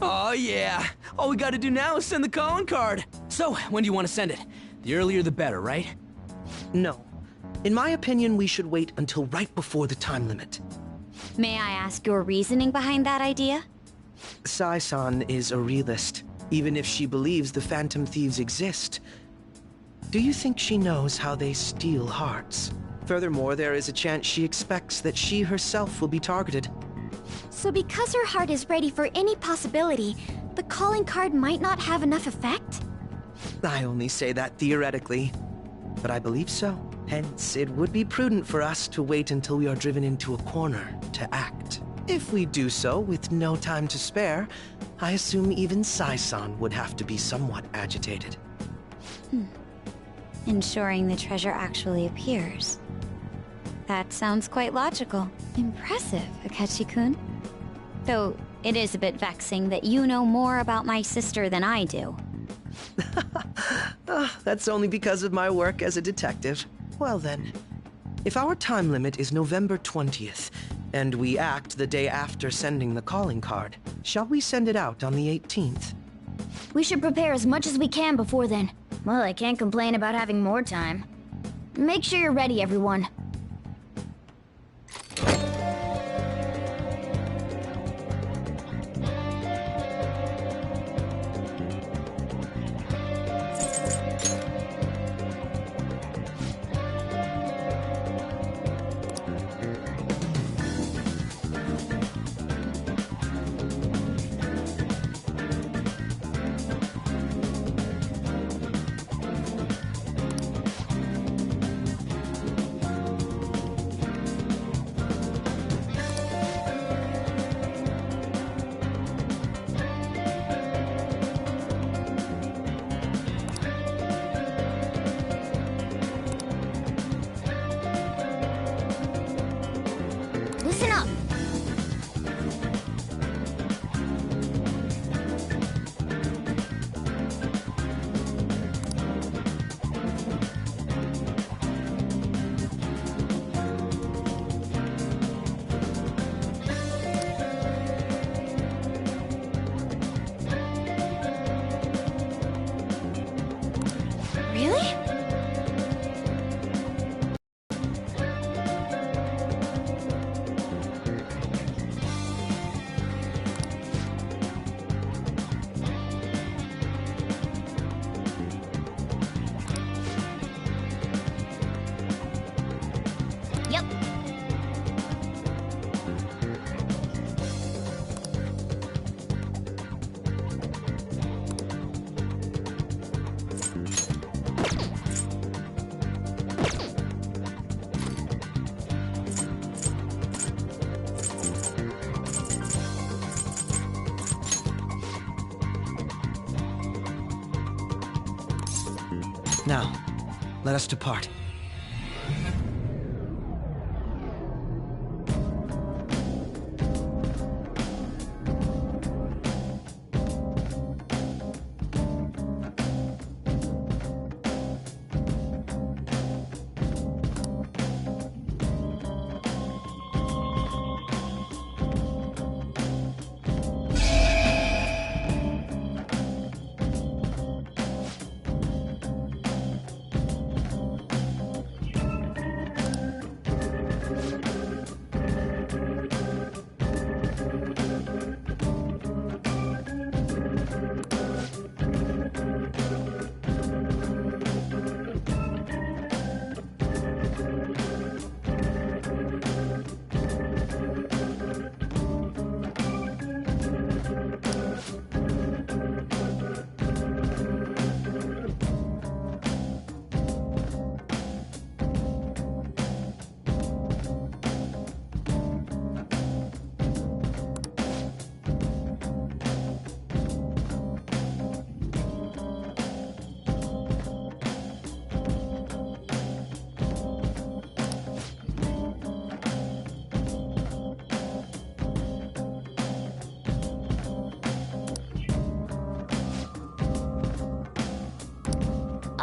Oh yeah, all we gotta do now is send the calling card. So, when do you want to send it? The earlier the better, right? No. In my opinion, we should wait until right before the time limit. May I ask your reasoning behind that idea? Sai-san is a realist, even if she believes the Phantom Thieves exist. Do you think she knows how they steal hearts? Furthermore, there is a chance she expects that she herself will be targeted. So because her heart is ready for any possibility, the calling card might not have enough effect? I only say that theoretically, but I believe so. Hence, it would be prudent for us to wait until we are driven into a corner to act. If we do so with no time to spare, I assume even Sai-san would have to be somewhat agitated. Ensuring the treasure actually appears. That sounds quite logical. Impressive, Akechi-kun. Though, it is a bit vexing that you know more about my sister than I do. That's only because of my work as a detective. Well then, if our time limit is November 20th, and we act the day after sending the calling card, shall we send it out on the 18th? We should prepare as much as we can before then. Well, I can't complain about having more time. Make sure you're ready, everyone. Listen up! Really? Yep. Now, let us depart.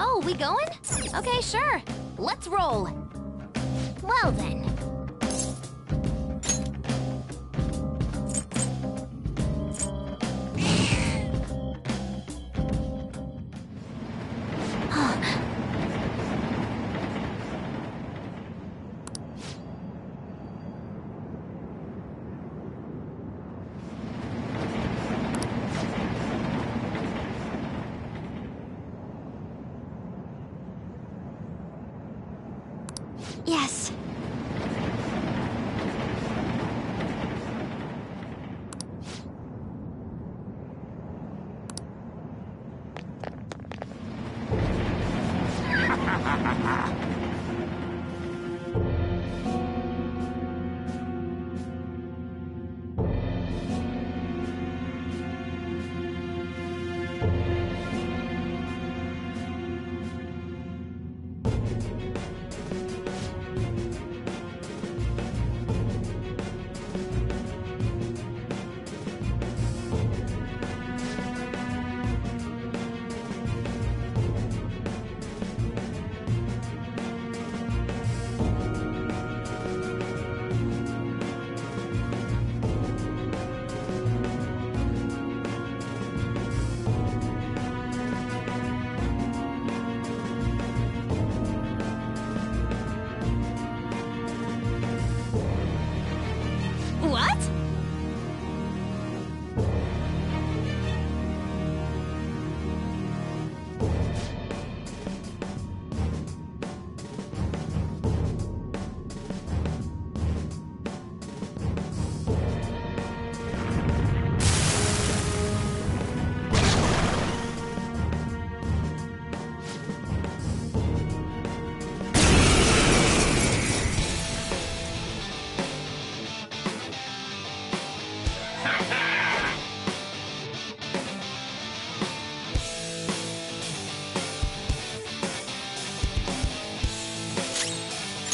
Oh, we going? Okay, sure. Let's roll. Well then. Yes. What?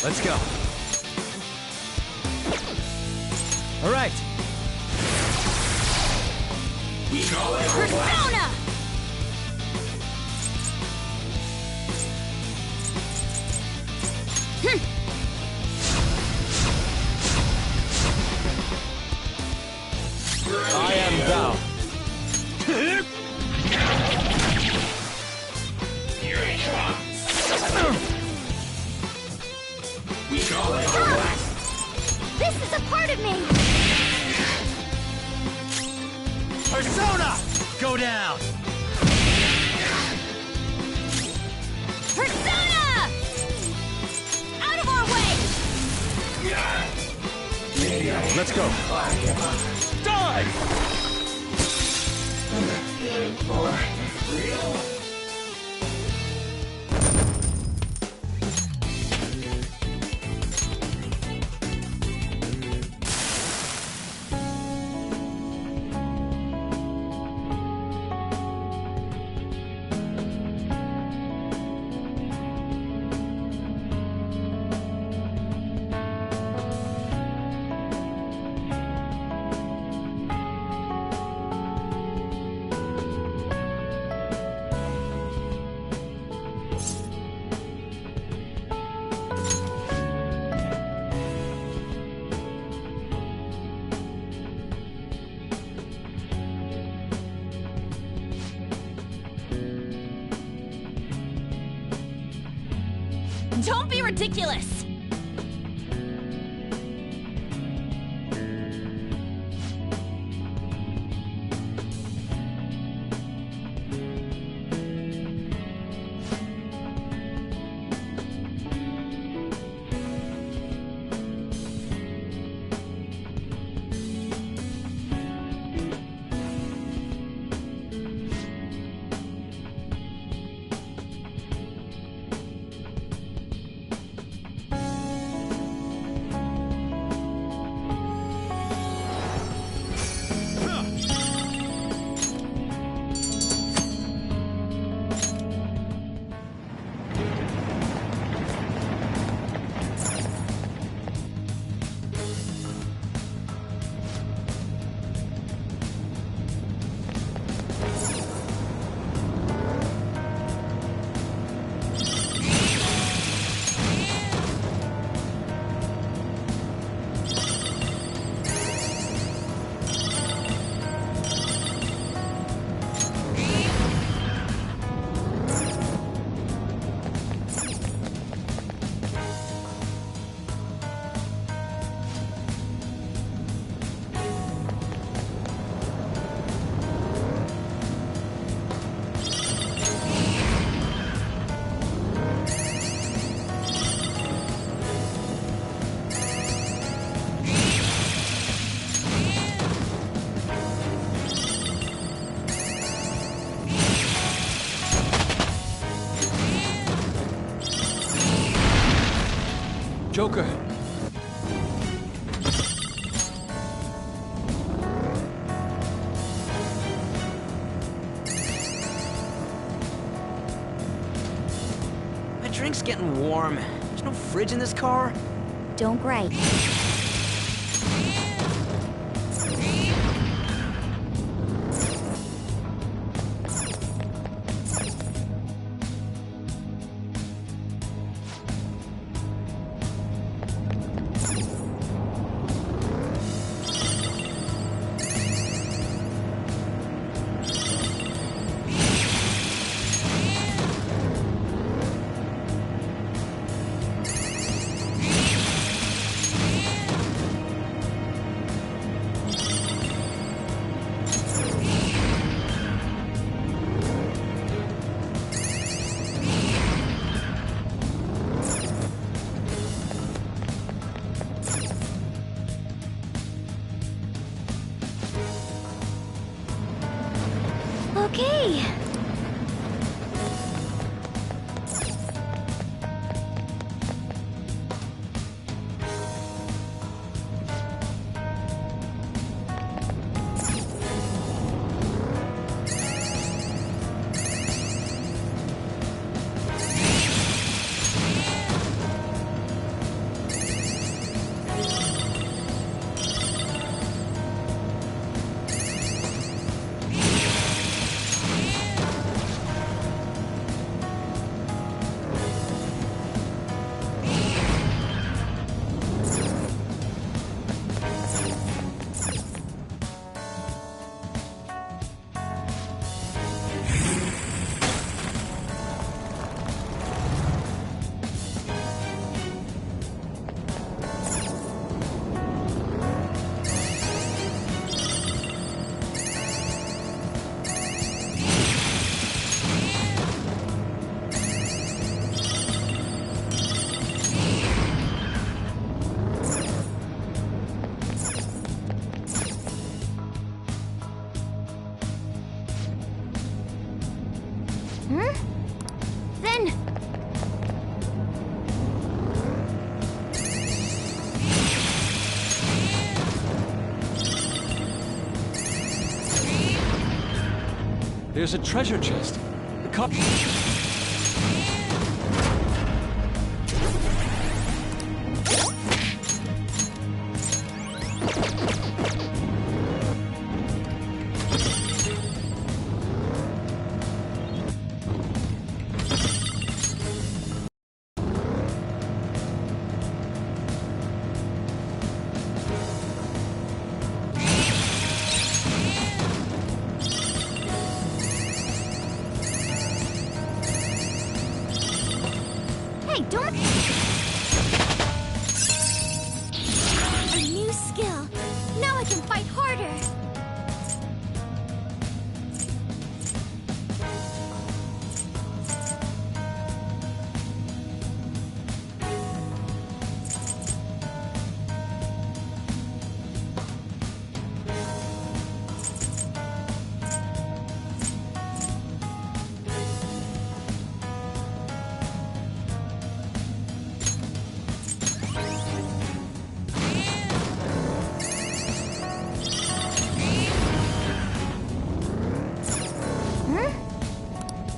Let's go. All right. Persona! I am thou. This is a part of me! Persona! Go down! Persona! Out of our way! Let's go. Die! Don't be ridiculous! Joker. My drink's getting warm. There's no fridge in this car. Don't gripe. Okay. Then... There's a treasure chest. The cop... Hey, don't... A new skill. Now I can fight harder.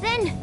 Then...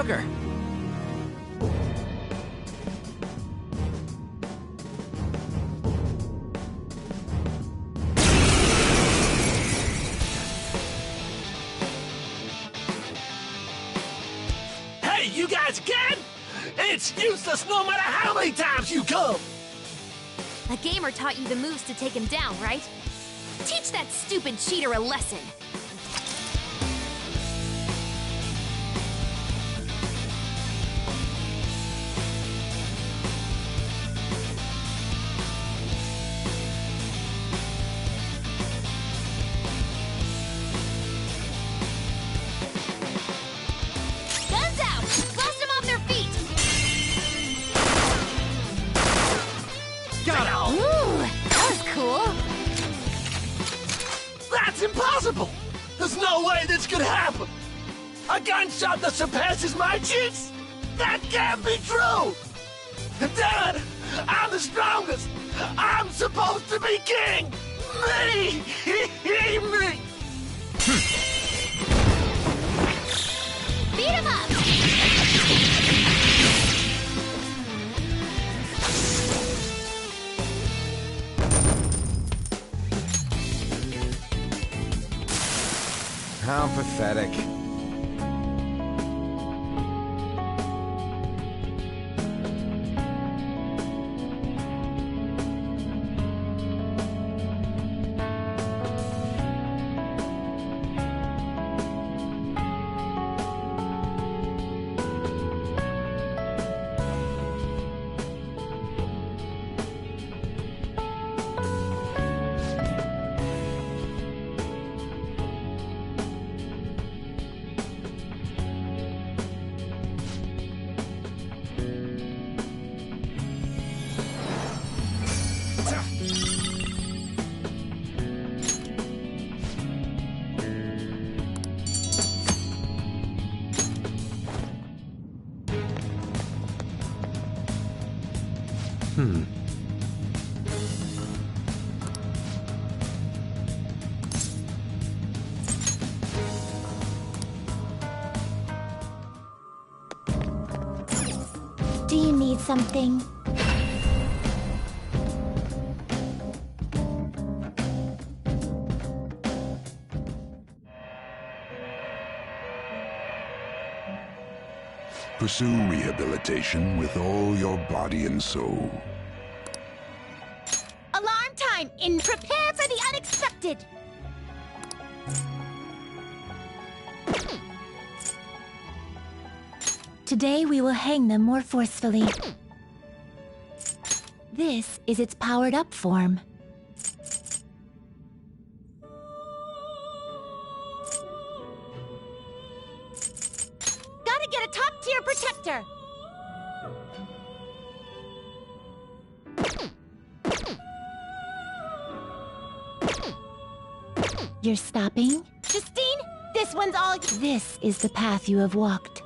Joker. Hey, you guys again? It's useless no matter how many times you come! A gamer taught you the moves to take him down, right? Teach that stupid cheater a lesson! Guns out! Blast them off their feet! Got it! Ooh, that was cool! That's impossible! There's no way this could happen! A gunshot that surpasses my cheeks? That can't be true! Damn it! I'm the strongest! I'm supposed to be king! Me! Me! Beat him up! How pathetic. Do you need something? Pursue rehabilitation with all your body and soul. Alarm time! And prepare for the unexpected! Today we will hang them more forcefully. This is its powered-up form. Gotta get a top-tier protector! You're stopping? Justine, this one's all... This is the path you have walked.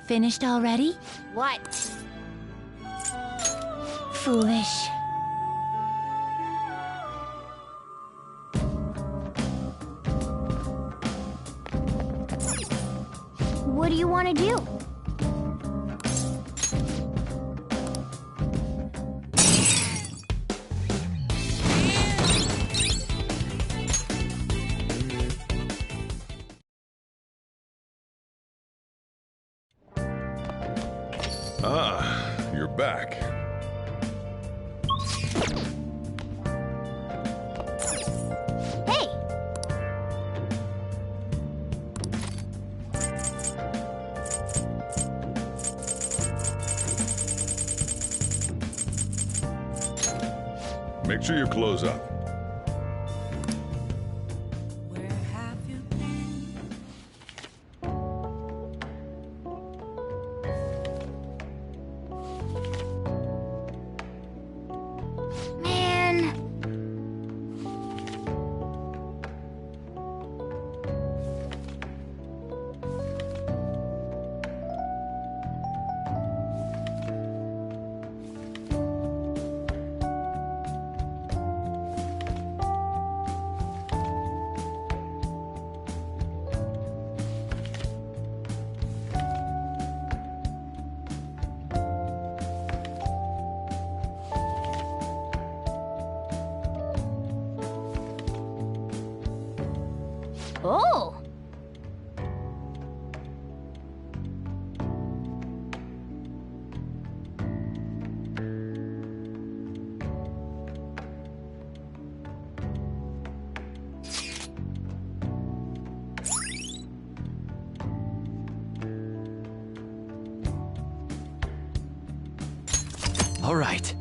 Finished already? What? Foolish. What do you want to do? Ah, you're back. Hey! Make sure you close up. Oh! All right.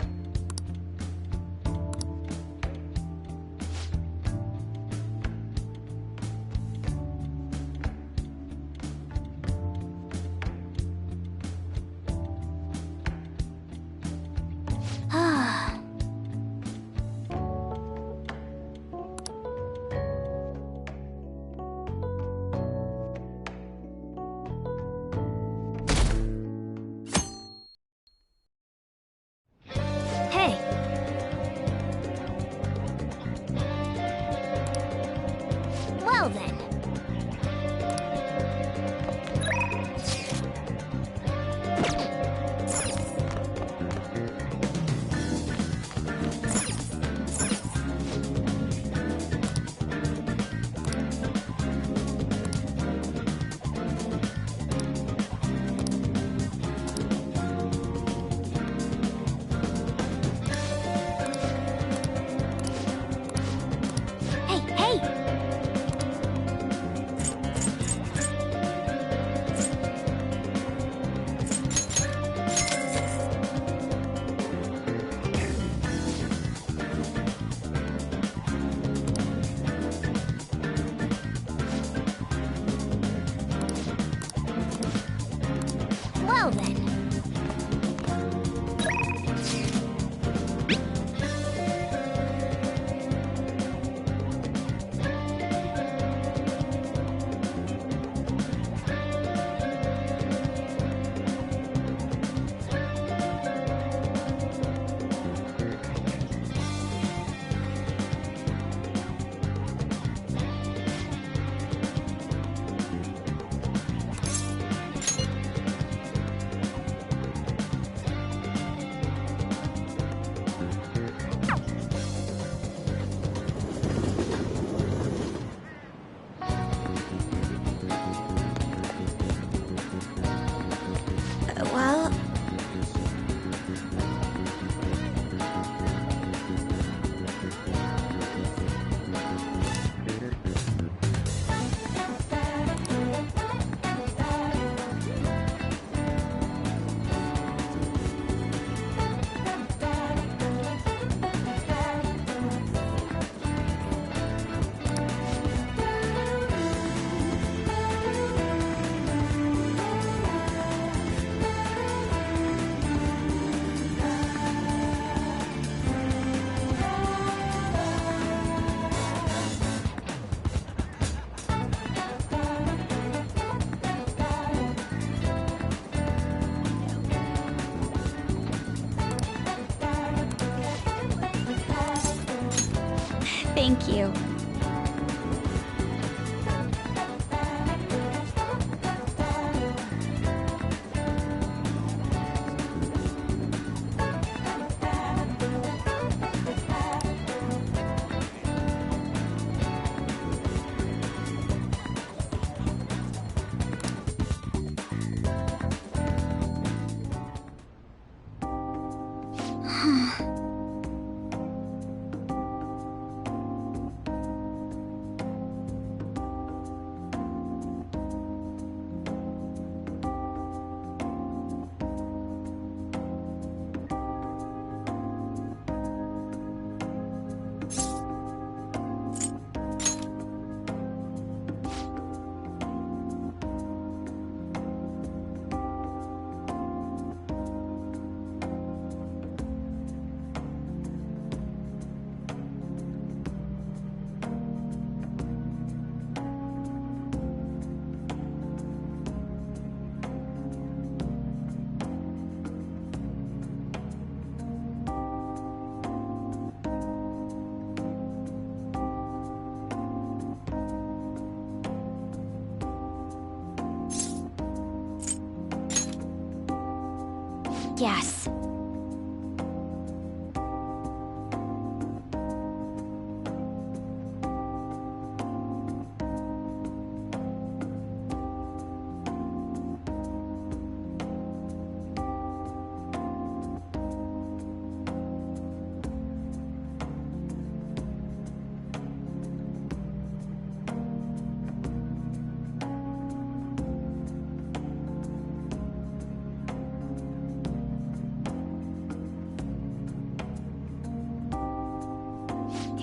Hey! Well then. Hey, hey! Well then. Well... Thank you. Yes.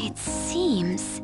It seems...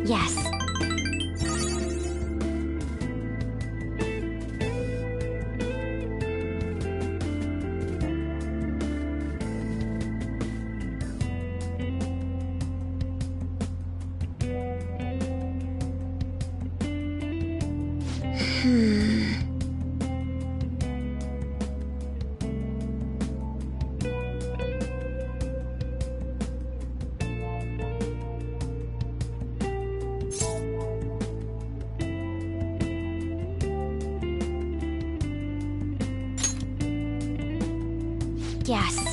Yes. Yes.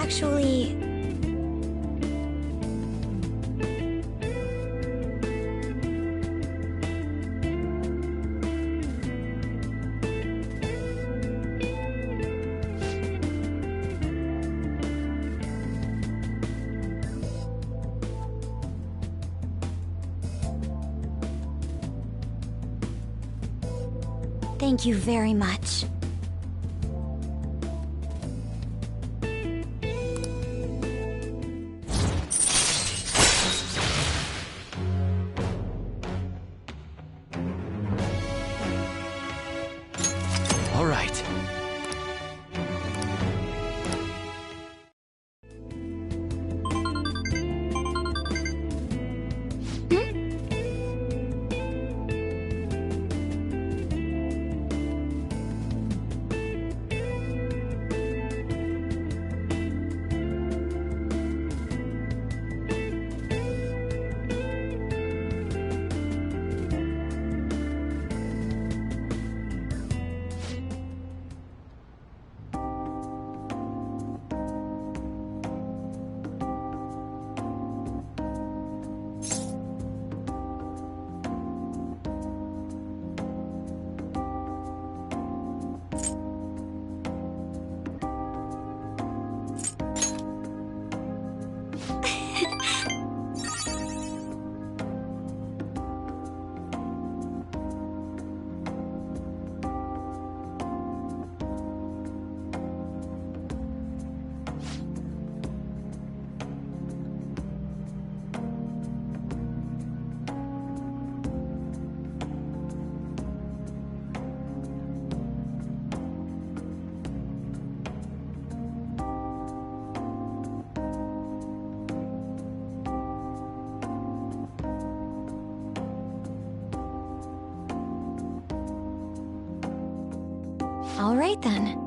actually... Thank you very much. All right. All right then.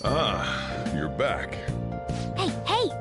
Ah, you're back. Hey, hey!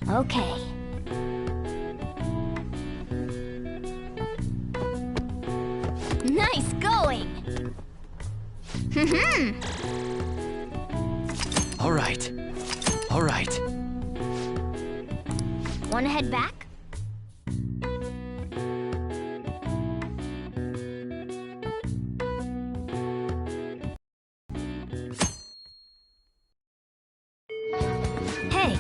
Okay. Nice going! All right. All right. Wanna head back? Hey!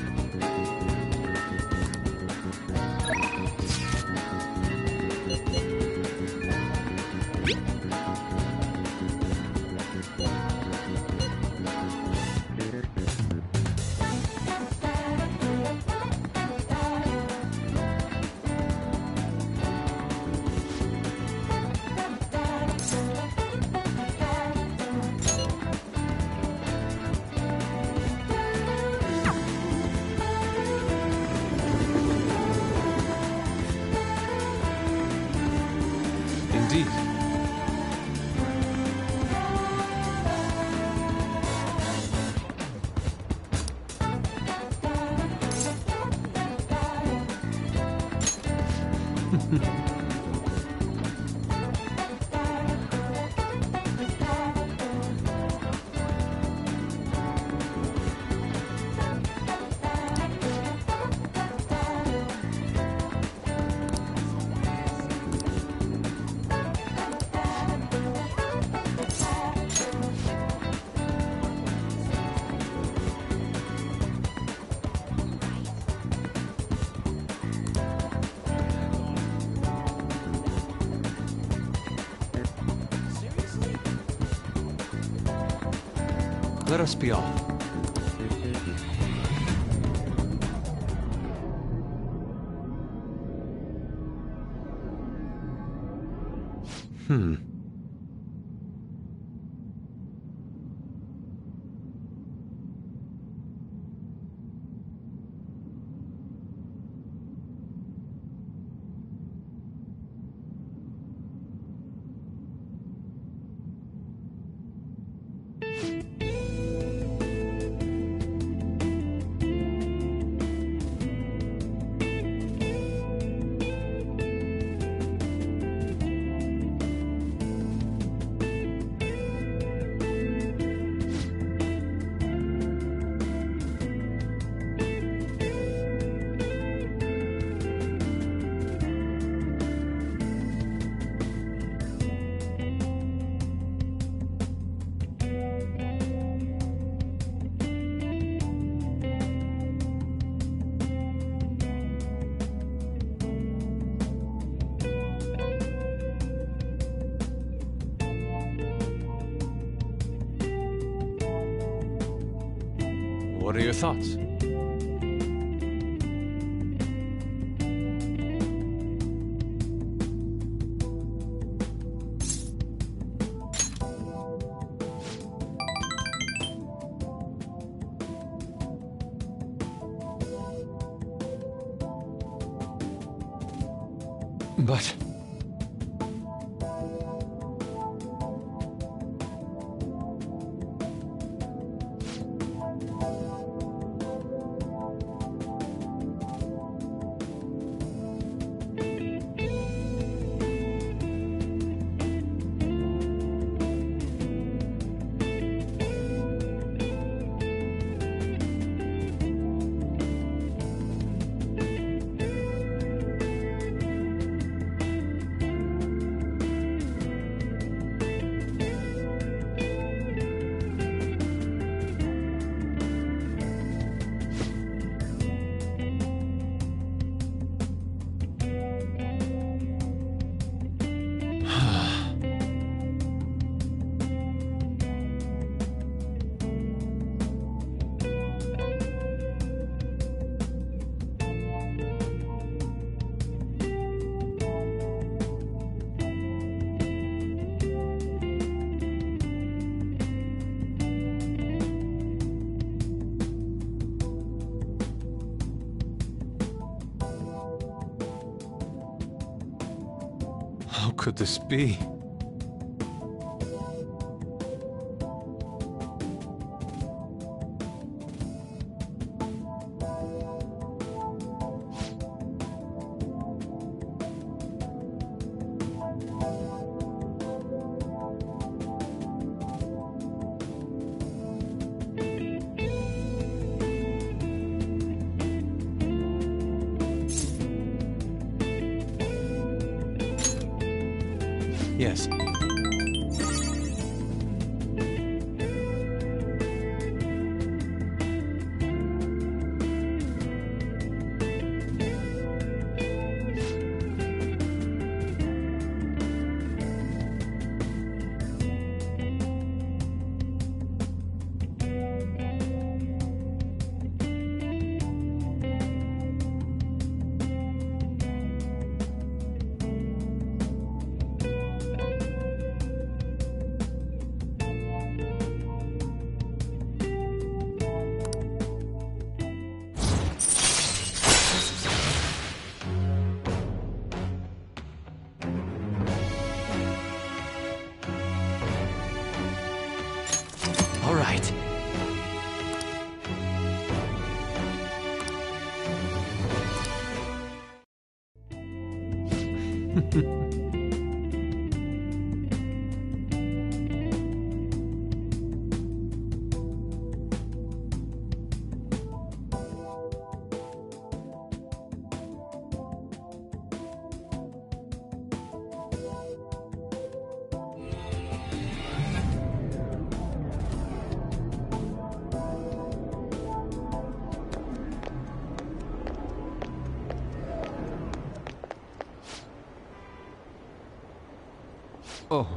Let us be off. What are your thoughts? But... How could this be? Yes. All right. Oh.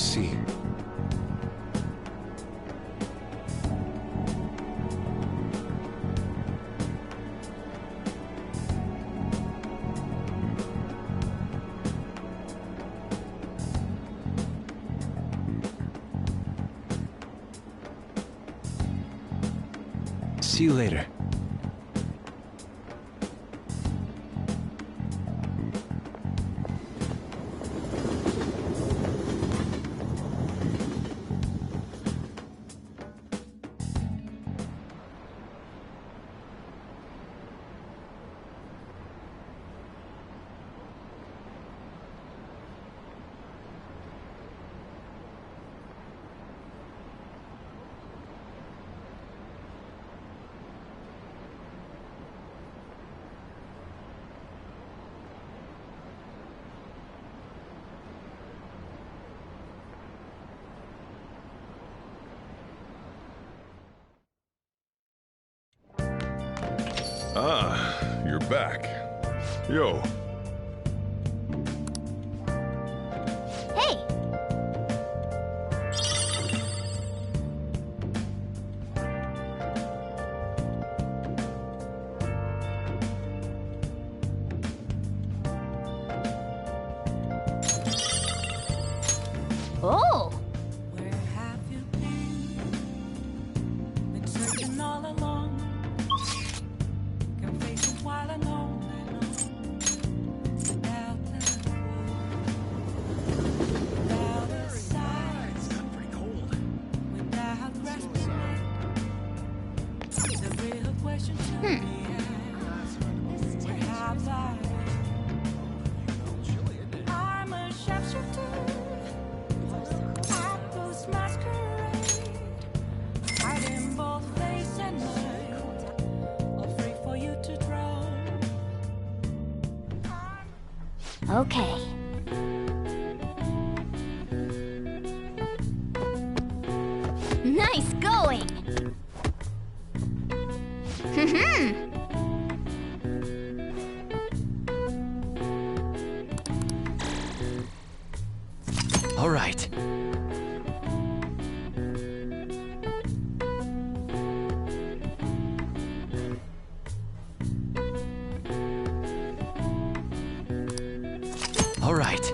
see. See you later. Ah, you're back. Yo. Hey! Oh! Where have you been? Been searching all along. Confessing while alone and on. Without a word. Without a sigh. It's gotten pretty cold. Without grasping it. It's a real question to be asked. Where have I been? I'm a sharpshooter. Apples masquerade. Hiding both face and mind. All free for you to draw. Okay. Nice going! All right. All right.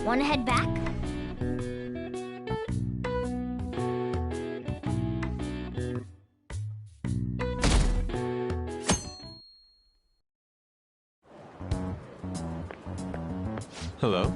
Wanna head back? Hello?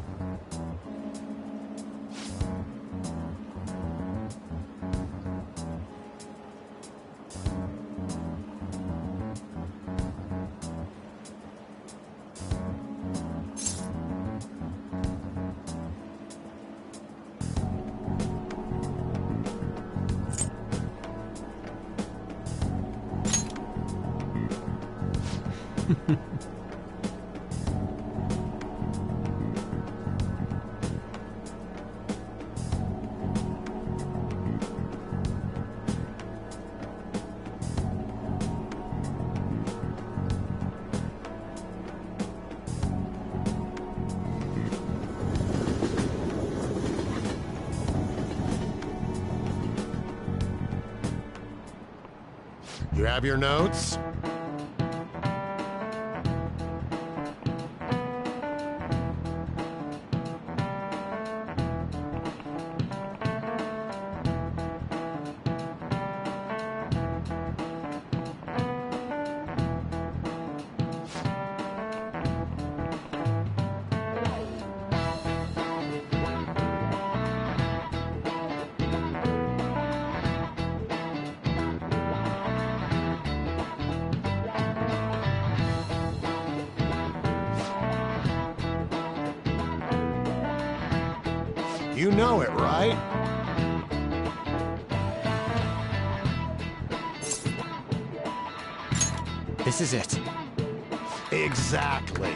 You have your notes? You know it, right? This is it. Exactly.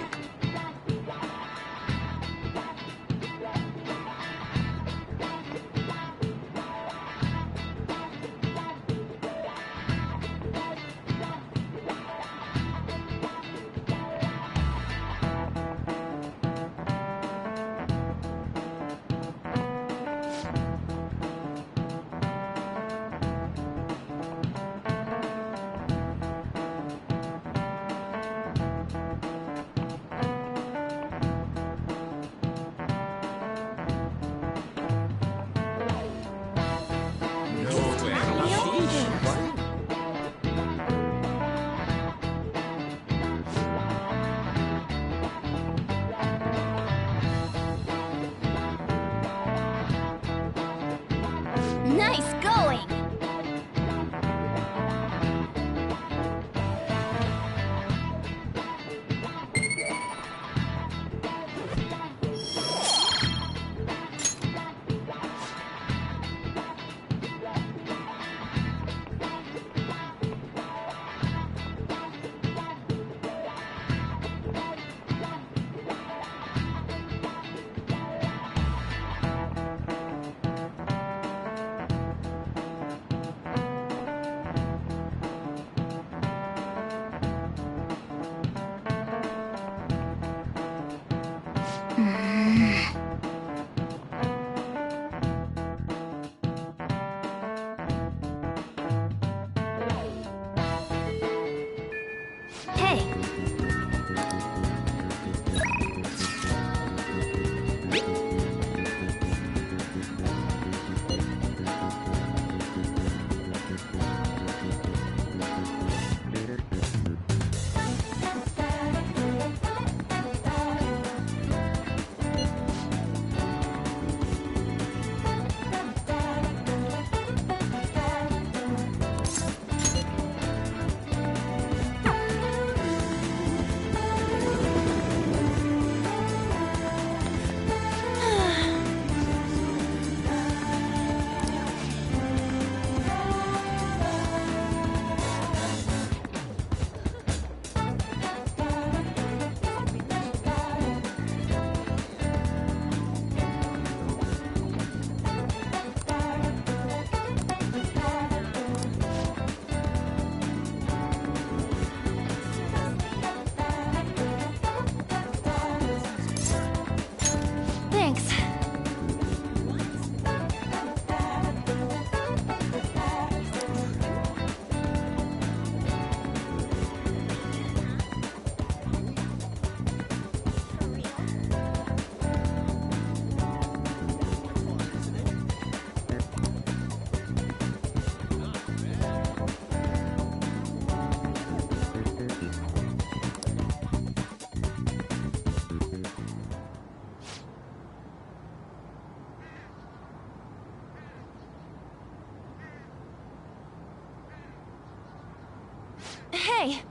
Hey, thanks. Hey!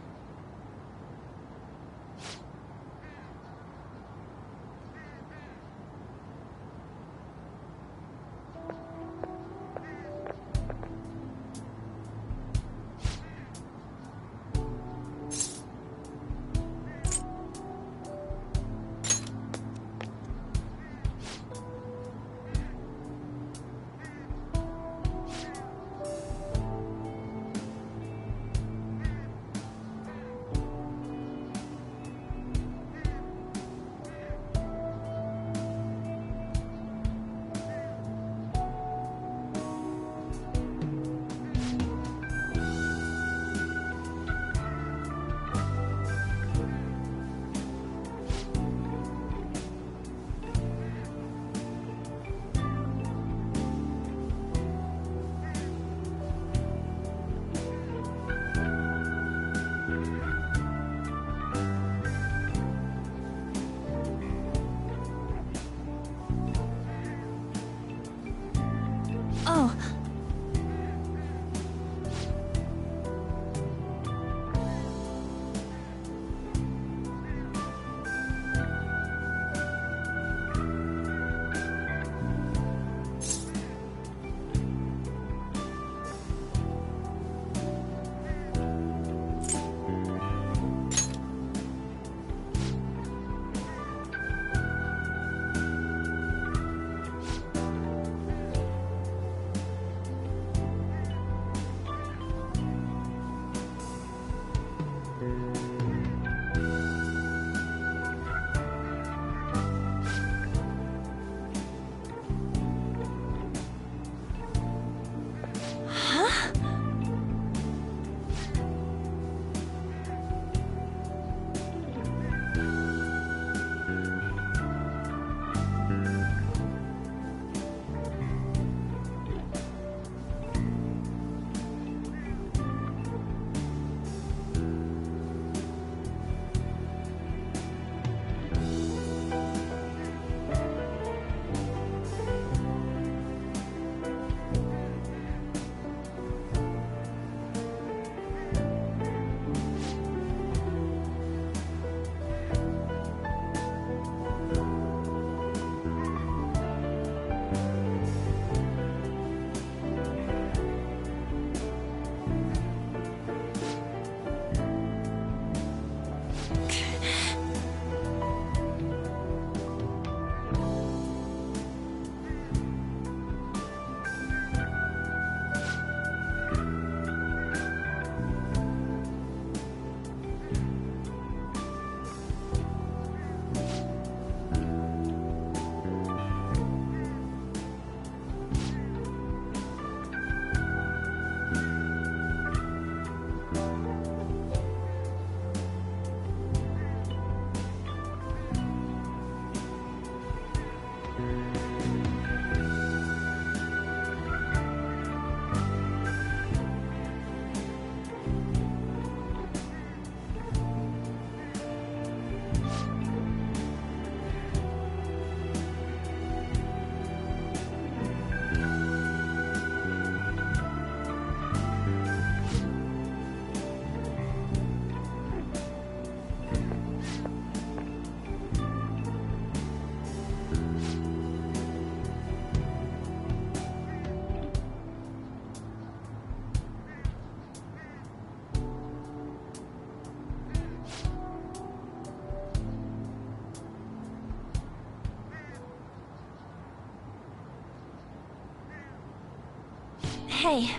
Hey.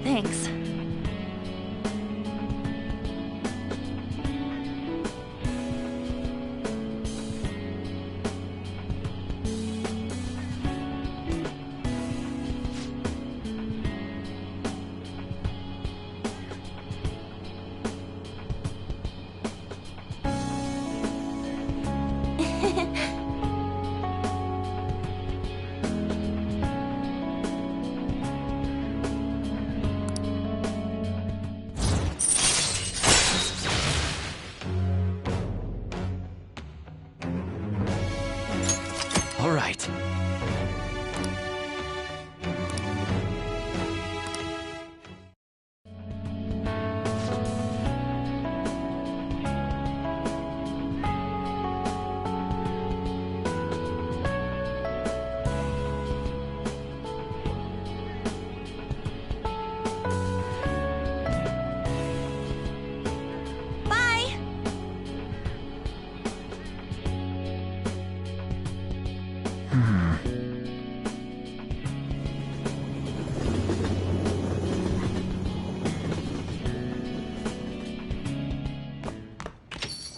Thanks. All right.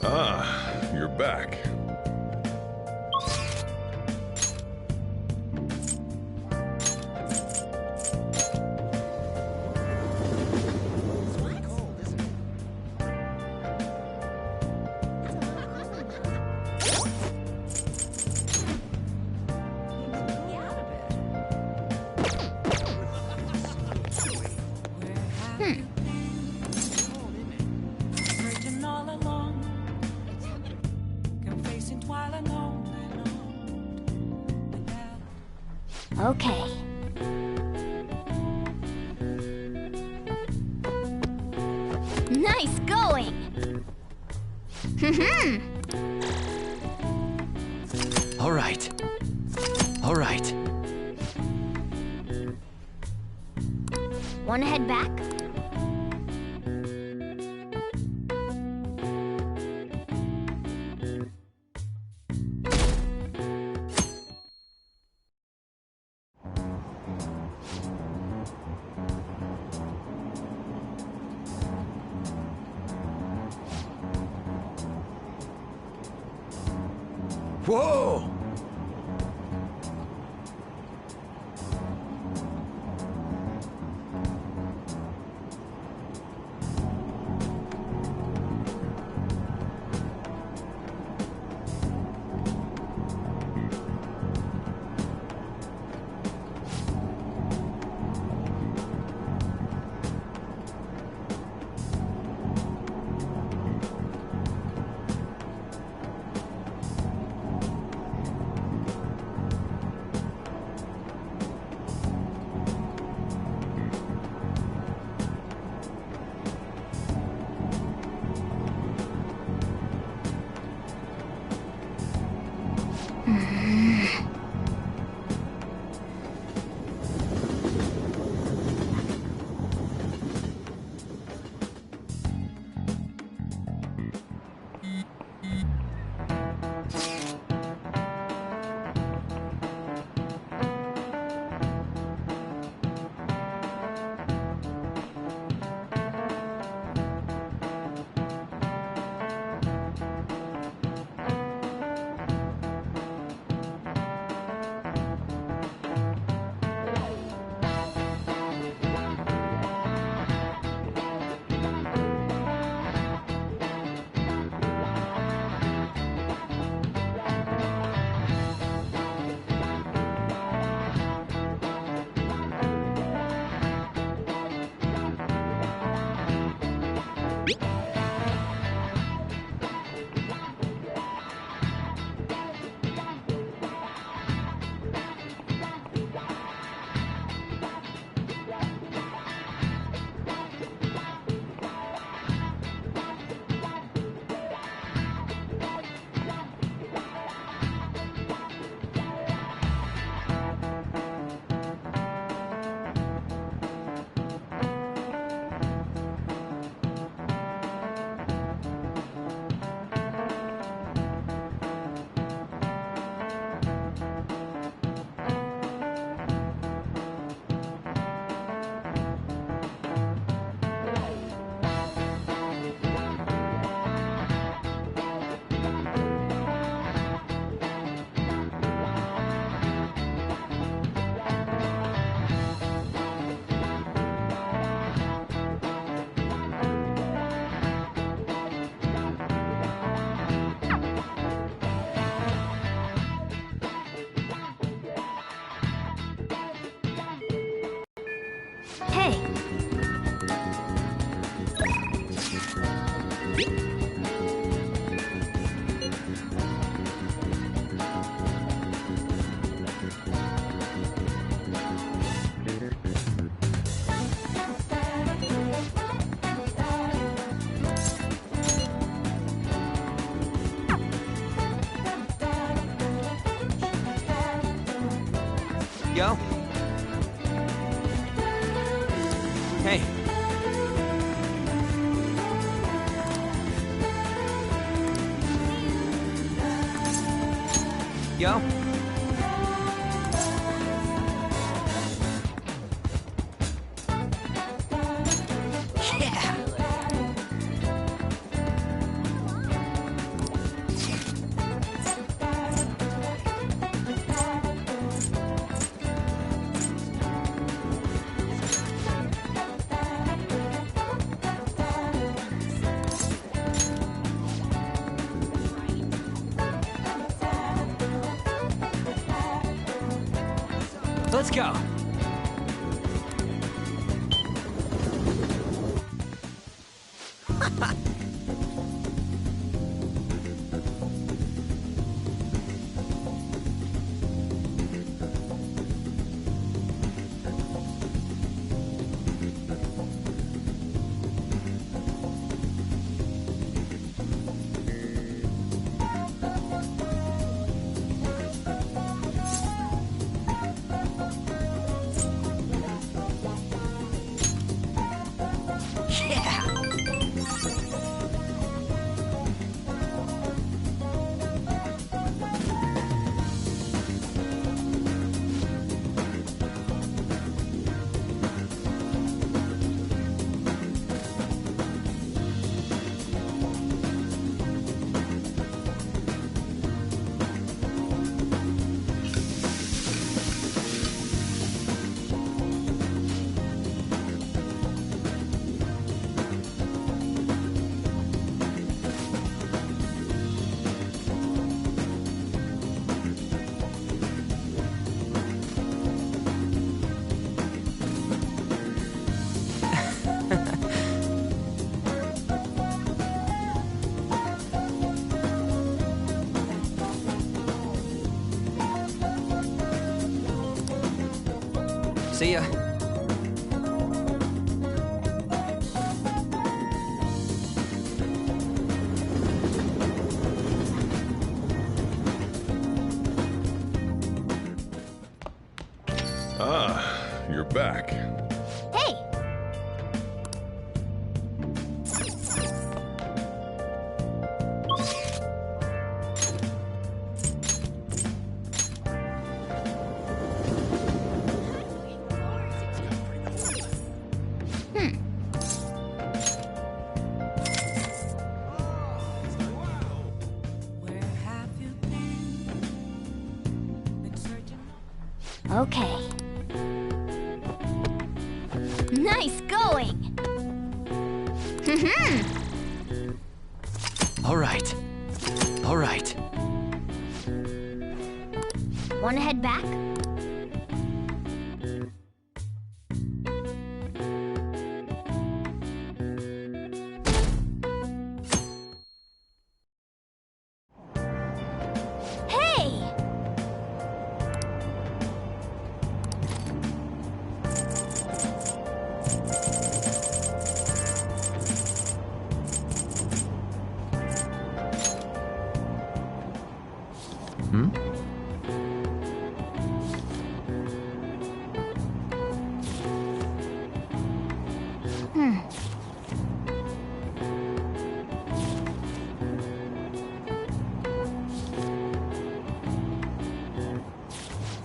Ah, you're back. Searching all alone, confessing while alone without. Okay. Nice going! All right. All right. Wanna head back? Whoa! Yo. Hey. Yo. Let's go. See ya. Ah, you're back. Hey! Where have you been searching? Okay. Nice going! All right. All right. Wanna head back? Hey!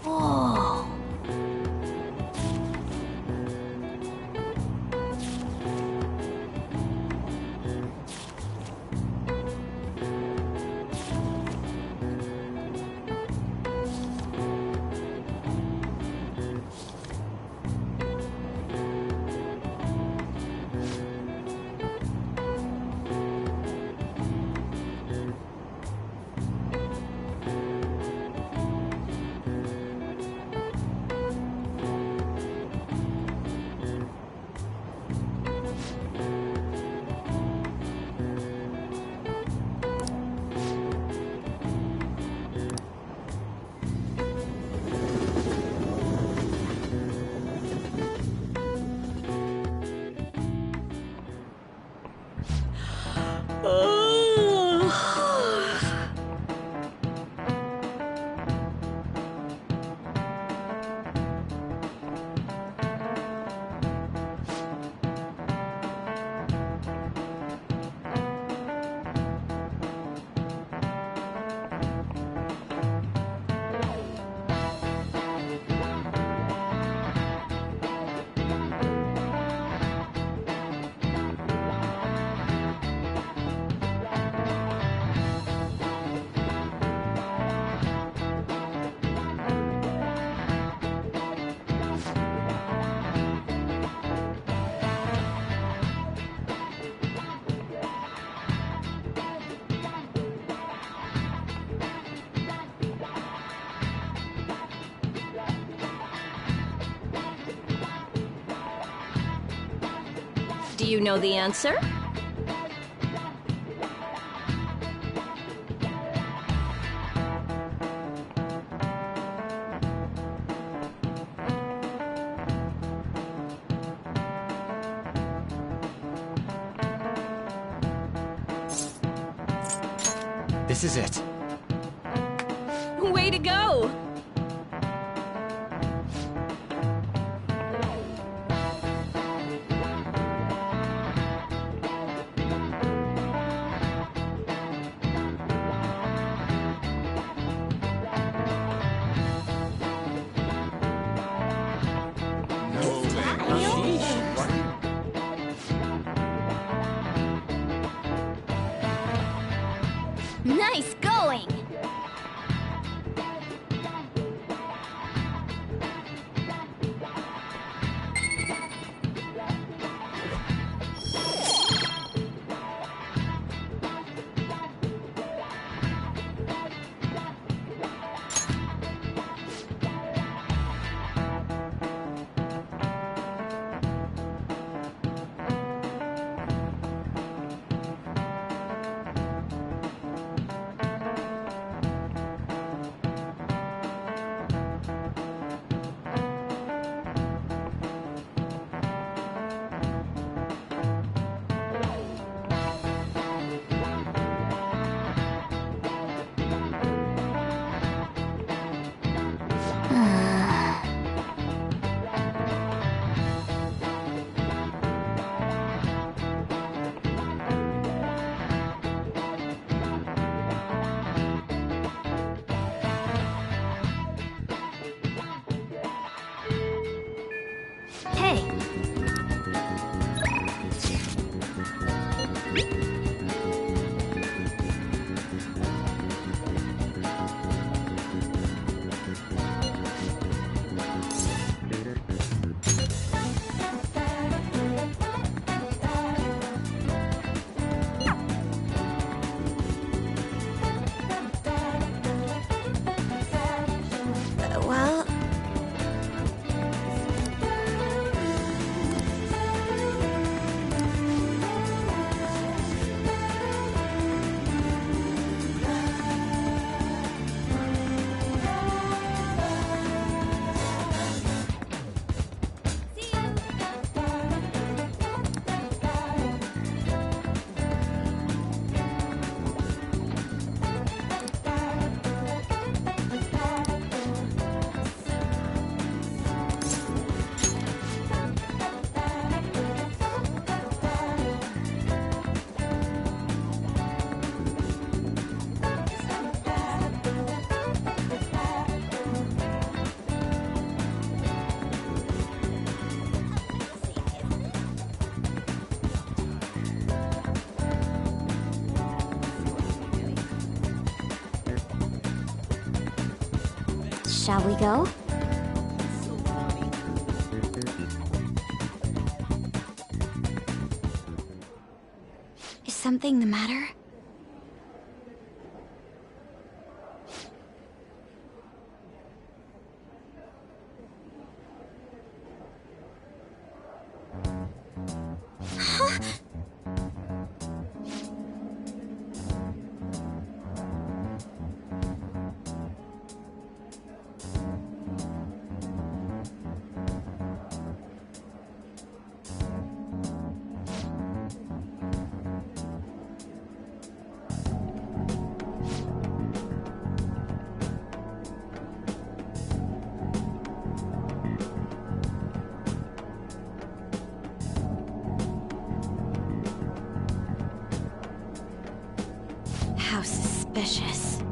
Whoa. Do you know the answer? This is it. Way to go! Nice going! Hey, Well, shall we go? Is something the matter? How suspicious.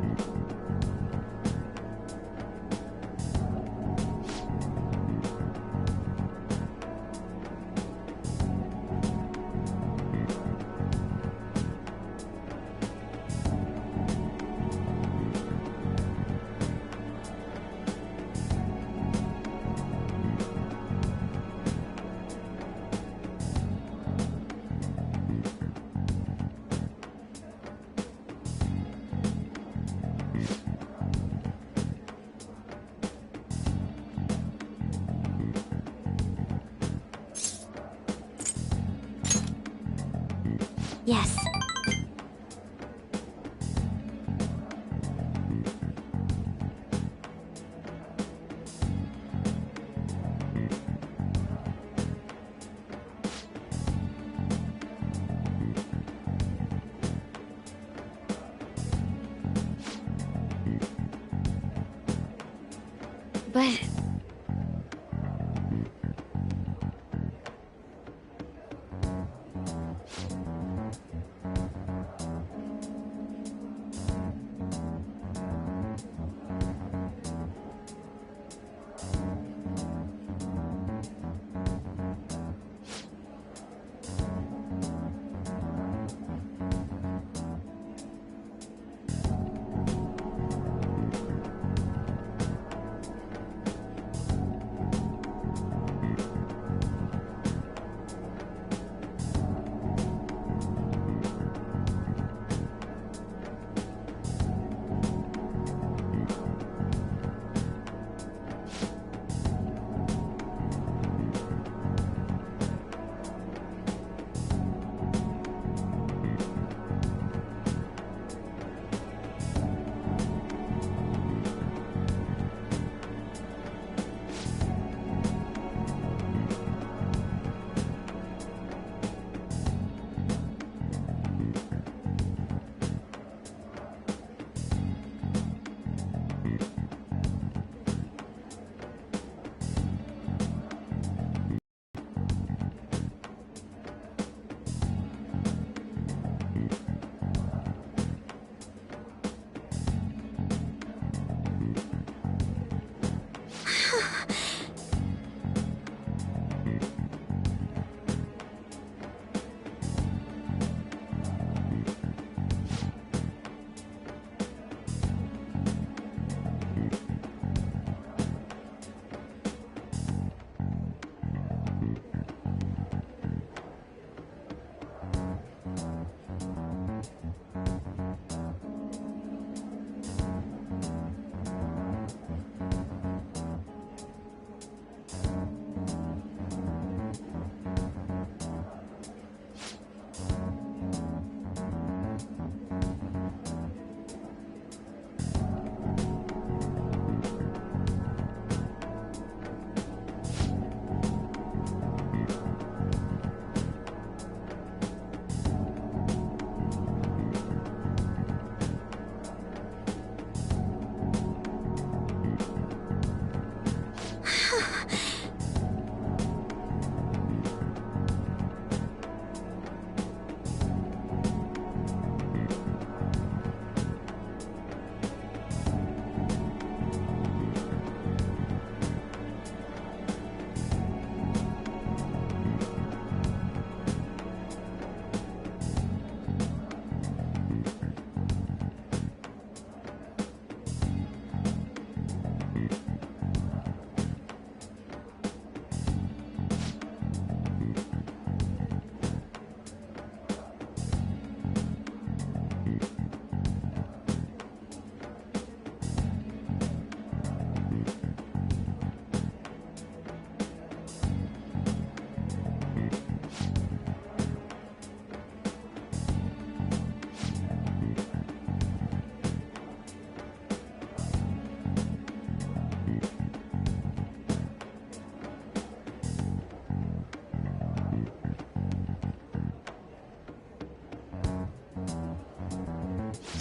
but...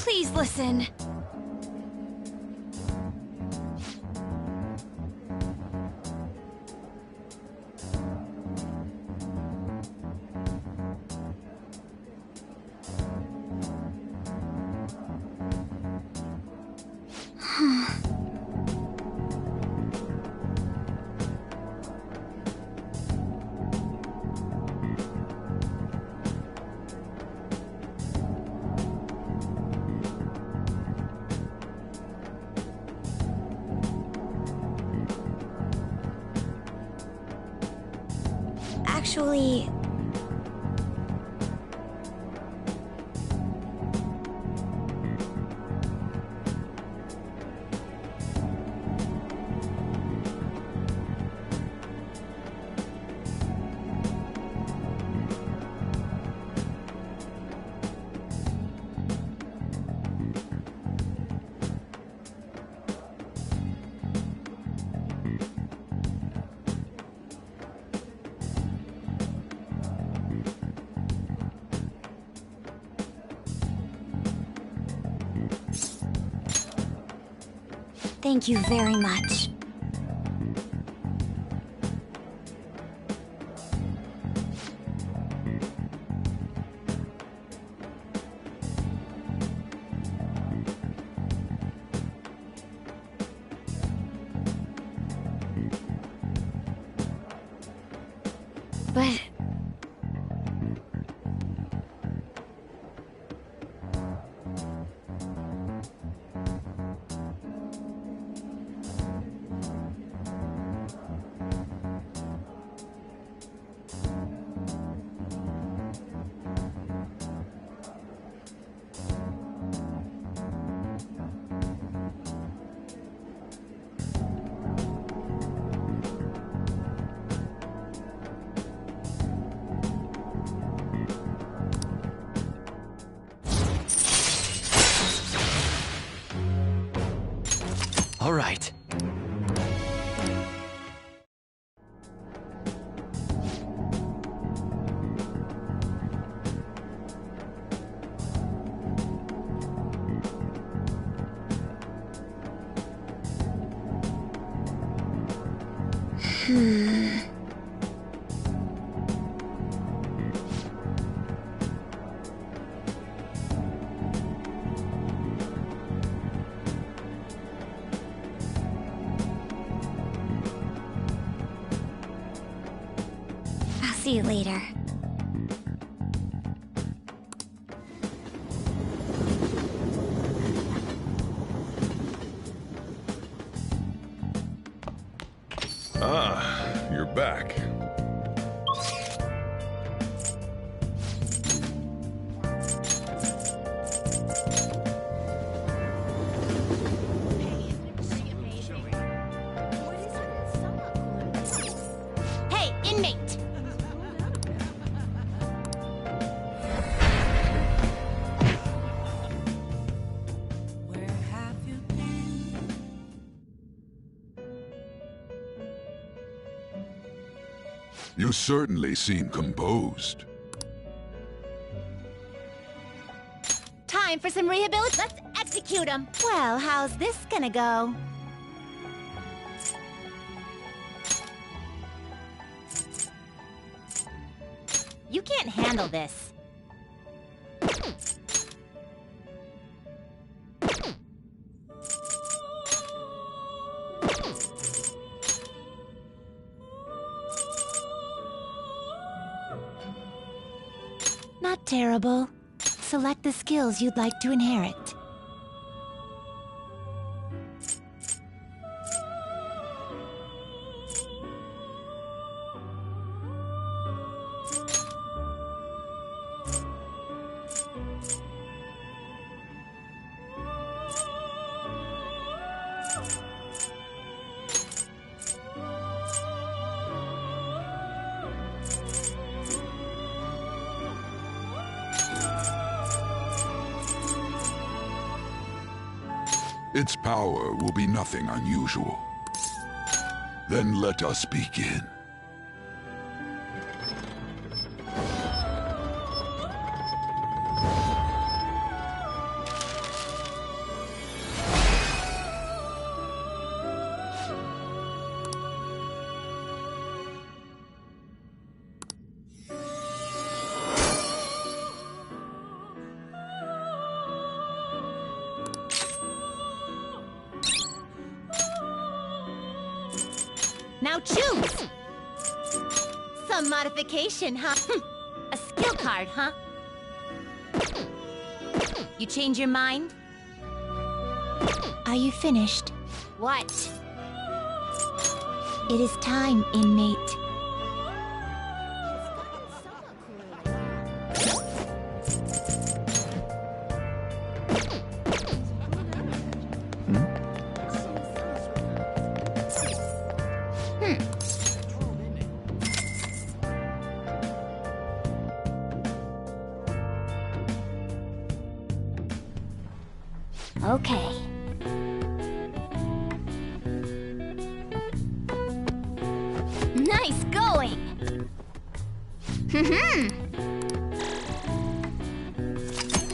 Please listen. Actually... Thank you very much. All right. I'll see you later. Ah, you're back. Hey, inmate! Where have you been? You certainly seem composed. Time for some rehabilitation. Let's execute him. Well, how's this gonna go? You can't handle this. Not terrible. Select the skills you'd like to inherit. Its power will be nothing unusual. Then let us begin. Now choose! Some modification, huh? A skill card, huh? You change your mind? Are you finished? What? It is time, inmate. Okay. Nice going!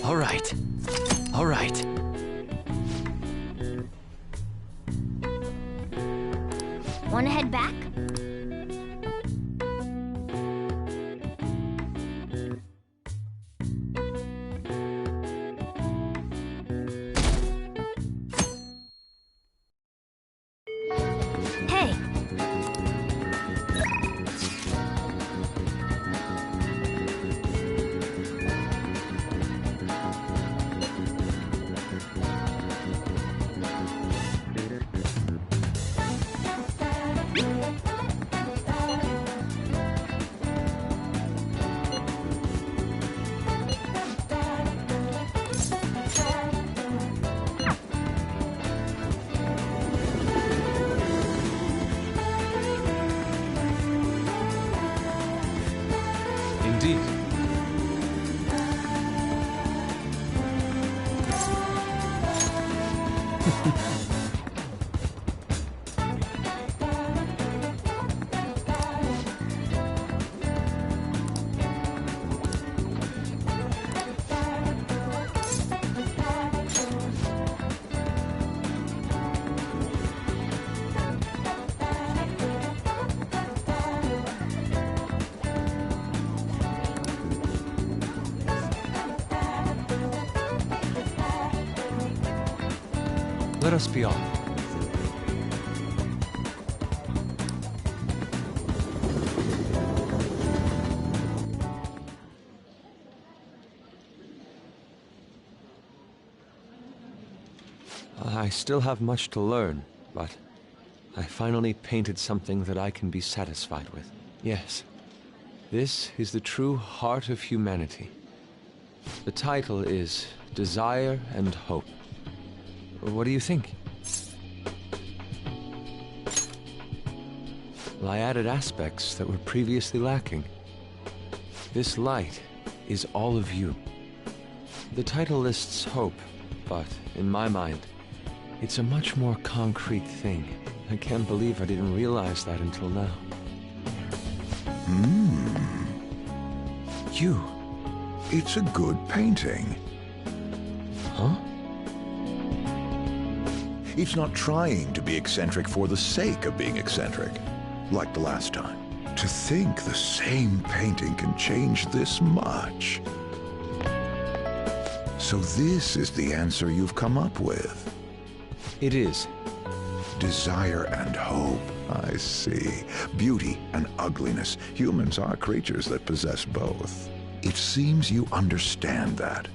All right. All right. Wanna head back? Hey! Indeed. Let us be off. I still have much to learn, but I finally painted something that I can be satisfied with. Yes, this is the true heart of humanity. The title is Desire and Hope. What do you think? Well, I added aspects that were previously lacking. This light is all of you. The title lists hope, but in my mind, it's a much more concrete thing. I can't believe I didn't realize that until now. You. It's a good painting. Huh? It's not trying to be eccentric for the sake of being eccentric, like the last time. To think the same painting can change this much. So this is the answer you've come up with. It is. Desire and hope. I see. Beauty and ugliness. Humans are creatures that possess both. It seems you understand that.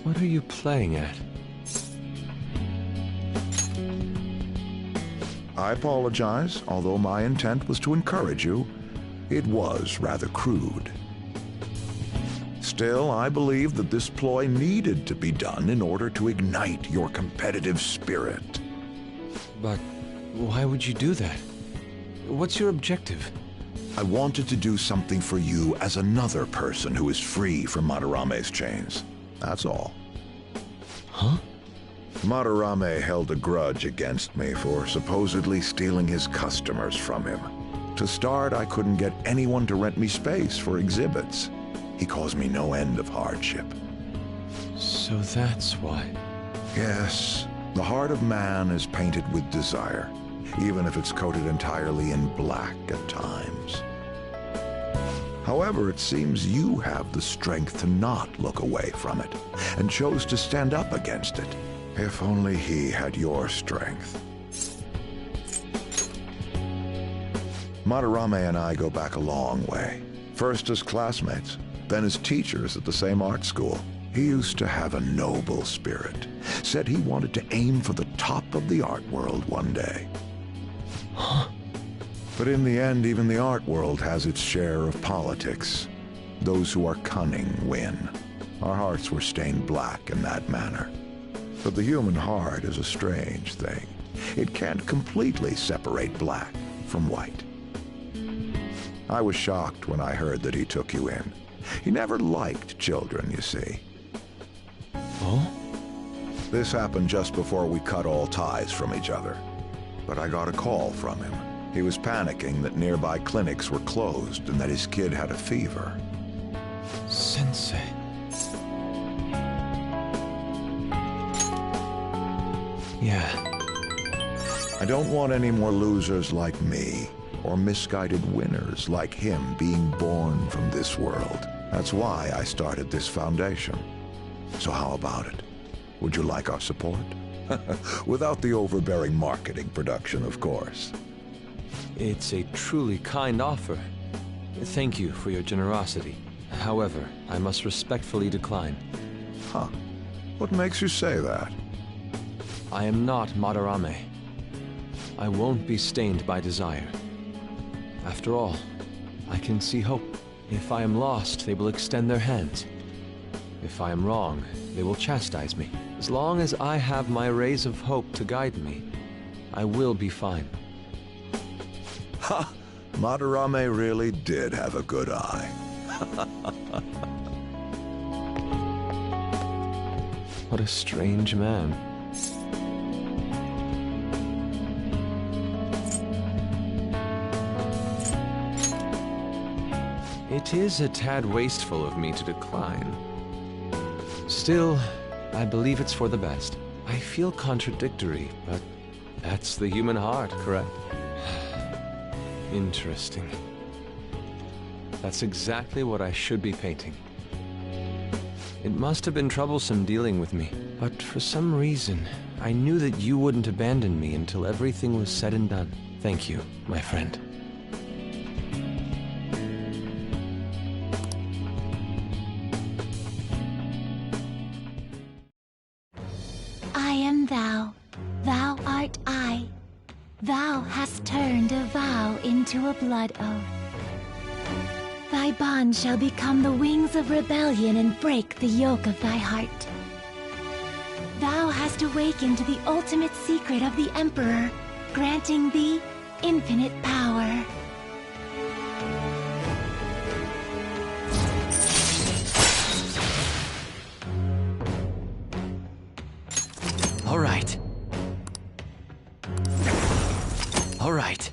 What are you playing at? I apologize, although my intent was to encourage you. It was rather crude. Still, I believe that this ploy needed to be done in order to ignite your competitive spirit. But why would you do that? What's your objective? I wanted to do something for you as another person who is free from Madarame's chains. That's all. Huh? Madarame held a grudge against me for supposedly stealing his customers from him. To start, I couldn't get anyone to rent me space for exhibits. He caused me no end of hardship. So that's why. Yes, the heart of man is painted with desire, even if it's coated entirely in black at times. However, it seems you have the strength to not look away from it, and chose to stand up against it. If only he had your strength. Madarame and I go back a long way. First as classmates, then as teachers at the same art school. He used to have a noble spirit. Said he wanted to aim for the top of the art world one day. Huh? But in the end, even the art world has its share of politics. Those who are cunning win. Our hearts were stained black in that manner. But the human heart is a strange thing. It can't completely separate black from white. I was shocked when I heard that he took you in. He never liked children, you see. Oh? This happened just before we cut all ties from each other. But I got a call from him. He was panicking that nearby clinics were closed and that his kid had a fever. Sensei. Yeah. I don't want any more losers like me, or misguided winners like him being born from this world. That's why I started this foundation. So how about it? Would you like our support? Without the overbearing marketing production, of course. It's a truly kind offer. Thank you for your generosity. However, I must respectfully decline. Huh. What makes you say that? I am not Madarame. I won't be stained by desire. After all, I can see hope. If I am lost, they will extend their hands. If I am wrong, they will chastise me. As long as I have my rays of hope to guide me, I will be fine. Ha! Madarame really did have a good eye. What a strange man. It is a tad wasteful of me to decline. Still, I believe it's for the best. I feel contradictory, but that's the human heart, correct? Interesting. That's exactly what I should be painting. It must have been troublesome dealing with me, but for some reason, I knew that you wouldn't abandon me until everything was said and done. Thank you, my friend. I am thou, thou art I. Thou hast turned a vow into a blood oath. Thy bond shall become the wings of rebellion and break the yoke of thy heart. Thou hast awakened to the ultimate secret of the Emperor, granting thee infinite power. All right. All right.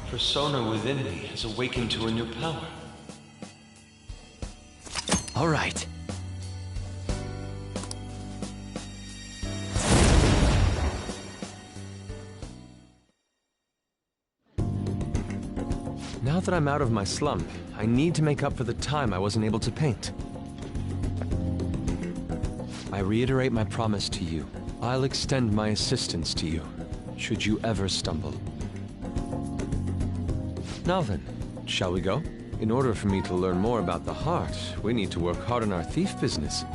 Persona within me has awakened to a new power. All right. Now that I'm out of my slump, I need to make up for the time I wasn't able to paint. I reiterate my promise to you. I'll extend my assistance to you, should you ever stumble. Now then, shall we go? In order for me to learn more about the heart, we need to work hard on our thief business.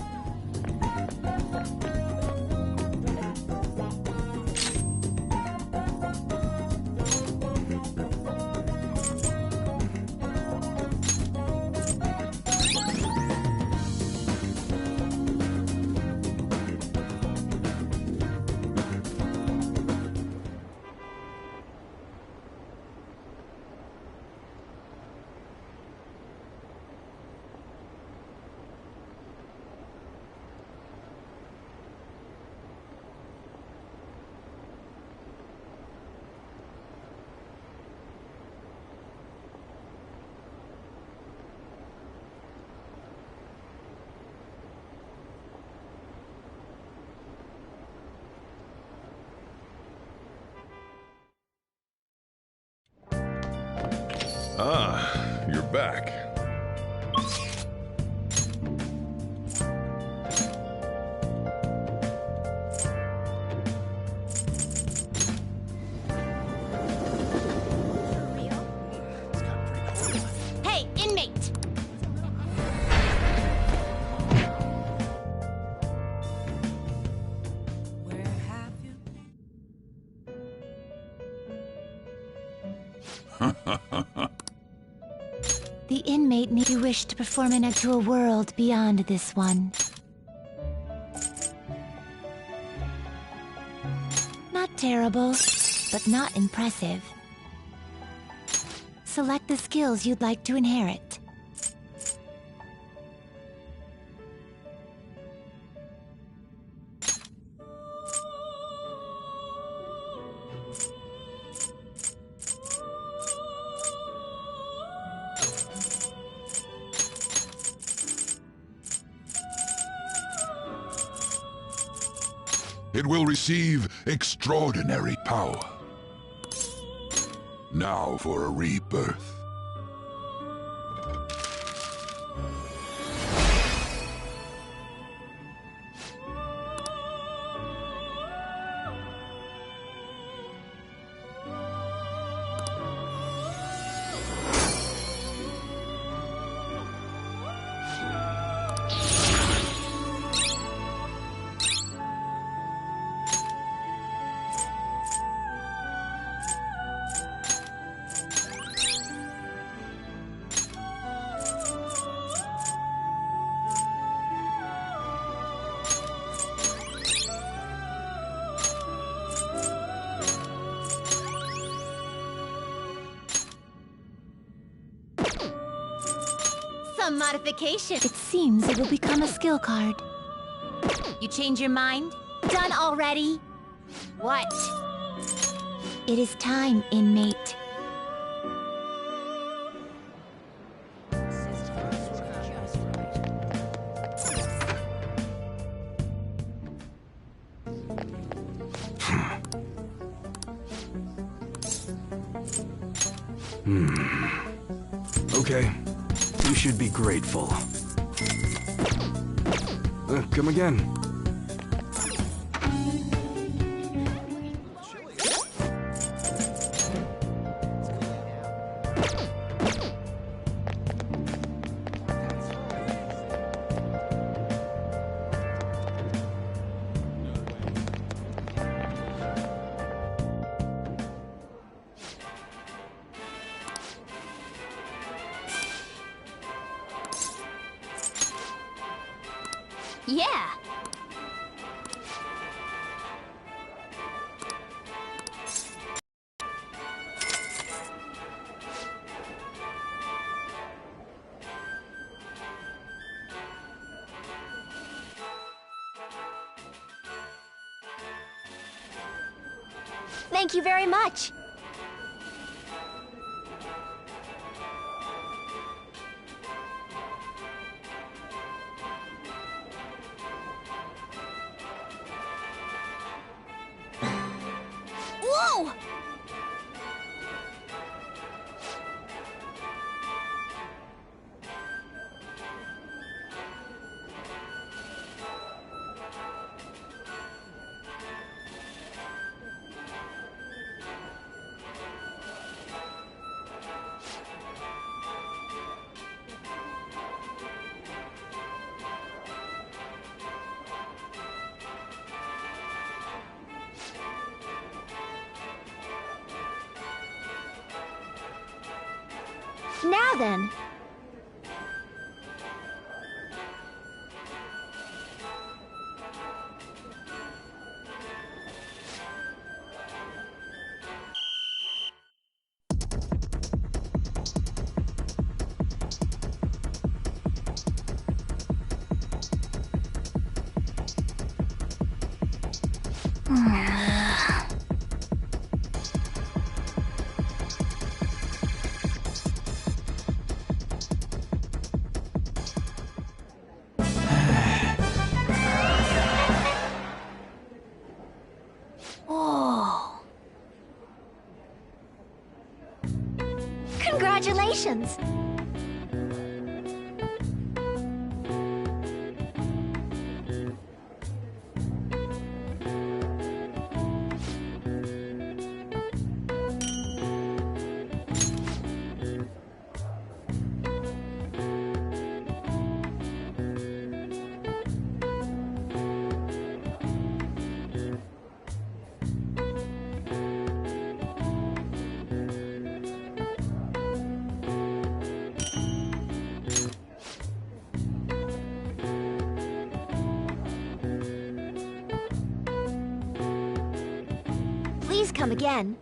Ah, you're back. Hey, inmate! Where have you The inmate may wish to perform into a world beyond this one. Not terrible, but not impressive. Select the skills you'd like to inherit. It will receive extraordinary power. Now for a rebirth. Some modification. It seems it will become a skill card. You change your mind? Done already? What? It is time, inmate. Okay. You should be grateful. Come again. Yeah! Thank you very much. Whoa! Now then. Oh. Congratulations! Please come again.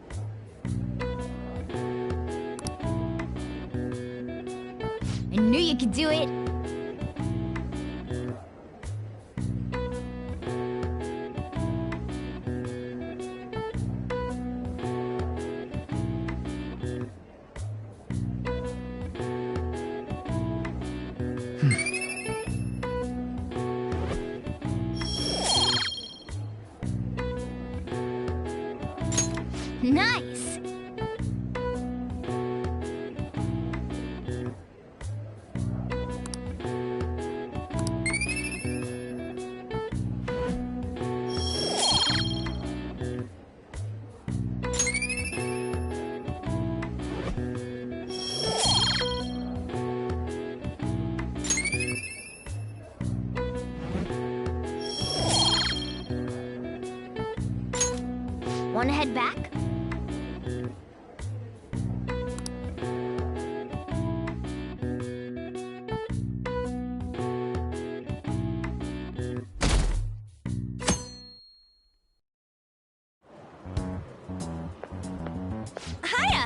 I knew you could do it! Nice! Wanna head back? Hiya!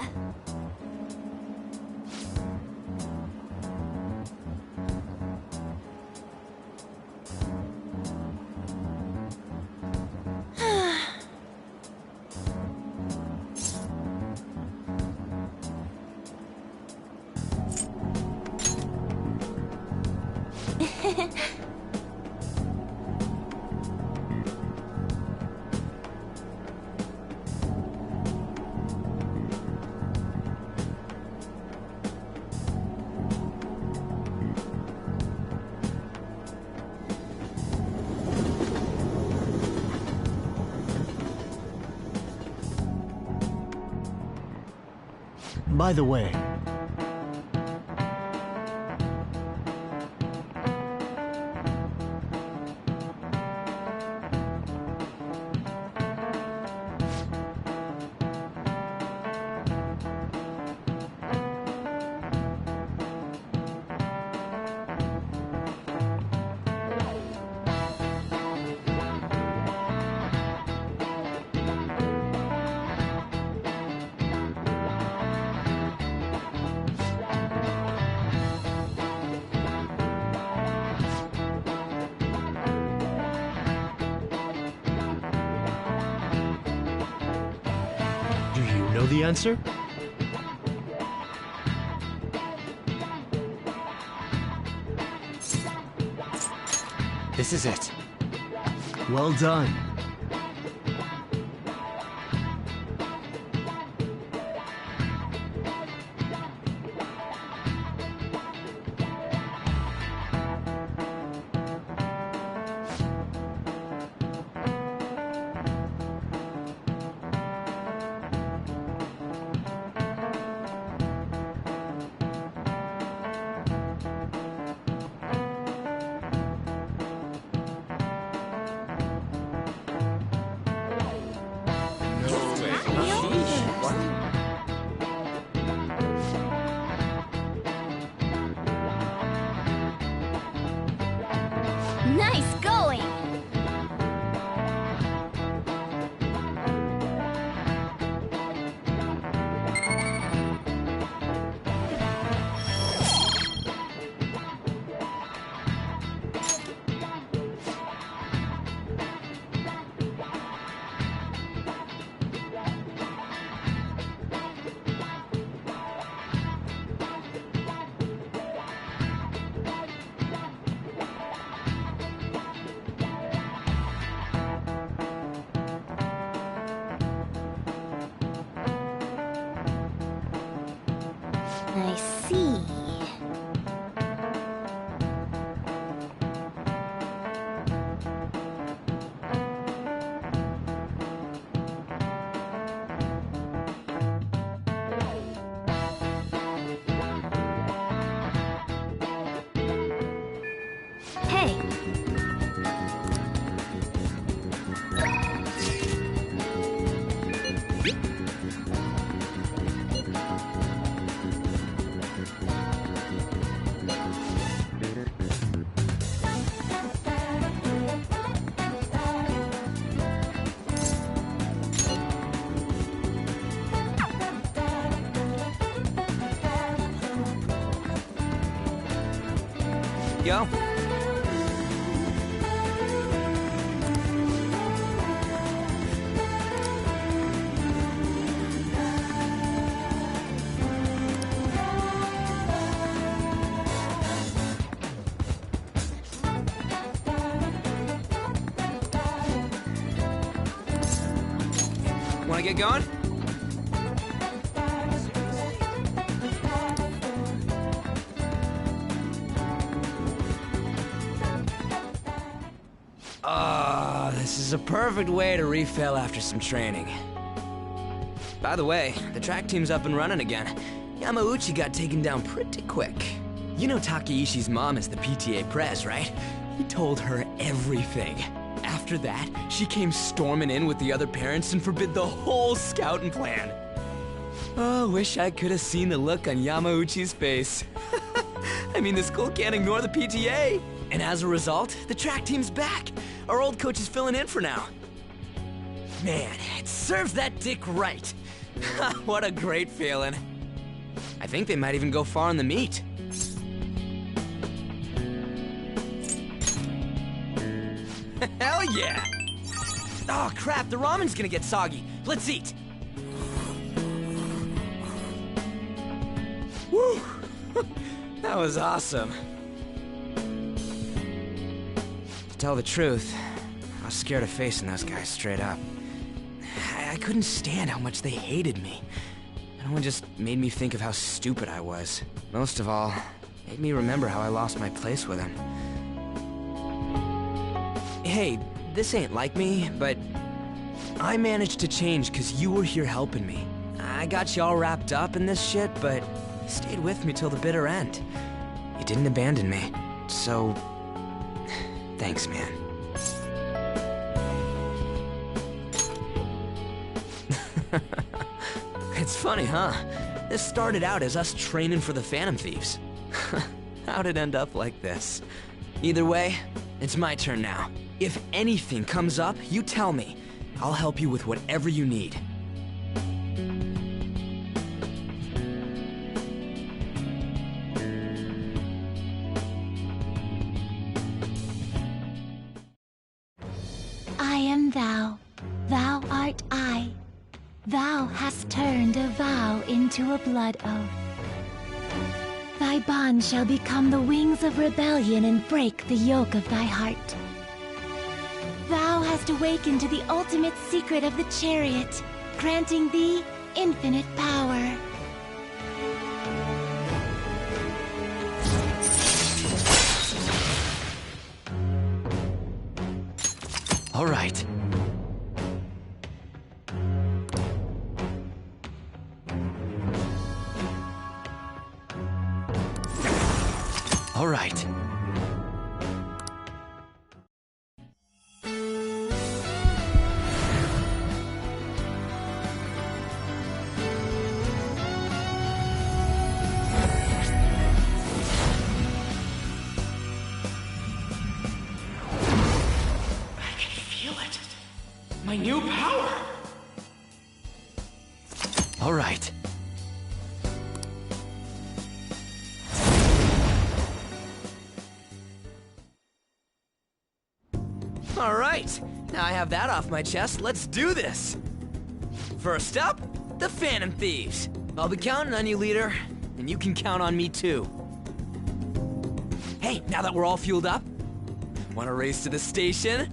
By the way, do you know the answer? This is it. Well done. Nice going! I see. Hey. Yo. Wanna get going? This is a perfect way to refill after some training. By the way, the track team's up and running again. Yamauchi got taken down pretty quick. You know Takeishi's mom is the PTA pres, right? He told her everything. After that, she came storming in with the other parents and forbid the whole scouting plan. Oh, wish I could have seen the look on Yamauchi's face. I mean, the school can't ignore the PTA. And as a result, the track team's back. Our old coach is filling in for now. Man, it serves that dick right. What a great feeling. I think they might even go far in the meet. Hell yeah! Oh crap, the ramen's gonna get soggy. Let's eat. Woo! That was awesome. To tell the truth, I was scared of facing those guys straight up. I couldn't stand how much they hated me. Everyone just made me think of how stupid I was. Most of all, made me remember how I lost my place with them. Hey, this ain't like me, but I managed to change because you were here helping me. I got you all wrapped up in this shit, but you stayed with me till the bitter end. You didn't abandon me, so... thanks, man. It's funny, huh? This started out as us training for the Phantom Thieves. How'd it end up like this? Either way, it's my turn now. If anything comes up, you tell me. I'll help you with whatever you need. I am thou, thou art I. Thou hast turned a vow into a blood oath. Thy bond shall become the wings of rebellion and break the yoke of thy heart. Thou hast awakened to the ultimate secret of the chariot, granting thee infinite power. All right. All right. My new power! All right. All right, now I have that off my chest, let's do this! First up, the Phantom Thieves. I'll be counting on you, leader, and you can count on me too. Hey, now that we're all fueled up, wanna race to the station?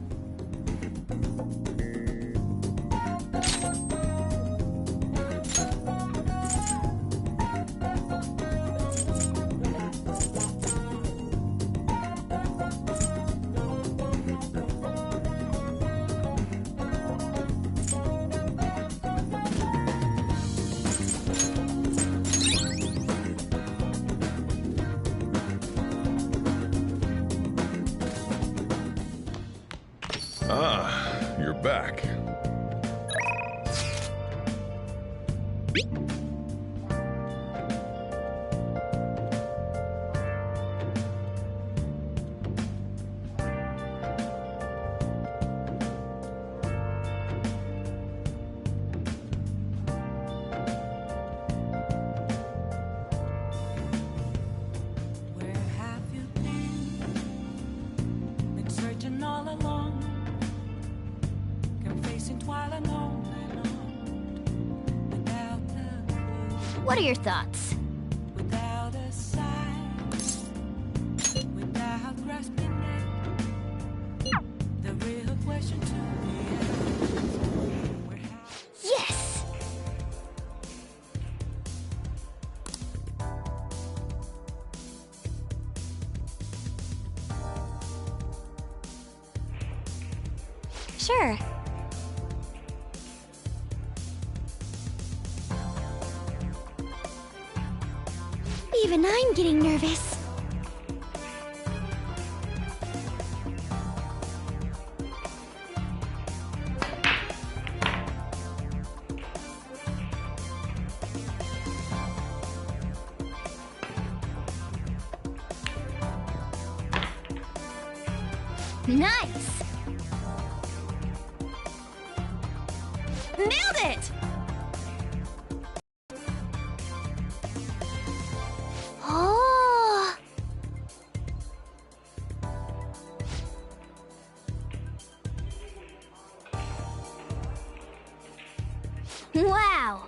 Ah, you're back. Where have you been? Been searching all along, kept facing twilight on and on, without the clue, What are your thoughts? without a sign, without grasping it. The real question to me is, where have Yes! Sure. Even I'm getting nervous. Nice! Nailed it! Oh! Wow!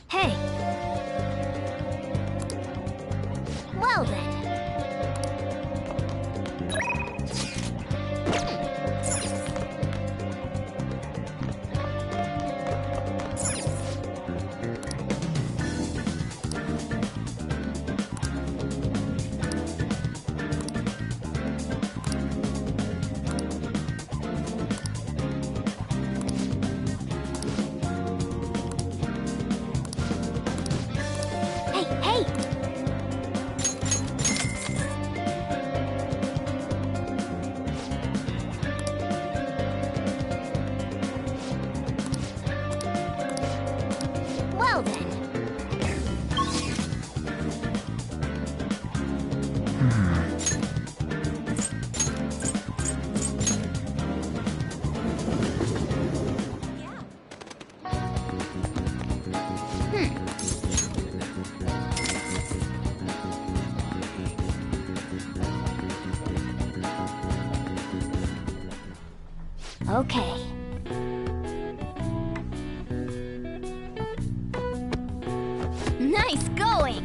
Hey. Well then. Well then. Okay. Nice going!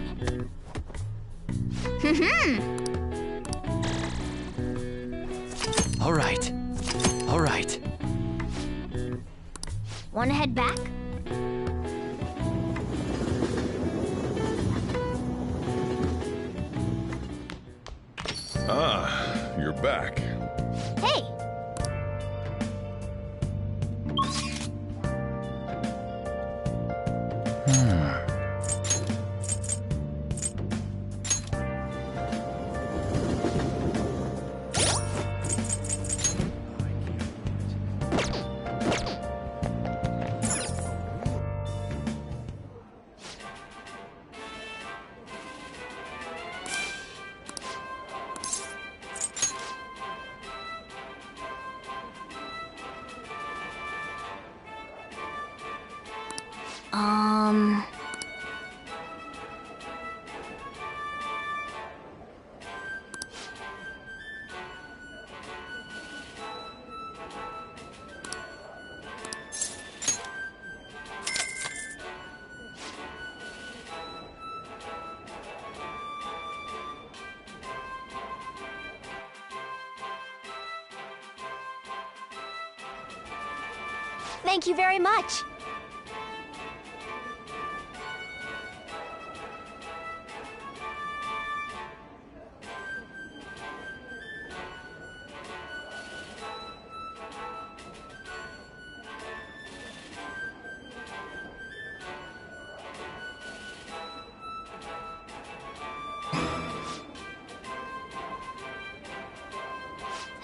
All right. All right. Wanna head back? Ah, you're back. Hey! Thank you very much.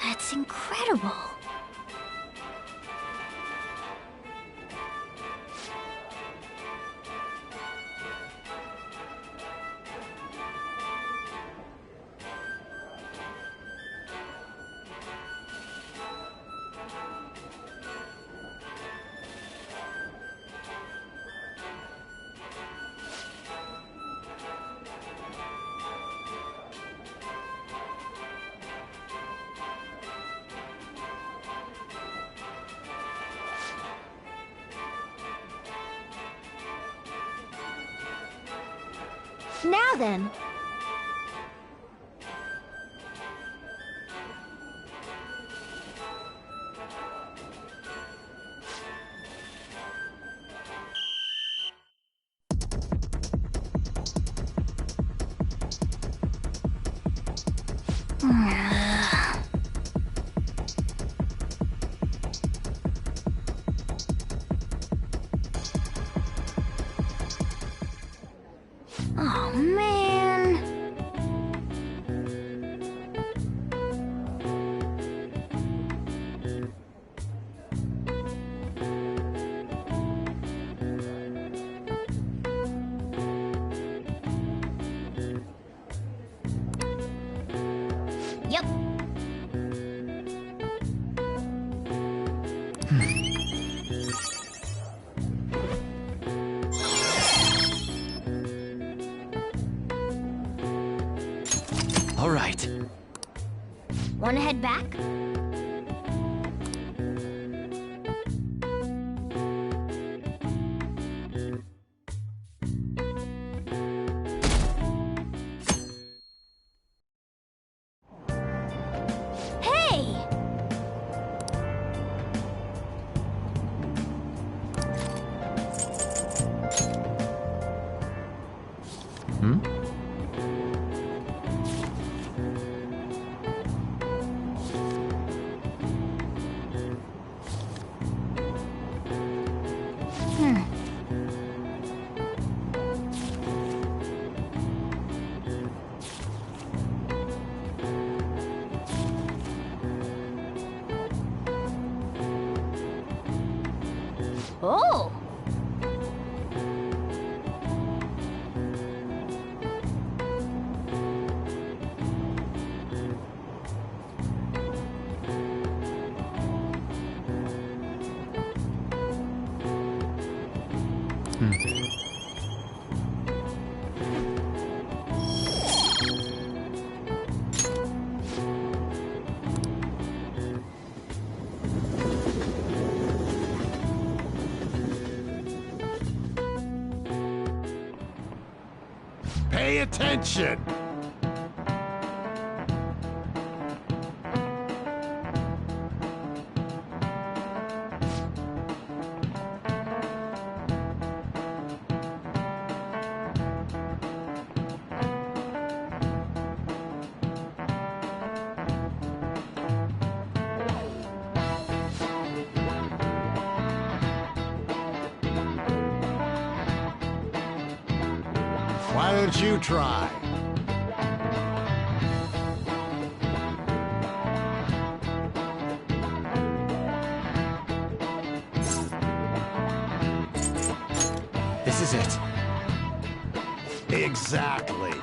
That's incredible. Now then. Oh, man. Yep. All right. Wanna head back? Mm-hmm. Oh! Pay attention! Why don't you try? This is it. Exactly.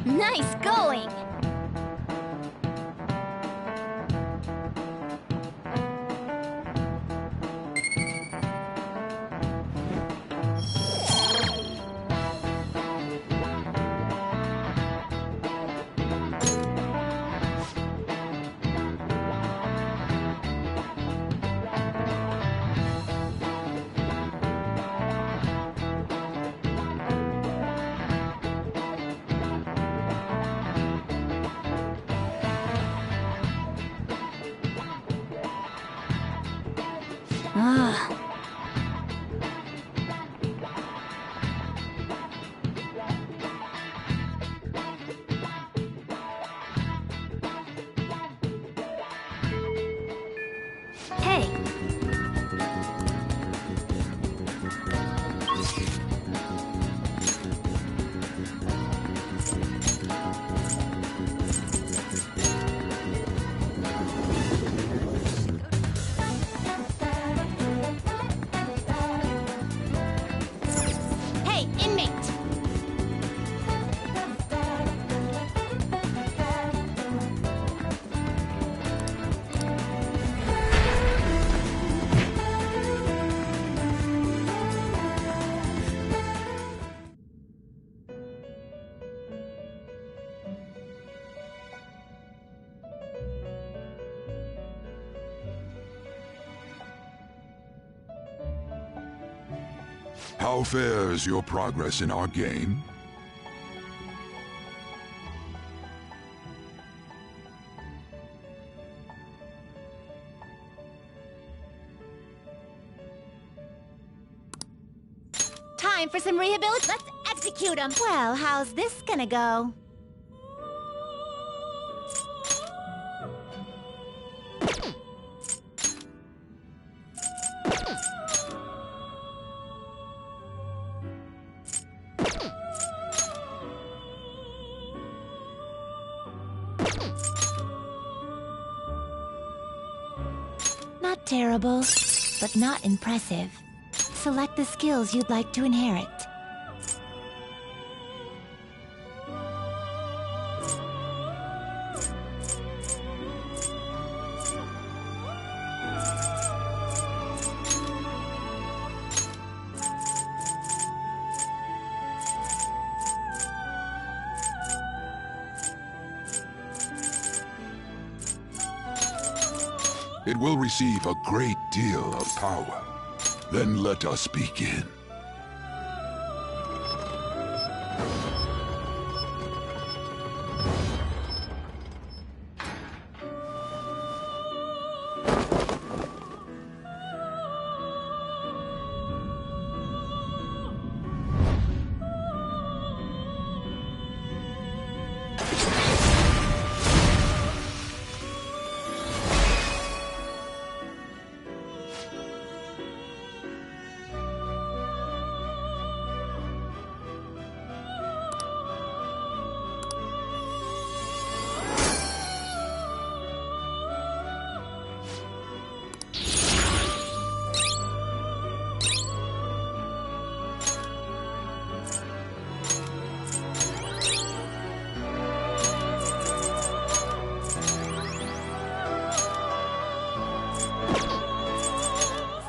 Nice going! Ah. Hey. Hey, inmate! How fares your progress in our game? Time for some rehabilitation. Let's execute him. Well, how's this gonna go? Not terrible, but not impressive. Select the skills you'd like to inherit. It will receive a great deal of power. Then let us begin.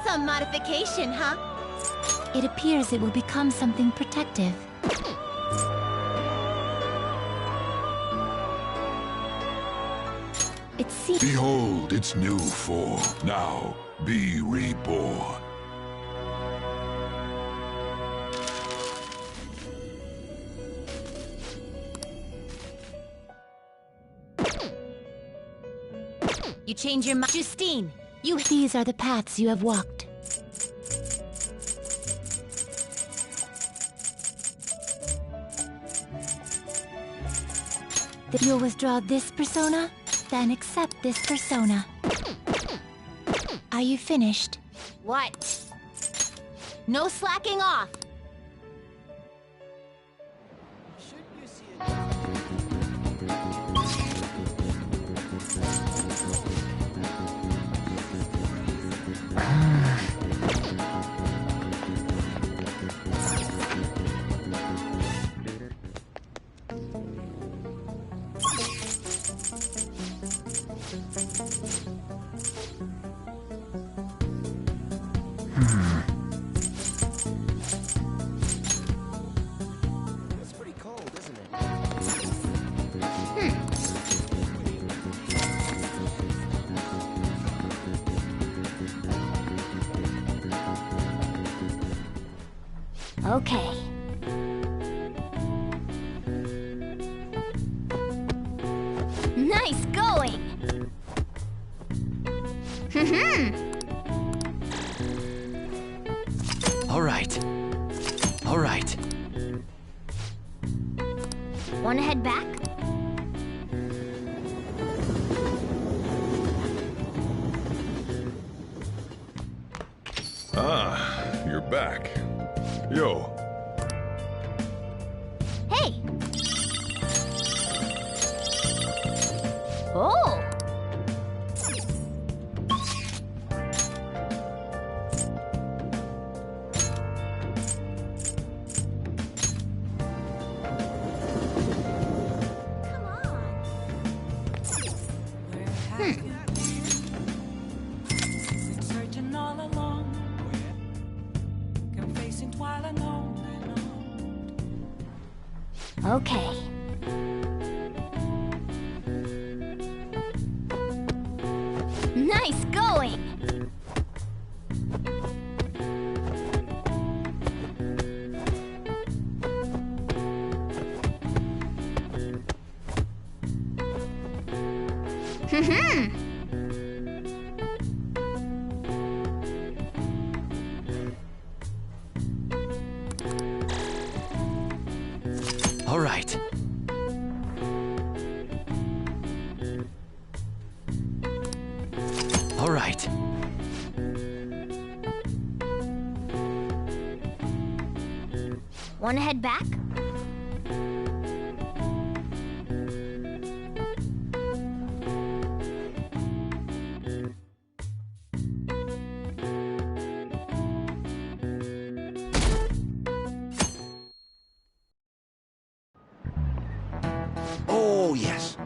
Some modification, huh? It appears it will become something protective. Behold its new form. Now, be reborn. You change your mind. Justine, These are the paths you have walked. You'll withdraw this persona, then accept this persona. Are you finished? What? No slacking off. It's pretty cold, isn't it? Okay. Nice going! All right. All right. Wanna head back? Ah, you're back. Yo, Hey! Oh! Searching all along, confessing while alone. Okay. Nice going! All right. All right. Wanna head back? Oh, yes.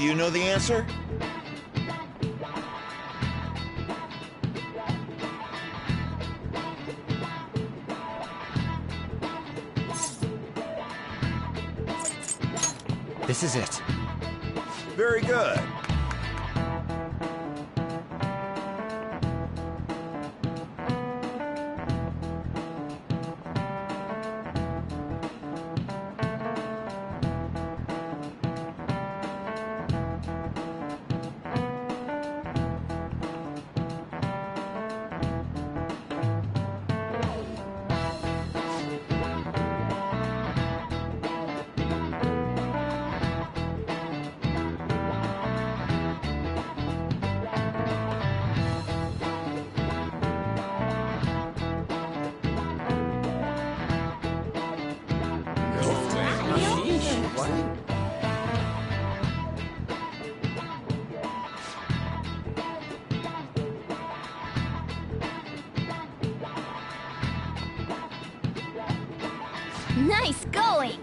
you know the answer? This is it. Very good. Nice going!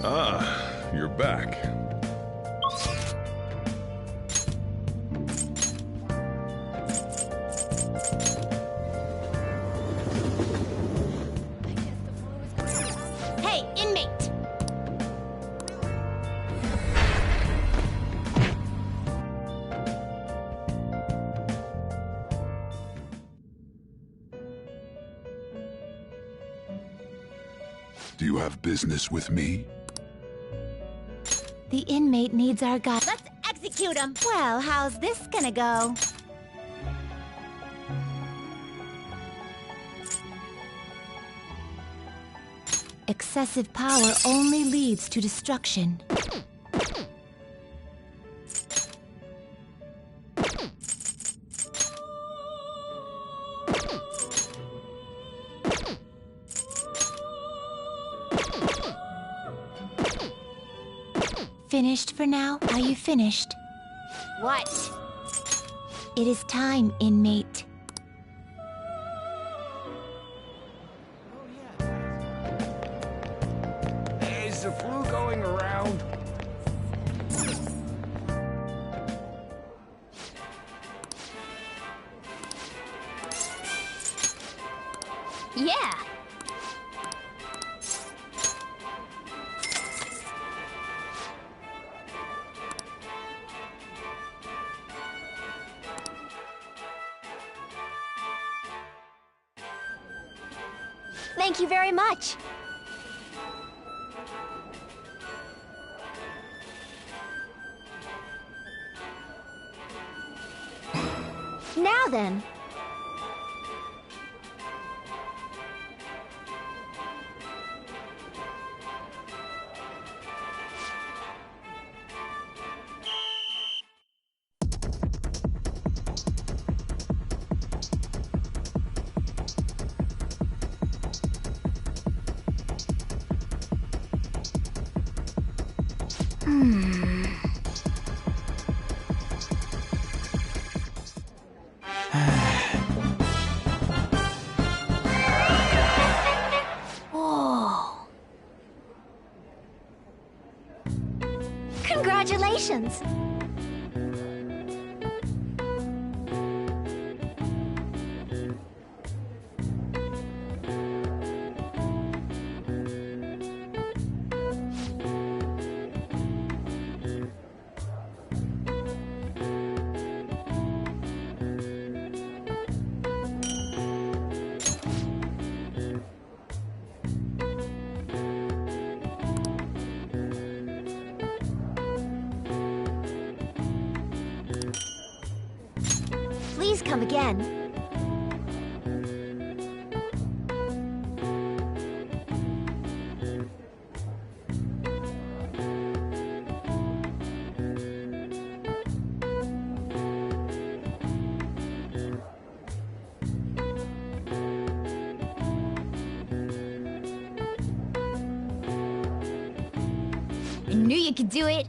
Ah, you're back. Hey, inmate! Do you have business with me? The inmate needs our guide. Let's execute him! Well, how's this gonna go? Excessive power only leads to destruction. Finished for now? Are you finished? What? It is time, inmate. Is the flu going around? Yeah! Thank you very much. Now then. Whoa. Congratulations. Please come again. I knew you could do it.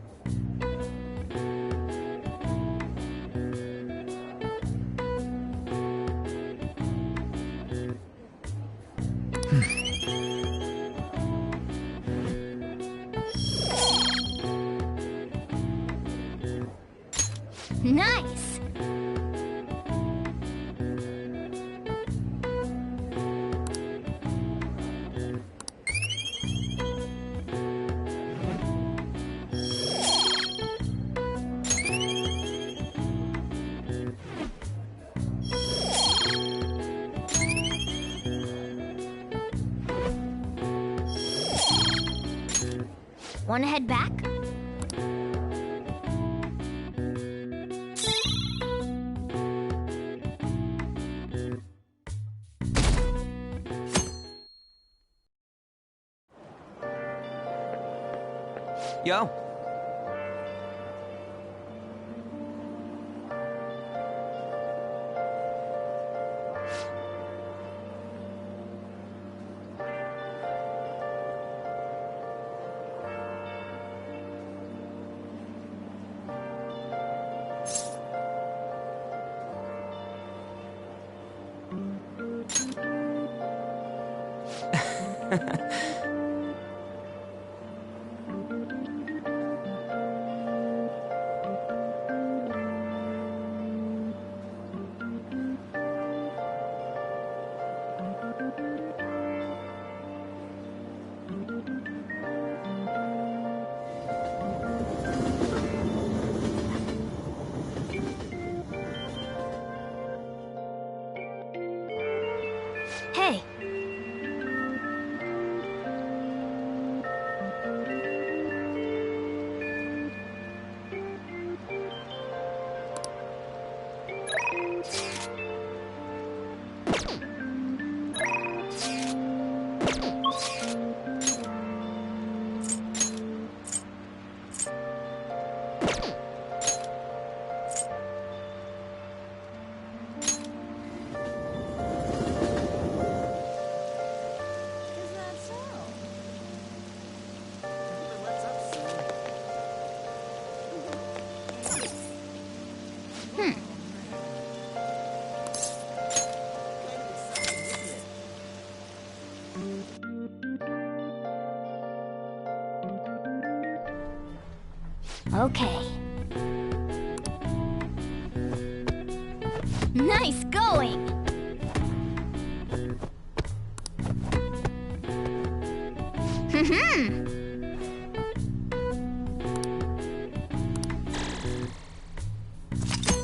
Nice! Wanna head back? Yo. Hey! Okay. Nice going!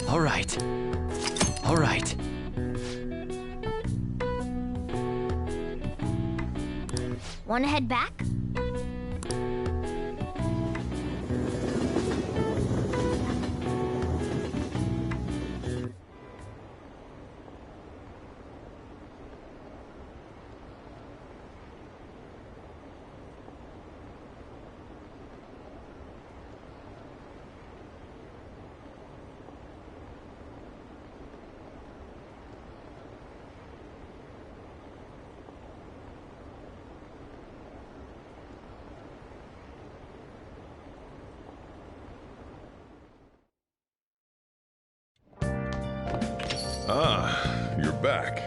All right. All right. Wanna head back? Ah, you're back.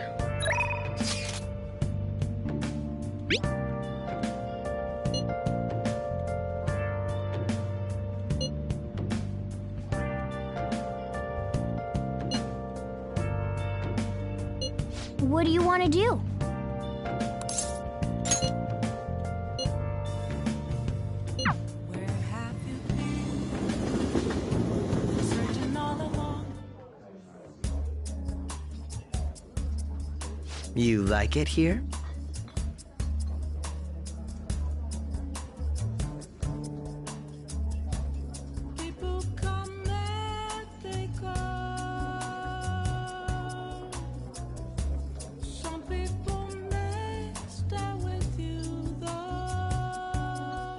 What do you want to do? Where have you been? Searching all along. You like it here? People come and they go. Some people may stay with you though.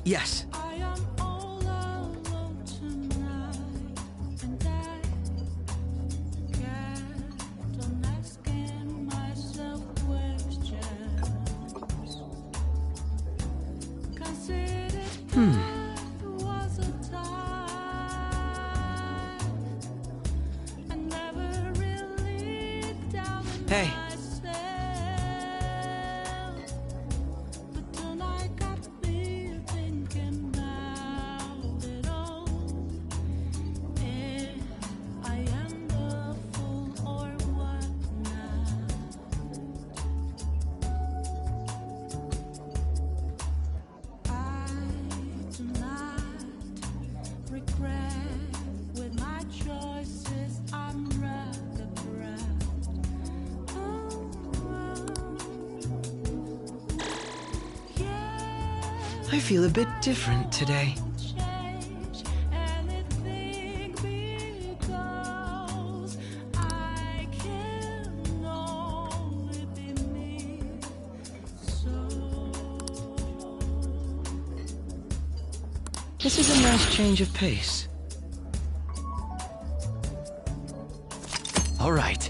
Yes. I am all alone tonight, and I can't on asking myself questions. Consider was a time I never really doubted Hey. myself, but tonight got me thinking about it all. If I am the fool or what now? I do not regret with my choices. I'm rather proud. Yeah, I feel a bit different today. change anything because I can only be me. So This is a nice change of pace. All right.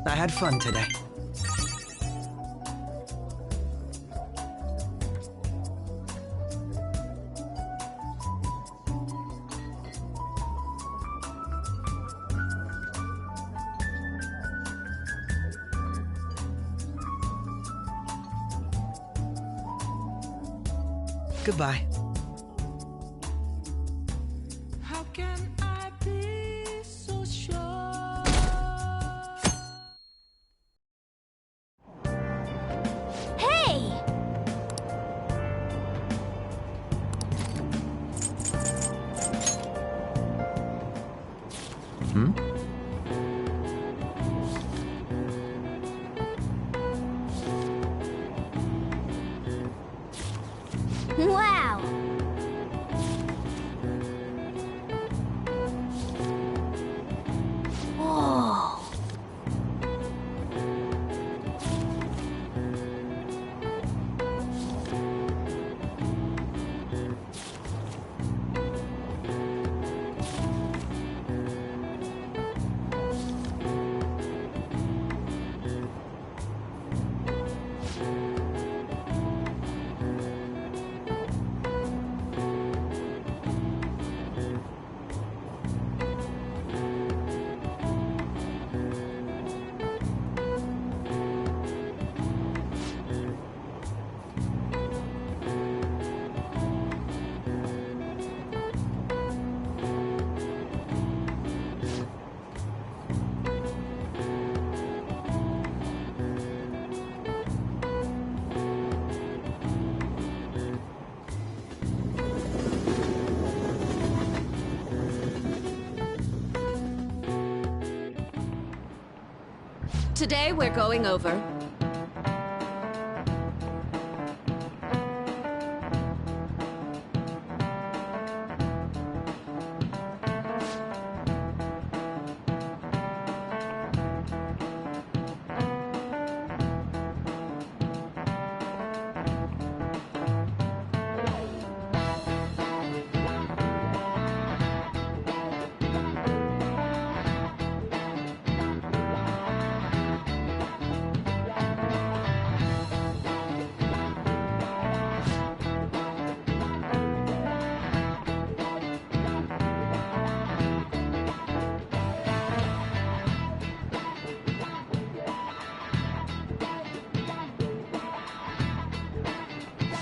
I had fun today. Goodbye. how can I be so sure? Hey! Wow! Whoa! Today we're going over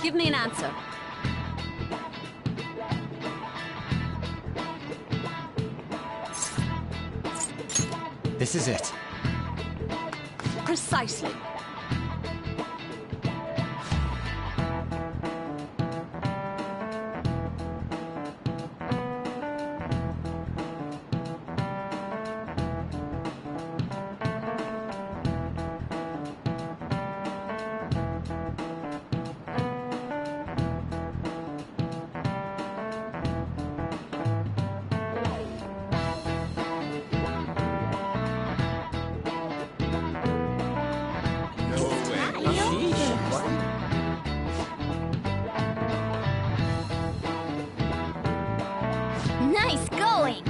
Give me an answer. This is it. Precisely. Nice going!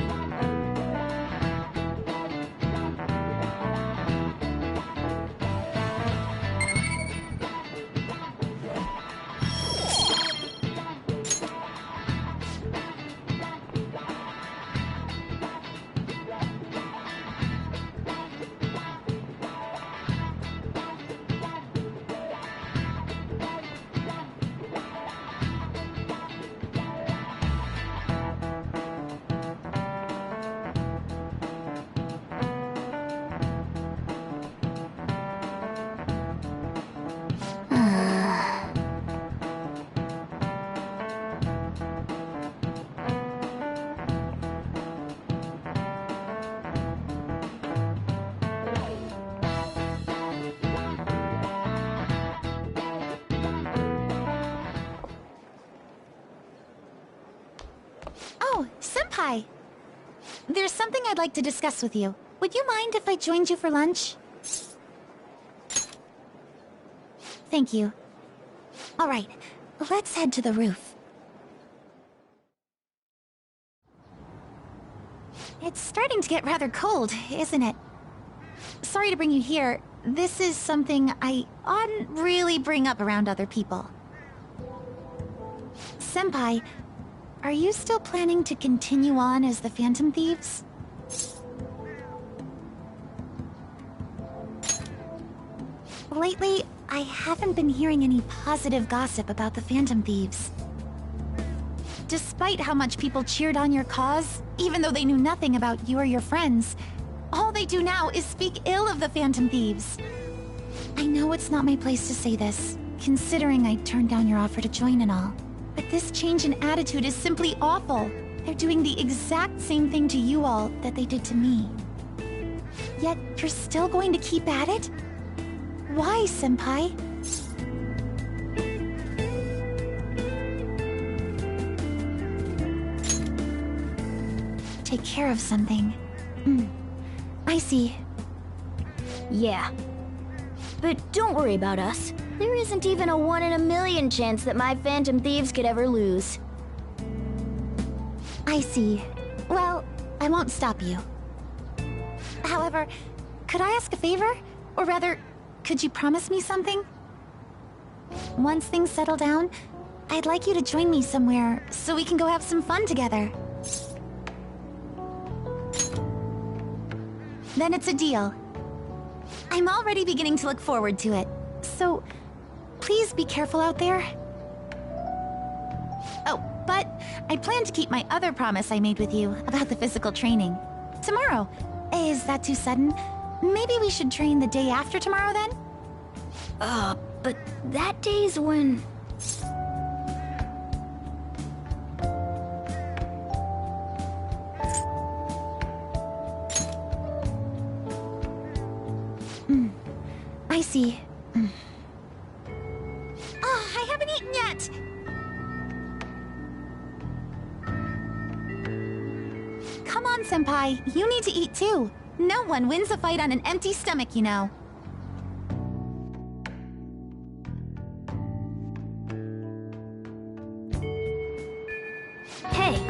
Oh, Senpai! There's something I'd like to discuss with you. Would you mind if I joined you for lunch? Thank you. All right, let's head to the roof. It's starting to get rather cold, isn't it? Sorry to bring you here. This is something I oughtn't really bring up around other people. Senpai, are you still planning to continue on as the Phantom Thieves? Lately, I haven't been hearing any positive gossip about the Phantom Thieves. Despite how much people cheered on your cause, even though they knew nothing about you or your friends, all they do now is speak ill of the Phantom Thieves. I know it's not my place to say this, considering I turned down your offer to join and all. But this change in attitude is simply awful. They're doing the exact same thing to you all that they did to me. Yet, you're still going to keep at it? Why, Senpai? Take care of something. I see. Yeah. But don't worry about us. There isn't even a 1 in a million chance that my Phantom Thieves could ever lose. I see. Well, I won't stop you. However, could I ask a favor? Or rather, could you promise me something? Once things settle down, I'd like you to join me somewhere so we can go have some fun together. Then it's a deal. I'm already beginning to look forward to it, so please be careful out there. Oh, but I plan to keep my other promise I made with you about the physical training. Tomorrow. Is that too sudden? Maybe we should train the day after tomorrow then? But that day's when... I see. I haven't eaten yet! Come on, Senpai. You need to eat too. No one wins a fight on an empty stomach, you know. Hey!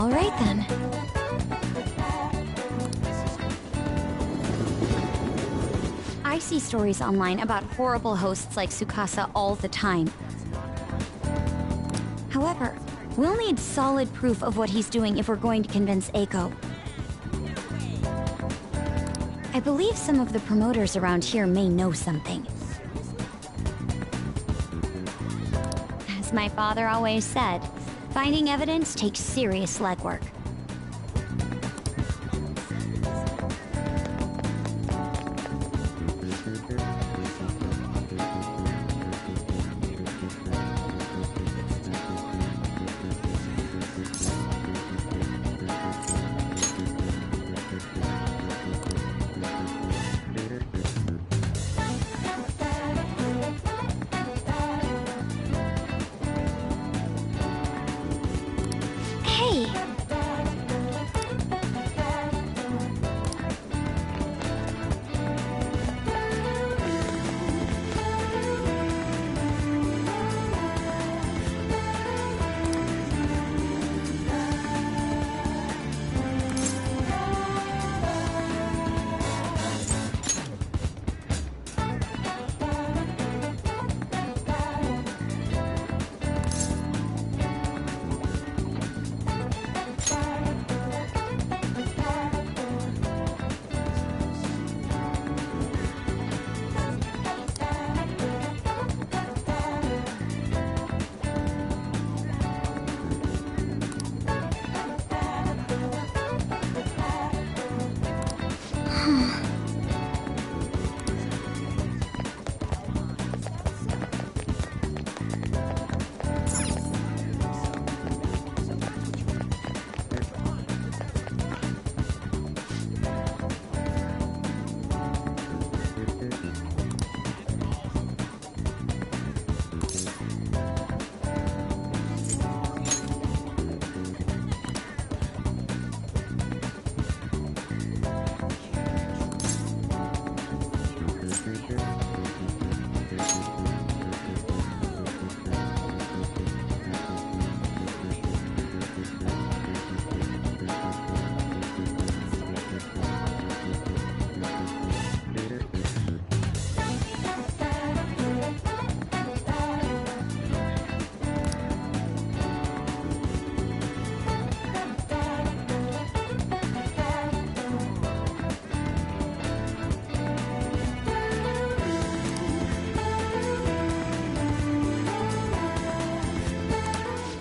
All right then. I see stories online about horrible hosts like Tsukasa all the time. However, we'll need solid proof of what he's doing if we're going to convince Eiko. I believe some of the promoters around here may know something. As my father always said, finding evidence takes serious legwork.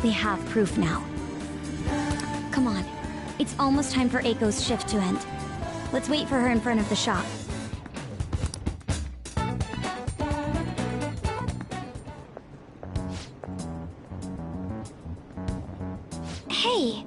They have proof now. Come on. It's almost time for Eiko's shift to end. Let's wait for her in front of the shop. Hey!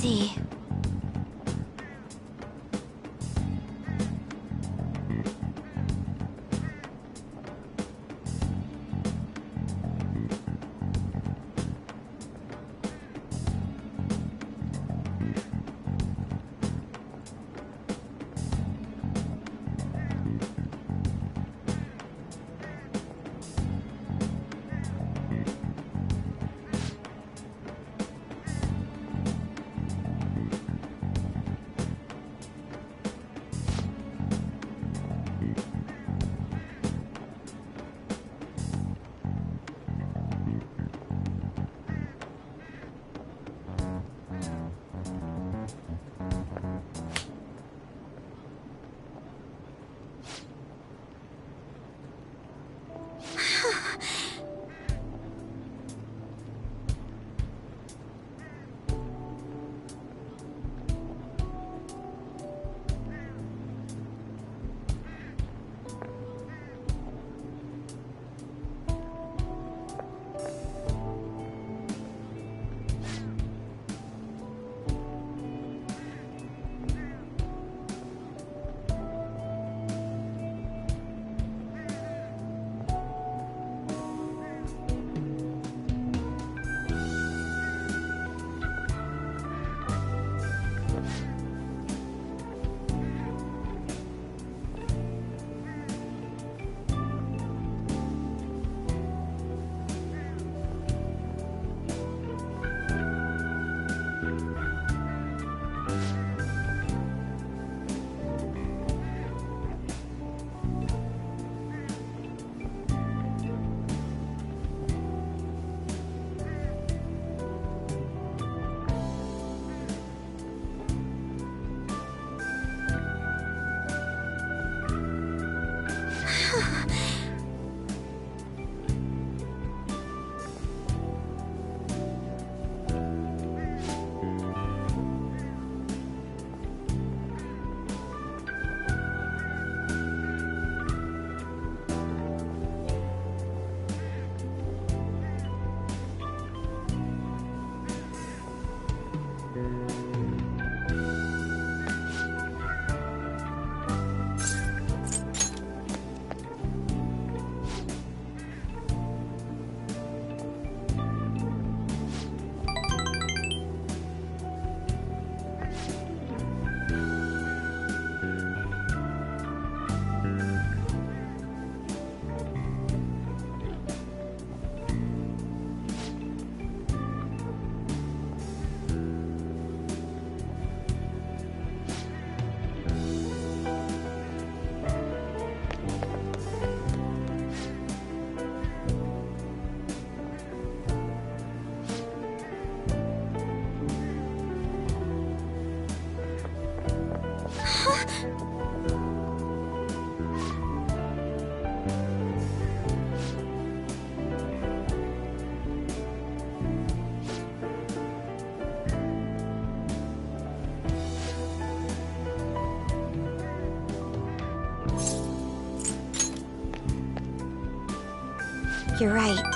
see. You're right.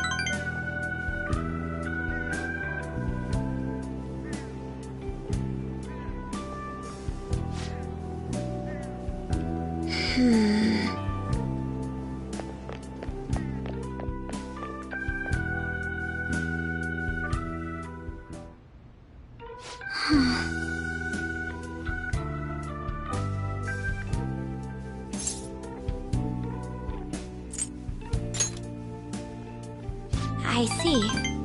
I see.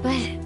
But...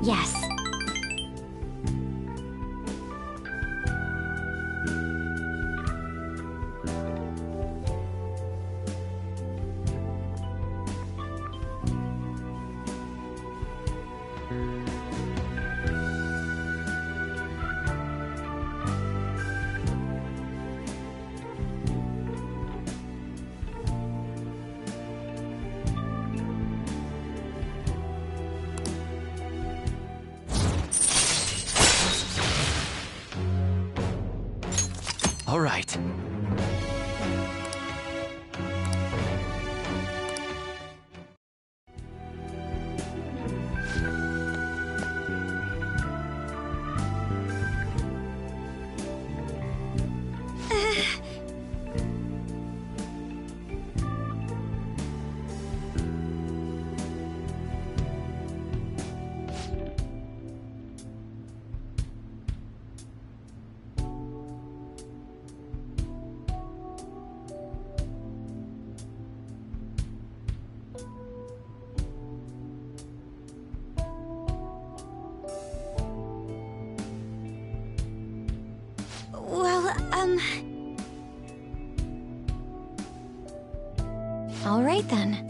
Yes. All right. All right then.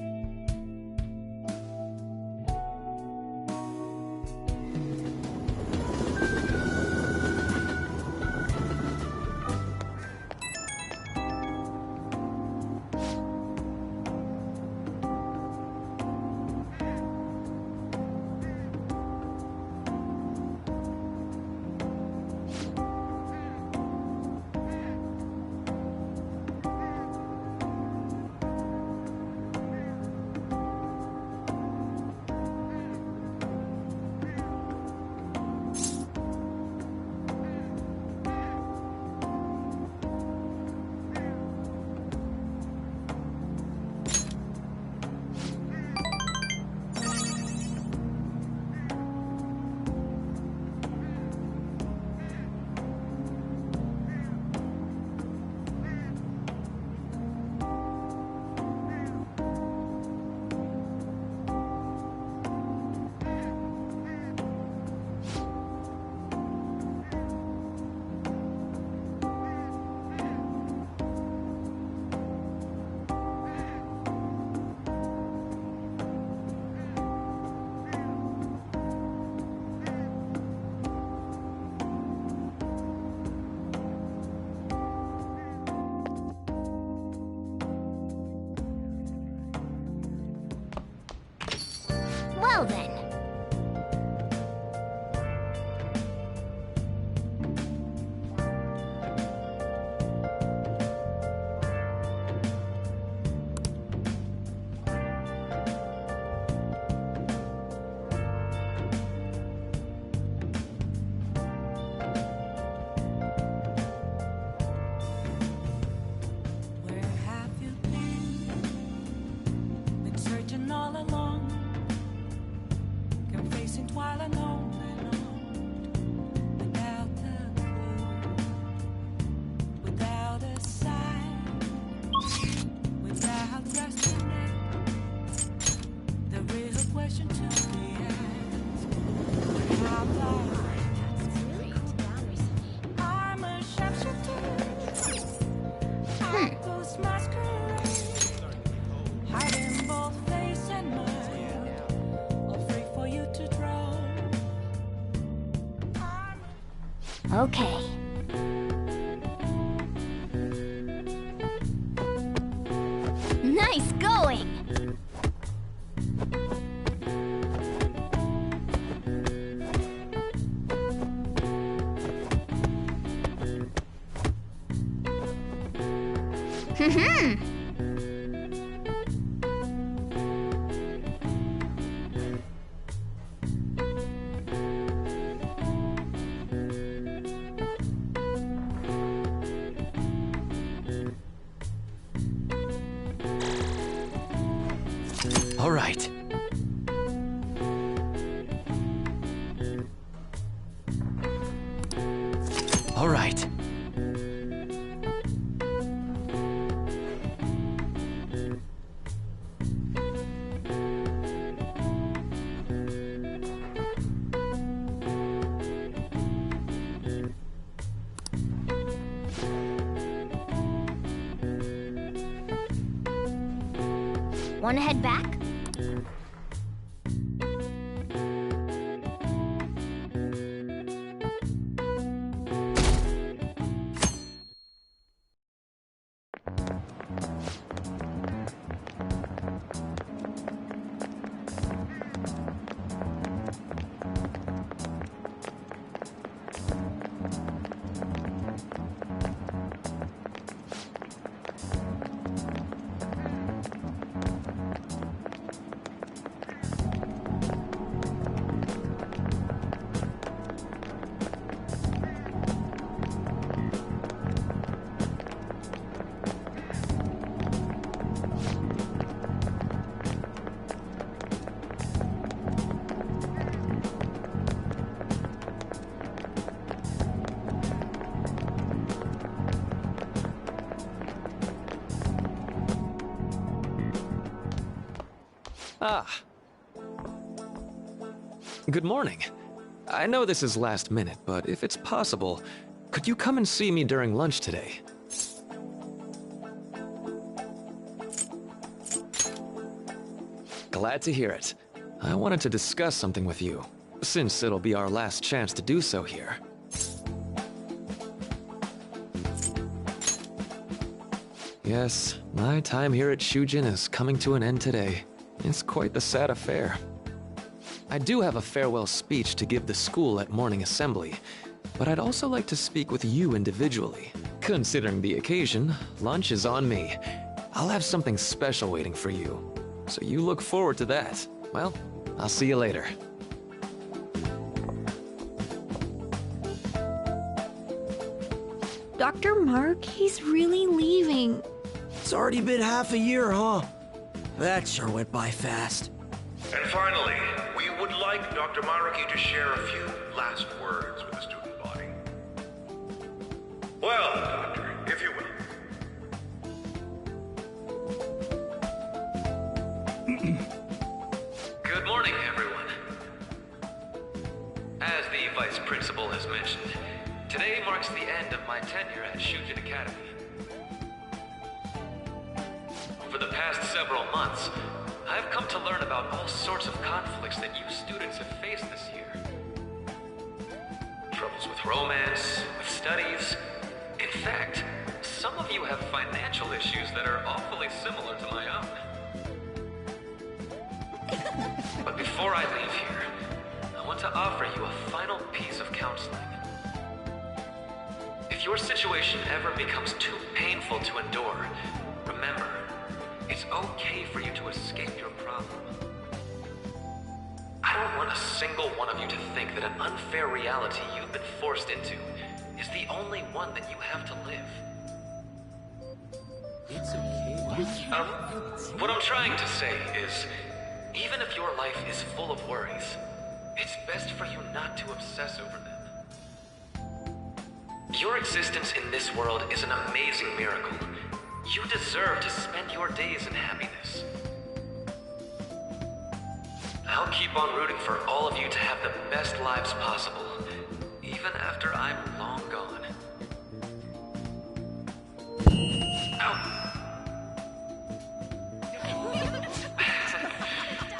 Well then. Where have you been? Been searching all along. Okay. Nice going! All right. All right. Wanna head back? Ah. Good morning. I know this is last minute, but if it's possible, could you come and see me during lunch today? Glad to hear it. I wanted to discuss something with you, since it'll be our last chance to do so here. Yes, my time here at Shujin is coming to an end today. It's quite the sad affair. I do have a farewell speech to give the school at morning assembly, but I'd also like to speak with you individually. Considering the occasion, lunch is on me. I'll have something special waiting for you, so you look forward to that. Well, I'll see you later. Dr. Mark, he's really leaving. It's already been half a year, huh? That sure went by fast. And finally, we would like Dr. Maruki to share a few last words with the student body. Well, Doctor, if you will. Good morning, everyone. As the Vice Principal has mentioned, today marks the end of my tenure at Shujin Academy. For the past several months, I've come to learn about all sorts of conflicts that you students have faced this year. Troubles with romance, with studies. In fact, some of you have financial issues that are awfully similar to my own. But before I leave here, I want to offer you a final piece of counseling. If your situation ever becomes too painful to endure, remember, it's okay for you to escape your problem. I don't want a single one of you to think that an unfair reality you've been forced into is the only one that you have to live. It's okay. What I'm trying to say is, even if your life is full of worries, it's best for you not to obsess over them. Your existence in this world is an amazing miracle. You deserve to spend your days in happiness. I'll keep on rooting for all of you to have the best lives possible, even after I'm long gone. Ow.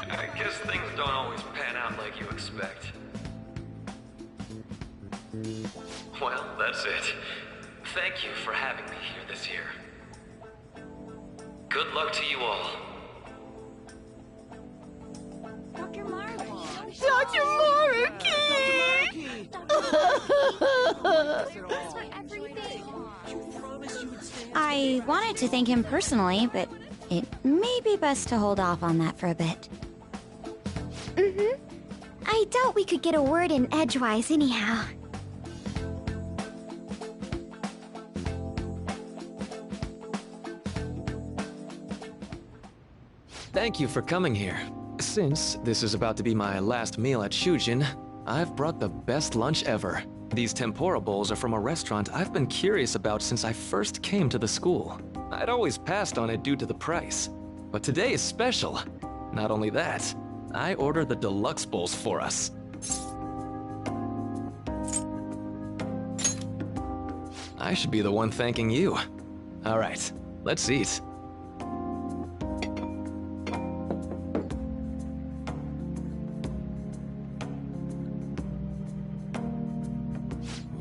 I guess things don't always pan out like you expect. Well, that's it. Thank you for having me here this year. Good luck to you all. Dr. Markey! Dr. Markey! I wanted to thank him personally, but it may be best to hold off on that for a bit. I doubt we could get a word in edgewise anyhow. Thank you for coming here. Since this is about to be my last meal at Shujin, I've brought the best lunch ever. These tempura bowls are from a restaurant I've been curious about since I first came to the school. I'd always passed on it due to the price, but today is special. Not only that, I ordered the deluxe bowls for us. I should be the one thanking you. All right, let's eat.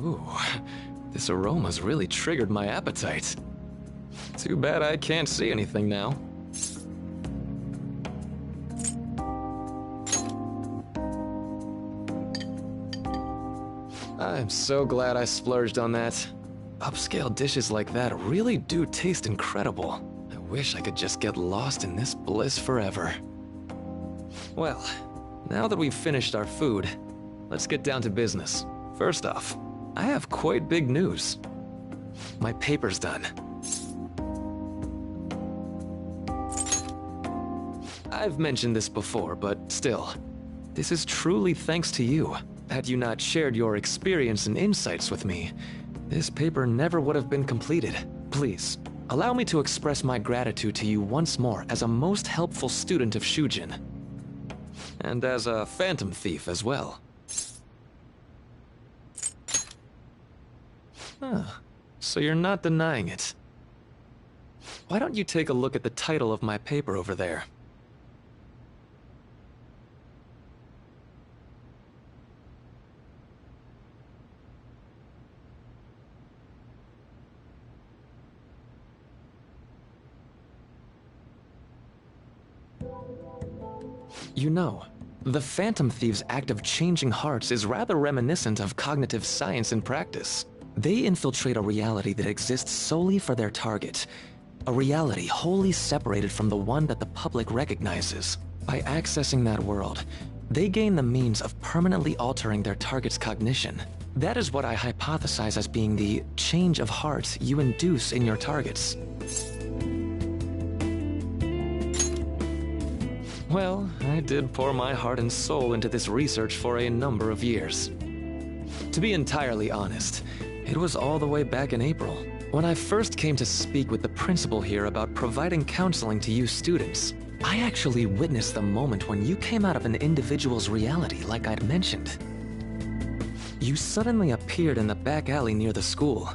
Ooh, this aroma's really triggered my appetite. Too bad I can't see anything now. I'm so glad I splurged on that. Upscale dishes like that really do taste incredible. I wish I could just get lost in this bliss forever. Well, now that we've finished our food, let's get down to business. First off, I have quite big news. My paper's done. I've mentioned this before, but still, this is truly thanks to you. Had you not shared your experience and insights with me, this paper never would have been completed. Please, allow me to express my gratitude to you once more as a most helpful student of Shujin. And as a phantom thief as well. So you're not denying it. Why don't you take a look at the title of my paper over there? You know, the Phantom Thieves' act of changing hearts is rather reminiscent of cognitive science in practice. They infiltrate a reality that exists solely for their target. A reality wholly separated from the one that the public recognizes. By accessing that world, they gain the means of permanently altering their target's cognition. That is what I hypothesize as being the change of heart you induce in your targets. Well, I did pour my heart and soul into this research for a number of years. To be entirely honest, it was all the way back in April, when I first came to speak with the principal here about providing counseling to you students. I actually witnessed the moment when you came out of an individual's reality like I'd mentioned. You suddenly appeared in the back alley near the school.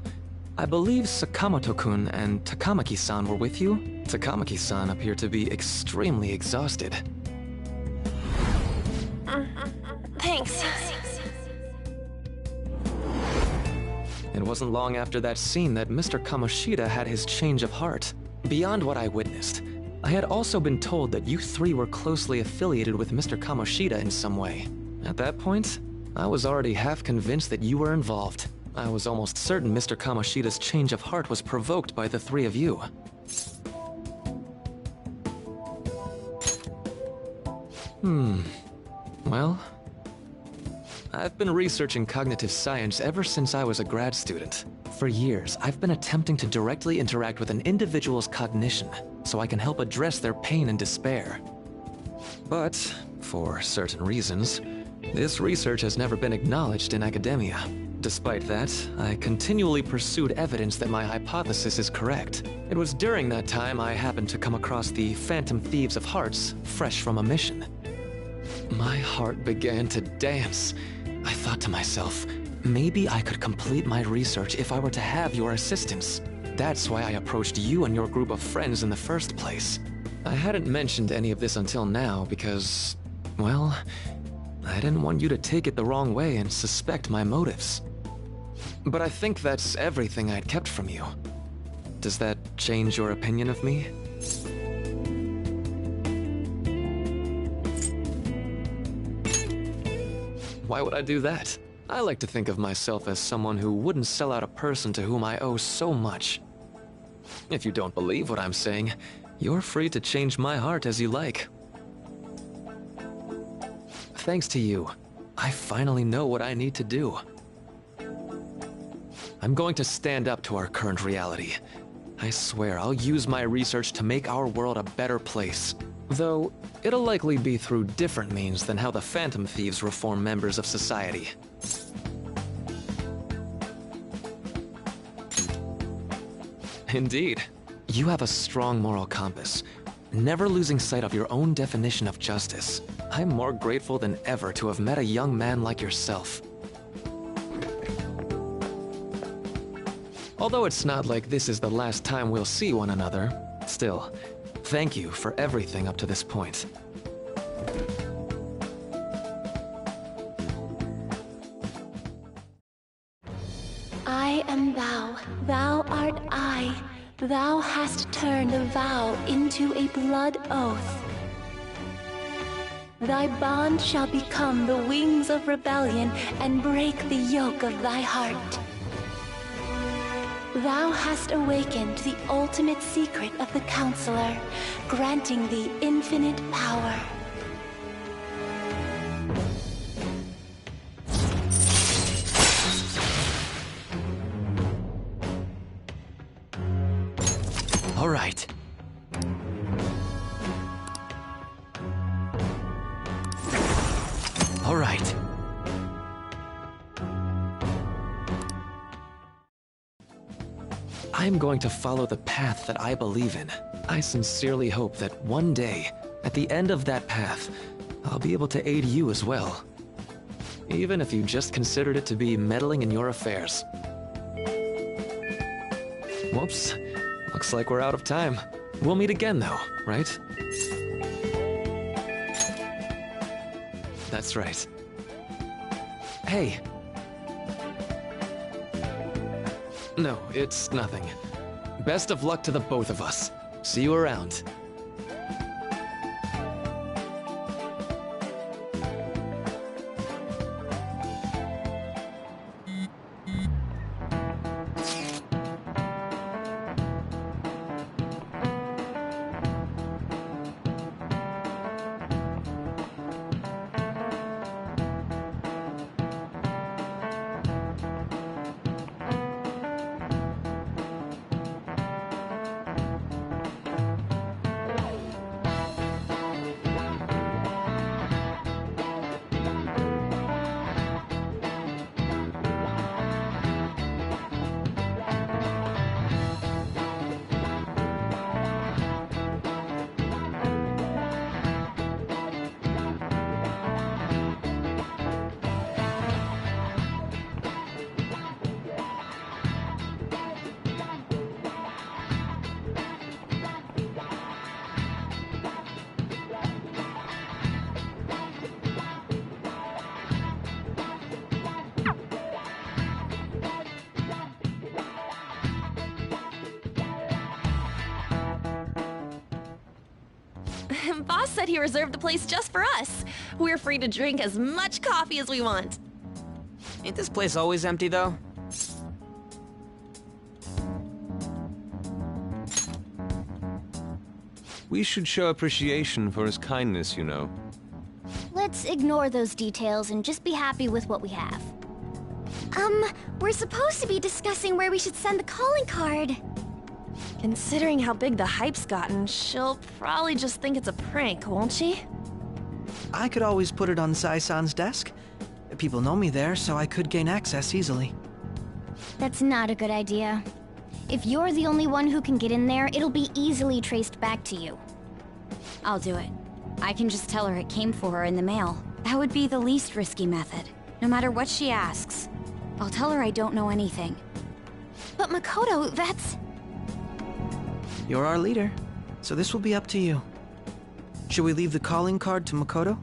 I believe Sakamoto-kun and Takamaki-san were with you? Takamaki-san appeared to be extremely exhausted. Thanks. It wasn't long after that scene that Mr. Kamoshida had his change of heart. Beyond what I witnessed, I had also been told that you three were closely affiliated with Mr. Kamoshida in some way. At that point, I was already half convinced that you were involved. I was almost certain Mr. Kamoshida's change of heart was provoked by the three of you. Well, I've been researching cognitive science ever since I was a grad student. For years, I've been attempting to directly interact with an individual's cognition so I can help address their pain and despair. But, for certain reasons, this research has never been acknowledged in academia. Despite that, I continually pursued evidence that my hypothesis is correct. It was during that time I happened to come across the Phantom Thieves of Hearts, fresh from a mission. My heart began to dance. I thought to myself, maybe I could complete my research if I were to have your assistance. That's why I approached you and your group of friends in the first place. I hadn't mentioned any of this until now because, well, I didn't want you to take it the wrong way and suspect my motives. But I think that's everything I'd kept from you. Does that change your opinion of me? Why would I do that? I like to think of myself as someone who wouldn't sell out a person to whom I owe so much. If you don't believe what I'm saying, you're free to change my heart as you like. Thanks to you, I finally know what I need to do. I'm going to stand up to our current reality. I swear I'll use my research to make our world a better place. Though, it'll likely be through different means than how the Phantom Thieves reform members of society. Indeed. You have a strong moral compass, never losing sight of your own definition of justice. I'm more grateful than ever to have met a young man like yourself. Although it's not like this is the last time we'll see one another, still, thank you for everything up to this point. I am thou, thou art I. Thou hast turned a vow into a blood oath. Thy bond shall become the wings of rebellion and break the yoke of thy heart. Thou hast awakened the ultimate secret of the Counselor, granting thee infinite power. All right. All right. I'm going to follow the path that I believe in. I sincerely hope that one day, at the end of that path, I'll be able to aid you as well. Even if you just considered it to be meddling in your affairs. Whoops. Looks like we're out of time. We'll meet again though, right? That's right. Hey. No, it's nothing. Best of luck to the both of us. See you around. Boss said he reserved the place just for us. We're free to drink as much coffee as we want. Ain't this place always empty, though? We should show appreciation for his kindness, you know. Let's ignore those details and just be happy with what we have. We're supposed to be discussing where we should send the calling card. Considering how big the hype's gotten, she'll probably just think it's a prank, won't she? I could always put it on Sai-san's desk. People know me there, so I could gain access easily. That's not a good idea. If you're the only one who can get in there, it'll be easily traced back to you. I'll do it. I can just tell her it came for her in the mail. That would be the least risky method. No matter what she asks. I'll tell her I don't know anything. But Makoto, that's... You're our leader, so this will be up to you. Should we leave the calling card to Makoto?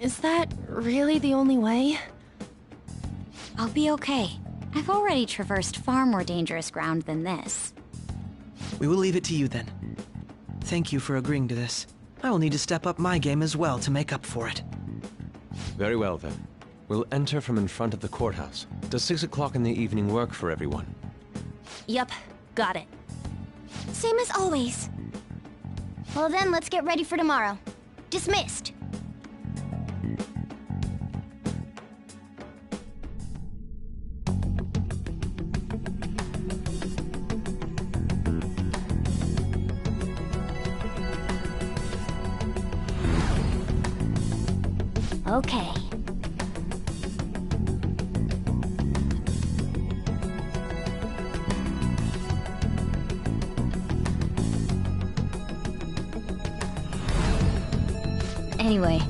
Is that really the only way? I'll be okay. I've already traversed far more dangerous ground than this. We will leave it to you then. Thank you for agreeing to this. I will need to step up my game as well to make up for it. Very well, then. We'll enter from in front of the courthouse. Does 6 o'clock in the evening work for everyone? Yup, got it. Same as always. Well then, let's get ready for tomorrow. Dismissed. Okay. Anyway.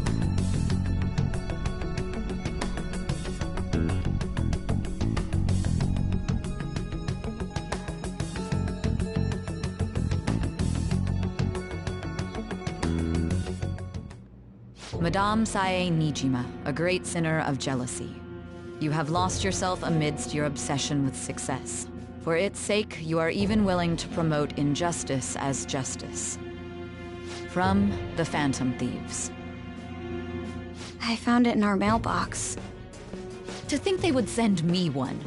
Madame Sae Nijima, a great sinner of jealousy. You have lost yourself amidst your obsession with success. For its sake, you are even willing to promote injustice as justice. From the Phantom Thieves. I found it in our mailbox. To think they would send me one.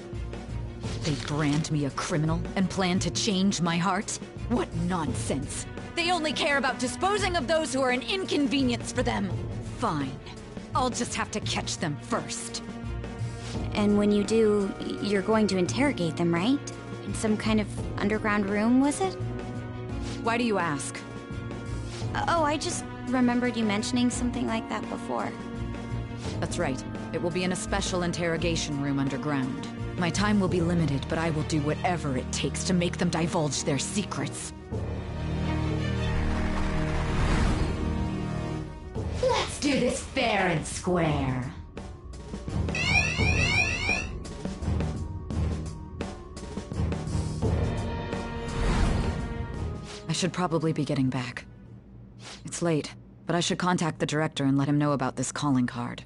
They brand me a criminal and plan to change my heart? What nonsense! They only care about disposing of those who are an inconvenience for them. Fine. I'll just have to catch them first. And when you do, you're going to interrogate them, right? In some kind of underground room, was it? Why do you ask? Oh, I just remembered you mentioning something like that before. That's right. It will be in a special interrogation room underground. My time will be limited, but I will do whatever it takes to make them divulge their secrets. Let's do this fair and square. I should probably be getting back. It's late, but I should contact the director and let him know about this calling card.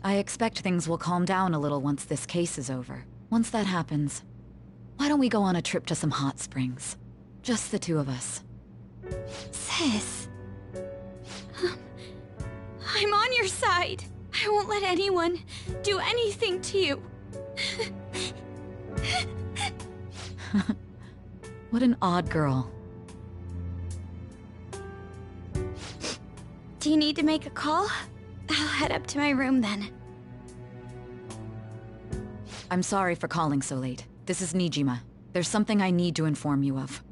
I expect things will calm down a little once this case is over. Once that happens, why don't we go on a trip to some hot springs? Just the two of us. Sis. I'm on your side. I won't let anyone do anything to you. What an odd girl. Do you need to make a call? I'll head up to my room then. I'm sorry for calling so late. This is Nijima. There's something I need to inform you of.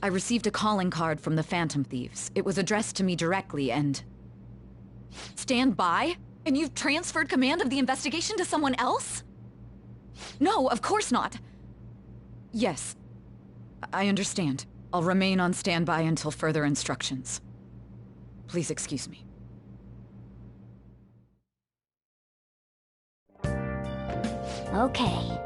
I received a calling card from the Phantom Thieves. It was addressed to me directly and... Stand by? And you've transferred command of the investigation to someone else? No, of course not. Yes. I understand. I'll remain on standby until further instructions. Please excuse me. Okay.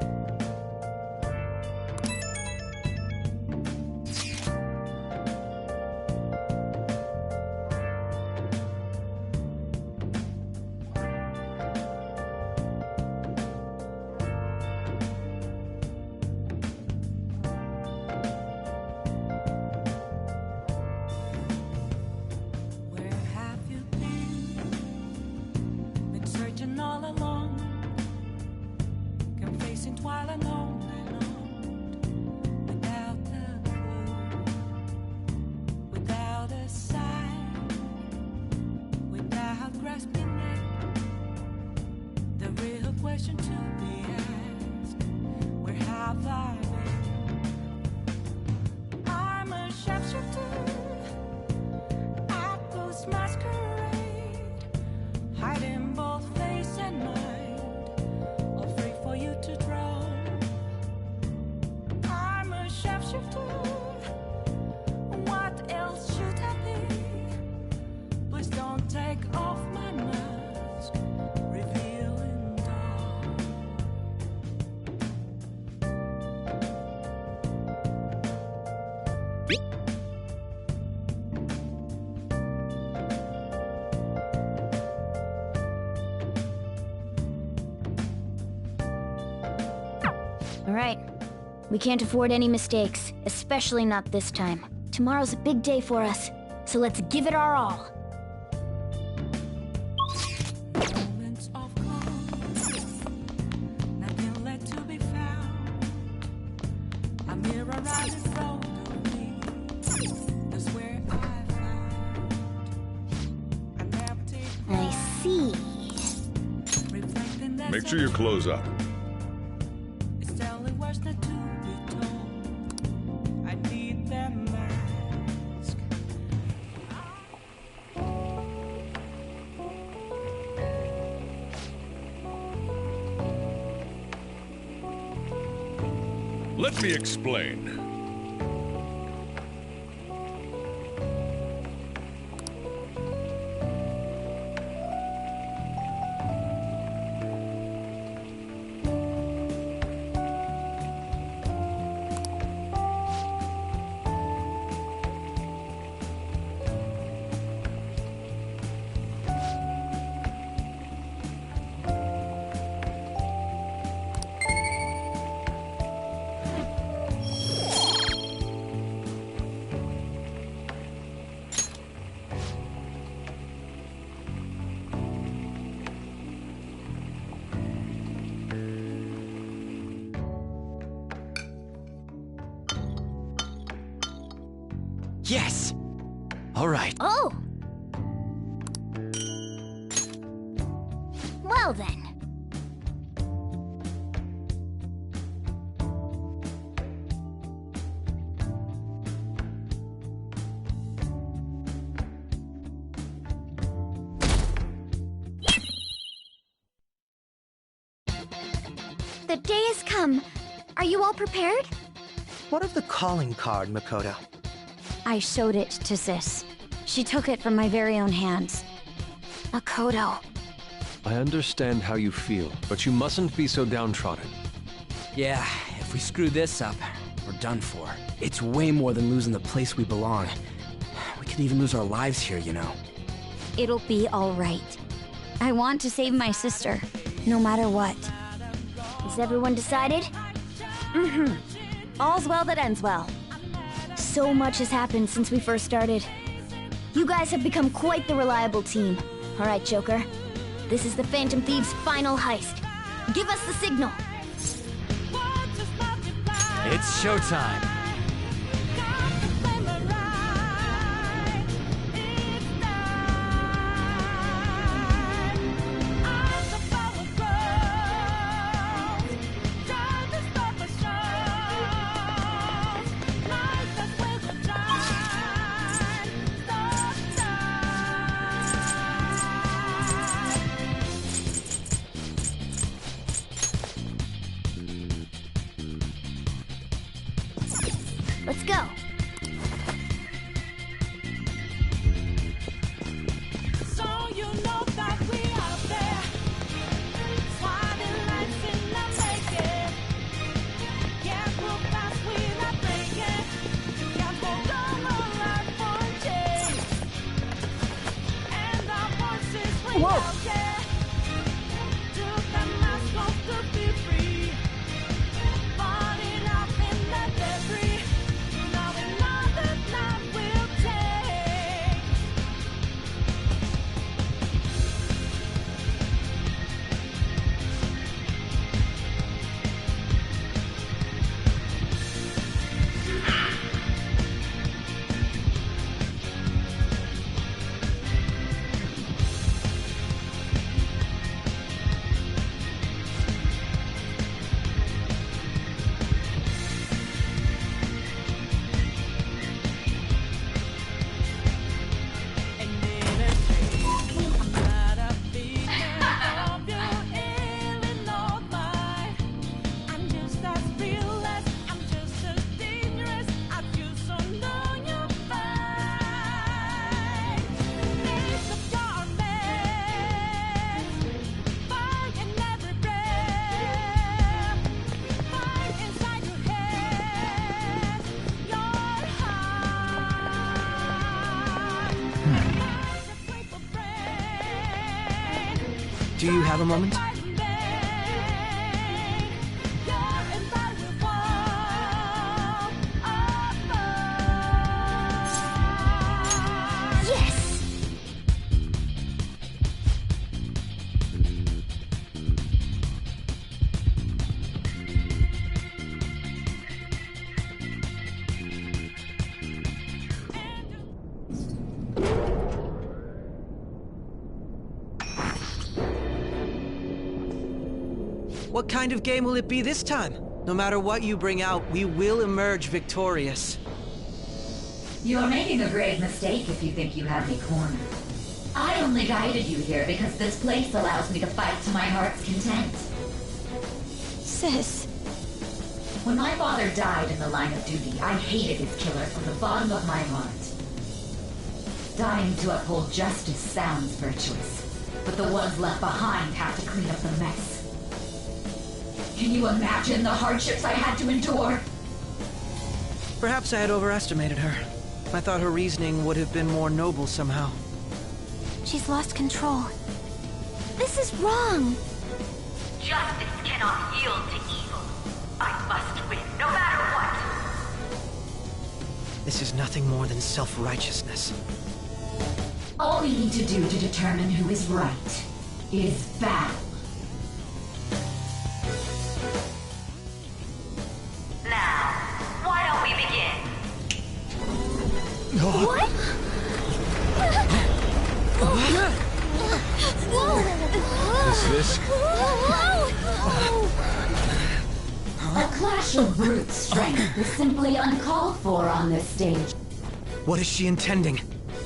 All right. We can't afford any mistakes, especially not this time. Tomorrow's a big day for us, so let's give it our all. Moments of calm, nothing left to be found. A mirror right in front of me, that's where I found an empty I see. reflecting that Make sure your clothes up. it's telling words not to be told. I need that mask. Let me explain. Yes! All right. Oh! Well then. The day has come. Are you all prepared? What of the calling card, Makoto? I showed it to Sis. She took it from my very own hands. Makoto. I understand how you feel, but you mustn't be so downtrodden. Yeah, if we screw this up, we're done for. It's way more than losing the place we belong. We could even lose our lives here, you know. It'll be all right. I want to save my sister, no matter what. Is everyone decided? Mm-hmm. All's well that ends well. So much has happened since we first started. You guys have become quite the reliable team. All right, Joker. This is the Phantom Thieves' final heist. Give us the signal. It's showtime. Let's go. So you know that we are there. Swatting lights in the making. Yeah, we'll pass without thinking. Yeah, we'll go alive for change. And our voices ring out there. To the masks to be free. Falling out in the debris. Now we know that love will take. Do you have a moment? What kind of game will it be this time? No matter what you bring out, we will emerge victorious. You're making a grave mistake if you think you have me cornered. I only guided you here because this place allows me to fight to my heart's content. Sis. When my father died in the line of duty, I hated his killer from the bottom of my heart. Dying to uphold justice sounds virtuous, but the ones left behind have to clean up the mess. Can you imagine the hardships I had to endure? Perhaps I had overestimated her. I thought her reasoning would have been more noble somehow. She's lost control. This is wrong. Justice cannot yield to evil. I must win, no matter what. This is nothing more than self-righteousness. All we need to do to determine who is right is battle. Now, why don't we begin? What? Is this? A clash of brute strength is simply uncalled for on this stage. What is she intending?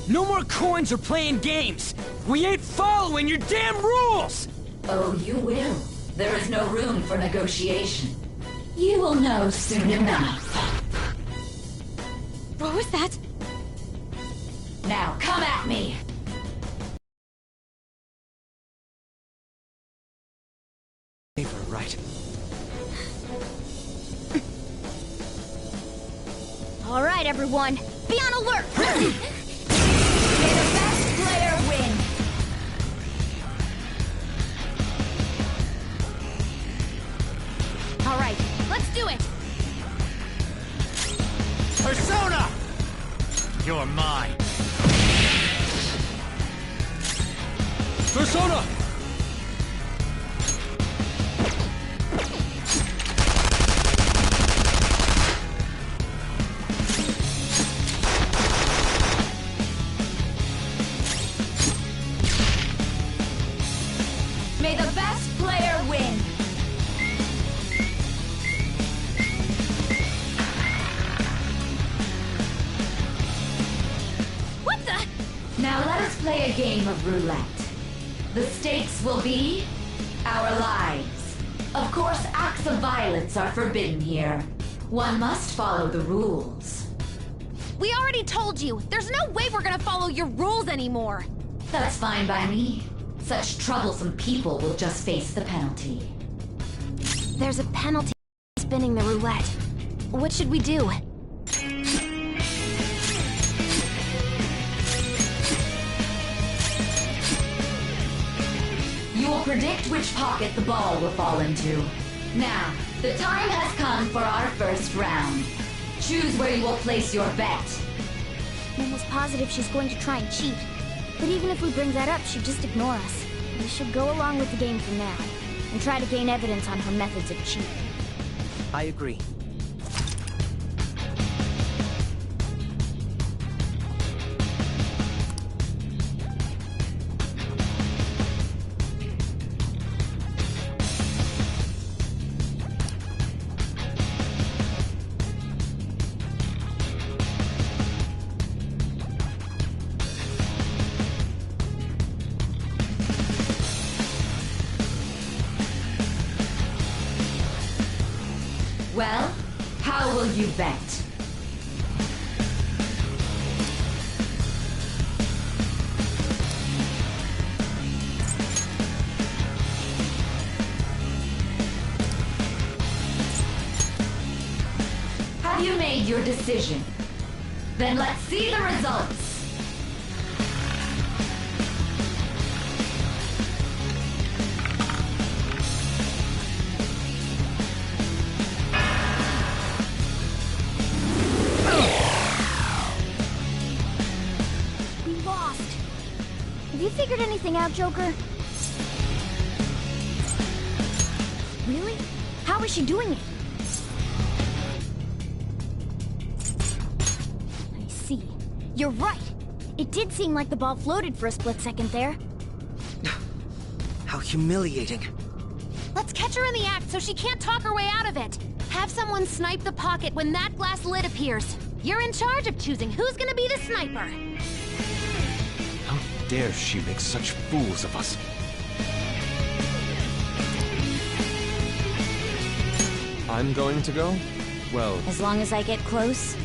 No more coins or playing games! We ain't following your damn rules! Oh, you will. There is no room for negotiation. You will know soon enough. What was that? Now come at me! Right. All right, everyone. Be on alert! May the best player win! All right, let's do it! Persona! You're mine. Persona! May the best player win! What the? Now let us play a game of roulette. The stakes will be our lives. Of course, acts of violence are forbidden here. One must follow the rules. We already told you, there's no way we're gonna follow your rules anymore. That's fine by me. Such troublesome people will just face the penalty. There's a penalty for spinning the roulette. What should we do? You will predict which pocket the ball will fall into. Now, the time has come for our first round. Choose where you will place your bet. I'm almost positive she's going to try and cheat. But even if we bring that up, she'd just ignore us. We should go along with the game for now, and try to gain evidence on her methods of cheating. I agree. Well, how will you bet? Have you made your decision? Then let's see the results. Have you figured anything out, Joker? Really? How is she doing it? I see. You're right. It did seem like the ball floated for a split second there. How humiliating. Let's catch Catch her in the act so she can't talk her way out of it. Have someone snipe the pocket when that glass lid appears. You're in charge of choosing who's gonna be the sniper. How dare she make such fools of us? I'm going to go? Well... As long as I get close,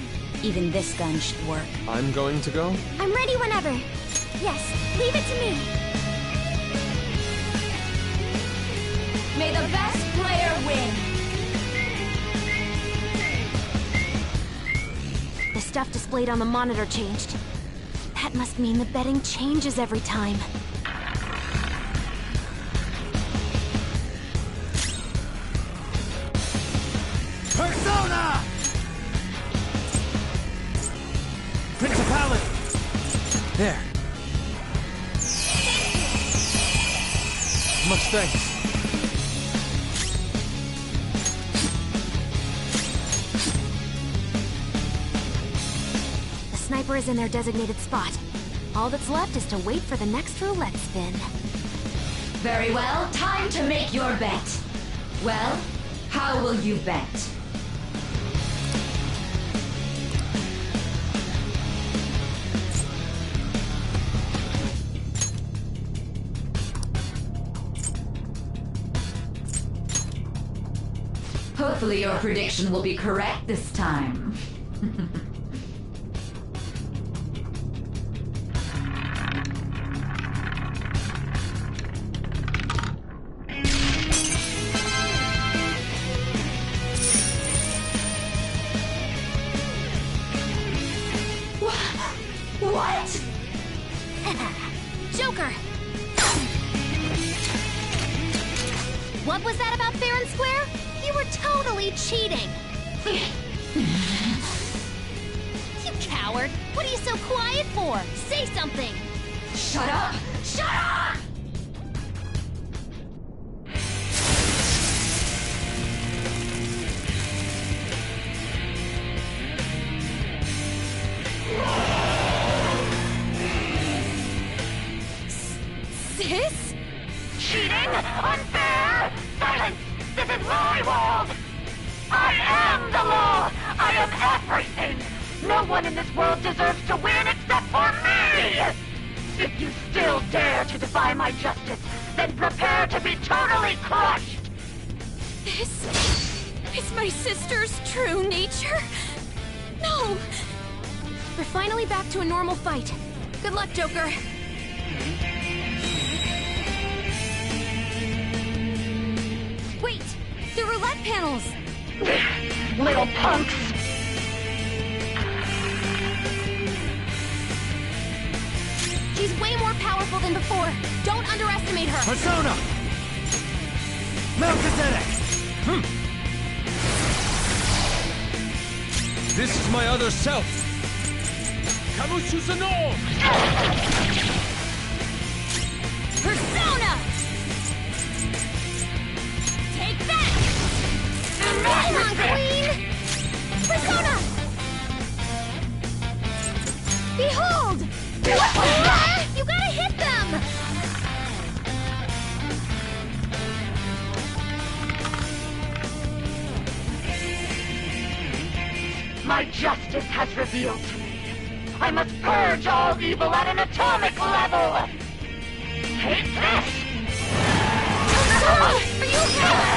even this gun should work. I'm going to go? I'm ready whenever. Yes, leave it to me. May the best player win! The stuff displayed on the monitor changed. That must mean the betting changes every time. Persona! Principality! There. Much thanks. The sniper is in their designated spot. All that's left is to wait for the next roulette spin. Very well, time to make your bet. Well, how will you bet? Hopefully your prediction will be correct this time. What? Joker! What was that about fair and square? You were totally cheating! You coward! What are you so quiet for? Say something! Shut up! Shut up! Sis? Cheating? Unfair? Silence! This is my world! I am the law! I am everything! No one in this world deserves to win except for me! If you still dare to defy my justice, then prepare to be totally crushed! This is my sister's true nature? No! We're finally back to a normal fight. Good luck, Joker. Wait! The roulette panels! Little punks! She's way more powerful than before. Don't underestimate her. Persona! Melchizedek! This is my other self! Kamusuzano! Persona! Take that! Come on, Queen! Persona! Behold! You gotta hit them! My justice has revealed to me. I must purge all evil at an atomic level! Take this! Are you okay?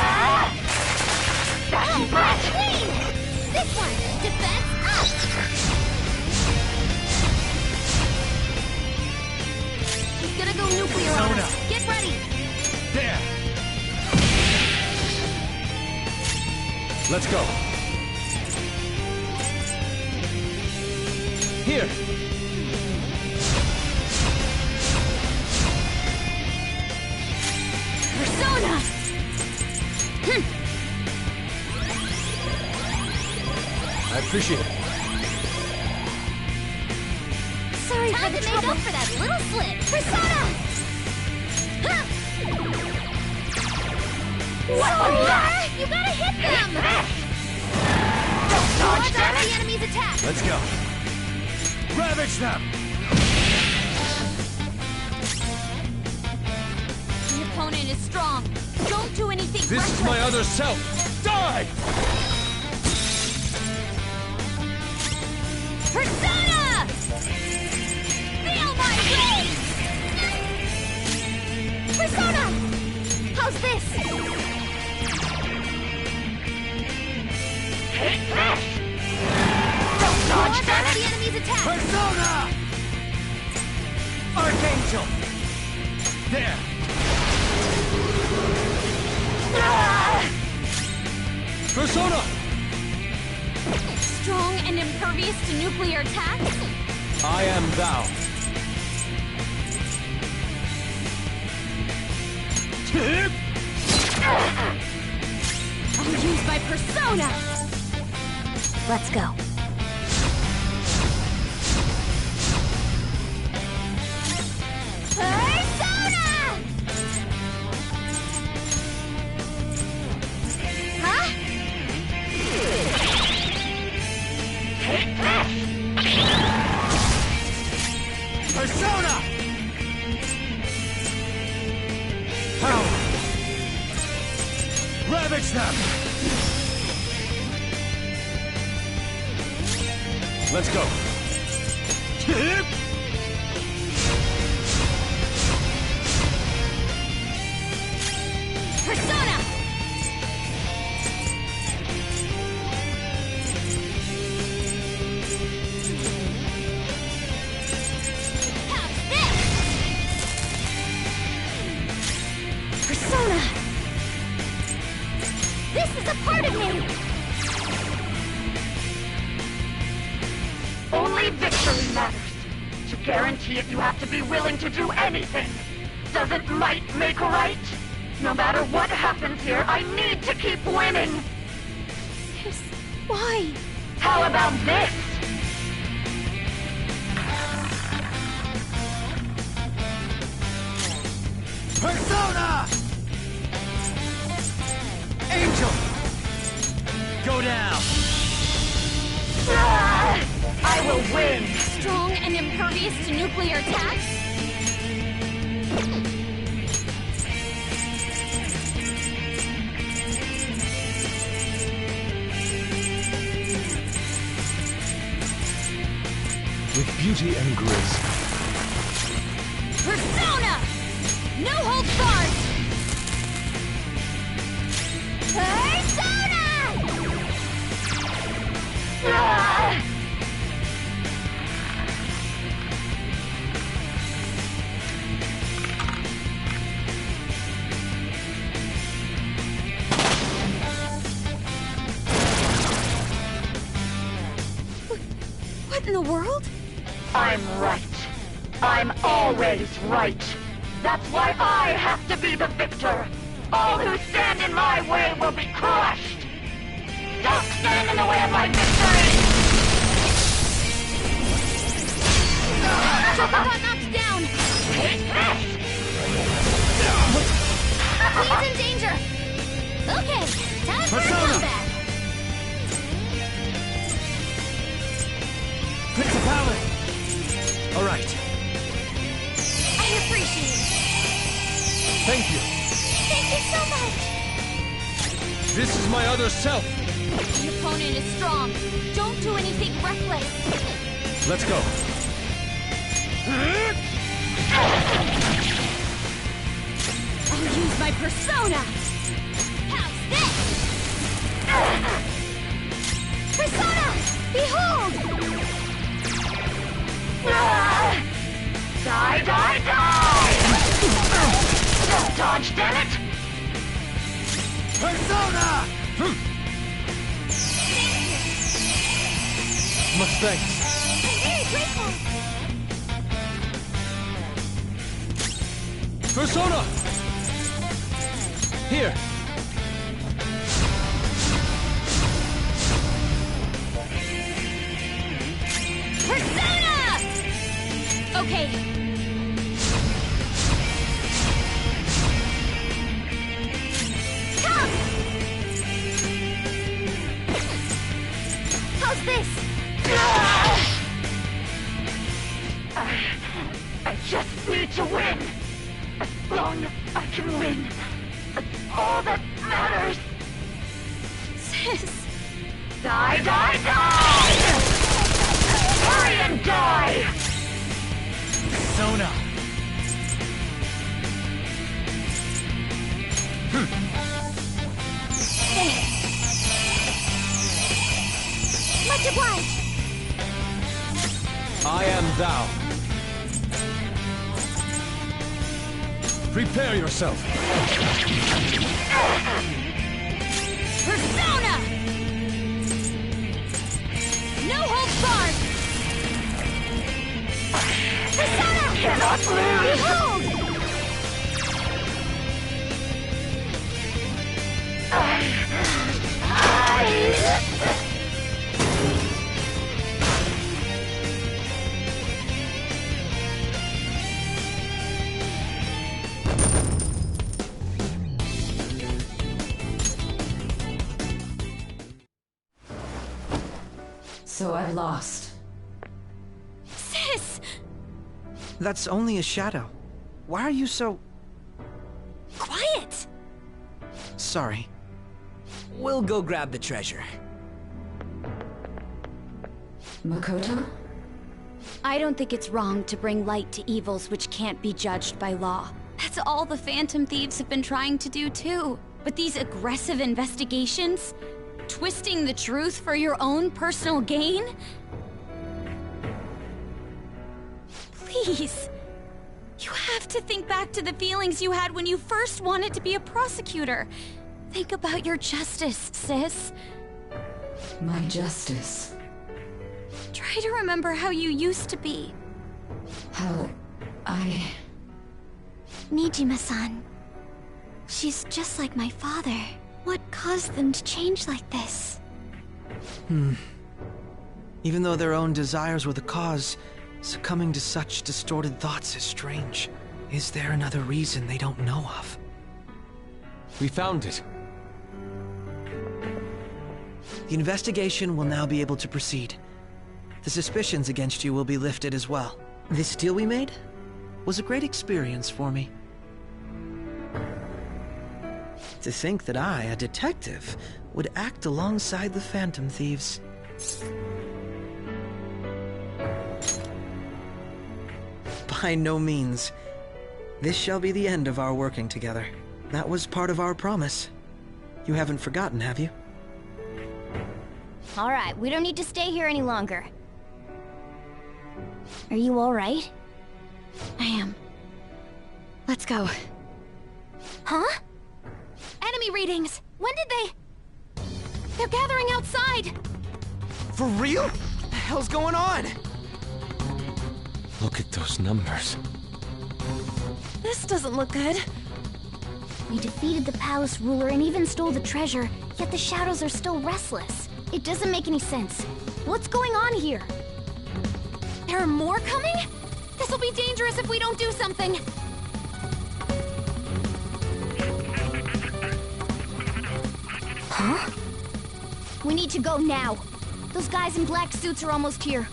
That brat! Queen! This one! Defense up! He's gonna go nuclear on us. Get ready! There! Let's go. Here! Persona! I appreciate it. Sorry for the trouble. Make up for that little slip. Persona! What? You gotta hit them! Watch out for the enemy's attack! Let's go. Ravage them! opponent is strong. Don't do anything This reckless. is my other self! Die! Persona! Feel my rage! Persona! How's this? Take this! Don't dodge, Ward damn off it! the enemy's attack! Persona! Archangel! There! Persona! Strong and impervious to nuclear attacks? I am thou. I'll use my persona! Let's go. Persona! Huh? Take this! Persona! Power! Ravage them! Let's go. Persona! How's this? Persona! This is a part of me! Only victory matters. To guarantee it, you have to be willing to do anything. Doesn't might make right? No matter what happens here, I need to keep winning! Yes. Why? How about this? Persona! Angel! Go down! I will win! Strong and impervious to nuclear attacks? With beauty and grace. Persona! No holds barred! Persona! What in the world? I'm right. I'm always right. That's why I have to be the victor. All who stand in my way will be crushed. Don't stand in the way of my victory! Joker got knocked down! Take this! He's in danger! Okay, time for a comeback! Principality! Alright. I appreciate it! Thank you. Thank you so much! This is my other self! The opponent is strong. Don't do anything reckless. Let's go. I'll use my persona! How's this? Persona! Behold! Die, die, die! Don't dodge, damn it! Persona! Much thanks. I'm very grateful! Persona! Here. Persona! Okay. Come! How's this? I just need to win. As long as I can win. fine. That's all that matters. Sis! Die, die, die! Hurry and die! Sona! Much obliged! I am thou. Prepare yourself! Persona! No holds barred! Persona! Cannot lose! Behold! So I've lost. Sis! That's only a shadow. Why are you so... Quiet! sorry? We'll go grab the treasure. Makoto? I don't think it's wrong to bring light to evils which can't be judged by law. That's all the Phantom Thieves have been trying to do too. But these aggressive investigations? Twisting the truth for your own personal gain? Please. You have to think back to the feelings you had when you first wanted to be a prosecutor. Think about your justice, sis. My justice. Try to remember how you used to be. How I... Nijima-san. She's just like my father. What caused them to change like this? Even though their own desires were the cause, succumbing to such distorted thoughts is strange. Is there another reason they don't know of? We found it. The investigation will now be able to proceed. The suspicions against you will be lifted as well. This deal we made was a great experience for me. To think that I, a detective, would act alongside the Phantom Thieves. By no means. This shall be the end of our working together. That was part of our promise. You haven't forgotten, have you? All right, we don't need to stay here any longer. Are you all right? I am. Let's go. Huh? Enemy readings! When did they... They're gathering outside! For real? What the hell's going on? Look at those numbers. This doesn't look good. We defeated the palace ruler and even stole the treasure, yet the shadows are still restless. It doesn't make any sense. What's going on here? There are more coming? This'll be dangerous if we don't do something. Huh? We need to go now. Those guys in black suits are almost here.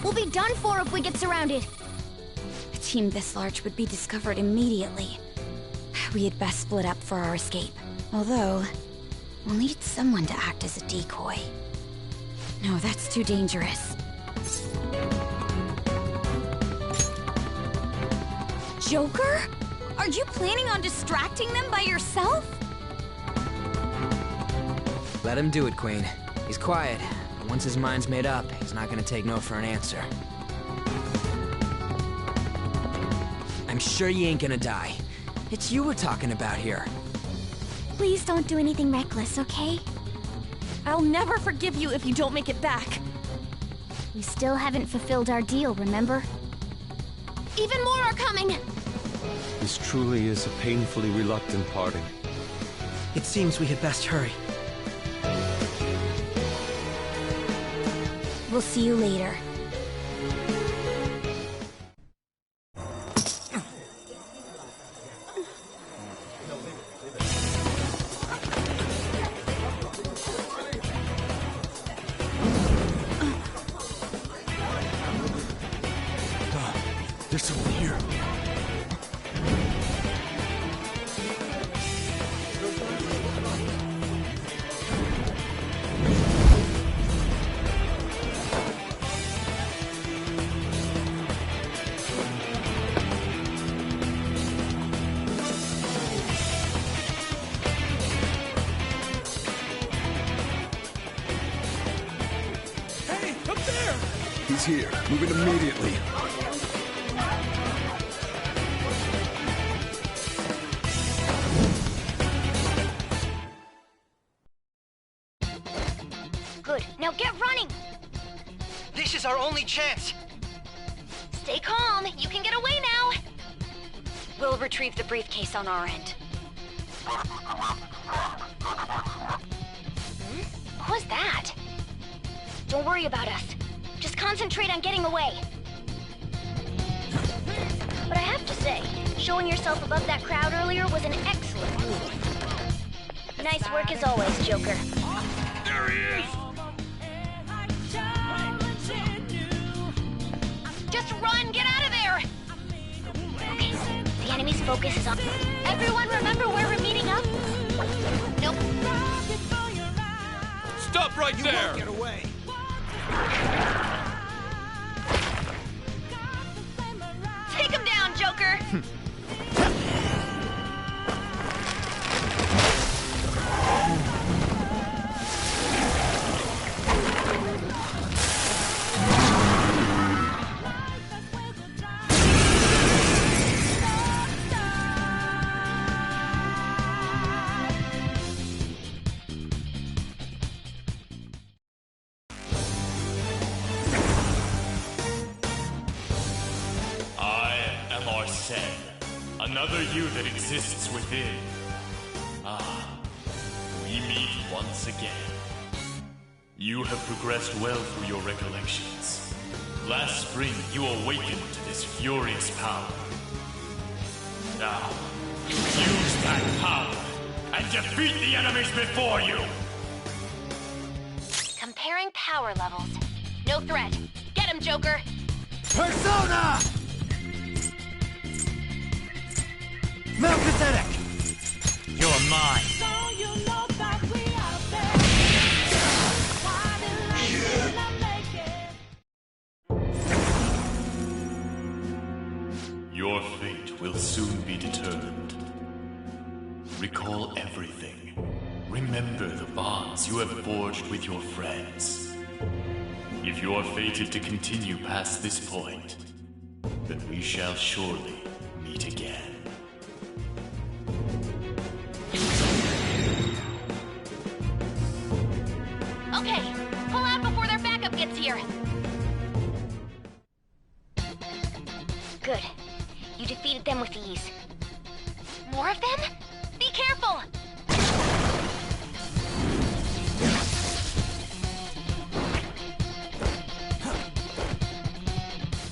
We'll be done for if we get surrounded. A team this large would be discovered immediately. We had best split up for our escape. Although, we'll need someone to act as a decoy. No, that's too dangerous. Joker? Are you planning on distracting them by yourself? Let him do it, Queen. He's quiet. And once his mind's made up, he's not gonna take no for an answer. I'm sure you ain't gonna die. It's you we're talking about here. Please don't do anything reckless, okay? I'll never forgive you if you don't make it back. We still haven't fulfilled our deal, remember? Even more are coming! This truly is a painfully reluctant parting. It seems we had best hurry. We'll see you later. There's someone here. He's here. Move it immediately. Good. Now get running! This is our only chance! Stay calm. You can get away now. We'll retrieve the briefcase on our end. What was that? Don't worry about us. Just concentrate on getting away. But I have to say, showing yourself above that crowd earlier was an excellent move. Nice work as always, Joker. There he is! Just run! Get out of there! Okay, the enemy's focus is on... Everyone remember where we're meeting up? Nope. Stop right there! Get away! Take him down, Joker! Another you that exists within. We meet once again. You have progressed well through your recollections. Last spring, you awakened to this furious power. Now, use that power and defeat the enemies before you! Comparing power levels. No threat. Get him, Joker! Persona! Melchizedek! You're mine! Your fate will soon be determined. Recall everything. Remember the bonds you have forged with your friends. If you are fated to continue past this point, then we shall surely meet again. Okay, pull out before their backup gets here. Good. You defeated them with ease. More of them? Be careful!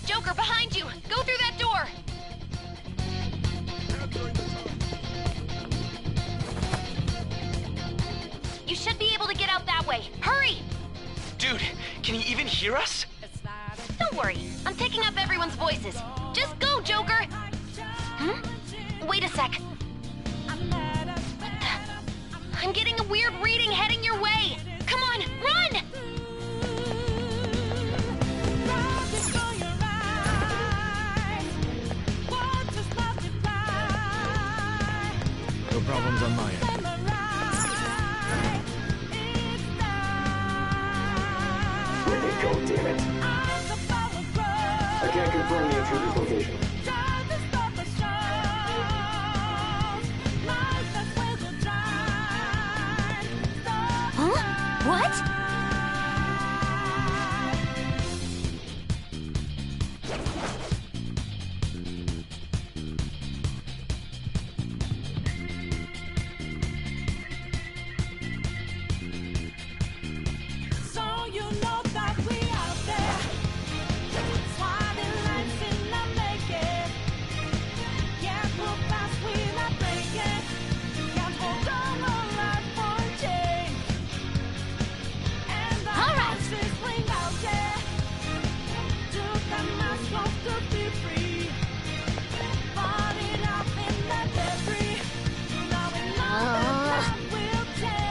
Joker, behind you! Go through that door! You should be able to get out that way. Hurry! Dude, can he even hear us? Don't worry. I'm picking up everyone's voices. Just go, Joker! Wait a sec. What the? I'm getting a weird reading heading your way. Come on, run! No problems on my end. Where'd it go, damn it? I can't confirm the intruder's location. Huh? What? So you know that we out there, swatting lights in the making. Yeah, we'll pass without breaking. Can't hold on a life for change. And the houses ring out there. Took the mask off to be free. Fought it up in the debris. Now we know that will take.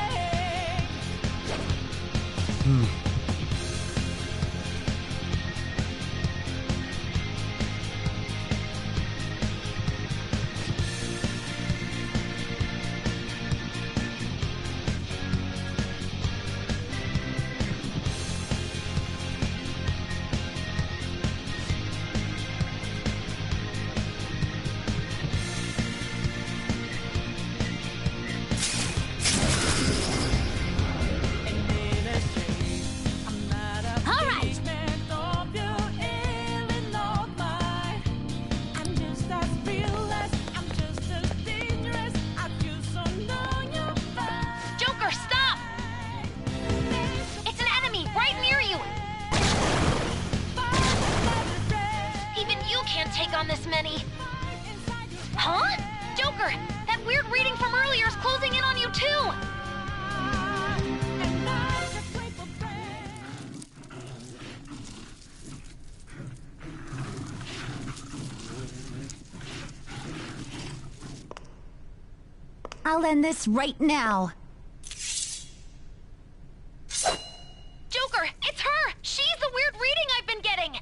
I'll end this right now. Joker, it's her! She's the weird reading I've been getting!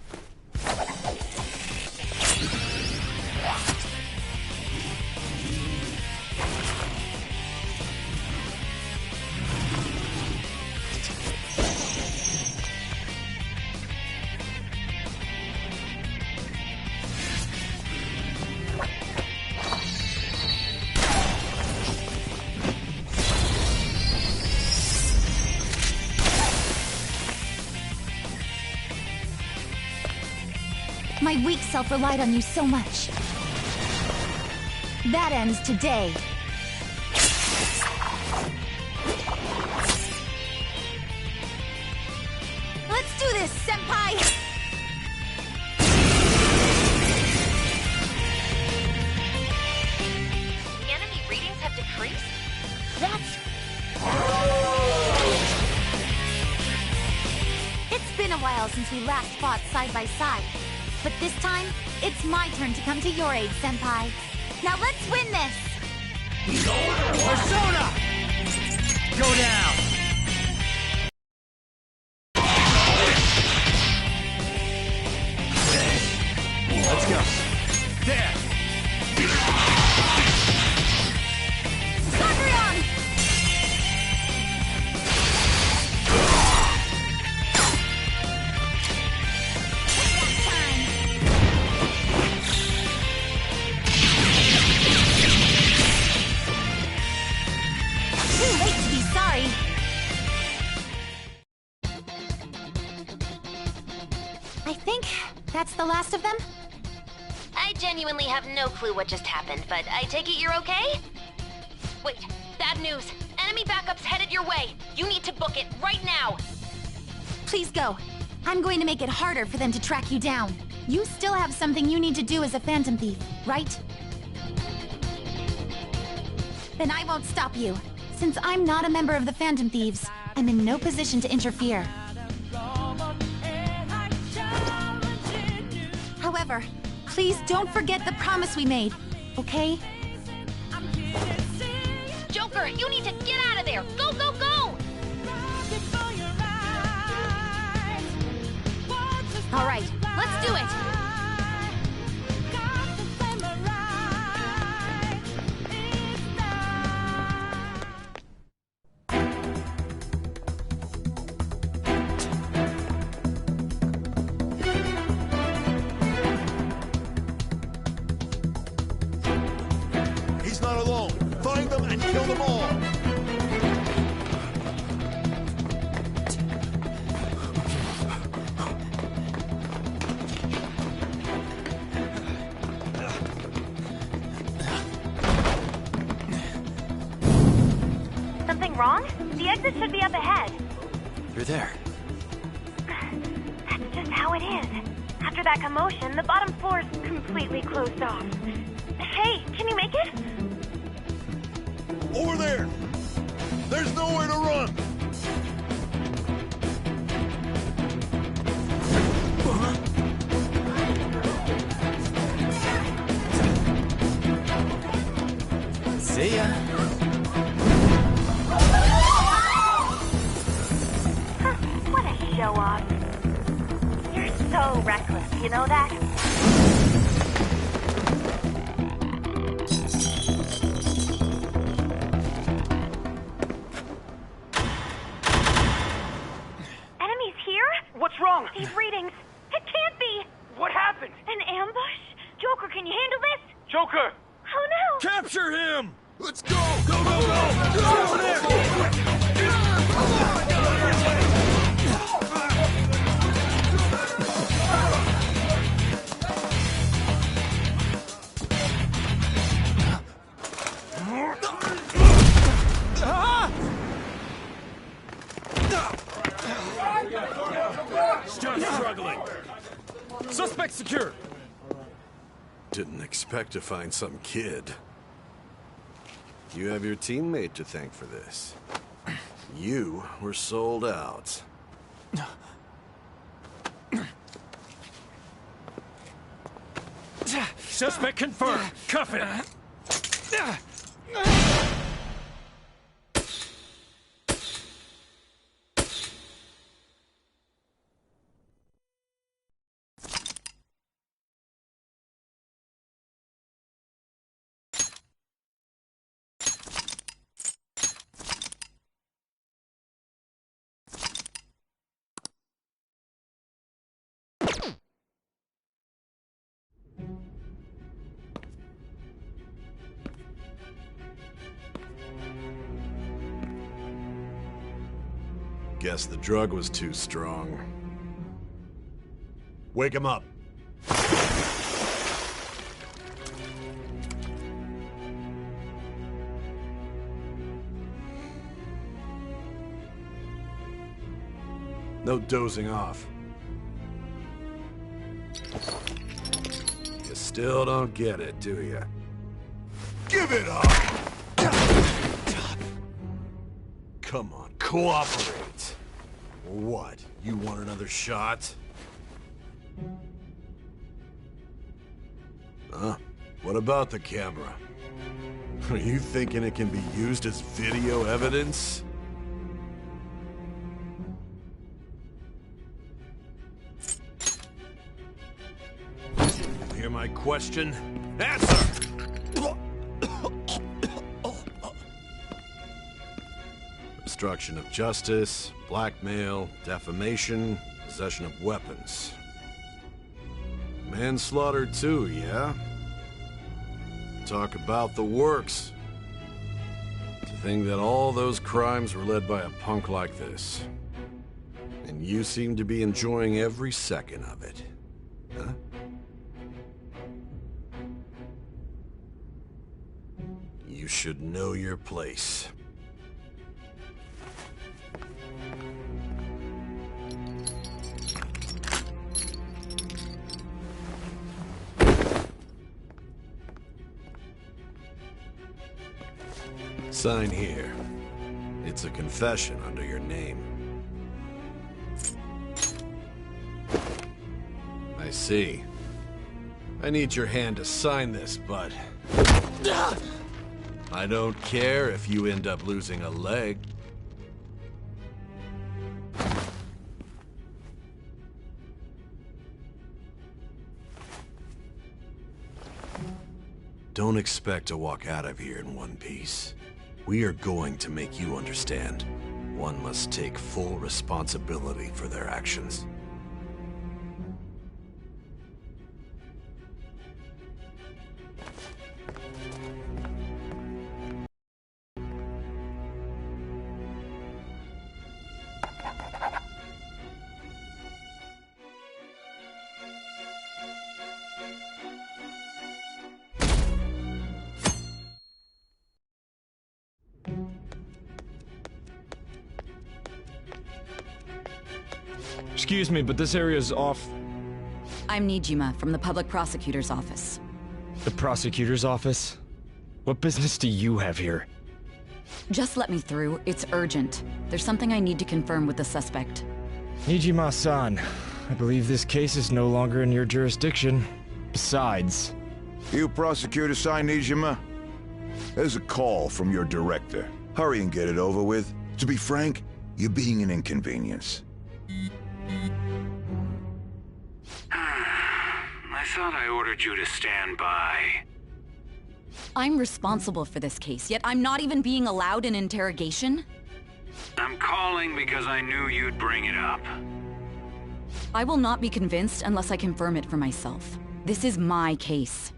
My weak self relied on you so much. That ends today. Let's do this, Senpai! The enemy readings have decreased? It's been a while since we last fought side by side. But this time, it's my turn to come to your aid, Senpai. Now let's win this! Persona! Go down! Let's go. There! Gabriel! Too late to be sorry. I think that's the last of them. I genuinely have no clue what just happened, but I take it you're okay? Wait, bad news. Enemy backup's headed your way. You need to book it right now. Please go. I'm going to make it harder for them to track you down. You still have something you need to do as a Phantom Thief, right? Then I won't stop you. Since I'm not a member of the Phantom Thieves, I'm in no position to interfere. However, please don't forget the promise we made, okay? Joker, you need to get out of there! Go, go, go! All right, let's do it! He's not alone. Find them and kill them all. Something wrong? The exit should be up ahead. You're there. That's just how it is. After that commotion, the bottom floor's completely closed off. Hey, can you make it? Over there! There's nowhere to run! See ya. What a show-off. You're so reckless, you know that? Enemies here? What's wrong? These readings. It can't be! What happened? An ambush? Joker, can you handle this? Joker! Oh no! Capture him! Let's go! Go, go, go! Get over Still struggling. Suspect secure. Didn't expect to find some kid. You have your teammate to thank for this. You were sold out. Suspect confirmed. Cuff it. Guess the drug was too strong. Wake him up. No dozing off. You still don't get it, do you? Give it up! Come on, cooperate. What? You want another shot? Huh? What about the camera? Are you thinking it can be used as video evidence? Hear my question? Answer! Obstruction of justice, blackmail, defamation, possession of weapons. Manslaughter too, yeah? Talk about the works. To think that all those crimes were led by a punk like this. And you seem to be enjoying every second of it. Huh? You should know your place. Sign here. It's a confession under your name. I see. I need your hand to sign this, but... I don't care if you end up losing a leg. Don't expect to walk out of here in one piece. We are going to make you understand. One must take full responsibility for their actions. Excuse me, but this area's off. I'm Nijima from the public prosecutor's office. The prosecutor's office? What business do you have here? Just let me through. It's urgent. There's something I need to confirm with the suspect. Nijima-san, I believe this case is no longer in your jurisdiction. Besides... You prosecutor sign Nijima? There's a call from your director. Hurry and get it over with. To be frank, you're being an inconvenience. I thought I ordered you to stand by. I'm responsible for this case, yet I'm not even being allowed an interrogation? I'm calling because I knew you'd bring it up. I will not be convinced unless I confirm it for myself. This is my case.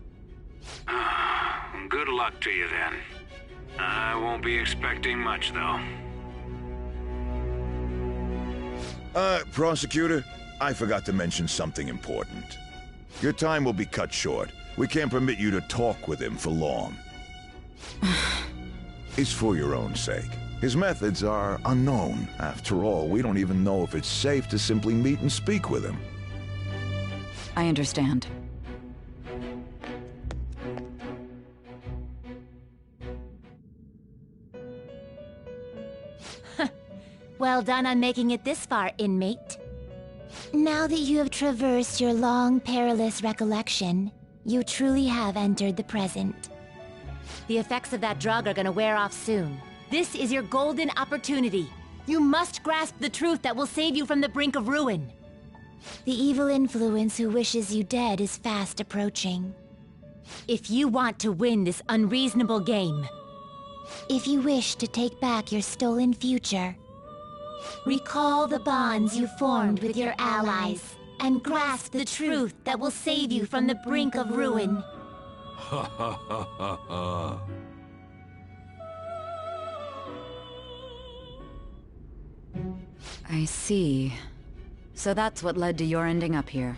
Good luck to you then. I won't be expecting much, though. Prosecutor, I forgot to mention something important. Your time will be cut short. We can't permit you to talk with him for long. It's for your own sake. His methods are unknown. After all, we don't even know if it's safe to simply meet and speak with him. I understand. Well done on making it this far, inmate. Now that you have traversed your long, perilous recollection, you truly have entered the present. The effects of that drug are gonna wear off soon. This is your golden opportunity. You must grasp the truth that will save you from the brink of ruin. The evil influence who wishes you dead is fast approaching. If you want to win this unreasonable game, if you wish to take back your stolen future, recall the bonds you formed with your allies, and grasp the truth that will save you from the brink of ruin. Ha ha ha ha ha. I see. So that's what led to your ending up here.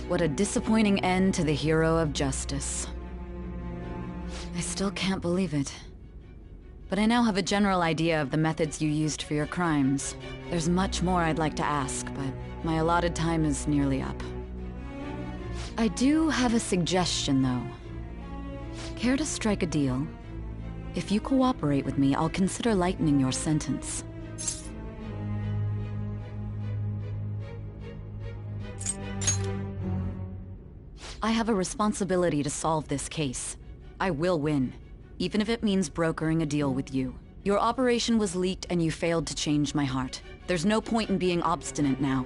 What a disappointing end to the hero of justice. I still can't believe it. But I now have a general idea of the methods you used for your crimes. There's much more I'd like to ask, but my allotted time is nearly up. I do have a suggestion, though. Care to strike a deal? If you cooperate with me, I'll consider lightening your sentence. I have a responsibility to solve this case. I will win, even if it means brokering a deal with you. Your operation was leaked and you failed to change my heart. There's no point in being obstinate now.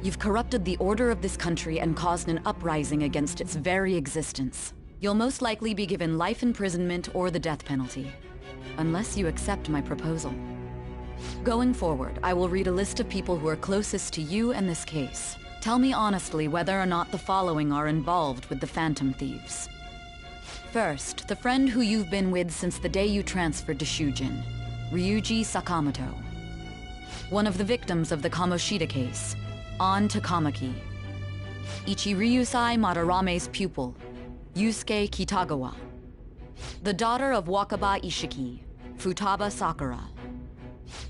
You've corrupted the order of this country and caused an uprising against its very existence. You'll most likely be given life imprisonment or the death penalty, unless you accept my proposal. Going forward, I will read a list of people who are closest to you and this case. Tell me honestly whether or not the following are involved with the Phantom Thieves. First, the friend who you've been with since the day you transferred to Shujin, Ryuji Sakamoto. One of the victims of the Kamoshida case, An Takamaki. Ichiryusai Madarame's pupil, Yusuke Kitagawa. The daughter of Wakaba Ishiki, Futaba Sakura.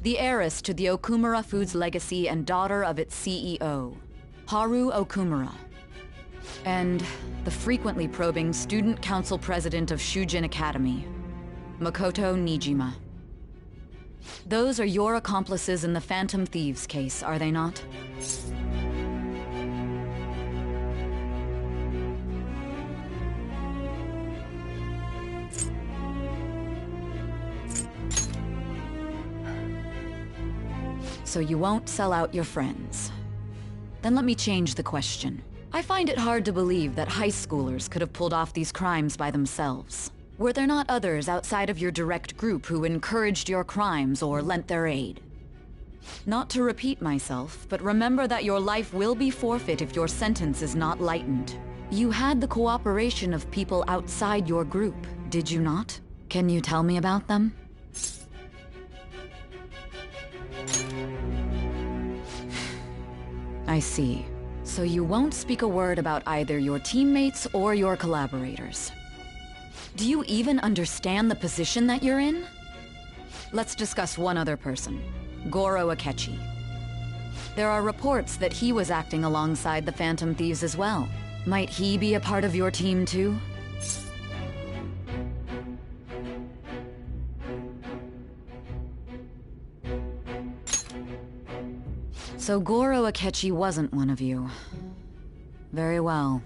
The heiress to the Okumura Foods legacy and daughter of its CEO, Haru Okumura. And the frequently probing student council president of Shujin Academy, Makoto Nijima. Those are your accomplices in the Phantom Thieves case, are they not? So you won't sell out your friends. Then let me change the question. I find it hard to believe that high schoolers could have pulled off these crimes by themselves. Were there not others outside of your direct group who encouraged your crimes or lent their aid? Not to repeat myself, but remember that your life will be forfeit if your sentence is not lightened. You had the cooperation of people outside your group, did you not? Can you tell me about them? I see. So you won't speak a word about either your teammates or your collaborators. Do you even understand the position that you're in? Let's discuss one other person, Goro Akechi. There are reports that he was acting alongside the Phantom Thieves as well. Might he be a part of your team too? So Goro Akechi wasn't one of you. Very well.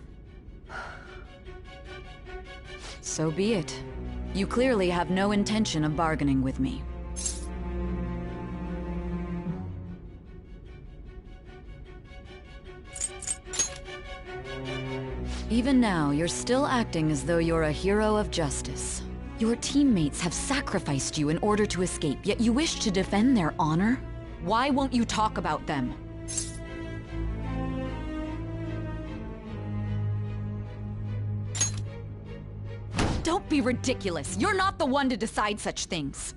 So be it. You clearly have no intention of bargaining with me. Even now, you're still acting as though you're a hero of justice. Your teammates have sacrificed you in order to escape, yet you wish to defend their honor? Why won't you talk about them? Don't be ridiculous. You're not the one to decide such things.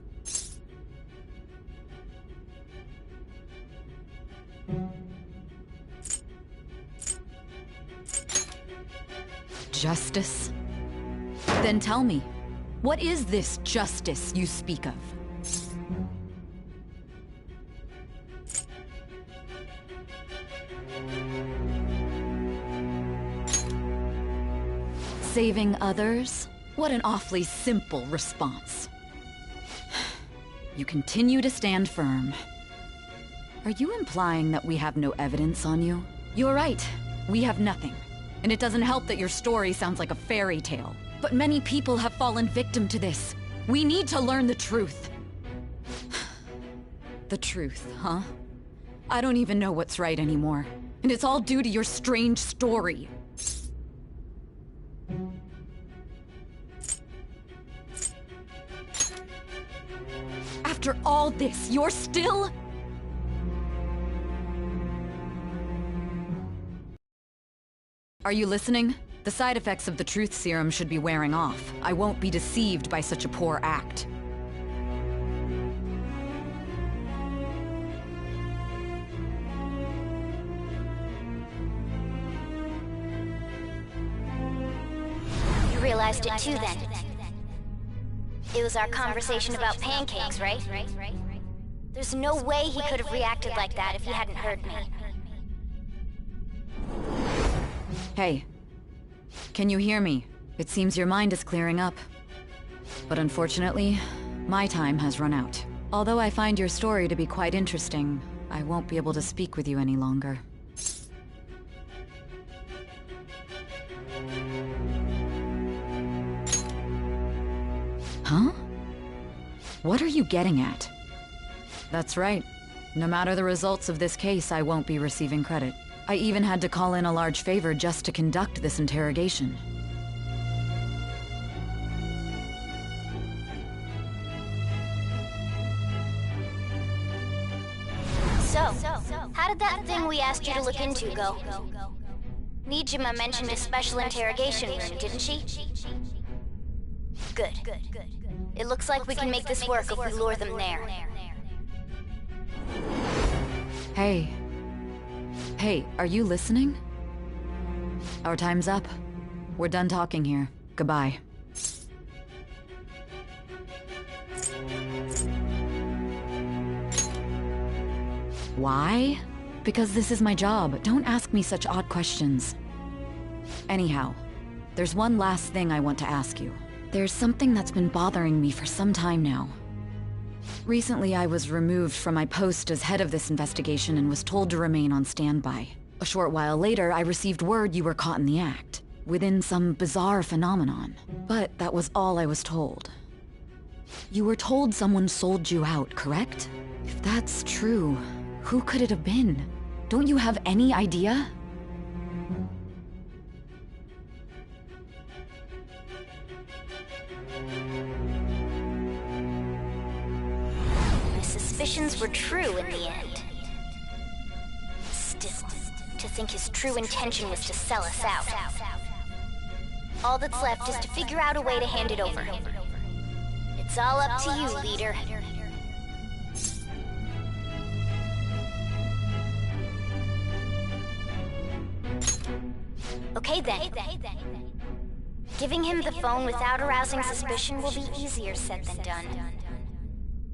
Justice? Then tell me, what is this justice you speak of? Saving others? What an awfully simple response. You continue to stand firm. Are you implying that we have no evidence on you? You're right. We have nothing. And it doesn't help that your story sounds like a fairy tale. But many people have fallen victim to this. We need to learn the truth. The truth, huh? I don't even know what's right anymore. And it's all due to your strange story. After all this, you're still... Are you listening? The side effects of the truth serum should be wearing off. I won't be deceived by such a poor act. realized it too then. It was our conversation about pancakes, right? There's no way he could have reacted like that if he hadn't heard me. Hey. Can you hear me? It seems your mind is clearing up. But unfortunately, my time has run out. Although I find your story to be quite interesting, I won't be able to speak with you any longer. Huh? What are you getting at? That's right. No matter the results of this case, I won't be receiving credit. I even had to call in a large favor just to conduct this interrogation. So, how did that thing we asked you to look into go? Nijima mentioned a special interrogation room, didn't she? Good. It looks like we can make this work if we lure them there. Hey. Hey, are you listening? Our time's up. We're done talking here. Goodbye. Why? Because this is my job. Don't ask me such odd questions. Anyhow, there's one last thing I want to ask you. There's something that's been bothering me for some time now. Recently, I was removed from my post as head of this investigation and was told to remain on standby. A short while later, I received word you were caught in the act, within some bizarre phenomenon. But that was all I was told. You were told someone sold you out, correct? If that's true, who could it have been? Don't you have any idea? My suspicions were true in the end. Still, to think his true intention was to sell us out. All that's left is to figure out a way to hand it over. It's all up to you, leader. Okay then. Giving him the phone without arousing suspicion will be easier said than done.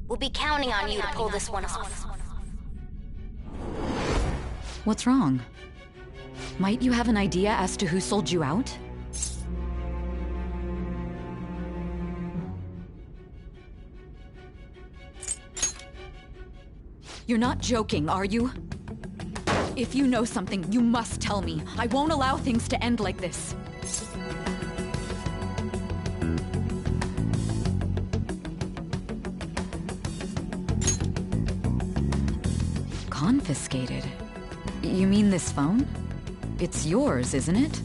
We'll be counting on you to pull this one off. What's wrong? Might you have an idea as to who sold you out? You're not joking, are you? If you know something, you must tell me. I won't allow things to end like this. Confiscated? You mean this phone? It's yours, isn't it?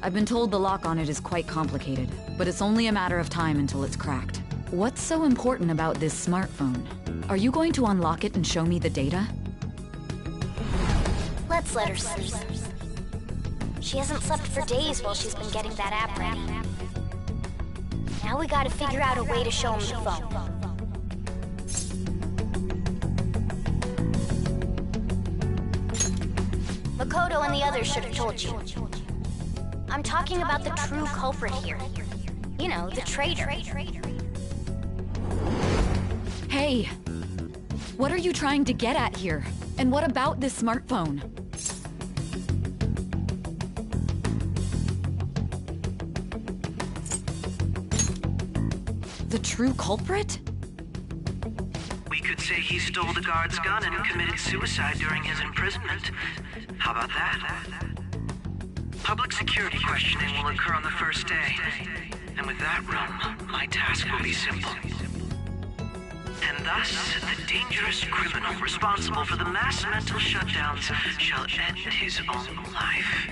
I've been told the lock on it is quite complicated, but it's only a matter of time until it's cracked. What's so important about this smartphone? Are you going to unlock it and show me the data? Let's let her sleep. She hasn't slept for days while she's been getting that app ready. Now we gotta figure out a way to show him the phone. Makoto and the others should have told you. I'm talking about the true culprit here. You know, the traitor. Hey! What are you trying to get at here? And what about this smartphone? The true culprit? We could say he stole the guard's gun and committed suicide during his imprisonment. How about that? Public security questioning will occur on the first day. And with that room, my task will be simple. And thus, the dangerous criminal responsible for the mass mental shutdowns shall end his own life.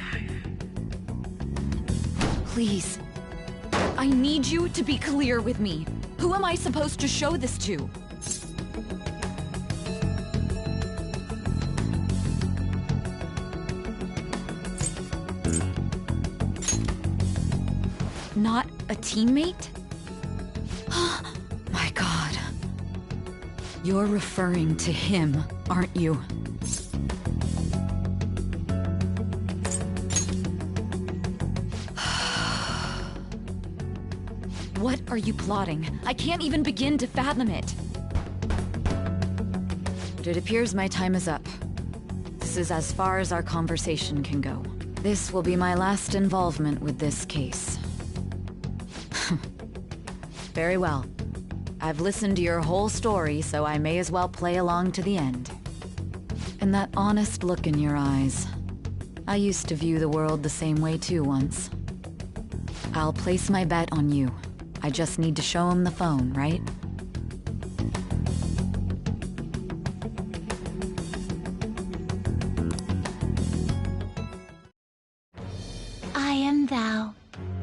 Please. I need you to be clear with me. Who am I supposed to show this to? Not a teammate? My God. You're referring to him, aren't you? What are you plotting? I can't even begin to fathom it. But it appears my time is up. This is as far as our conversation can go. This will be my last involvement with this case. Very well. I've listened to your whole story, so I may as well play along to the end. And that honest look in your eyes. I used to view the world the same way too once. I'll place my bet on you. I just need to show him the phone, right? I am thou,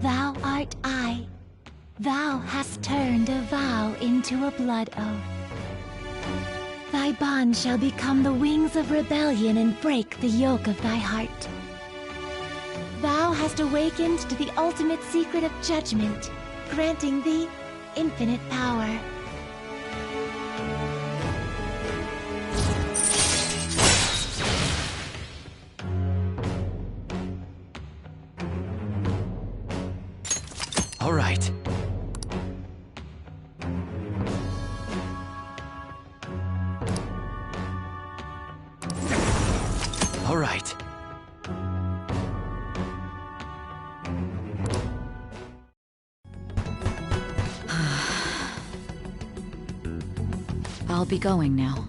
thou art I. Thou hast turned a vow into a blood oath. Thy bond shall become the wings of rebellion and break the yoke of thy heart. Thou hast awakened to the ultimate secret of judgment, granting thee infinite power. All right. All right. I'll be going now.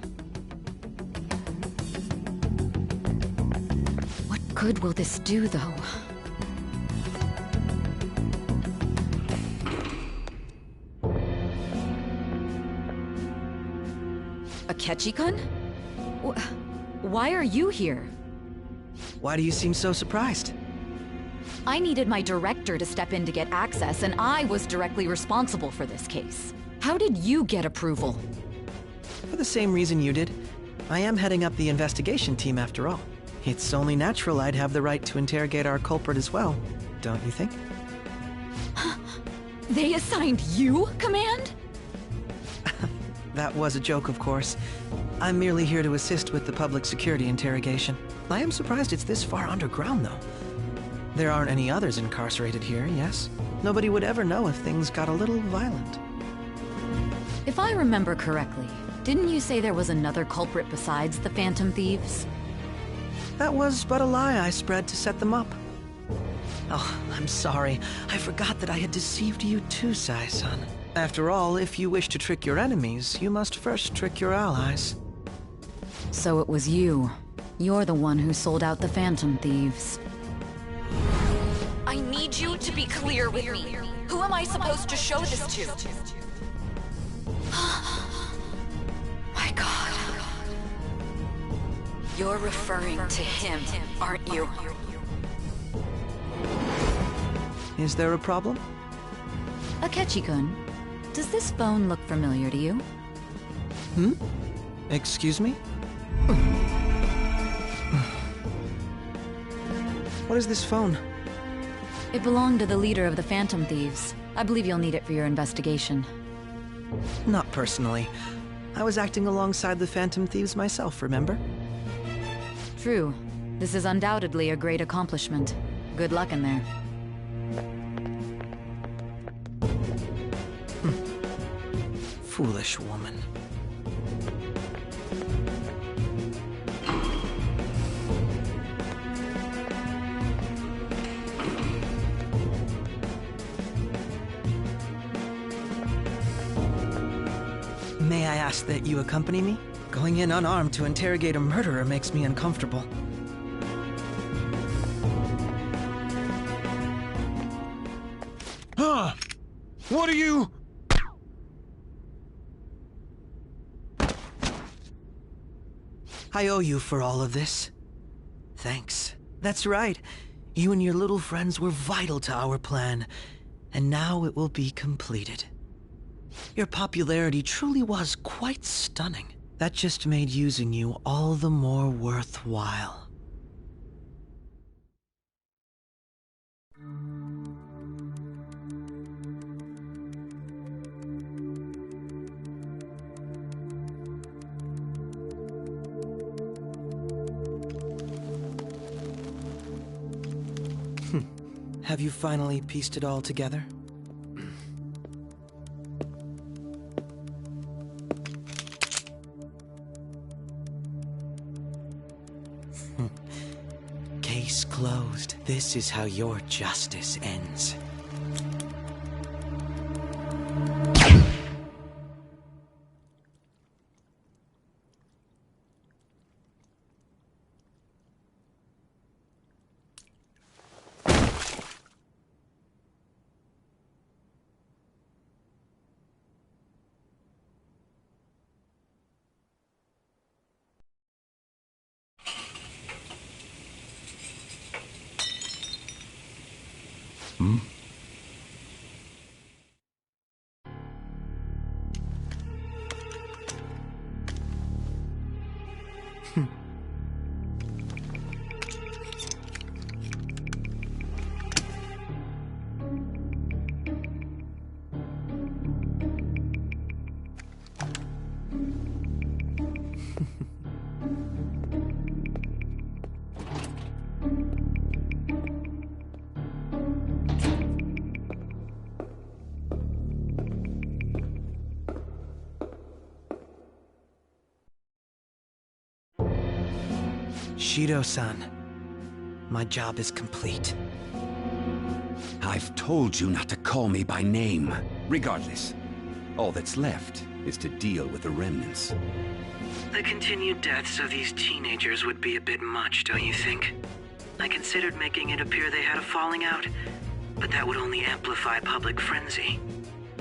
What good will this do, though? Akechi-kun? Why are you here? Why do you seem so surprised? I needed my director to step in to get access, and I was directly responsible for this case. How did you get approval? For the same reason you did. I am heading up the investigation team after all. It's only natural I'd have the right to interrogate our culprit as well, don't you think? They assigned you command? That was a joke, of course. I'm merely here to assist with the public security interrogation. I am surprised it's this far underground, though. There aren't any others incarcerated here, yes? Nobody would ever know if things got a little violent. If I remember correctly, didn't you say there was another culprit besides the Phantom Thieves? That was but a lie I spread to set them up. Oh, I'm sorry. I forgot that I had deceived you too, Sai-san. After all, if you wish to trick your enemies, you must first trick your allies. So it was you. You're the one who sold out the Phantom Thieves. I need you to be clear with me. Who am I supposed to show this to? My God. You're referring to him, aren't you? Is there a problem? Akechi-kun, does this phone look familiar to you? Hmm? Excuse me? What is this phone? It belonged to the leader of the Phantom Thieves. I believe you'll need it for your investigation. Not personally. I was acting alongside the Phantom Thieves myself, remember? True. This is undoubtedly a great accomplishment. Good luck in there. Foolish woman. May I ask that you accompany me? Going in unarmed to interrogate a murderer makes me uncomfortable. Huh? What are you... I owe you for all of this. Thanks. That's right. You and your little friends were vital to our plan, and now it will be completed. Your popularity truly was quite stunning. That just made using you all the more worthwhile. Have you finally pieced it all together? Case closed. This is how your justice ends. Shido-san, my job is complete. I've told you not to call me by name. Regardless, all that's left is to deal with the remnants. The continued deaths of these teenagers would be a bit much, don't you think? I considered making it appear they had a falling out, but that would only amplify public frenzy.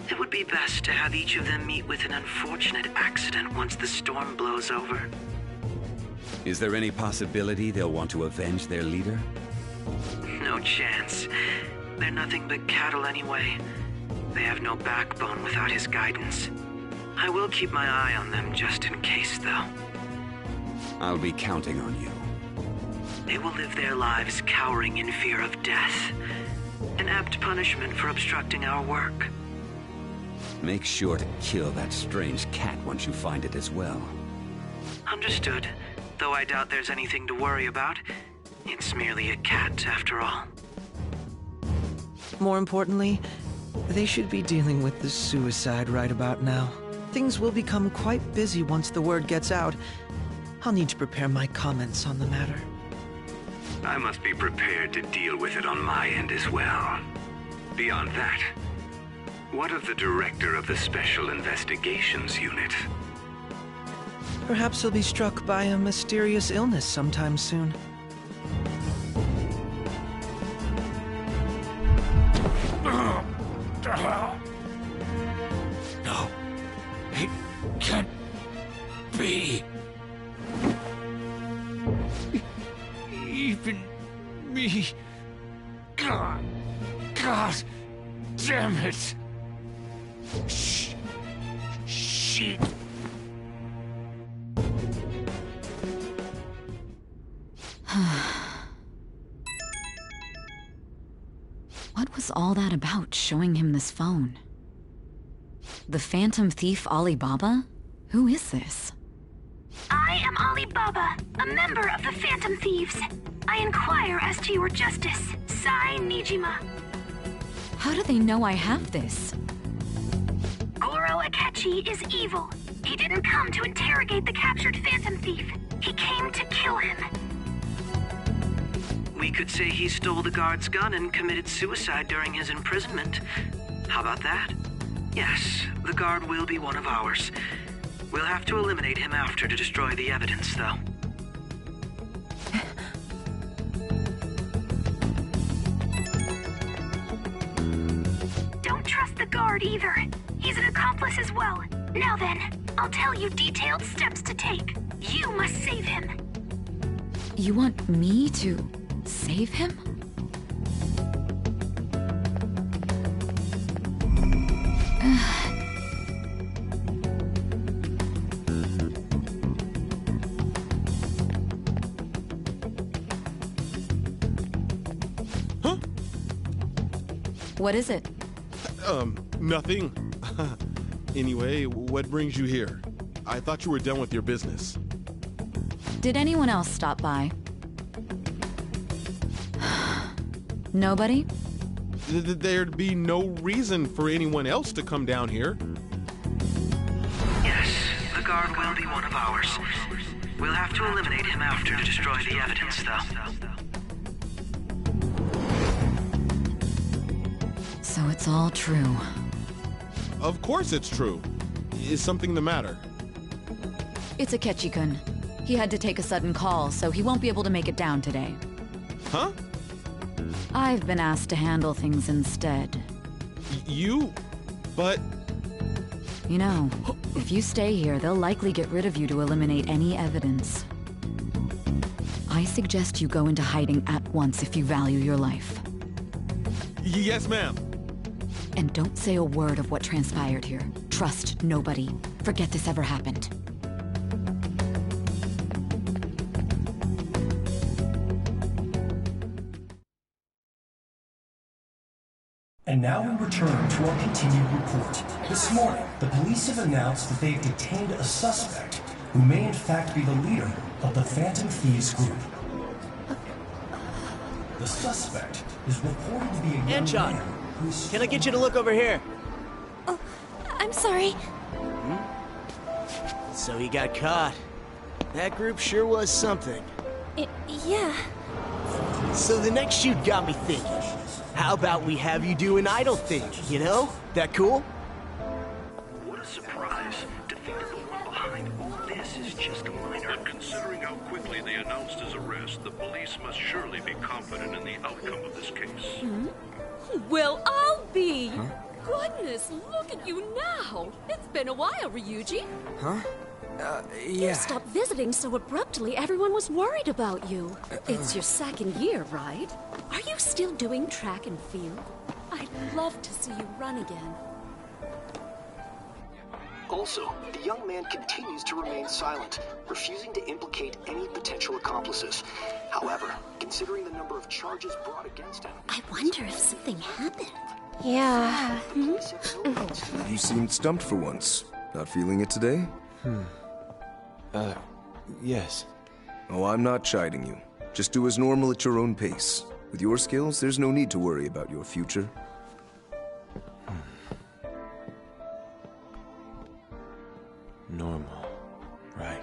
It would be best to have each of them meet with an unfortunate accident once the storm blows over. Is there any possibility they'll want to avenge their leader? No chance. They're nothing but cattle anyway. They have no backbone without his guidance. I will keep my eye on them just in case, though. I'll be counting on you. They will live their lives cowering in fear of death. An apt punishment for obstructing our work. Make sure to kill that strange cat once you find it as well. Understood. Though I doubt there's anything to worry about. It's merely a cat, after all. More importantly, they should be dealing with the suicide right about now. Things will become quite busy once the word gets out. I'll need to prepare my comments on the matter. I must be prepared to deal with it on my end as well. Beyond that, what of the director of the Special Investigations Unit? Perhaps he'll be struck by a mysterious illness sometime soon. No, it can't be. Even me. God damn it. Shit. What was all that about, showing him this phone? The Phantom Thief Alibaba? Who is this? I am Alibaba, a member of the Phantom Thieves. I inquire as to your justice. Sai Nijima. How do they know I have this? Goro Akechi is evil. He didn't come to interrogate the captured Phantom Thief. He came to kill him. We could say he stole the guard's gun and committed suicide during his imprisonment. How about that? Yes, the guard will be one of ours. We'll have to eliminate him after to destroy the evidence, though. Don't trust the guard either. He's an accomplice as well. Now then, I'll tell you detailed steps to take. You must save him. You want me to save him? Huh? What is it? Nothing. Anyway, what brings you here? I thought you were done with your business. Did anyone else stop by? Nobody? There'd be no reason for anyone else to come down here. Yes, the guard will be one of ours. We'll have to eliminate him after to destroy the evidence, though. it's all true. Of course it's true. Is something the matter? It's Akechi-kun. He had to take a sudden call, so he won't be able to make it down today. Huh? I've been asked to handle things instead. You? But... You know, if you stay here, they'll likely get rid of you to eliminate any evidence. I suggest you go into hiding at once if you value your life. Yes, ma'am. And don't say a word of what transpired here. Trust nobody. Forget this ever happened. And now we return to our continued report. This morning, the police have announced that they have detained a suspect who may in fact be the leader of the Phantom Thieves group. The suspect is reported to be a young man who is... Can I get you to look over here? Oh, I'm sorry. So he got caught. That group sure was something. Yeah. So the next shoot got me thinking. How about we have you do an idol thing, you know? That cool? What a surprise to think that the one behind all this is just a minor. But considering how quickly they announced his arrest, the police must surely be confident in the outcome of this case. Well, I'll be. Goodness, look at you now. It's been a while, Ryuji. Huh? You Yeah. stopped visiting so abruptly, everyone was worried about you. It's your second year, right? Are you still doing track and field? I'd love to see you run again. Also, the young man continues to remain silent, refusing to implicate any potential accomplices. However, considering the number of charges brought against him... I wonder if something happened. Yeah. You seemed stumped for once. Not feeling it today? Yes. Oh, I'm not chiding you. Just do as normal at your own pace. With your skills, there's no need to worry about your future. Normal. Right.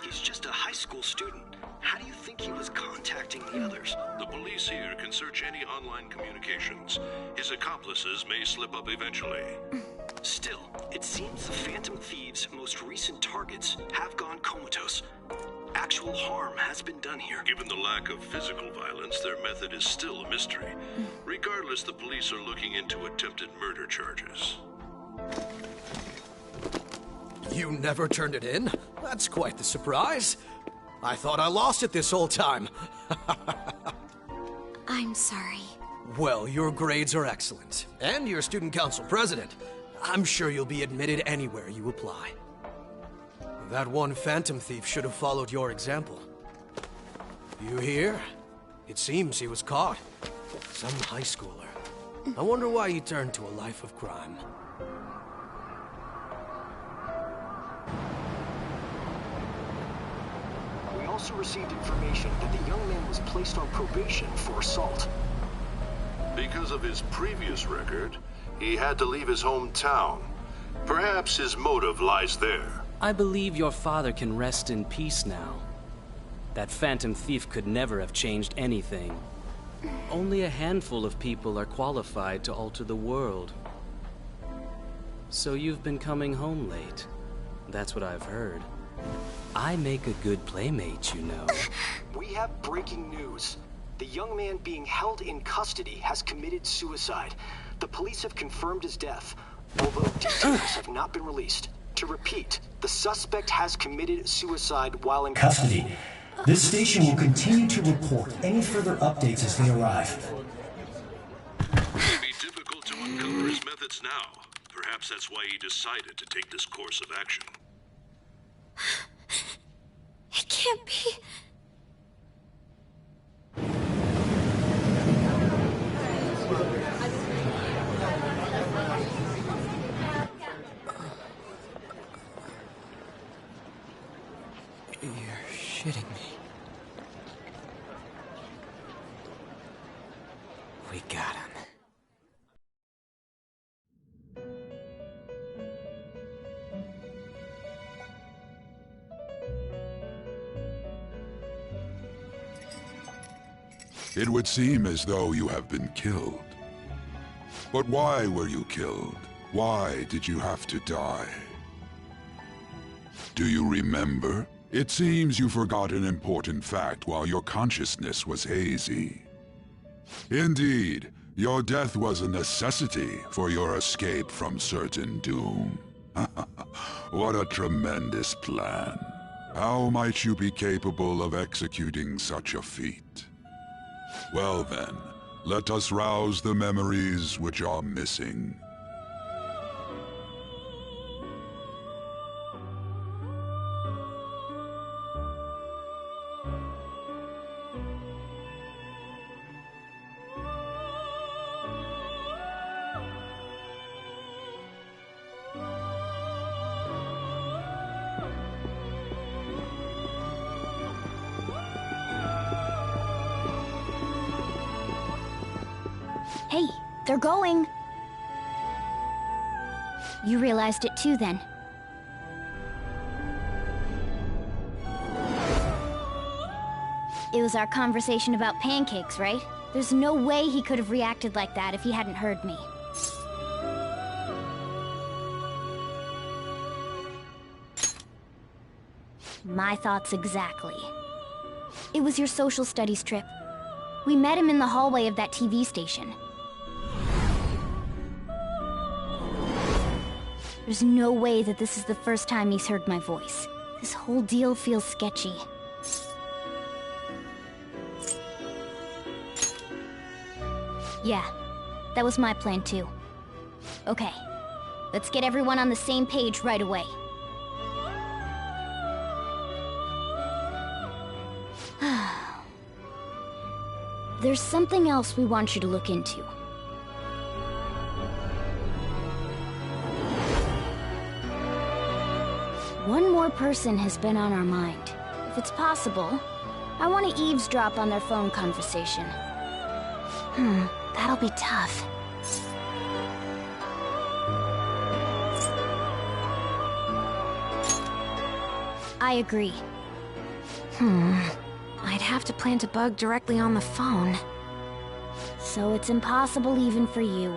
He's just a high school student. How do you think he was contacting the others? The police here can search any online communications. His accomplices may slip up eventually. Still, it seems the Phantom Thieves' most recent targets have gone comatose. Actual harm has been done here. Given the lack of physical violence, their method is still a mystery. Regardless, the police are looking into attempted murder charges. You never turned it in? That's quite the surprise. I thought I lost it this whole time. I'm sorry. Well, your grades are excellent. And you're student council president. I'm sure you'll be admitted anywhere you apply. That one Phantom Thief should have followed your example. You hear? It seems he was caught. Some high schooler. I wonder why he turned to a life of crime. We also received information that the young man was placed on probation for assault. Because of his previous record, he had to leave his hometown. Perhaps his motive lies there. I believe your father can rest in peace now. That Phantom Thief could never have changed anything. Only a handful of people are qualified to alter the world. So you've been coming home late. That's what I've heard. I make a good playmate, you know. We have breaking news. The young man being held in custody has committed suicide. The police have confirmed his death, although details have not been released. To repeat, the suspect has committed suicide while in Custody. This station will continue to report any further updates as they arrive. It may be difficult to uncover his methods now. Perhaps that's why he decided to take this course of action. It can't be. You're shitting me. We got him. It would seem as though you have been killed. But why were you killed? Why did you have to die? Do you remember? It seems you forgot an important fact while your consciousness was hazy. Indeed, your death was a necessity for your escape from certain doom. What a tremendous plan. How might you be capable of executing such a feat? Well then, let us rouse the memories which are missing. Hey, they're going. You realized it too, then. It was our conversation about pancakes, right? There's no way he could have reacted like that if he hadn't heard me. My thoughts exactly. It was your social studies trip. We met him in the hallway of that TV station. There's no way that this is the first time he's heard my voice. This whole deal feels sketchy. Yeah, that was my plan too. Okay, let's get everyone on the same page right away. There's something else we want you to look into. One more person has been on our mind. If it's possible, I want to eavesdrop on their phone conversation. That'll be tough. I agree. I'd have to plant a bug directly on the phone. So it's impossible even for you.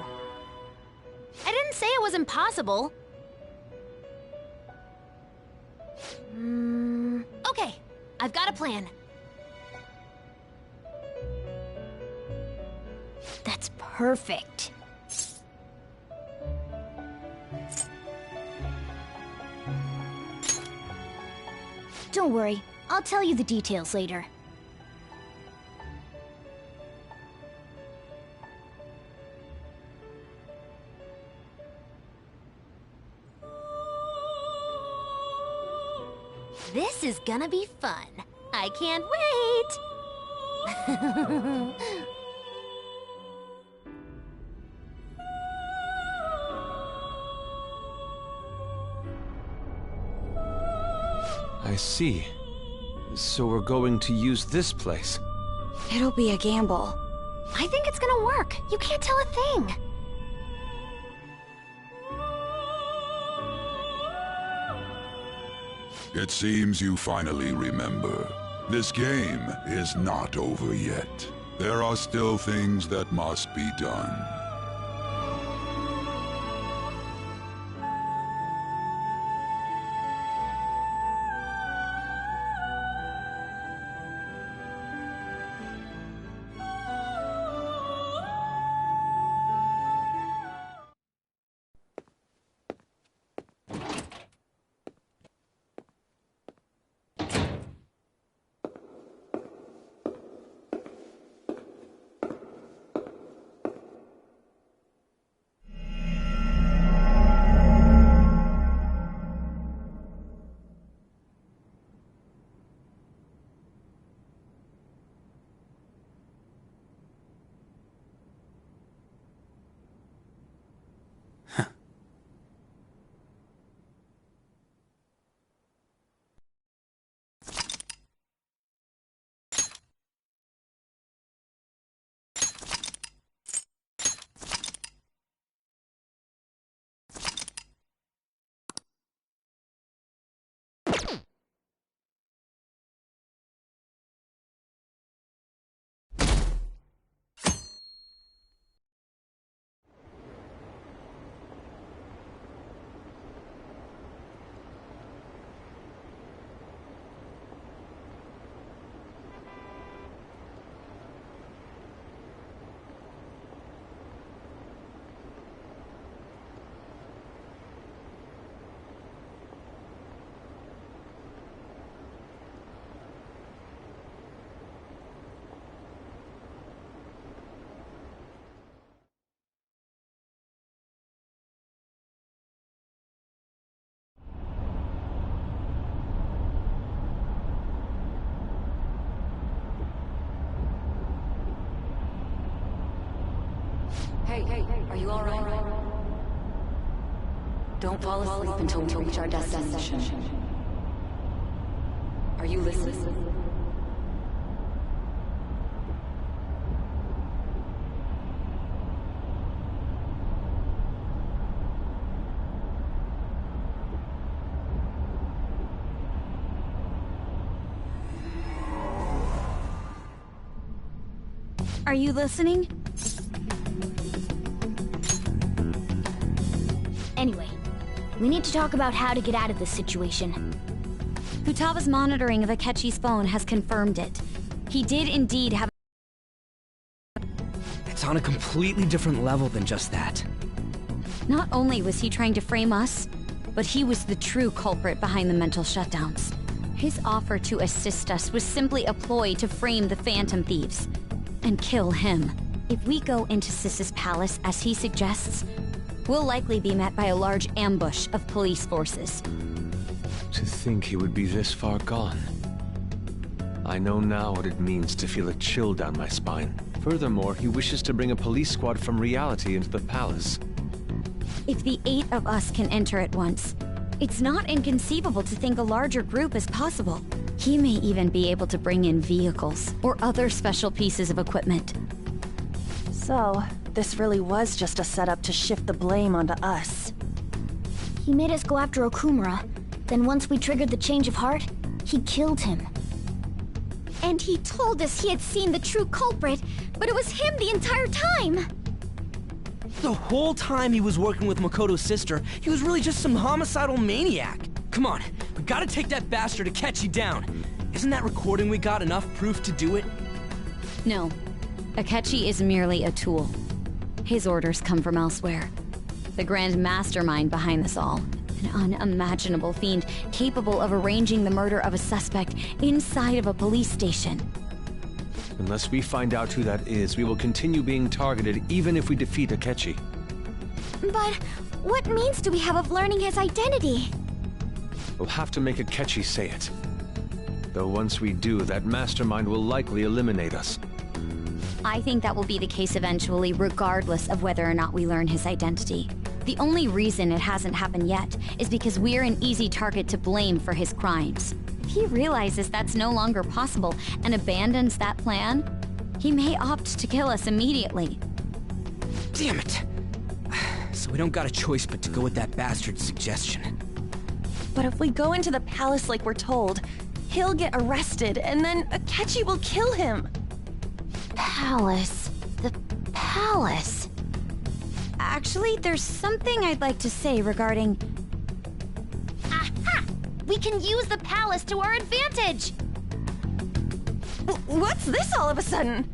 I didn't say it was impossible. Okay, I've got a plan. That's perfect. Don't worry, I'll tell you the details later. This is gonna be fun. I can't wait! I see. So we're going to use this place. It'll be a gamble. I think it's gonna work. You can't tell a thing. It seems you finally remember. This game is not over yet. There are still things that must be done. Hey, are you alright? Don't fall asleep until we reach our destination. Are you listening? Are you listening? Anyway, we need to talk about how to get out of this situation. Futaba's monitoring of Akechi's phone has confirmed it. He did indeed have... It's on a completely different level than just that. Not only was he trying to frame us, but he was the true culprit behind the mental shutdowns. His offer to assist us was simply a ploy to frame the Phantom Thieves and kill him. If we go into Sis's palace as he suggests, we'll likely be met by a large ambush of police forces. To think he would be this far gone. I know now what it means to feel a chill down my spine. Furthermore, he wishes to bring a police squad from reality into the palace. If the 8 of us can enter at once, it's not inconceivable to think a larger group is possible. He may even be able to bring in vehicles or other special pieces of equipment. So, this really was just a setup to shift the blame onto us. He made us go after Okumura. Then once we triggered the change of heart, he killed him. And he told us he had seen the true culprit, but it was him the entire time! The whole time he was working with Makoto's sister, he was really just some homicidal maniac. Come on, we gotta take that bastard Akechi down. Isn't that recording we got enough proof to do it? No. Akechi is merely a tool. His orders come from elsewhere. The grand mastermind behind this all. An unimaginable fiend capable of arranging the murder of a suspect inside of a police station. Unless we find out who that is, we will continue being targeted even if we defeat Akechi. But what means do we have of learning his identity? We'll have to make Akechi say it. Though once we do, that mastermind will likely eliminate us. I think that will be the case eventually, regardless of whether or not we learn his identity. The only reason it hasn't happened yet is because we're an easy target to blame for his crimes. If he realizes that's no longer possible and abandons that plan, he may opt to kill us immediately. Damn it! So we don't got a choice but to go with that bastard's suggestion. But if we go into the palace like we're told, he'll get arrested and then Akechi will kill him. Palace. The palace. Actually, there's something I'd like to say regarding... Aha! We can use the palace to our advantage! What's this all of a sudden?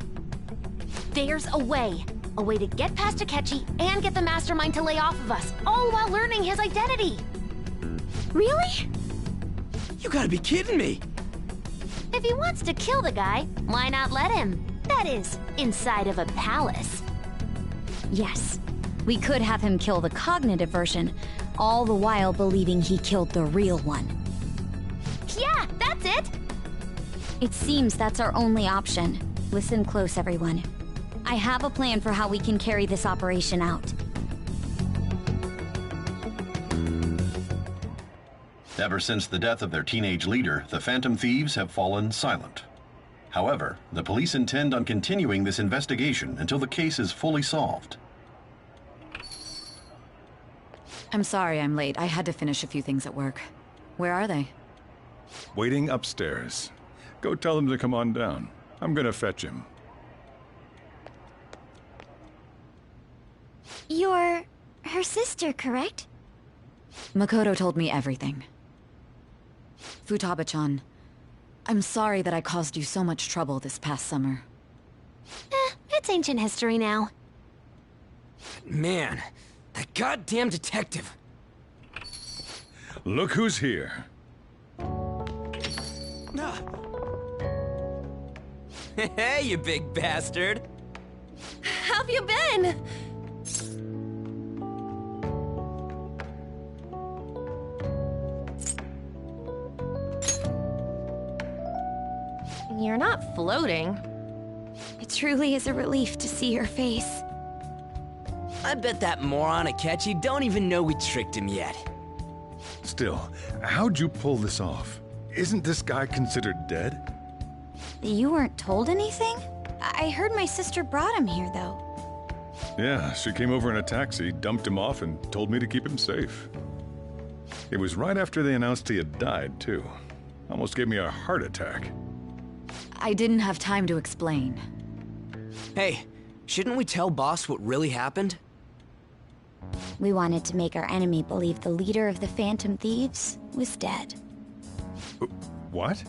There's a way. A way to get past Akechi and get the mastermind to lay off of us, all while learning his identity. Really? You gotta be kidding me! If he wants to kill the guy, why not let him? That is, inside of a palace. Yes. We could have him kill the cognitive version, all the while believing he killed the real one. Yeah, that's it! It seems that's our only option. Listen close, everyone. I have a plan for how we can carry this operation out. Ever since the death of their teenage leader, the Phantom Thieves have fallen silent. However, the police intend on continuing this investigation until the case is fully solved. I'm sorry I'm late. I had to finish a few things at work. Where are they? Waiting upstairs. Go tell him to come on down. I'm gonna fetch him. You're her sister, correct? Makoto told me everything. Futaba-chan, I'm sorry that I caused you so much trouble this past summer. It's ancient history now. Man, that goddamn detective. Look who's here. Hey, you big bastard. How have you been? You're not floating. It truly is a relief to see your face. I bet that moron Akechi don't even know we tricked him yet. Still, how'd you pull this off? Isn't this guy considered dead? You weren't told anything? I heard my sister brought him here, though. Yeah, she came over in a taxi, dumped him off, and told me to keep him safe. It was right after they announced he had died, too. Almost gave me a heart attack. I didn't have time to explain. Hey, shouldn't we tell Boss what really happened? We wanted to make our enemy believe the leader of the Phantom Thieves was dead. What?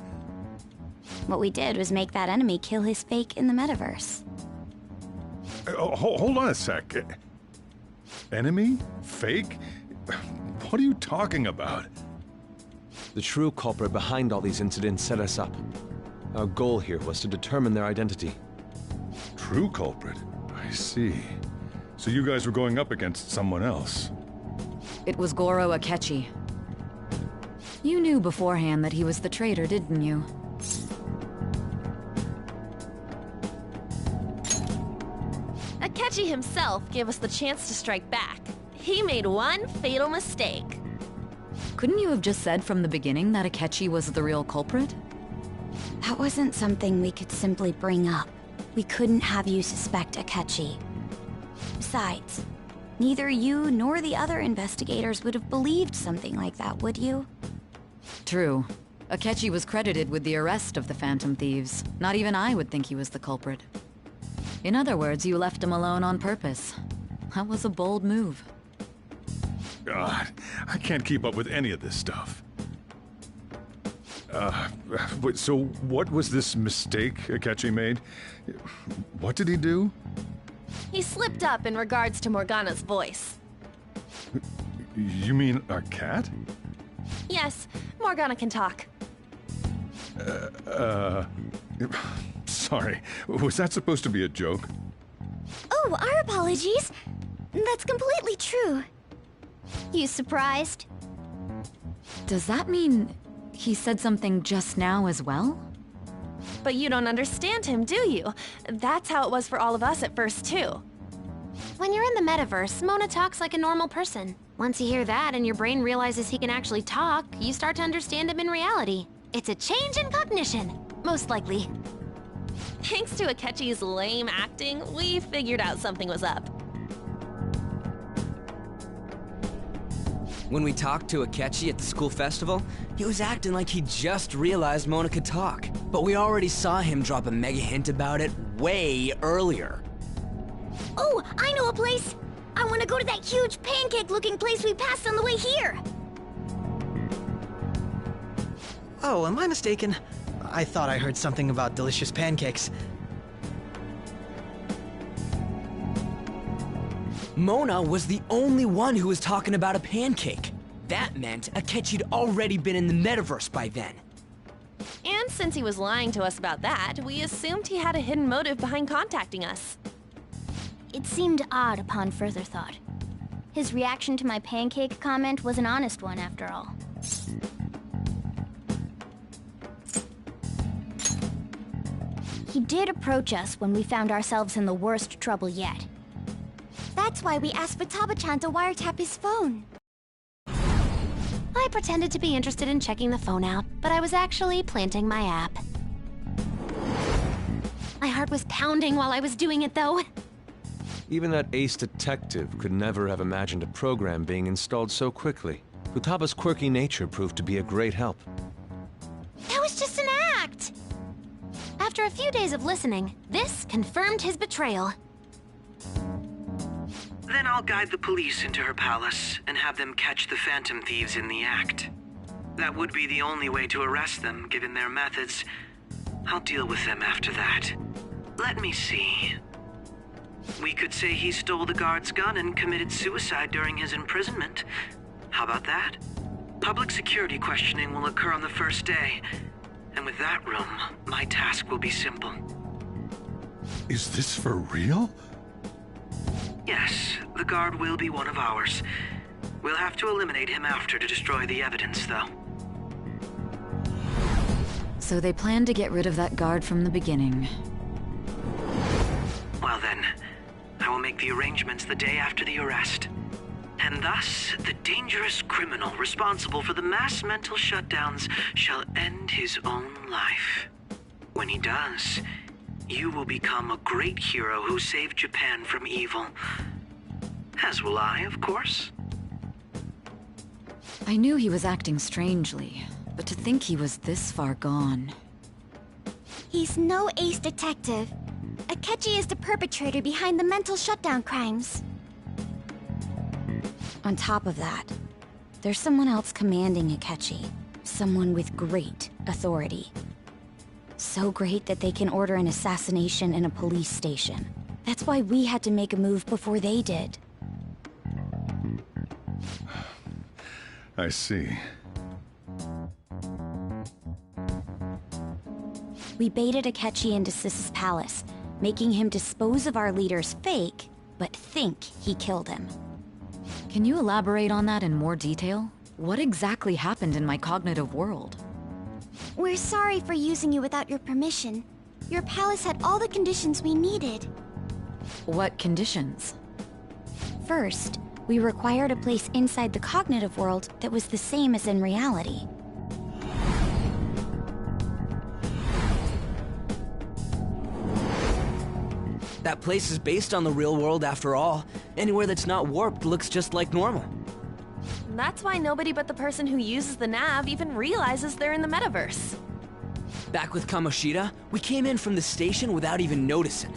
What we did was make that enemy kill his fake in the metaverse. Hold on a sec. Enemy? Fake? What are you talking about? The true culprit behind all these incidents set us up. Our goal here was to determine their identity. True culprit? I see. So you guys were going up against someone else? It was Goro Akechi. You knew beforehand that he was the traitor, didn't you? Akechi himself gave us the chance to strike back. He made one fatal mistake. Couldn't you have just said from the beginning that Akechi was the real culprit? That wasn't something we could simply bring up. We couldn't have you suspect Akechi. Besides, neither you nor the other investigators would have believed something like that, would you? True. Akechi was credited with the arrest of the Phantom Thieves. Not even I would think he was the culprit. In other words, you left him alone on purpose. That was a bold move. God, I can't keep up with any of this stuff. So what was this mistake Akechi made? What did he do? He slipped up in regards to Morgana's voice. You mean a cat? Yes, Morgana can talk. Sorry. Was that supposed to be a joke? Oh, our apologies. That's completely true. You surprised? Does that mean he said something just now as well? But you don't understand him, do you? That's how it was for all of us at first, too. When you're in the metaverse, Mona talks like a normal person. Once you hear that and your brain realizes he can actually talk, you start to understand him in reality. It's a change in cognition, most likely. Thanks to Akechi's lame acting, we figured out something was up. When we talked to Akechi at the school festival, he was acting like he just realized Mona could talk. But we already saw him drop a mega hint about it way earlier. Oh, I know a place! I want to go to that huge pancake-looking place we passed on the way here! Oh, am I mistaken? I thought I heard something about delicious pancakes. Mona was the only one who was talking about a pancake. That meant Akechi'd already been in the metaverse by then. And since he was lying to us about that, we assumed he had a hidden motive behind contacting us. It seemed odd upon further thought. His reaction to my pancake comment was an honest one, after all. He did approach us when we found ourselves in the worst trouble yet. That's why we asked Futaba-chan to wiretap his phone. I pretended to be interested in checking the phone out, but I was actually planting my app. My heart was pounding while I was doing it, though. Even that ace detective could never have imagined a program being installed so quickly. Futaba's quirky nature proved to be a great help. That was just an act! After a few days of listening, this confirmed his betrayal. Then I'll guide the police into her palace and have them catch the Phantom Thieves in the act. That would be the only way to arrest them, given their methods. I'll deal with them after that. Let me see. We could say he stole the guard's gun and committed suicide during his imprisonment. How about that? Public security questioning will occur on the first day. And with that room, my task will be simple. Is this for real? Yes, the guard will be one of ours. We'll have to eliminate him after to destroy the evidence, though. So they planned to get rid of that guard from the beginning. Well then, I will make the arrangements the day after the arrest. And thus, the dangerous criminal responsible for the mass mental shutdowns shall end his own life. When he does, you will become a great hero who saved Japan from evil. As will I, of course. I knew he was acting strangely, but to think he was this far gone. He's no ace detective. Akechi is the perpetrator behind the mental shutdown crimes. On top of that, there's someone else commanding Akechi. Someone with great authority. So great that they can order an assassination in a police station. That's why we had to make a move before they did. I see. We baited Akechi into Sis's palace, making him dispose of our leader's fake, but think he killed him. Can you elaborate on that in more detail? What exactly happened in my cognitive world? We're sorry for using you without your permission. Your palace had all the conditions we needed. What conditions? First, we required a place inside the cognitive world that was the same as in reality. That place is based on the real world after all. Anywhere that's not warped looks just like normal. That's why nobody but the person who uses the nav even realizes they're in the metaverse. Back with Kamoshida, we came in from the station without even noticing.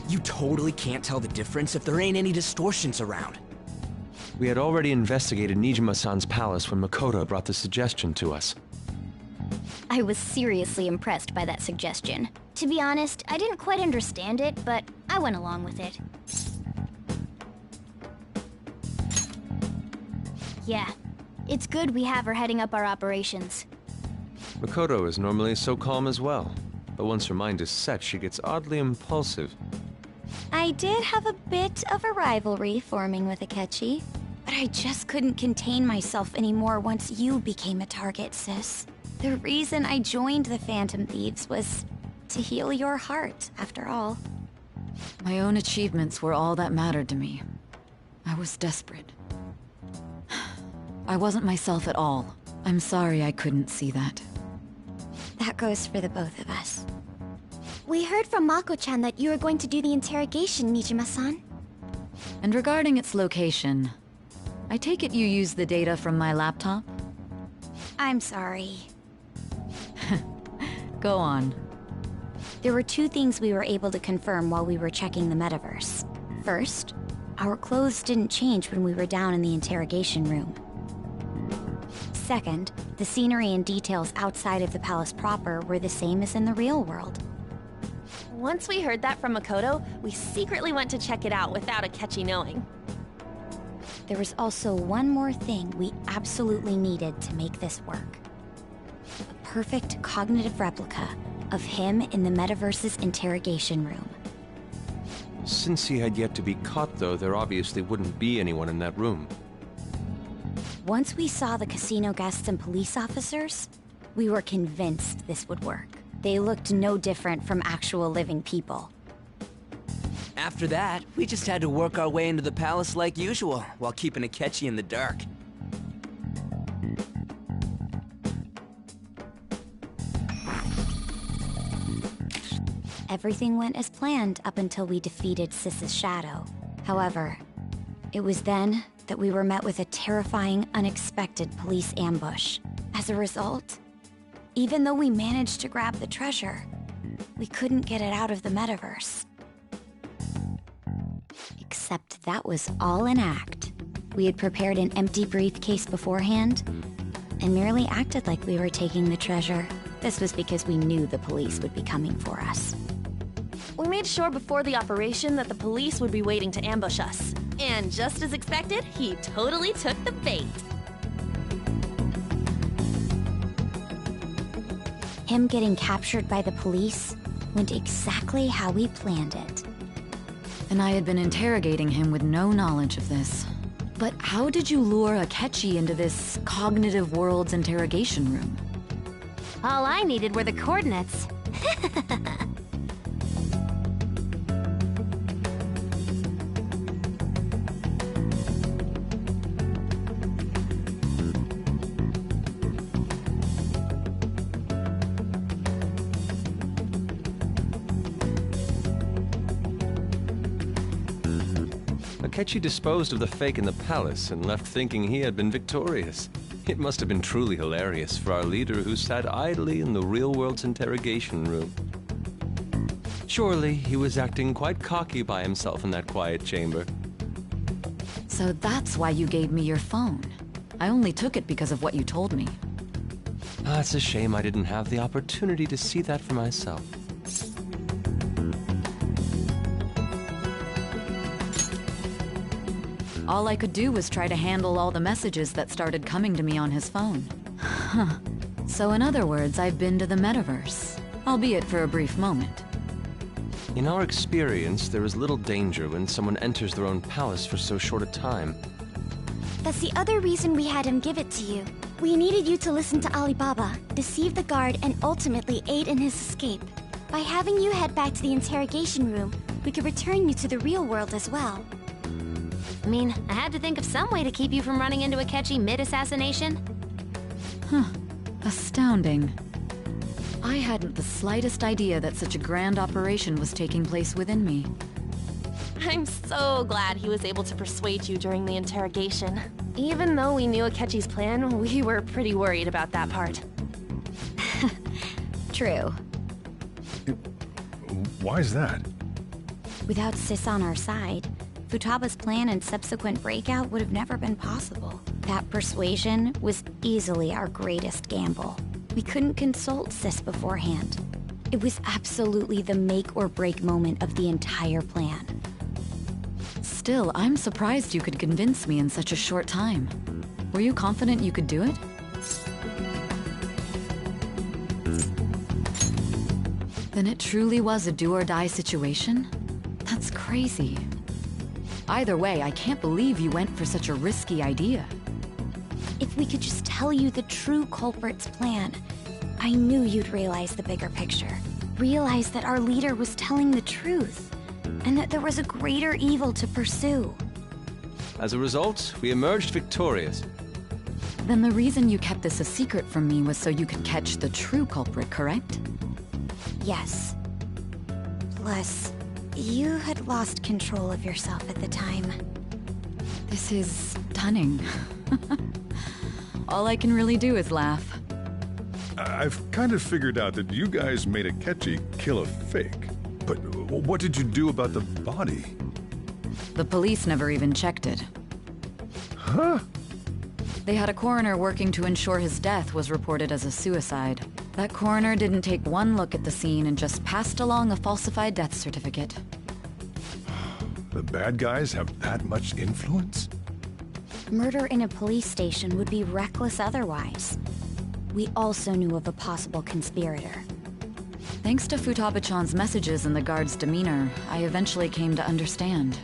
You totally can't tell the difference if there ain't any distortions around. We had already investigated Nijima-san's palace when Makoto brought the suggestion to us. I was seriously impressed by that suggestion. To be honest, I didn't quite understand it, but I went along with it. Yeah, it's good we have her heading up our operations. Makoto is normally so calm as well, but once her mind is set, she gets oddly impulsive. I did have a bit of a rivalry forming with Akechi, but I just couldn't contain myself anymore once you became a target, sis. The reason I joined the Phantom Thieves was to heal your heart, after all. My own achievements were all that mattered to me. I was desperate. I wasn't myself at all. I'm sorry I couldn't see that. That goes for the both of us. We heard from Mako-chan that you were going to do the interrogation, Nijima-san. And regarding its location, I take it you used the data from my laptop? I'm sorry. Go on. There were two things we were able to confirm while we were checking the metaverse. First, our clothes didn't change when we were down in the interrogation room. Second, the scenery and details outside of the palace proper were the same as in the real world. Once we heard that from Makoto, we secretly went to check it out without Akechi knowing. There was also one more thing we absolutely needed to make this work. A perfect cognitive replica of him in the metaverse's interrogation room. Since he had yet to be caught, though, there obviously wouldn't be anyone in that room. Once we saw the casino guests and police officers, we were convinced this would work. They looked no different from actual living people. After that, we just had to work our way into the palace like usual, while keeping Akechi in the dark. Everything went as planned up until we defeated Sis's shadow. However, it was then that we were met with a terrifying, unexpected police ambush. As a result, even though we managed to grab the treasure, we couldn't get it out of the metaverse. Except that was all an act. We had prepared an empty briefcase beforehand, and merely acted like we were taking the treasure. This was because we knew the police would be coming for us. We made sure before the operation that the police would be waiting to ambush us. And just as expected, he totally took the bait. Him getting captured by the police went exactly how we planned it. And I had been interrogating him with no knowledge of this. But how did you lure Akechi into this cognitive world's interrogation room? All I needed were the coordinates. Akechi disposed of the fake in the palace and left thinking he had been victorious. It must have been truly hilarious for our leader who sat idly in the real world's interrogation room. Surely he was acting quite cocky by himself in that quiet chamber. So that's why you gave me your phone. I only took it because of what you told me. It's a shame I didn't have the opportunity to see that for myself. All I could do was try to handle all the messages that started coming to me on his phone. Huh. So in other words, I've been to the metaverse, albeit for a brief moment. In our experience, there is little danger when someone enters their own palace for so short a time. That's the other reason we had him give it to you. We needed you to listen to Alibaba, deceive the guard, and ultimately aid in his escape. By having you head back to the interrogation room, we could return you to the real world as well. I mean, I had to think of some way to keep you from running into Akechi mid-assassination. Huh. Astounding. I hadn't the slightest idea that such a grand operation was taking place within me. I'm so glad he was able to persuade you during the interrogation. Even though we knew Akechi's plan, we were pretty worried about that part. True. Why's that? Without Sis on our side, Futaba's plan and subsequent breakout would have never been possible. That persuasion was easily our greatest gamble. We couldn't consult Sis beforehand. It was absolutely the make or break moment of the entire plan. Still, I'm surprised you could convince me in such a short time. Were you confident you could do it? Then it truly was a do-or-die situation? That's crazy. Either way, I can't believe you went for such a risky idea. If we could just tell you the true culprit's plan, I knew you'd realize the bigger picture. Realize that our leader was telling the truth, and that there was a greater evil to pursue. As a result, we emerged victorious. Then the reason you kept this a secret from me was so you could catch the true culprit, correct? Yes. Plus, you had lost control of yourself at the time. This is stunning. All I can really do is laugh. I've kind of figured out that you guys made Akechi kill a fake. But what did you do about the body? The police never even checked it. Huh? They had a coroner working to ensure his death was reported as a suicide. That coroner didn't take one look at the scene and just passed along a falsified death certificate. The bad guys have that much influence? Murder in a police station would be reckless otherwise. We also knew of a possible conspirator. Thanks to Futaba-chan's messages and the guard's demeanor, I eventually came to understand.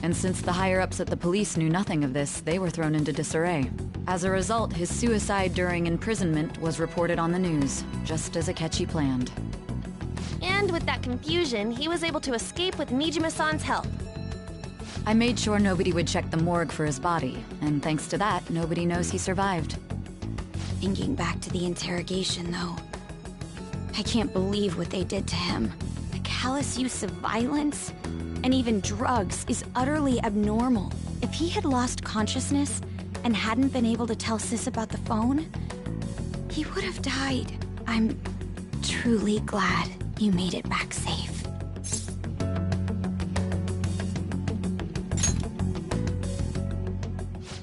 And since the higher-ups at the police knew nothing of this, they were thrown into disarray. As a result, his suicide during imprisonment was reported on the news, just as Akechi planned. And with that confusion, he was able to escape with Nijima-san's help. I made sure nobody would check the morgue for his body, and thanks to that, nobody knows he survived. Thinking back to the interrogation, though, I can't believe what they did to him. The callous use of violence, and even drugs, is utterly abnormal. If he had lost consciousness and hadn't been able to tell Sis about the phone, he would have died. I'm truly glad you made it back safe.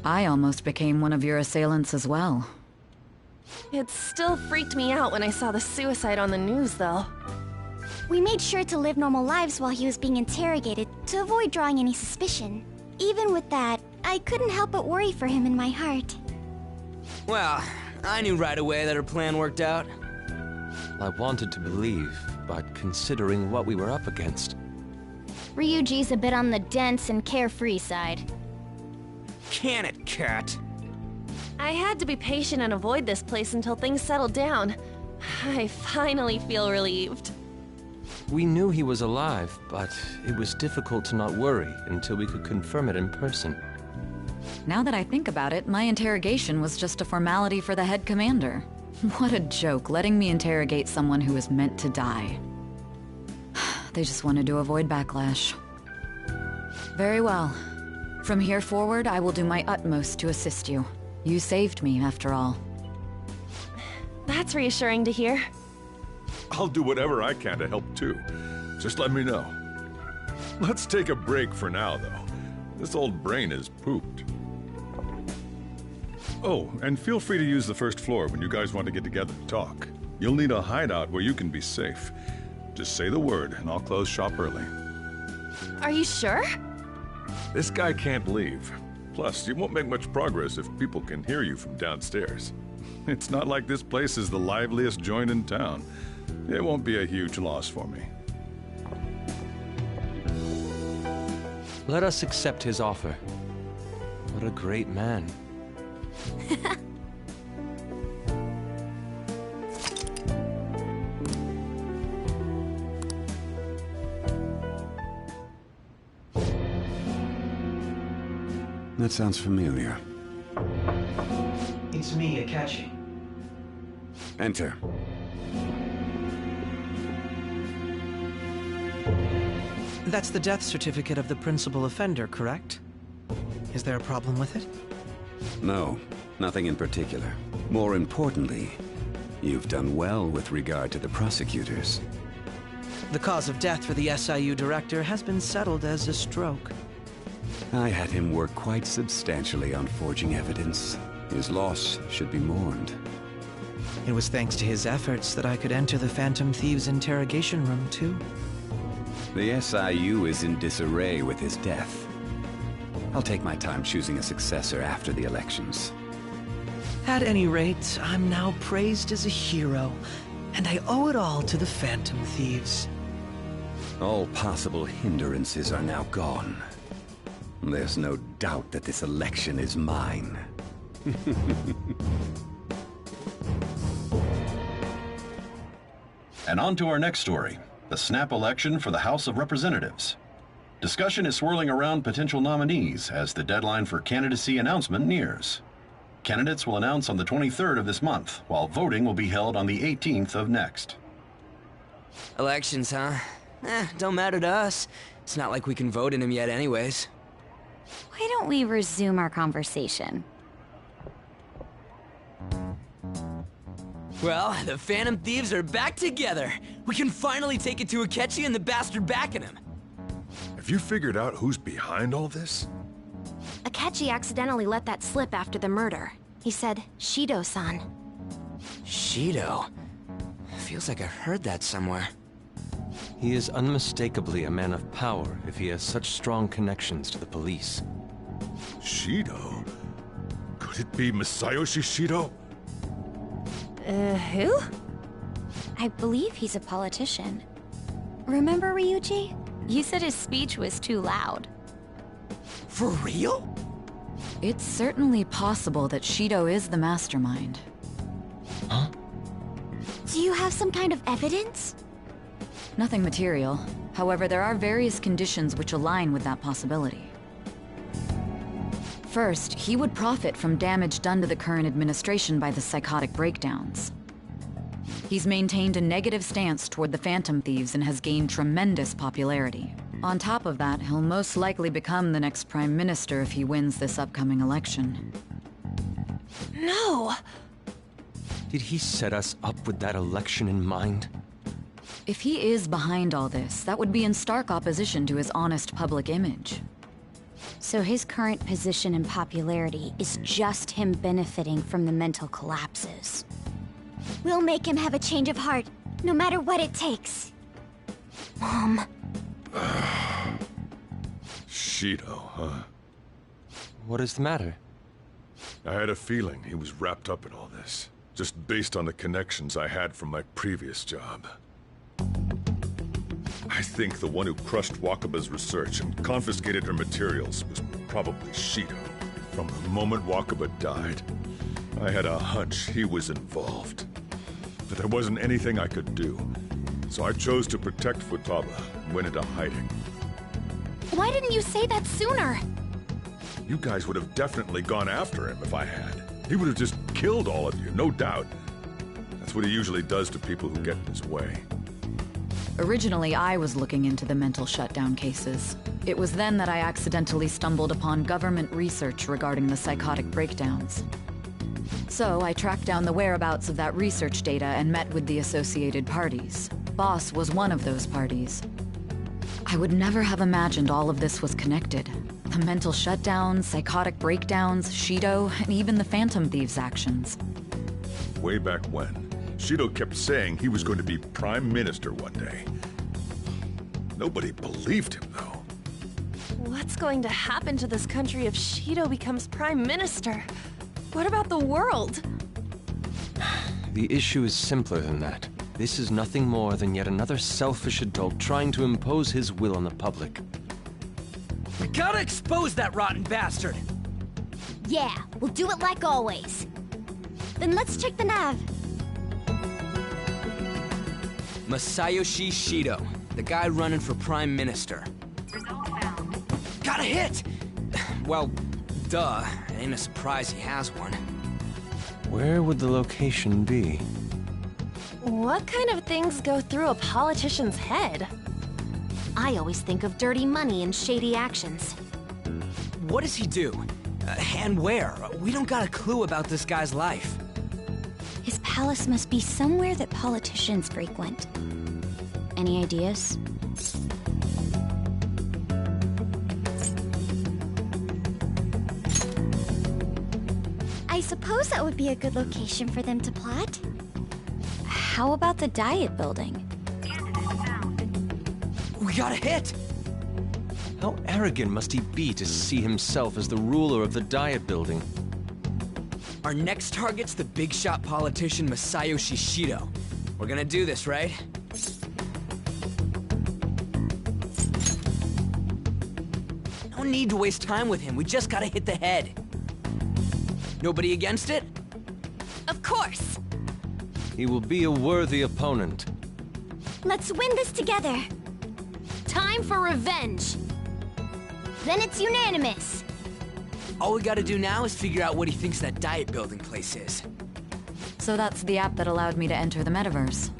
I almost became one of your assailants as well. It still freaked me out when I saw the suicide on the news, though. We made sure to live normal lives while he was being interrogated to avoid drawing any suspicion. Even with that, I couldn't help but worry for him in my heart. Well, I knew right away that her plan worked out. I wanted to believe, but considering what we were up against... Ryuji's a bit on the dense and carefree side. Can it, cat? I had to be patient and avoid this place until things settled down. I finally feel relieved. We knew he was alive, but it was difficult to not worry until we could confirm it in person. Now that I think about it, my interrogation was just a formality for the head commander. What a joke, letting me interrogate someone who was meant to die. They just wanted to avoid backlash. Very well. From here forward, I will do my utmost to assist you. You saved me, after all. That's reassuring to hear. I'll do whatever I can to help too. Just let me know. Let's take a break for now, though. This old brain is pooped. Oh, and feel free to use the first floor when you guys want to get together and talk. You'll need a hideout where you can be safe. Just say the word, and I'll close shop early. Are you sure? This guy can't leave. Plus, you won't make much progress if people can hear you from downstairs. It's not like this place is the liveliest joint in town. It won't be a huge loss for me. Let us accept his offer. What a great man. That sounds familiar. It's me, Akechi. Enter. That's the death certificate of the principal offender, correct? Is there a problem with it? No, nothing in particular. More importantly, you've done well with regard to the prosecutors. The cause of death for the SIU director has been settled as a stroke. I had him work quite substantially on forging evidence. His loss should be mourned. It was thanks to his efforts that I could enter the Phantom Thieves' interrogation room, too. The SIU is in disarray with his death. I'll take my time choosing a successor after the elections. At any rate, I'm now praised as a hero, and I owe it all to the Phantom Thieves. All possible hindrances are now gone. There's no doubt that this election is mine. And on to our next story, the snap election for the House of Representatives. Discussion is swirling around potential nominees as the deadline for candidacy announcement nears. Candidates will announce on the 23rd of this month, while voting will be held on the 18th of next. Elections, huh? Don't matter to us. It's not like we can vote in them yet anyways. Why don't we resume our conversation? Well, the Phantom Thieves are back together. We can finally take it to Akechi and the bastard backing him. Have you figured out who's behind all this? Akechi accidentally let that slip after the murder. He said, Shido-san. Shido? Feels like I've heard that somewhere. He is unmistakably a man of power if he has such strong connections to the police. Shido? Could it be Masayoshi Shido? Who? I believe he's a politician. Remember, Ryuji? You said his speech was too loud. For real? It's certainly possible that Shido is the mastermind. Huh? Do you have some kind of evidence? Nothing material. However, there are various conditions which align with that possibility. First, he would profit from damage done to the current administration by the psychotic breakdowns. He's maintained a negative stance toward the Phantom Thieves and has gained tremendous popularity. On top of that, he'll most likely become the next Prime Minister if he wins this upcoming election. No! Did he set us up with that election in mind? If he is behind all this, that would be in stark opposition to his honest public image. So his current position and popularity is just him benefiting from the mental collapses. We'll make him have a change of heart, no matter what it takes. Mom. Shido, huh? What is the matter? I had a feeling he was wrapped up in all this, just based on the connections I had from my previous job. I think the one who crushed Wakaba's research and confiscated her materials was probably Shido. From the moment Wakaba died, I had a hunch he was involved. but there wasn't anything I could do. So I chose to protect Futaba and went into hiding. Why didn't you say that sooner? You guys would have definitely gone after him if I had. He would have just killed all of you, no doubt. That's what he usually does to people who get in his way. Originally, I was looking into the mental shutdown cases. It was then that I accidentally stumbled upon government research regarding the psychotic breakdowns. So I tracked down the whereabouts of that research data and met with the associated parties. Boss was one of those parties. I would never have imagined all of this was connected. The mental shutdowns, psychotic breakdowns, Shido, and even the Phantom Thieves' actions. Way back when, Shido kept saying he was going to be Prime Minister one day. Nobody believed him, though. What's going to happen to this country if Shido becomes Prime Minister? What about the world? The issue is simpler than that. This is nothing more than yet another selfish adult trying to impose his will on the public. We gotta expose that rotten bastard! Yeah, we'll do it like always. Then let's check the nav. Masayoshi Shido, the guy running for Prime Minister. Got a hit! Well, duh. It ain't a surprise he has one. Where would the location be? What kind of things go through a politician's head? I always think of dirty money and shady actions. What does he do? And where? We don't got a clue about this guy's life. His palace must be somewhere that politicians frequent. Any ideas? I suppose that would be a good location for them to plot. How about the Diet Building? We got a hit! How arrogant must he be to see himself as the ruler of the Diet Building? Our next target's the big shot politician Masayoshi Shido. We're gonna do this, right? No need to waste time with him, we just gotta hit the head. Nobody against it? Of course! He will be a worthy opponent. Let's win this together. Time for revenge! Then it's unanimous. All we gotta do now is figure out what he thinks that Diet Building place is. So that's the app that allowed me to enter the metaverse.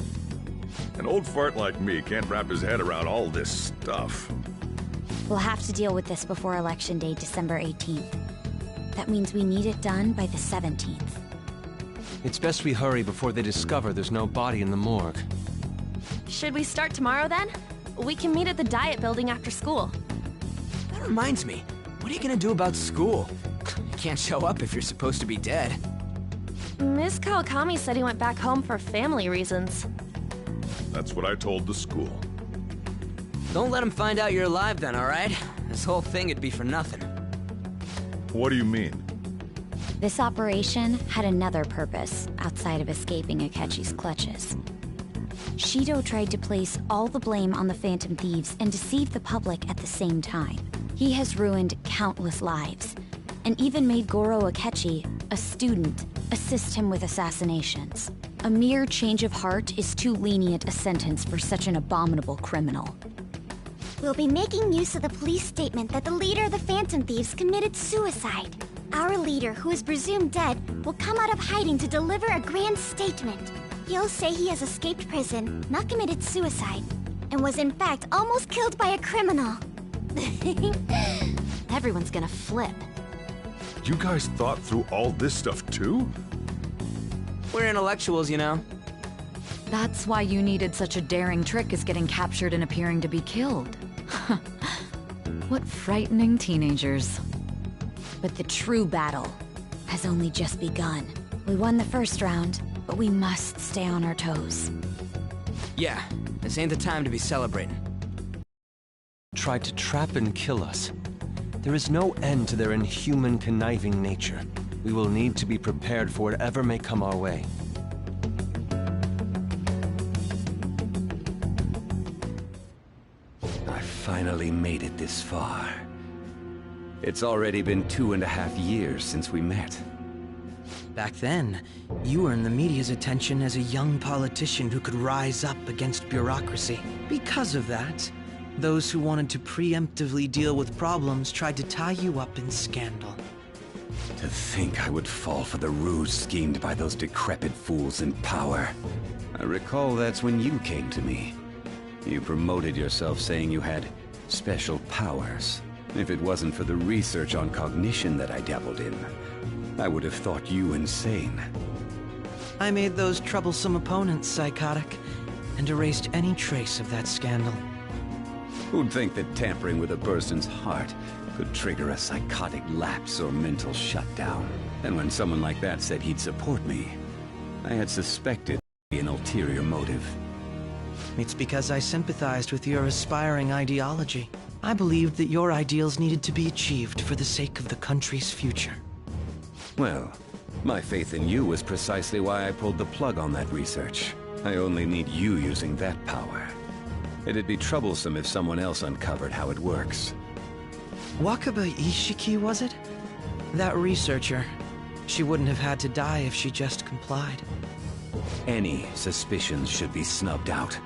An old fart like me can't wrap his head around all this stuff. We'll have to deal with this before Election Day, December 18th. That means we need it done by the 17th. It's best we hurry before they discover there's no body in the morgue. Should we start tomorrow then? We can meet at the Diet Building after school. That reminds me, what are you gonna do about school? You can't show up if you're supposed to be dead. Miss Kawakami said he went back home for family reasons. That's what I told the school. Don't let him find out you're alive then, alright? This whole thing would be for nothing. What do you mean? This operation had another purpose outside of escaping Akechi's clutches. Shido tried to place all the blame on the Phantom Thieves and deceive the public at the same time. He has ruined countless lives, and even made Goro Akechi, a student, assist him with assassinations. A mere change of heart is too lenient a sentence for such an abominable criminal. We'll be making use of the police statement that the leader of the Phantom Thieves committed suicide. Our leader, who is presumed dead, will come out of hiding to deliver a grand statement. He'll say he has escaped prison, not committed suicide, and was in fact almost killed by a criminal. Everyone's gonna flip. You guys thought through all this stuff too? We're intellectuals, you know. That's why you needed such a daring trick as getting captured and appearing to be killed. What frightening teenagers. But the true battle has only just begun. We won the first round, but we must stay on our toes. Yeah, this ain't the time to be celebrating. Tried to trap and kill us. There is no end to their inhuman, conniving nature. We will need to be prepared for whatever may come our way. I finally made it this far. It's already been 2.5 years since we met. Back then, you earned the media's attention as a young politician who could rise up against bureaucracy. Because of that, those who wanted to preemptively deal with problems tried to tie you up in scandal. To think I would fall for the ruse schemed by those decrepit fools in power. I recall that's when you came to me. You promoted yourself saying you had special powers. If it wasn't for the research on cognition that I dabbled in, I would have thought you insane. I made those troublesome opponents psychotic, and erased any trace of that scandal. Who'd think that tampering with a person's heart could trigger a psychotic lapse or mental shutdown? And when someone like that said he'd support me, I had suspected an ulterior motive. It's because I sympathized with your aspiring ideology. I believed that your ideals needed to be achieved for the sake of the country's future. Well, my faith in you was precisely why I pulled the plug on that research. I only need you using that power. It'd be troublesome if someone else uncovered how it works. Wakaba Ishiki, was it? That researcher. She wouldn't have had to die if she just complied. Any suspicions should be snubbed out.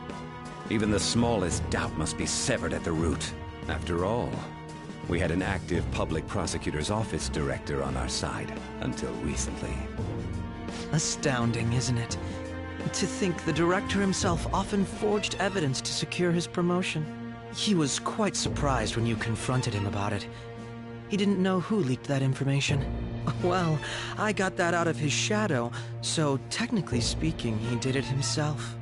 Even the smallest doubt must be severed at the root. After all, we had an active public prosecutor's office director on our side, until recently. Astounding, isn't it? To think the director himself often forged evidence to secure his promotion. He was quite surprised when you confronted him about it. He didn't know who leaked that information. Well, I got that out of his shadow, so technically speaking, he did it himself.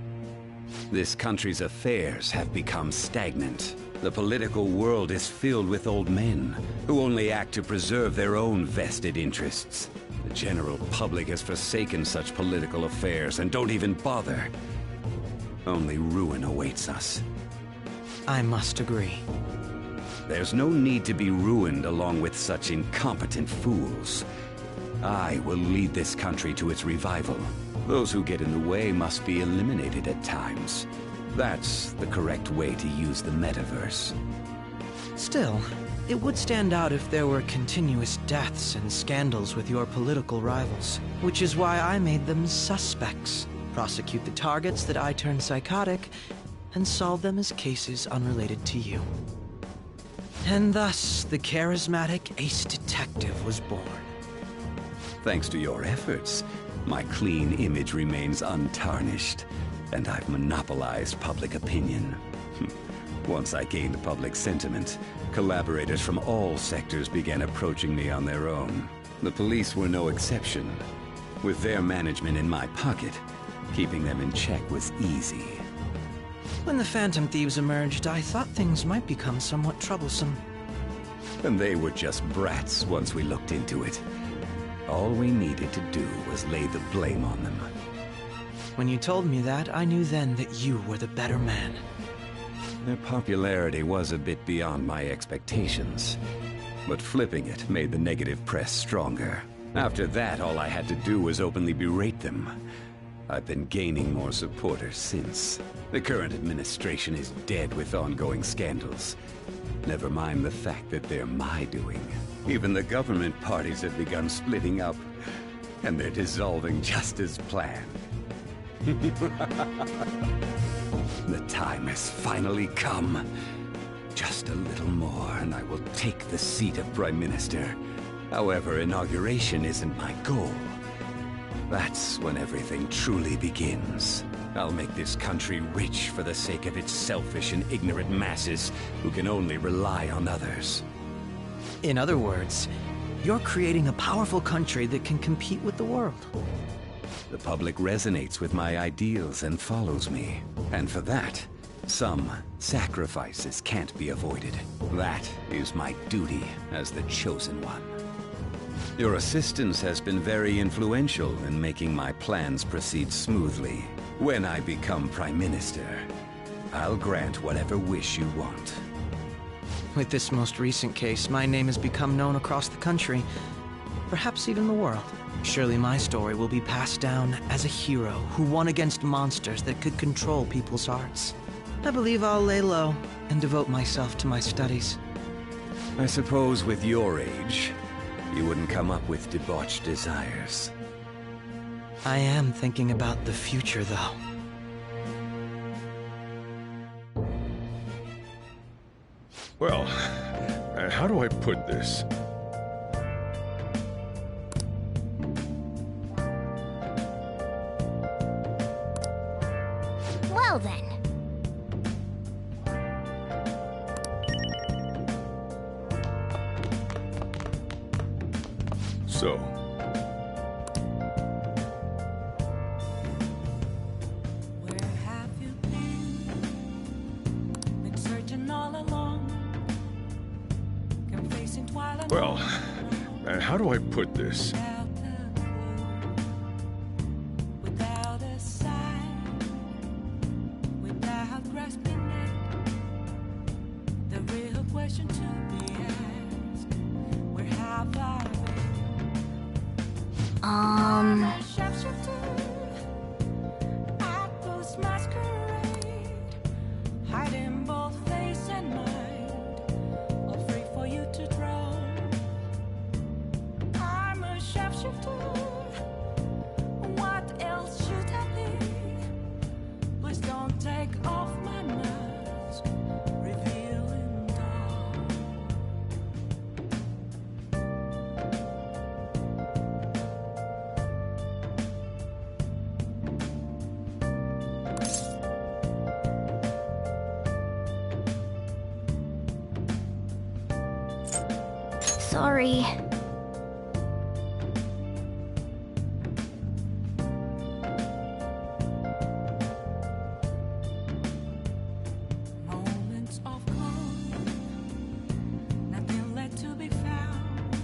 This country's affairs have become stagnant. The political world is filled with old men who only act to preserve their own vested interests. The general public has forsaken such political affairs and don't even bother. Only ruin awaits us. I must agree. There's no need to be ruined along with such incompetent fools. I will lead this country to its revival. Those who get in the way must be eliminated at times. That's the correct way to use the metaverse. Still, it would stand out if there were continuous deaths and scandals with your political rivals, which is why I made them suspects. Prosecute the targets that I turned psychotic, and solve them as cases unrelated to you. And thus, the charismatic ace detective was born. Thanks to your efforts, my clean image remains untarnished, and I've monopolized public opinion. Once I gained public sentiment, collaborators from all sectors began approaching me on their own. The police were no exception. With their management in my pocket, keeping them in check was easy. When the Phantom Thieves emerged, I thought things might become somewhat troublesome. And they were just brats once we looked into it. All we needed to do was lay the blame on them. When you told me that, I knew then that you were the better man. Their popularity was a bit beyond my expectations, but flipping it made the negative press stronger. After that, all I had to do was openly berate them. I've been gaining more supporters since. The current administration is dead with ongoing scandals. Never mind the fact that they're my doing. Even the government parties have begun splitting up, and they're dissolving just as planned. The time has finally come. Just a little more, and I will take the seat of Prime Minister. However, inauguration isn't my goal. That's when everything truly begins. I'll make this country rich for the sake of its selfish and ignorant masses who can only rely on others. In other words, you're creating a powerful country that can compete with the world. The public resonates with my ideals and follows me. And for that, some sacrifices can't be avoided. That is my duty as the Chosen One. Your assistance has been very influential in making my plans proceed smoothly. When I become Prime Minister, I'll grant whatever wish you want. With this most recent case, my name has become known across the country, perhaps even the world. Surely my story will be passed down as a hero who won against monsters that could control people's hearts. I believe I'll lay low and devote myself to my studies. I suppose with your age, you wouldn't come up with debauched desires. I am thinking about the future, though. Well, how do I put this? Well then. So, well, how do I put this? Without a sign, without grasping it, the real question to be asked, where have I been? I post masquerade, hiding both face and mind, all free for you to draw. I'm a shapeshifter. What else should I be? Please don't take off my mask, revealing dawn. Sorry. Moments of calm, nothing left to be found.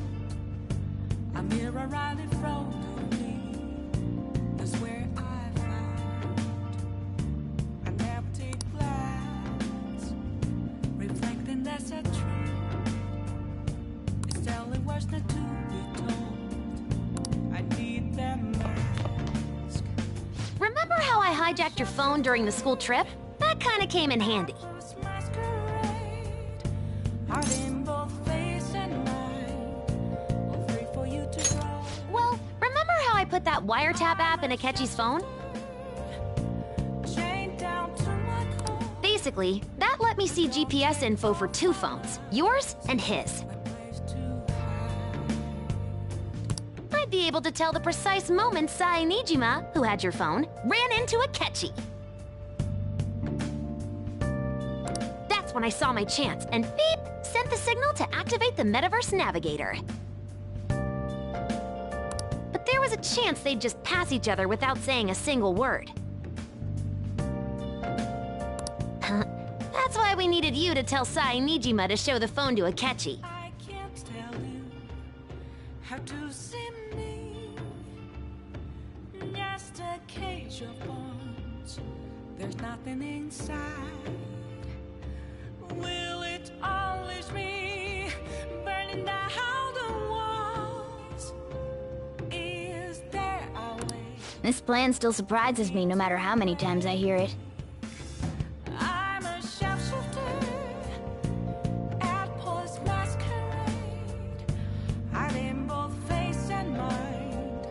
A mirror right in front of me, that's where I found an empty glass, reflecting that's a tree. It's telling words not to be told. I need them mask. Remember how I hijacked your phone during the school trip? That kinda came in handy. Hiding both face and mind, all free for you to draw. Well, remember how I put that wiretap app in Akechi's phone? Chained down to my core. Basically, that let me see GPS info for two phones, yours and his. I'd be able to tell the precise moment Sai Nijima, who had your phone, ran into Akechi. That's when I saw my chance, and beep, sent the signal to activate the Metaverse Navigator. But there was a chance they'd just pass each other without saying a single word. That's why we needed you to tell Sai Nijima to show the phone to Akechi. I can't tell you how to see me. Just a cage of bones. There's nothing inside. Will it unleash me? Burning down the walls. Is there a way? This plan still surprises me no matter how many times I hear it. I'm a shapeshifter at Post Masquerade, hiding both face and mind,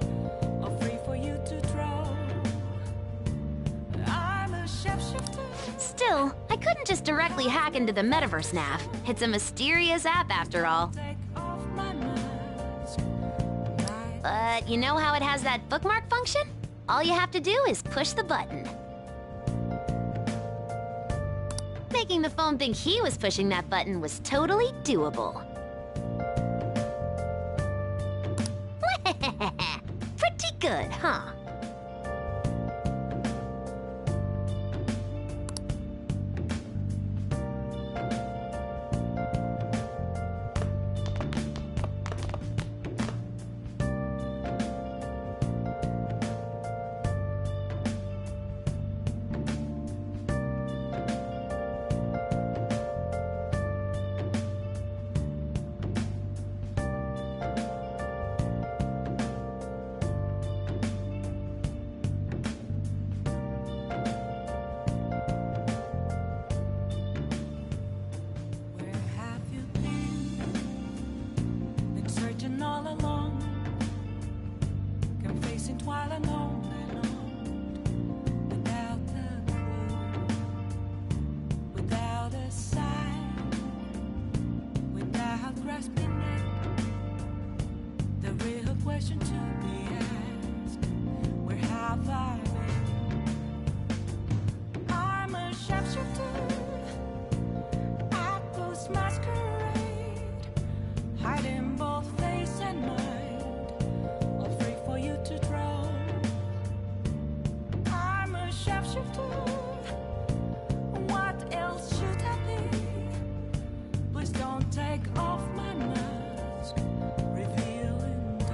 all free for you to draw. I'm a shapeshifter. Still, I couldn't just directly hack into the Metaverse Nav. It's a mysterious app after all. Take off my mask. But you know how it has that bookmark function? All you have to do is push the button. Making the phone think he was pushing that button was totally doable. Pretty good, huh? question to be asked. Where have I been? I'm a sharpshooter at post masquerade, hiding both face and mind, afraid for you to draw. I'm a sharpshooter. What else should I be? Please don't take off my mask, revealing dawn.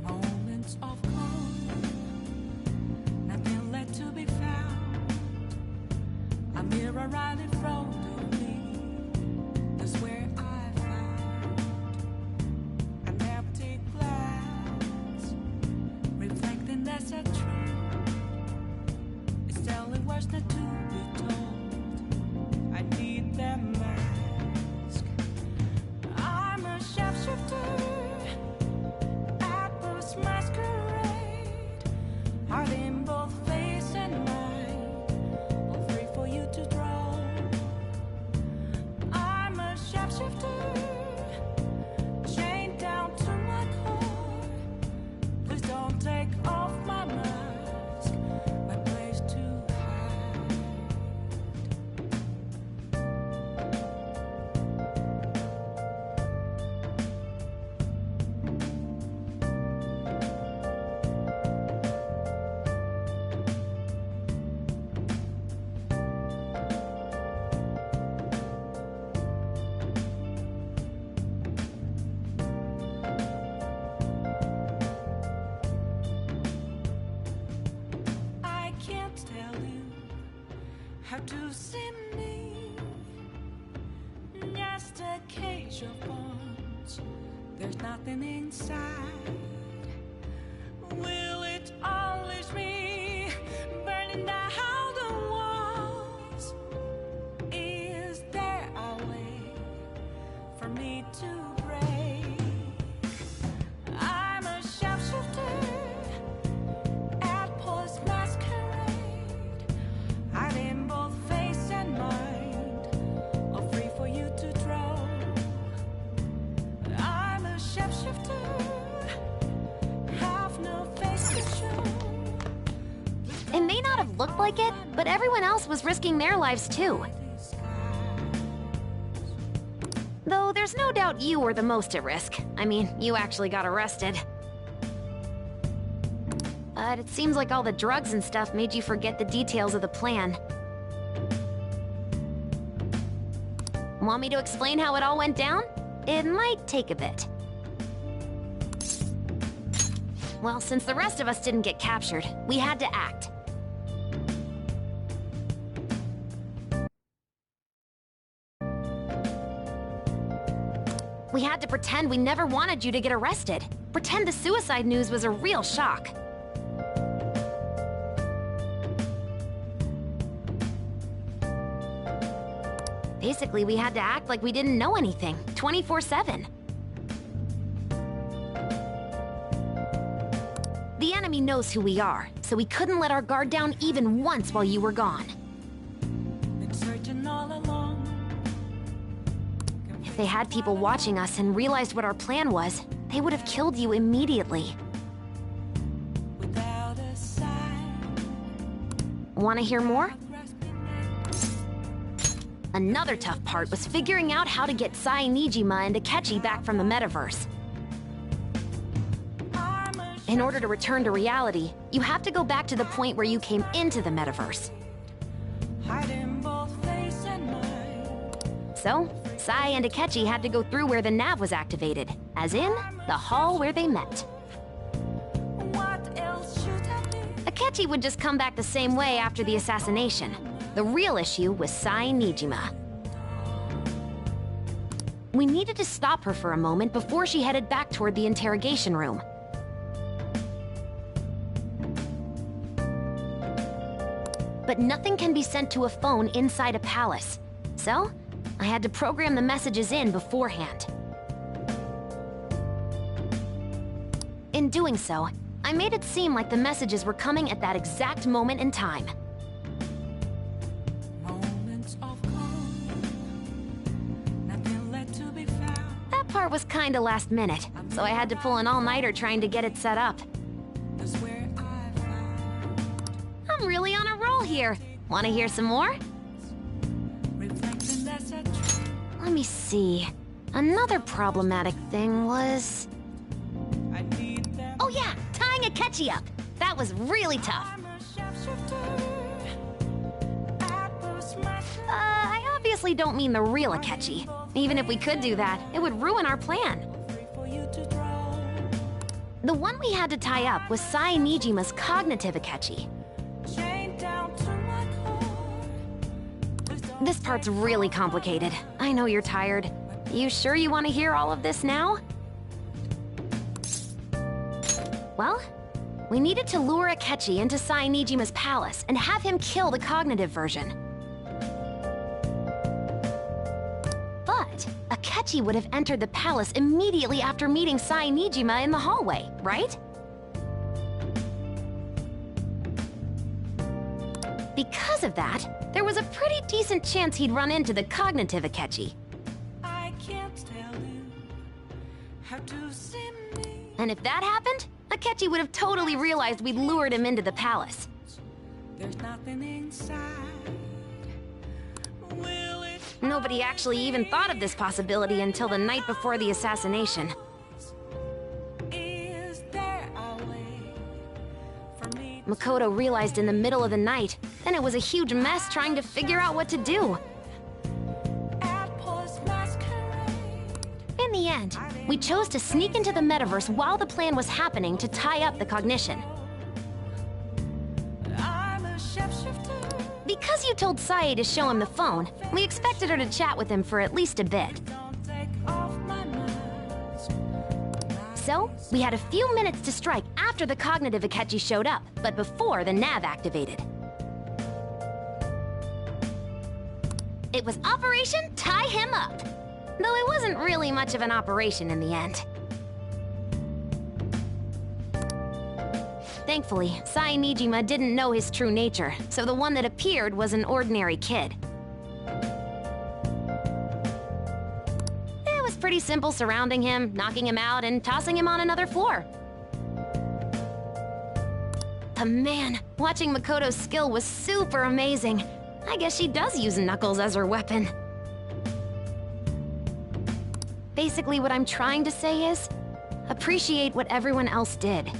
Moments of calm, nothing left to be found. A mirror right in front of me, that's where I found an empty glass, reflecting that's a truth. It's telling words not to be told. I need that mask. I'm a sharpshooter at post masquerade, hiding both face and mind, afraid for you to draw. I'm a sharpshooter, chained down to my core. Please don't take off my mask, my place to hide. I can't tell you how to see me. Just a cage of bones. There's nothing inside. Will it always be burning down the walls? Is there a way for me to break? I'm a sharpshooter at post masquerade, hiding both face and mind, afraid for you to draw. I'm a sharpshooter, have no face to show. It may not have looked like it, but everyone else was risking their lives too. Though there's no doubt you were the most at risk. I mean, you actually got arrested. But it seems like all the drugs and stuff made you forget the details of the plan. Want me to explain how it all went down? It might take a bit. Well, since the rest of us didn't get captured, we had to act. We had to pretend we never wanted you to get arrested. Pretend the suicide news was a real shock. Basically, we had to act like we didn't know anything, 24/7. The enemy knows who we are, so we couldn't let our guard down even once while you were gone. Been searching all along. If they had people watching us and realized what our plan was, they would have killed you immediately. Without a sign, Want to hear more? Another tough part was figuring out how to get Sai, Nijima, and Akechi back from the metaverse. In order to return to reality, you have to go back to the point where you came into the metaverse. hiding both face and mind. So, Sai and Akechi had to go through where the nav was activated, as in, the hall where they met. What else should I be? Akechi would just come back the same way after the assassination. The real issue was Sai Nijima. We needed to stop her for a moment before she headed back toward the interrogation room. but nothing can be sent to a phone inside a palace. So, I had to program the messages in beforehand. In doing so, I made it seem like the messages were coming at that exact moment in time. That part was kinda last minute, so I had to pull an all-nighter trying to get it set up. I'm really on a roll here. Wanna hear some more? Let me see. Another problematic thing was... Oh yeah, tying a catchy up. That was really tough. I obviously don't mean the real Akechi. Even if we could do that, it would ruin our plan. The one we had to tie up was Sai Nijima's cognitive Akechi. This part's really complicated. I know you're tired. You sure you want to hear all of this now? Well, we needed to lure Akechi into Sai Nijima's palace and have him kill the cognitive version. But Akechi would have entered the palace immediately after meeting Sai Nijima in the hallway, right? Because of that, there was a pretty decent chance he'd run into the cognitive Akechi. And if that happened, Akechi would have totally realized we'd lured him into the palace. Nobody actually even thought of this possibility until the night before the assassination. Makoto realized in the middle of the night, then it was a huge mess trying to figure out what to do. In the end, we chose to sneak into the metaverse while the plan was happening to tie up the cognition. Because you told Sae to show him the phone, we expected her to chat with him for at least a bit. So, we had a few minutes to strike after the cognitive Akechi showed up, but before the nav activated. It was Operation Tie Him Up, though it wasn't really much of an operation in the end. Thankfully, Sai Nijima didn't know his true nature, so the one that appeared was an ordinary kid. It was pretty simple surrounding him, knocking him out, and tossing him on another floor. But man, watching Makoto's skill was super amazing. I guess she does use Knuckles as her weapon. Basically, what I'm trying to say is, appreciate what everyone else did.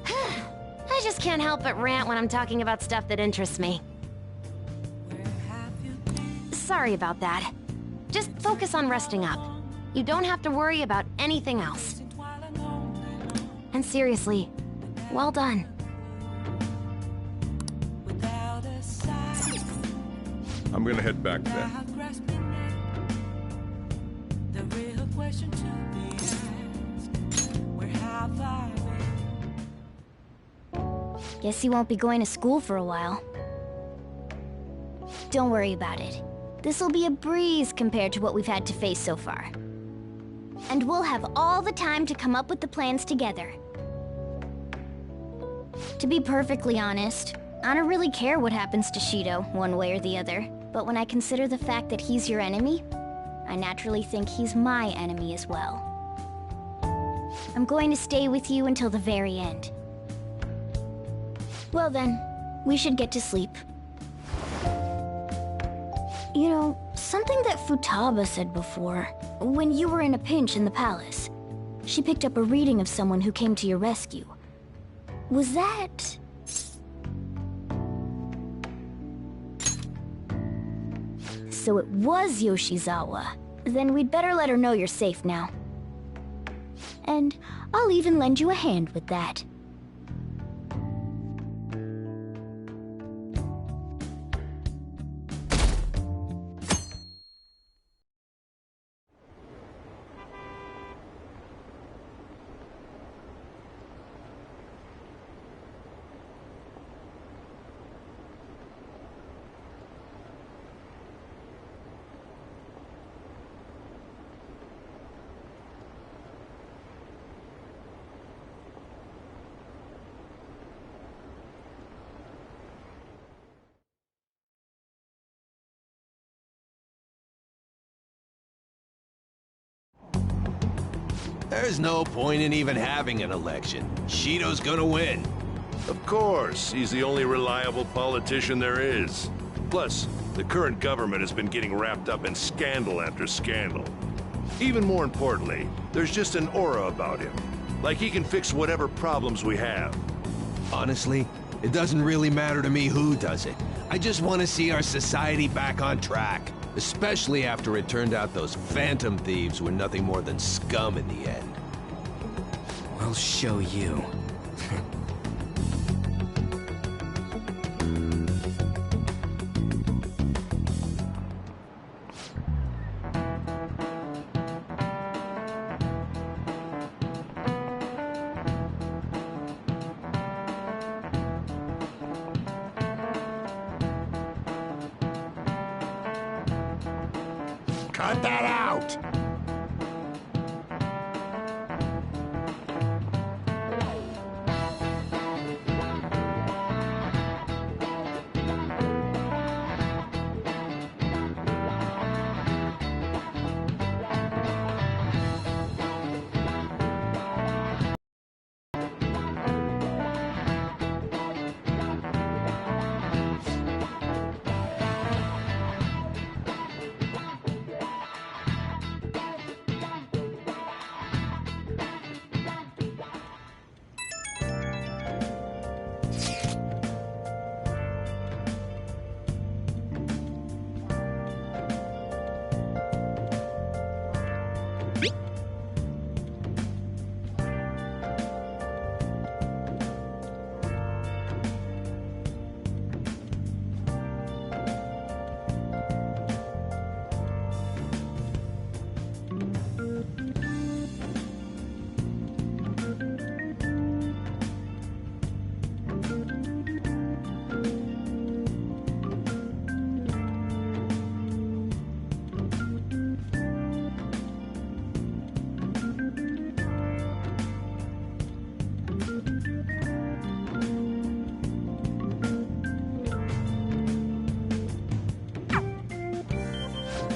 I just can't help but rant when I'm talking about stuff that interests me. Sorry about that. Just focus on resting up. You don't have to worry about anything else. And seriously, well done. I'm gonna head back then. Guess you won't be going to school for a while. Don't worry about it. This'll be a breeze compared to what we've had to face so far. And we'll have all the time to come up with the plans together. To be perfectly honest, I don't really care what happens to Shido, one way or the other. But when I consider the fact that he's your enemy, I naturally think he's my enemy as well. I'm going to stay with you until the very end. Well then, we should get to sleep. You know, something that Futaba said before, when you were in a pinch in the palace, she picked up a reading of someone who came to your rescue. Was that... So it was Yoshizawa. Then we'd better let her know you're safe now. And I'll even lend you a hand with that. There's no point in even having an election. Shido's gonna win. Of course, he's the only reliable politician there is. Plus, the current government has been getting wrapped up in scandal after scandal. Even more importantly, there's just an aura about him. Like he can fix whatever problems we have. Honestly, it doesn't really matter to me who does it. I just want to see our society back on track. Especially after it turned out those phantom thieves were nothing more than scum in the end. We'll show you. Cut that out!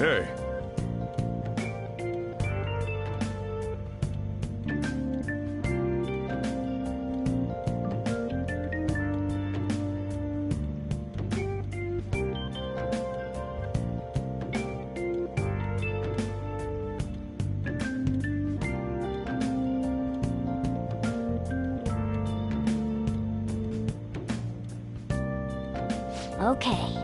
Hey. Okay.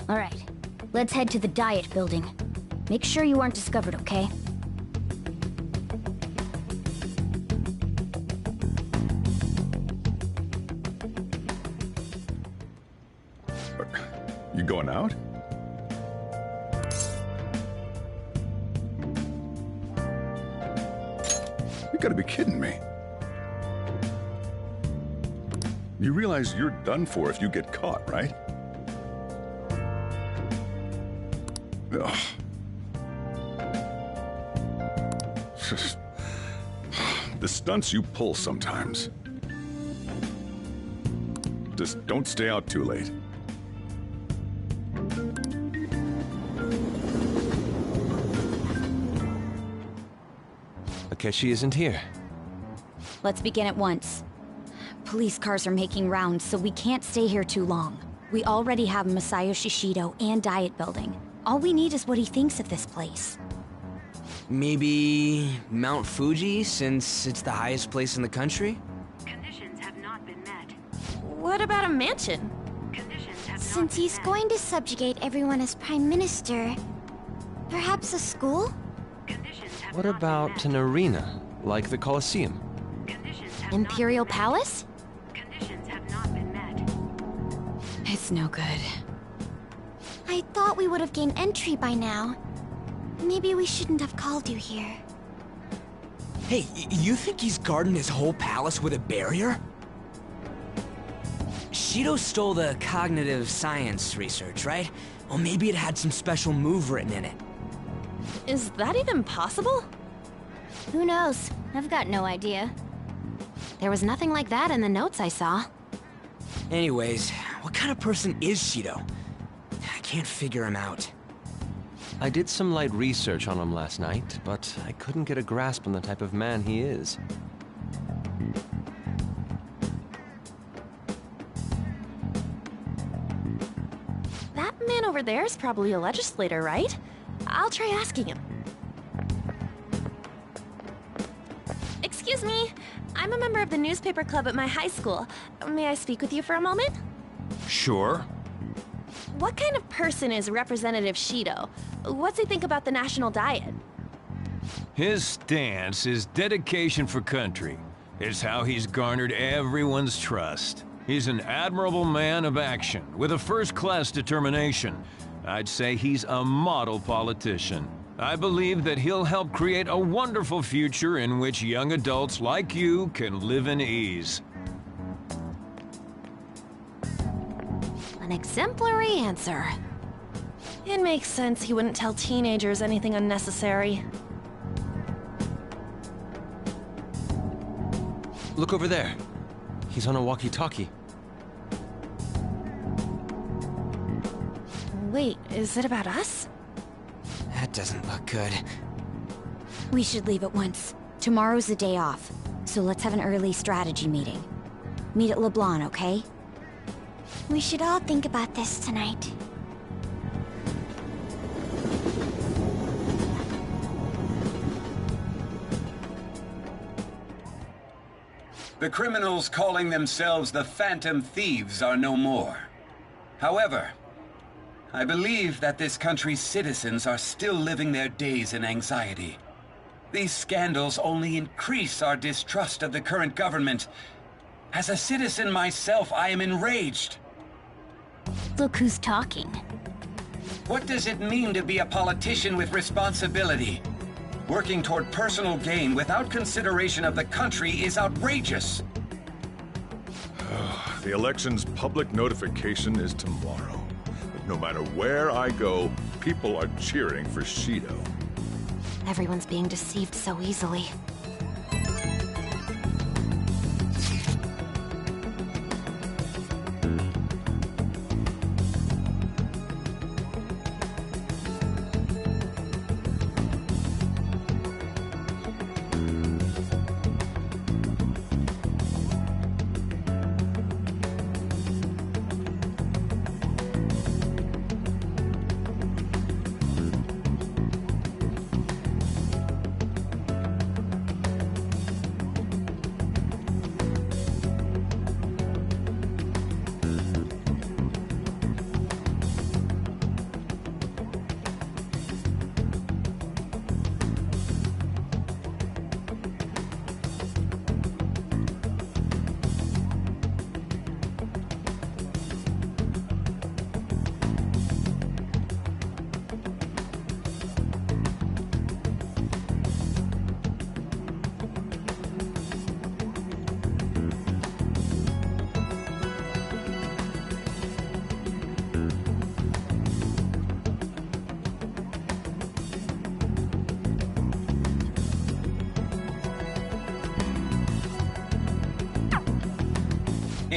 Alright, let's head to the Diet Building. Make sure you aren't discovered, okay? You going out? You gotta be kidding me. You realize you're done for if you get caught, right? Ugh. The stunts you pull sometimes. Just don't stay out too late. Akechi isn't here. Let's begin at once. Police cars are making rounds, so we can't stay here too long. We already have Masayoshi Shido and Diet Building. All we need is what he thinks of this place. Maybe Mount Fuji, since it's the highest place in the country? Conditions have not been met. What about a mansion? Since he's going to subjugate everyone as Prime Minister, perhaps a school? What about an arena, like the Colosseum? Imperial Palace? It's no good. I thought we would have gained entry by now. Maybe we shouldn't have called you here. Hey, you think he's guarding his whole palace with a barrier? Shido stole the cognitive science research, right? Well, maybe it had some special move written in it. Is that even possible? Who knows? I've got no idea. There was nothing like that in the notes I saw. Anyways, what kind of person is Shido? I can't figure him out. I did some light research on him last night, but I couldn't get a grasp on the type of man he is. That man over there is probably a legislator, right? I'll try asking him. Excuse me, I'm a member of the newspaper club at my high school. May I speak with you for a moment? Sure. What kind of person is Representative Shido? What's he think about the national diet? His stance is dedication for country. It's how he's garnered everyone's trust. He's an admirable man of action, with a first-class determination. I'd say he's a model politician. I believe that he'll help create a wonderful future in which young adults like you can live in ease. An exemplary answer. It makes sense he wouldn't tell teenagers anything unnecessary. Look over there. He's on a walkie-talkie. Wait, is it about us? That doesn't look good. We should leave at once. Tomorrow's the day off, so let's have an early strategy meeting. Meet at LeBlanc, okay? We should all think about this tonight. The criminals calling themselves the Phantom Thieves are no more. However, I believe that this country's citizens are still living their days in anxiety. These scandals only increase our distrust of the current government. As a citizen myself, I am enraged. Look who's talking. What does it mean to be a politician with responsibility? Working toward personal gain without consideration of the country is outrageous. The election's public notification is tomorrow. But no matter where I go, people are cheering for Shido. Everyone's being deceived so easily.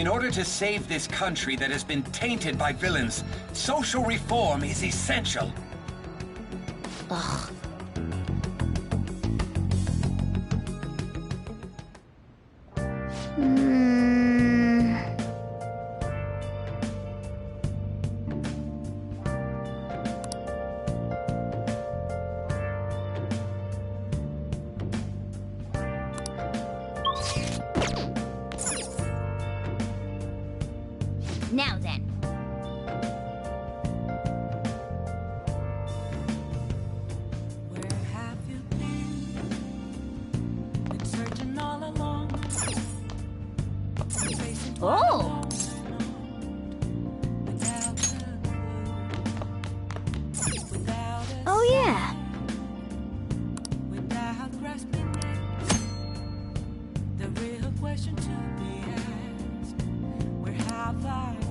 In order to save this country that has been tainted by villains, social reform is essential. Ugh. Now then. Where have you been? Been searching all along. Facing Oh! Oh yeah. Without grasping it, the real question to be asked: where have I been?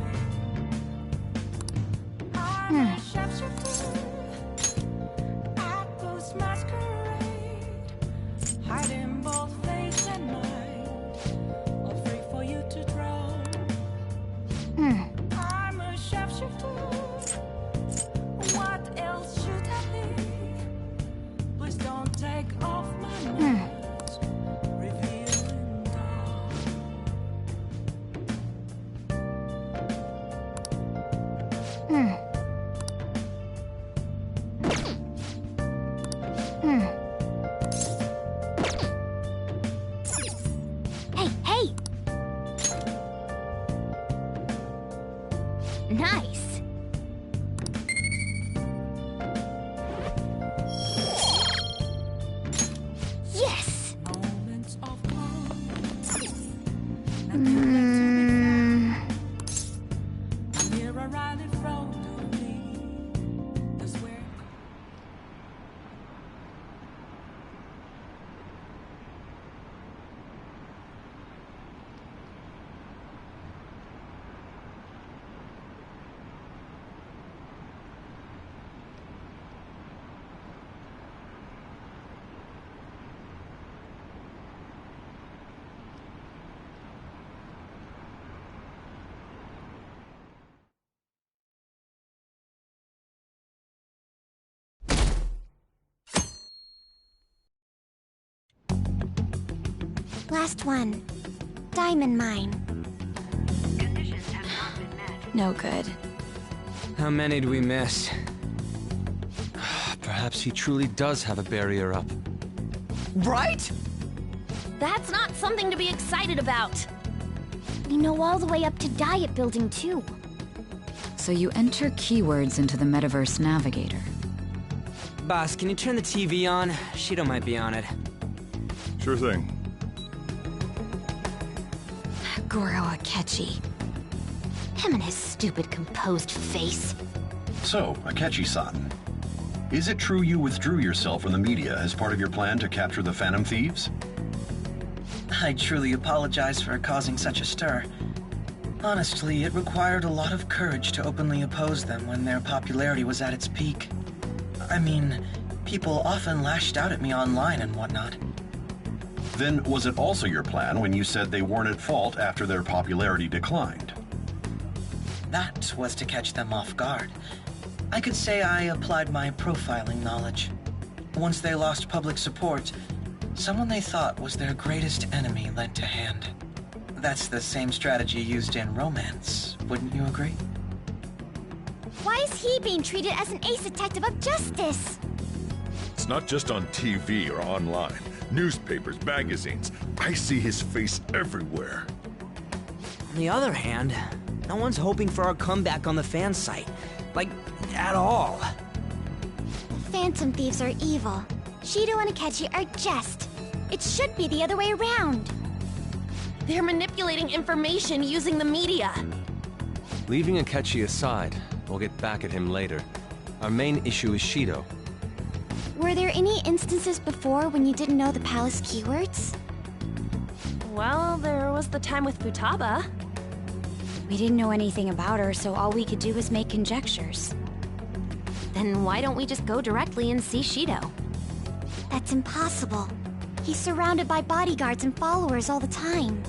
I'm a shapeshifter at Ghost Masquerade, hiding both face and mind, all free for you to draw. I'm a shapeshifter. What else should I be? Please don't take off my mask, revealing dark. Hey, hey! Nice! Yes! Moments of calm. I'm here, I ride in front of me. That's where. Last one. Diamond mine. No good. How many do we miss? Perhaps he truly does have a barrier up. Right? That's not something to be excited about. We know all the way up to Diet Building, too. So you enter keywords into the Metaverse Navigator. Boss, can you turn the TV on? Shido might be on it. Sure thing. Goro Akechi. Him and his stupid composed face. So, Akechi-san, is it true you withdrew yourself from the media as part of your plan to capture the Phantom Thieves? I truly apologize for causing such a stir. Honestly, it required a lot of courage to openly oppose them when their popularity was at its peak. I mean, people often lashed out at me online and whatnot. Then was it also your plan when you said they weren't at fault after their popularity declined? That was to catch them off guard. I could say I applied my profiling knowledge. Once they lost public support, someone they thought was their greatest enemy lent a hand. That's the same strategy used in romance, wouldn't you agree? Why is he being treated as an ace detective of justice? It's not just on TV or online. Newspapers, magazines. I see his face everywhere. On the other hand, no one's hoping for our comeback on the fan site. Like, at all. Phantom Thieves are evil. Shido and Akechi are just. It should be the other way around. They're manipulating information using the media. Leaving Akechi aside, we'll get back at him later. Our main issue is Shido. Were there any instances before when you didn't know the palace keywords? Well, there was the time with Futaba. We didn't know anything about her, so all we could do was make conjectures. Then why don't we just go directly and see Shido? That's impossible. He's surrounded by bodyguards and followers all the time.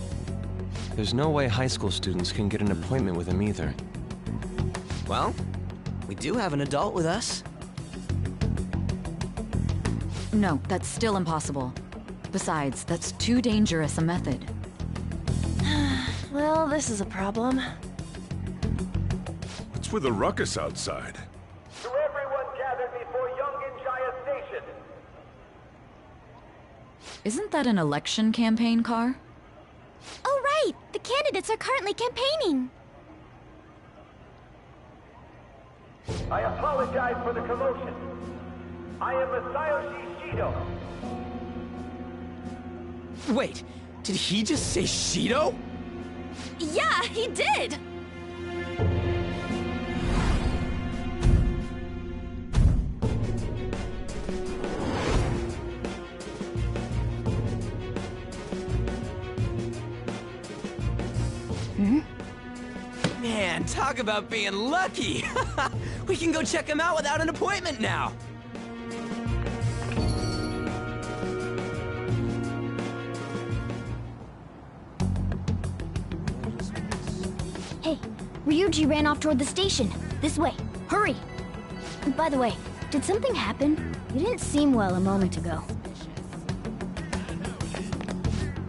There's no way high school students can get an appointment with him either. Well, we do have an adult with us. No, that's still impossible. Besides, that's too dangerous a method. Well, this is a problem. What's with the ruckus outside? To everyone gathered before Yongen-Jaya Station. Isn't that an election campaign car? Oh, right! The candidates are currently campaigning. I apologize for the commotion. I am Masayoshi Shido. Wait, did he just say Shido? Yeah, he did! Man, talk about being lucky! We can go check him out without an appointment now! Hey, Ryuji ran off toward the station. This way. Hurry! By the way, did something happen? You didn't seem well a moment ago.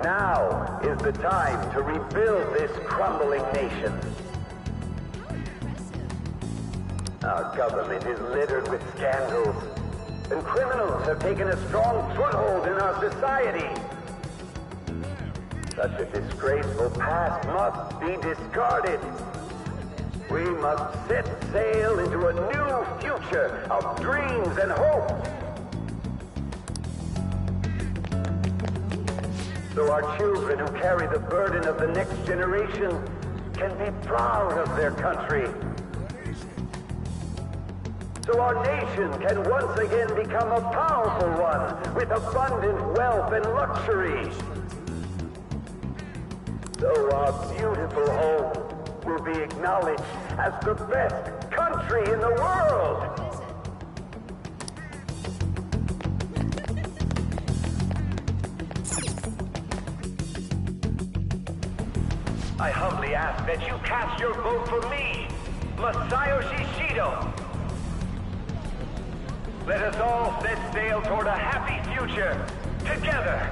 Now is the time to rebuild this crumbling nation. Our government is littered with scandals, and criminals have taken a strong foothold in our society. Such a disgraceful past must be discarded. We must set sail into a new future of dreams and hopes. So our children who carry the burden of the next generation can be proud of their country. So our nation can once again become a powerful one with abundant wealth and luxury. So our beautiful home will be acknowledged as the best country in the world. I humbly ask that you cast your vote for me, Masayoshi Shido. Let us all set sail toward a happy future, together.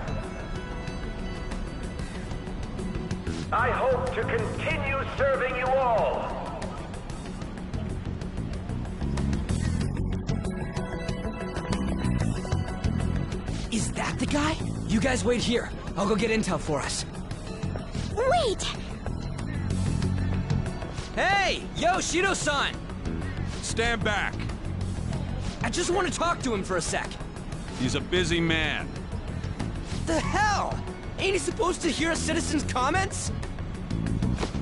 I hope to continue serving you all. Is that the guy? You guys wait here. I'll go get intel for us. Wait! Hey! Yo, Shido-san! Stand back. I just want to talk to him for a sec. He's a busy man. The hell? Ain't he supposed to hear a citizen's comments?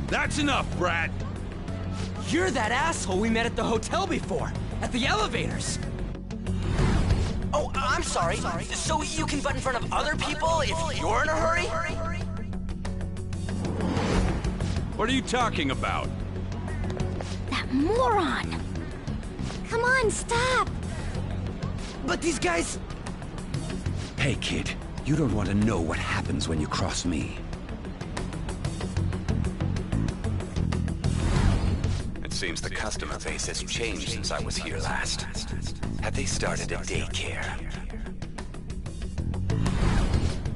That's enough, brat! You're that asshole we met at the hotel before, at the elevators. Oh, I'm sorry. So you can butt in front of other people if you're in a hurry? What are you talking about? That moron! Come on, stop! But these guys... Hey, kid. You don't want to know what happens when you cross me. It seems the customer base has changed since I was here last. Have they started a daycare?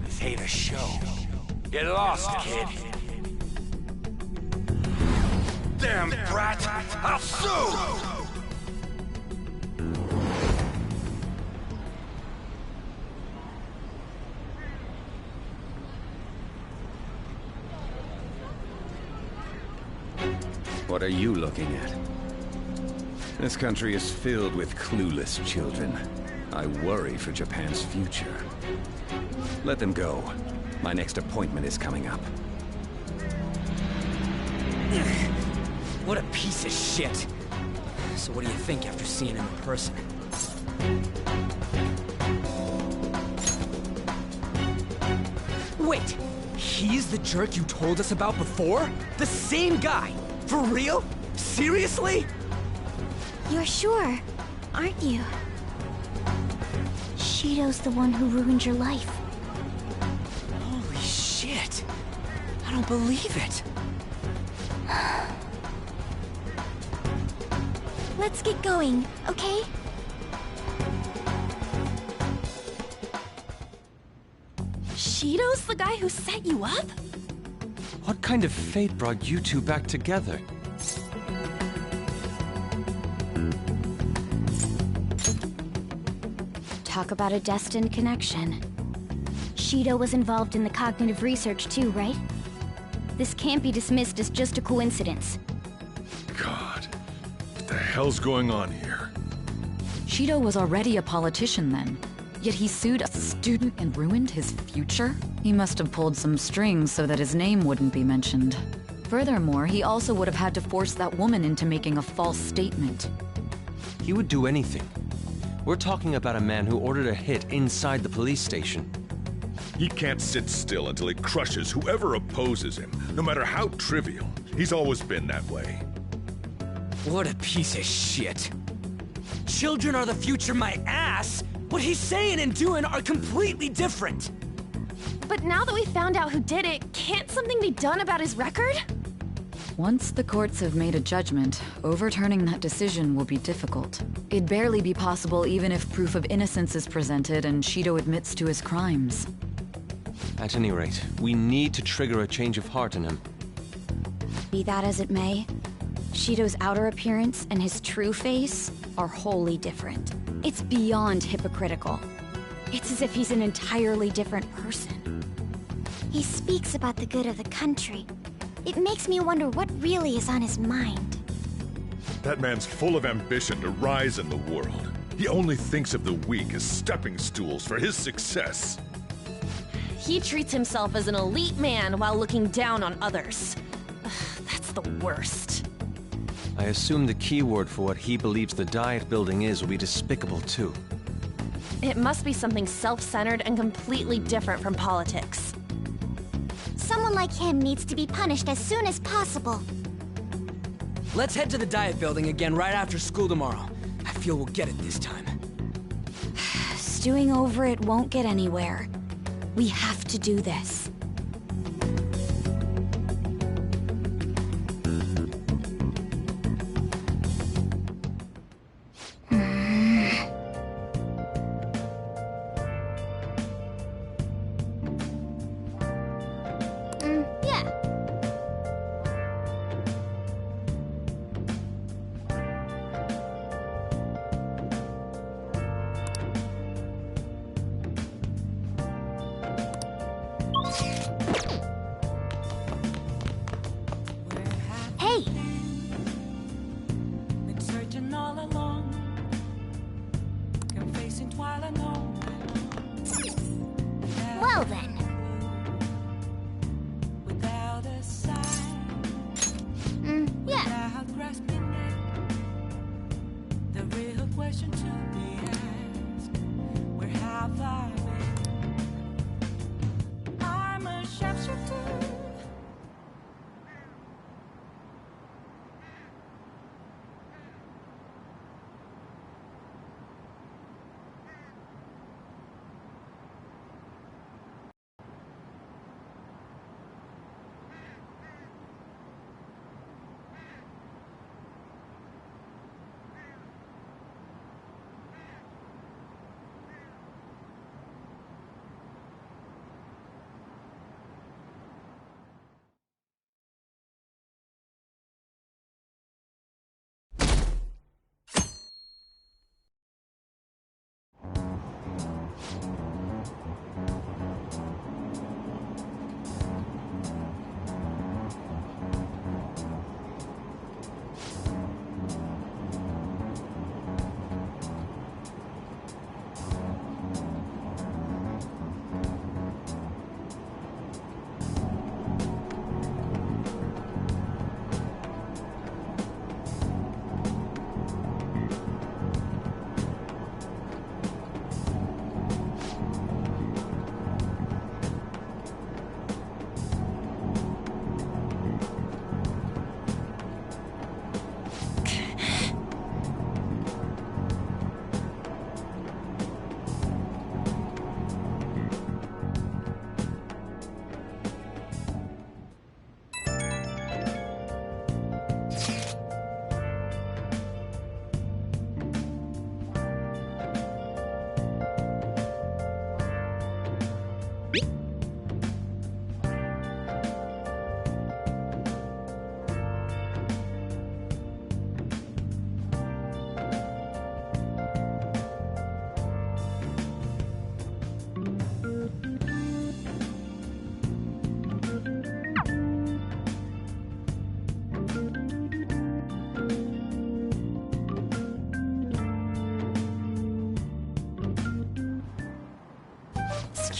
This ain't a show. Get lost, kid. Damn brat! I'll sue! What are you looking at? This country is filled with clueless children. I worry for Japan's future. Let them go. My next appointment is coming up. What a piece of shit. So what do you think after seeing him in person? Wait, he's the jerk you told us about before? The same guy? For real? Seriously? You're sure, aren't you? Shido's the one who ruined your life. Holy shit. I I don't believe it. Let's get going, okay? Shido's the guy who set you up? What kind of fate brought you two back together? Talk about a destined connection. Shido was involved in the cognitive research too, right? This can't be dismissed as just a coincidence. God, what the hell's going on here? Shido was already a politician then, yet he sued a student and ruined his future? He must have pulled some strings so that his name wouldn't be mentioned. Furthermore, he also would have had to force that woman into making a false statement. He would do anything. We're talking about a man who ordered a hit inside the police station. He can't sit still until he crushes whoever opposes him, no matter how trivial. He's always been that way. What a piece of shit. Children are the future, my ass! What he's saying and doing are completely different! But now that we found out who did it, can't something be done about his record? Once the courts have made a judgment, overturning that decision will be difficult. It'd barely be possible even if proof of innocence is presented and Shido admits to his crimes. At any rate, we need to trigger a change of heart in him. Be that as it may, Shido's outer appearance and his true face are wholly different. It's beyond hypocritical. It's as if he's an entirely different person. He speaks about the good of the country. It makes me wonder what really is on his mind. That man's full of ambition to rise in the world. He only thinks of the weak as stepping stools for his success. He treats himself as an elite man while looking down on others. That's the worst. I assume the key word for what he believes the diet building is will be despicable too. It must be something self-centered and completely different from politics. Someone like him needs to be punished as soon as possible. Let's head to the diet building again right after school tomorrow. I feel we'll get it this time. Stewing over it won't get anywhere. We have to do this. Well then. Yeah. The real question to be asked, where have I been? I'm a sharpshooter.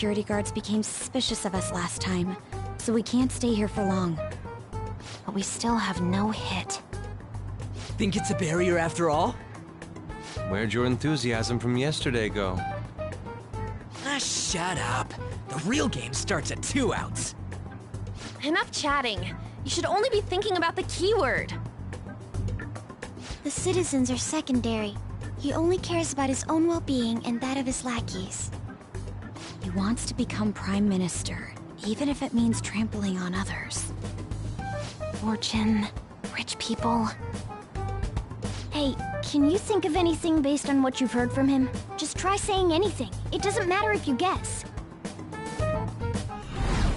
security guards became suspicious of us last time, so we can't stay here for long. But we still have no hit. Think it's a barrier after all? Where'd your enthusiasm from yesterday go? Ah, shut up. The real game starts at 2 outs. Enough chatting. You should only be thinking about the keyword. The citizens are secondary. He only cares about his own well-being and that of his lackeys. He wants to become Prime Minister, even if it means trampling on others. Fortune, rich people. Hey, can you think of anything based on what you've heard from him? Just try saying anything. It doesn't matter if you guess.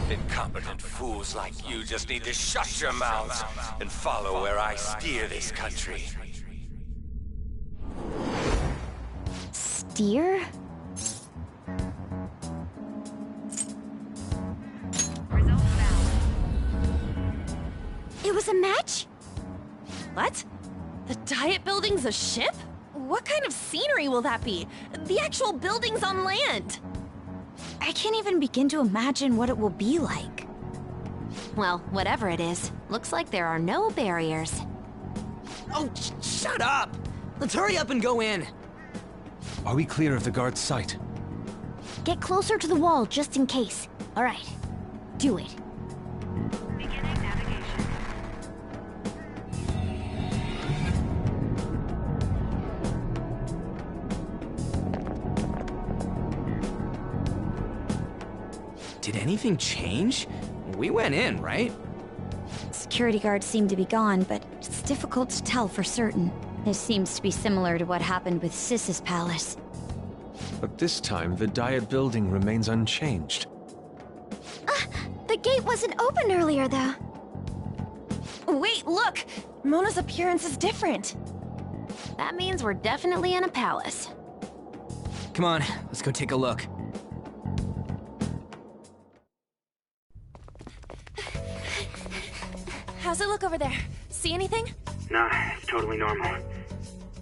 Incompetent fools like you just need to shut your mouths and follow where I steer this country. Steer? It was a match? What? The Diet Building's a ship? What kind of scenery will that be? The actual building's on land. I can't even begin to imagine what it will be like. Well, whatever it is, looks like there are no barriers. Oh, shut up! Let's hurry up and go in. Are we clear of the guard's sight? Get closer to the wall just in case. All right, do it. Did anything change? We went in, right? Security guards seem to be gone, but it's difficult to tell for certain. This seems to be similar to what happened with Sis's palace. But this time, the Diet Building remains unchanged. The gate wasn't open earlier, though. Wait, look! Mona's appearance is different. That means we're definitely in a palace. Come on, let's go take a look. How's it look over there? See anything? Nah, it's totally normal.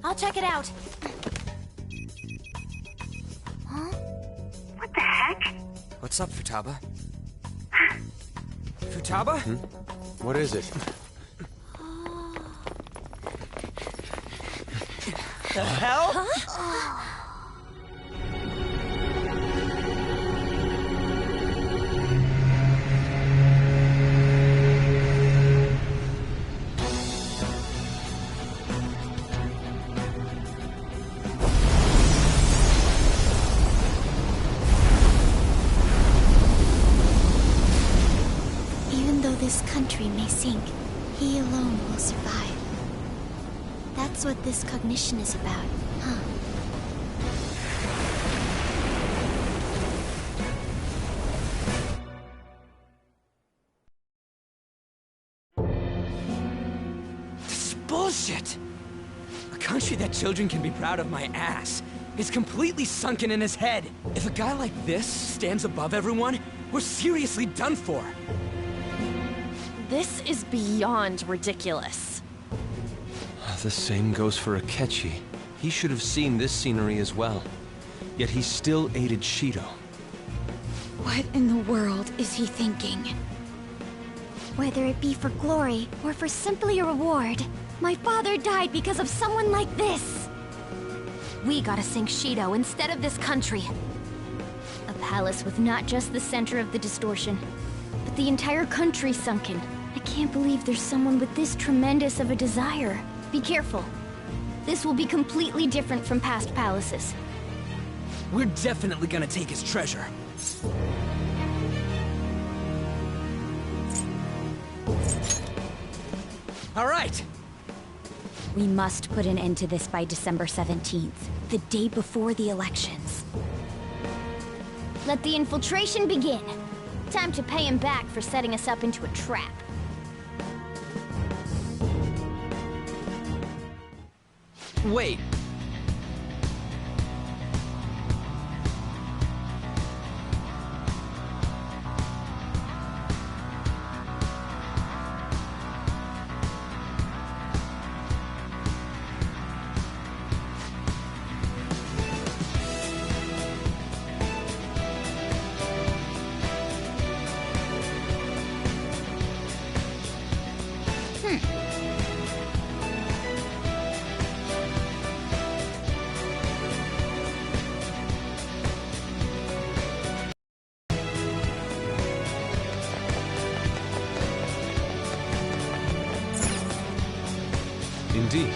I'll check it out. Huh? What the heck? What's up, Futaba? Futaba? What is it? The hell? Huh? This country may sink, he alone will survive. That's what this cognition is about, huh? This is bullshit! A country that children can be proud of my ass is completely sunken in his head. If a guy like this stands above everyone, we're seriously done for. This is beyond ridiculous. The same goes for Akechi. He should have seen this scenery as well. Yet he still aided Shido. What in the world is he thinking? Whether it be for glory or for simply a reward, my father died because of someone like this. We gotta sink Shido instead of this country. A palace with not just the center of the distortion, but the entire country sunken. I can't believe there's someone with this tremendous of a desire. Be careful. This will be completely different from past palaces. We're definitely gonna take his treasure. All right! We must put an end to this by December 17th, the day before the elections. Let the infiltration begin. Time to pay him back for setting us up into a trap. Wait. Indeed.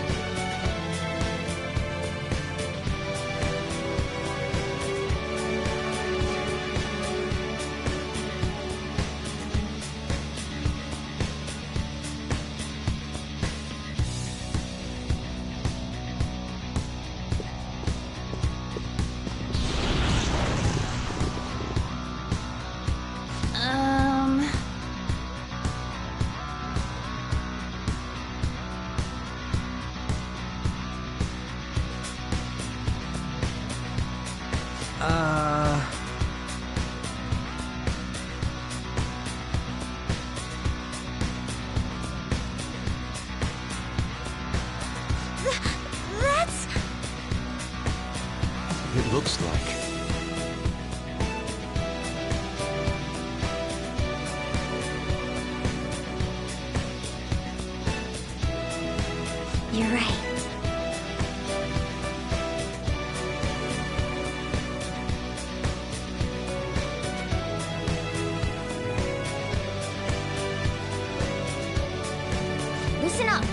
That's... It looks like... You're right. Listen up.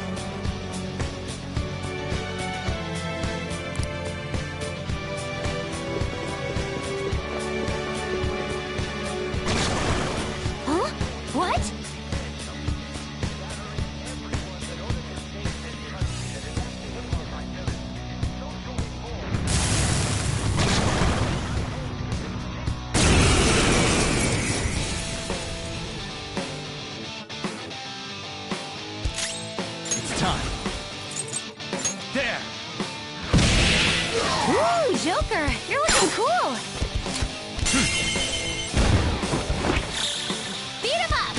Huh? What? It's time. There! Ooh, Joker, you're looking cool. Beat him up.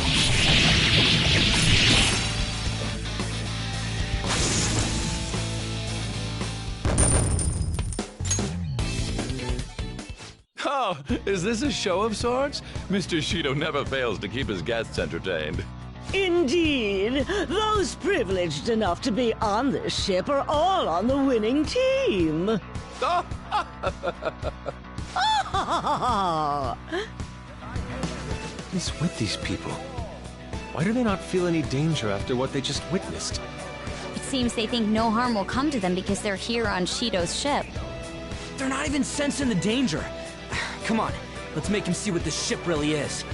Oh, is this a show of sorts? Mr. Shido never fails to keep his guests entertained. Indeed. Those privileged enough to be on this ship are all on the winning team. What is with these people? Why do they not feel any danger after what they just witnessed? It seems they think no harm will come to them because they're here on Shido's ship. They're not even sensing the danger. Come on, let's make him see what this ship really is.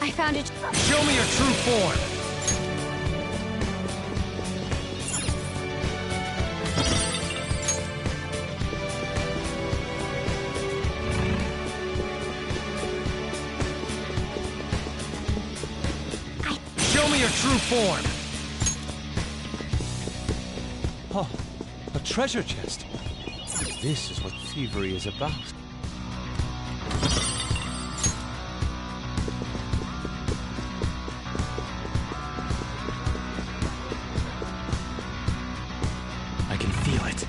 I found it. Show me your true form! Show me your true form! Oh, a treasure chest. This is what thievery is about. I can feel it.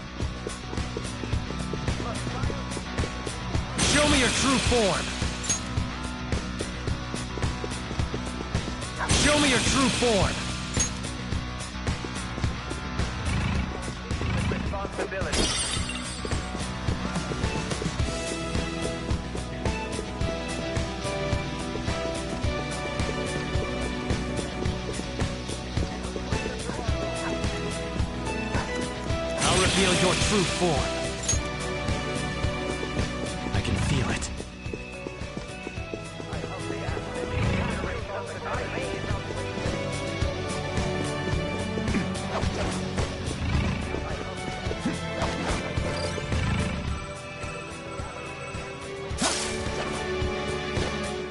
Show me your true form! Show me your true form! I'll reveal your true form. I can feel it.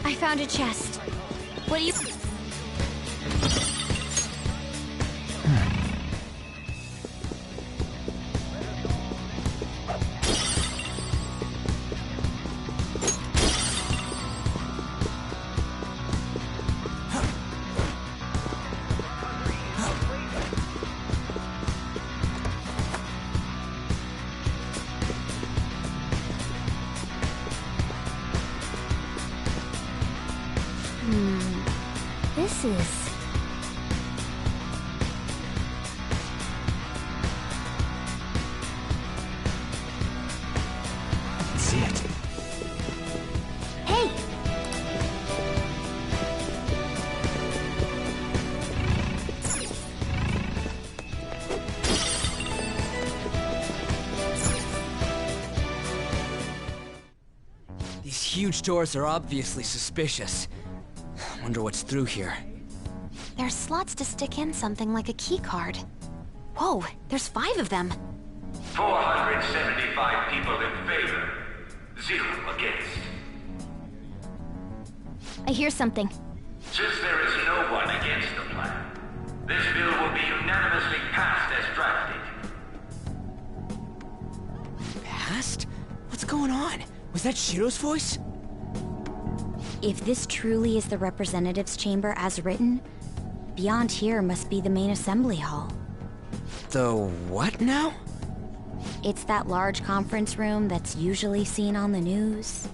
I found a chest. What do you... This is... I can see it. Hey! huge doors are obviously suspicious. Wonder what's through here. There's slots to stick in something like a key card. Whoa, there's 5 of them. 475 people in favor. 0 against. I hear something. Since there is no one against the plan, this bill will be unanimously passed as drafted. Passed? What's going on? Was that Shiro's voice? If this truly is the representatives' chamber as written, beyond here must be the main assembly hall. The what now? It's that large conference room that's usually seen on the news.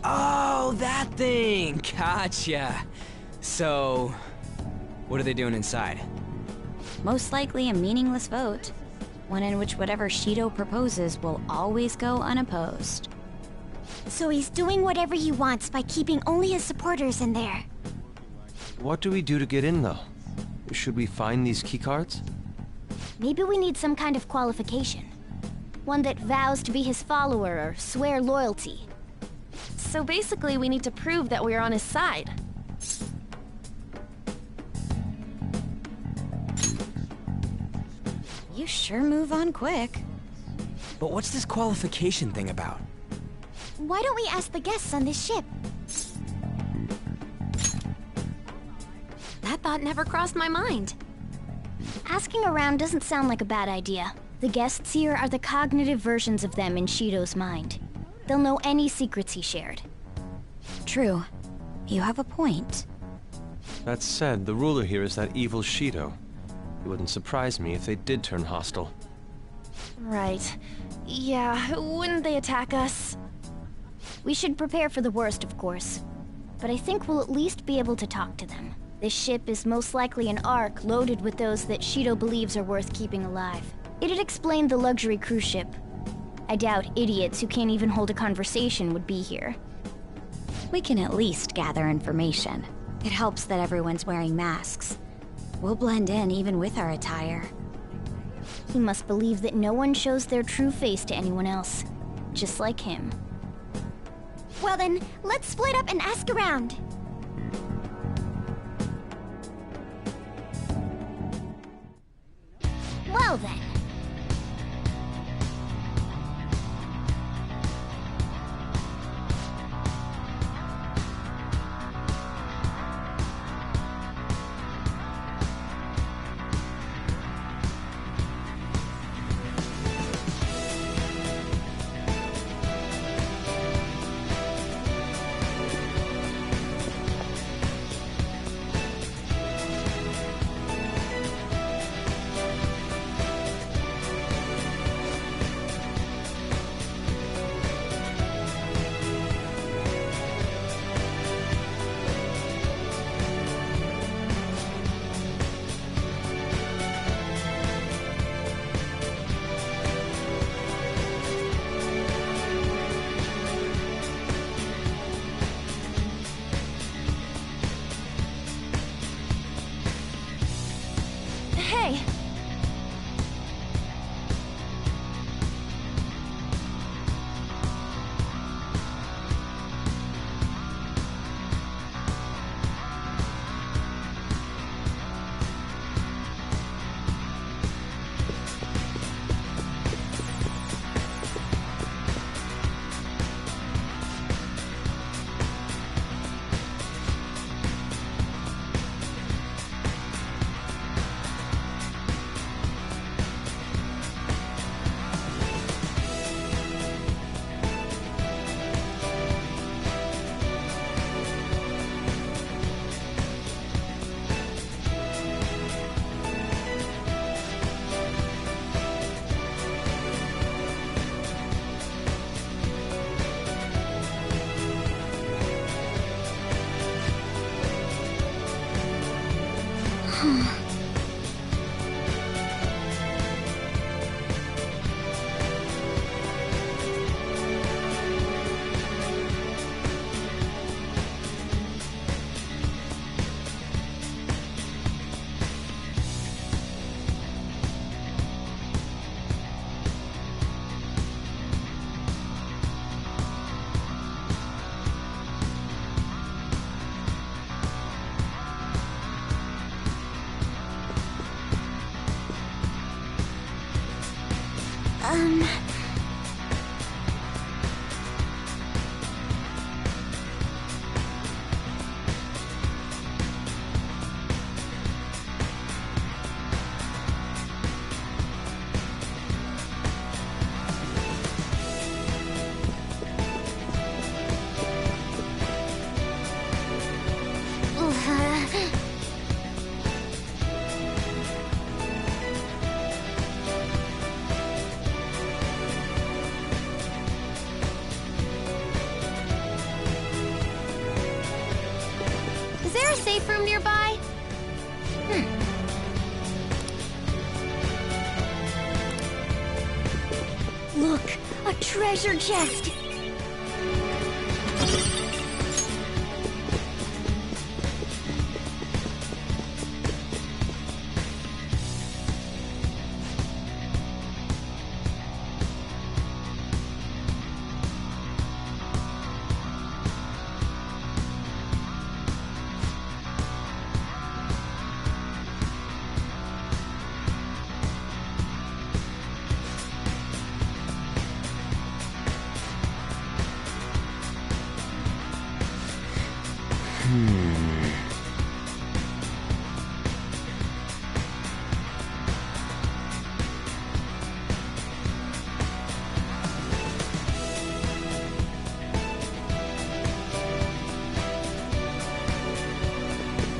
Oh, that thing! Gotcha! So, what are they doing inside? Most likely a meaningless vote. One in which whatever Shido proposes will always go unopposed. So he's doing whatever he wants by keeping only his supporters in there. What do we do to get in, though? Should we find these keycards? Maybe we need some kind of qualification. One that vows to be his follower or swear loyalty. So basically, we need to prove that we're on his side. You sure move on quick. But what's this qualification thing about? Why don't we ask the guests on this ship? That thought never crossed my mind. Asking around doesn't sound like a bad idea. The guests here are the cognitive versions of them in Shido's mind. They'll know any secrets he shared. True. You have a point. That said, the ruler here is that evil Shido. It wouldn't surprise me if they did turn hostile. Right. Yeah, wouldn't they attack us? We should prepare for the worst, of course. But I think we'll at least be able to talk to them. This ship is most likely an Ark loaded with those that Shido believes are worth keeping alive. It'd explain the luxury cruise ship. I doubt idiots who can't even hold a conversation would be here. We can at least gather information. It helps that everyone's wearing masks. We'll blend in even with our attire. He must believe that no one shows their true face to anyone else. Just like him. Well then, let's split up and ask around. Well then. Hey! Is there a safe room nearby? Look, a treasure chest!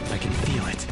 I can feel it.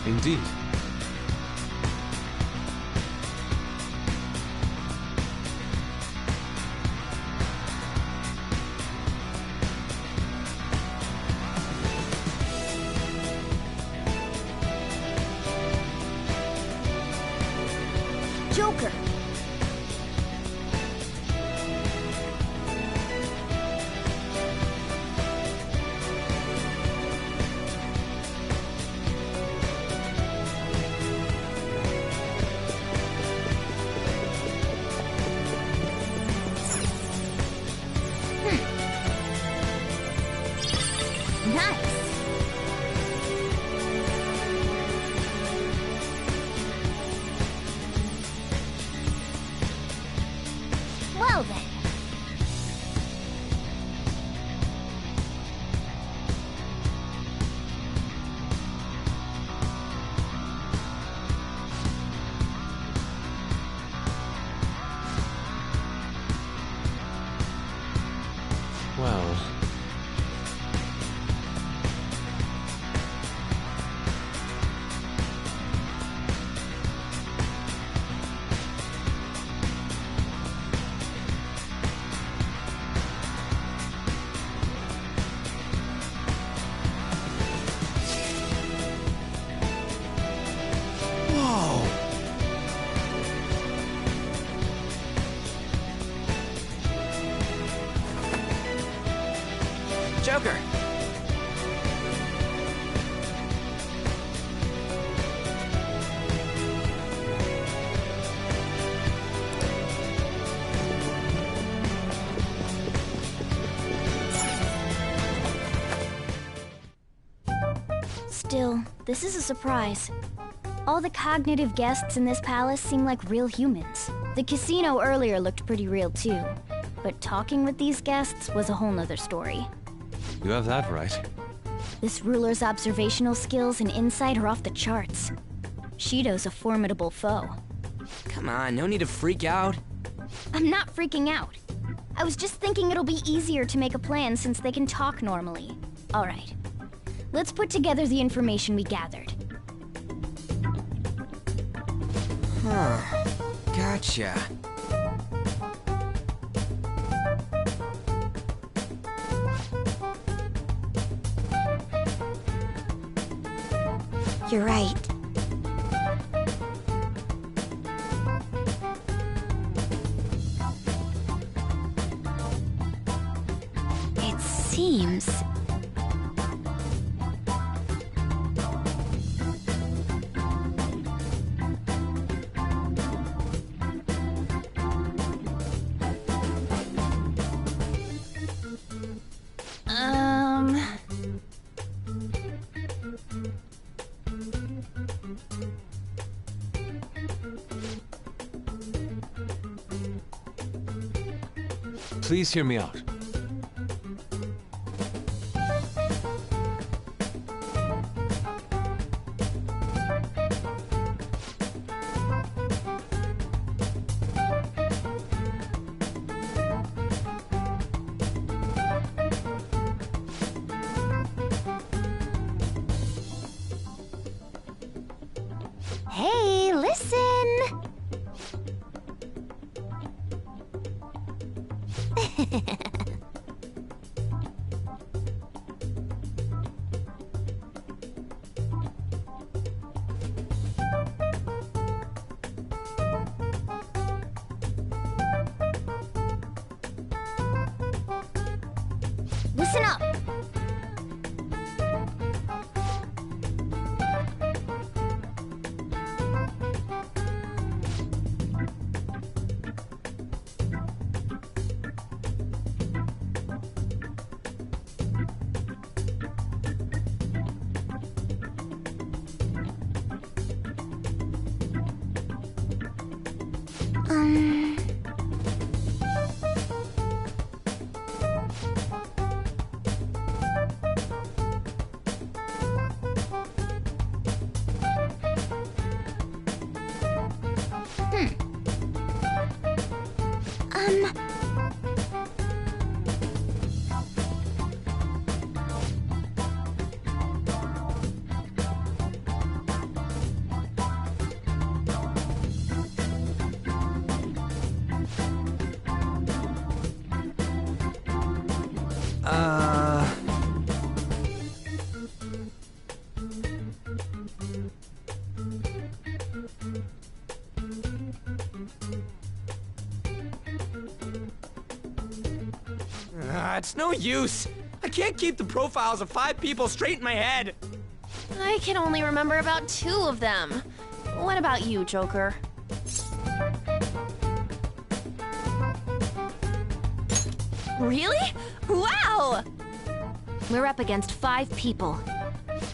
Indeed. Joker! Nice. Well then. Well... Joker! Still, this is a surprise. All the cognitive guests in this palace seem like real humans. The casino earlier looked pretty real too, but talking with these guests was a whole nother story. You have that right. This ruler's observational skills and insight are off the charts. Shido's a formidable foe. Come on, no need to freak out. I'm not freaking out. I was just thinking it'll be easier to make a plan since they can talk normally. Alright. Let's put together the information we gathered. Huh. Gotcha. You're right. It seems... Please hear me out. Hey, listen! Listen up! It's no use. I can't keep the profiles of 5 people straight in my head. I can only remember about 2 of them. What about you, Joker? Really? Wow! We're up against 5 people.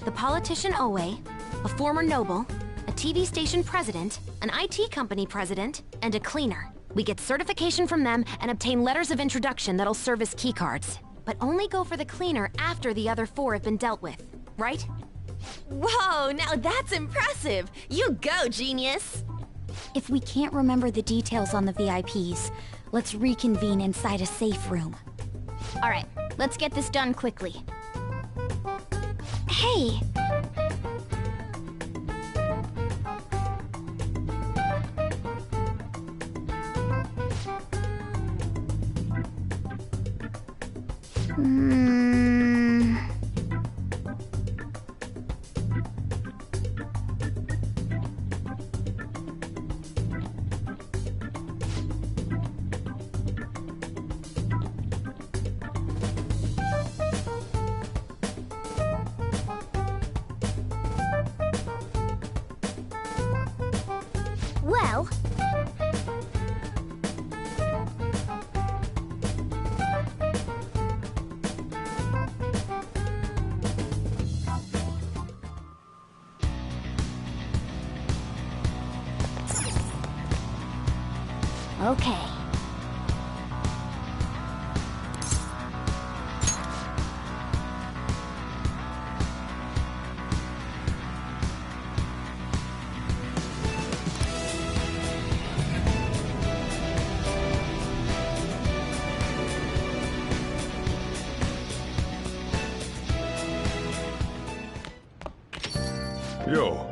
The politician Owe, a former noble, a TV station president, an IT company president, and a cleaner. We get certification from them and obtain letters of introduction that'll serve as keycards. But only go for the cleaner after the other 4 have been dealt with, right? Whoa, now that's impressive! You go, genius! If we can't remember the details on the VIPs, let's reconvene inside a safe room. Alright, let's get this done quickly. Hey! Well... Okay. Yo.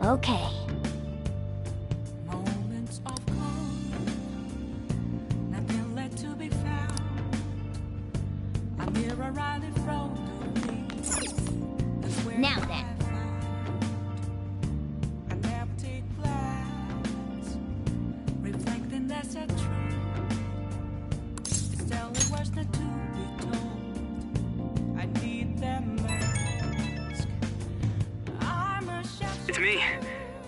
Okay. Moments of calm, nothing left to be found. A mirror right in front of me. Now then. An empty glass, reflecting that's a truth. It's telling words not to be told. I need them mask. I'm a chef. It's me.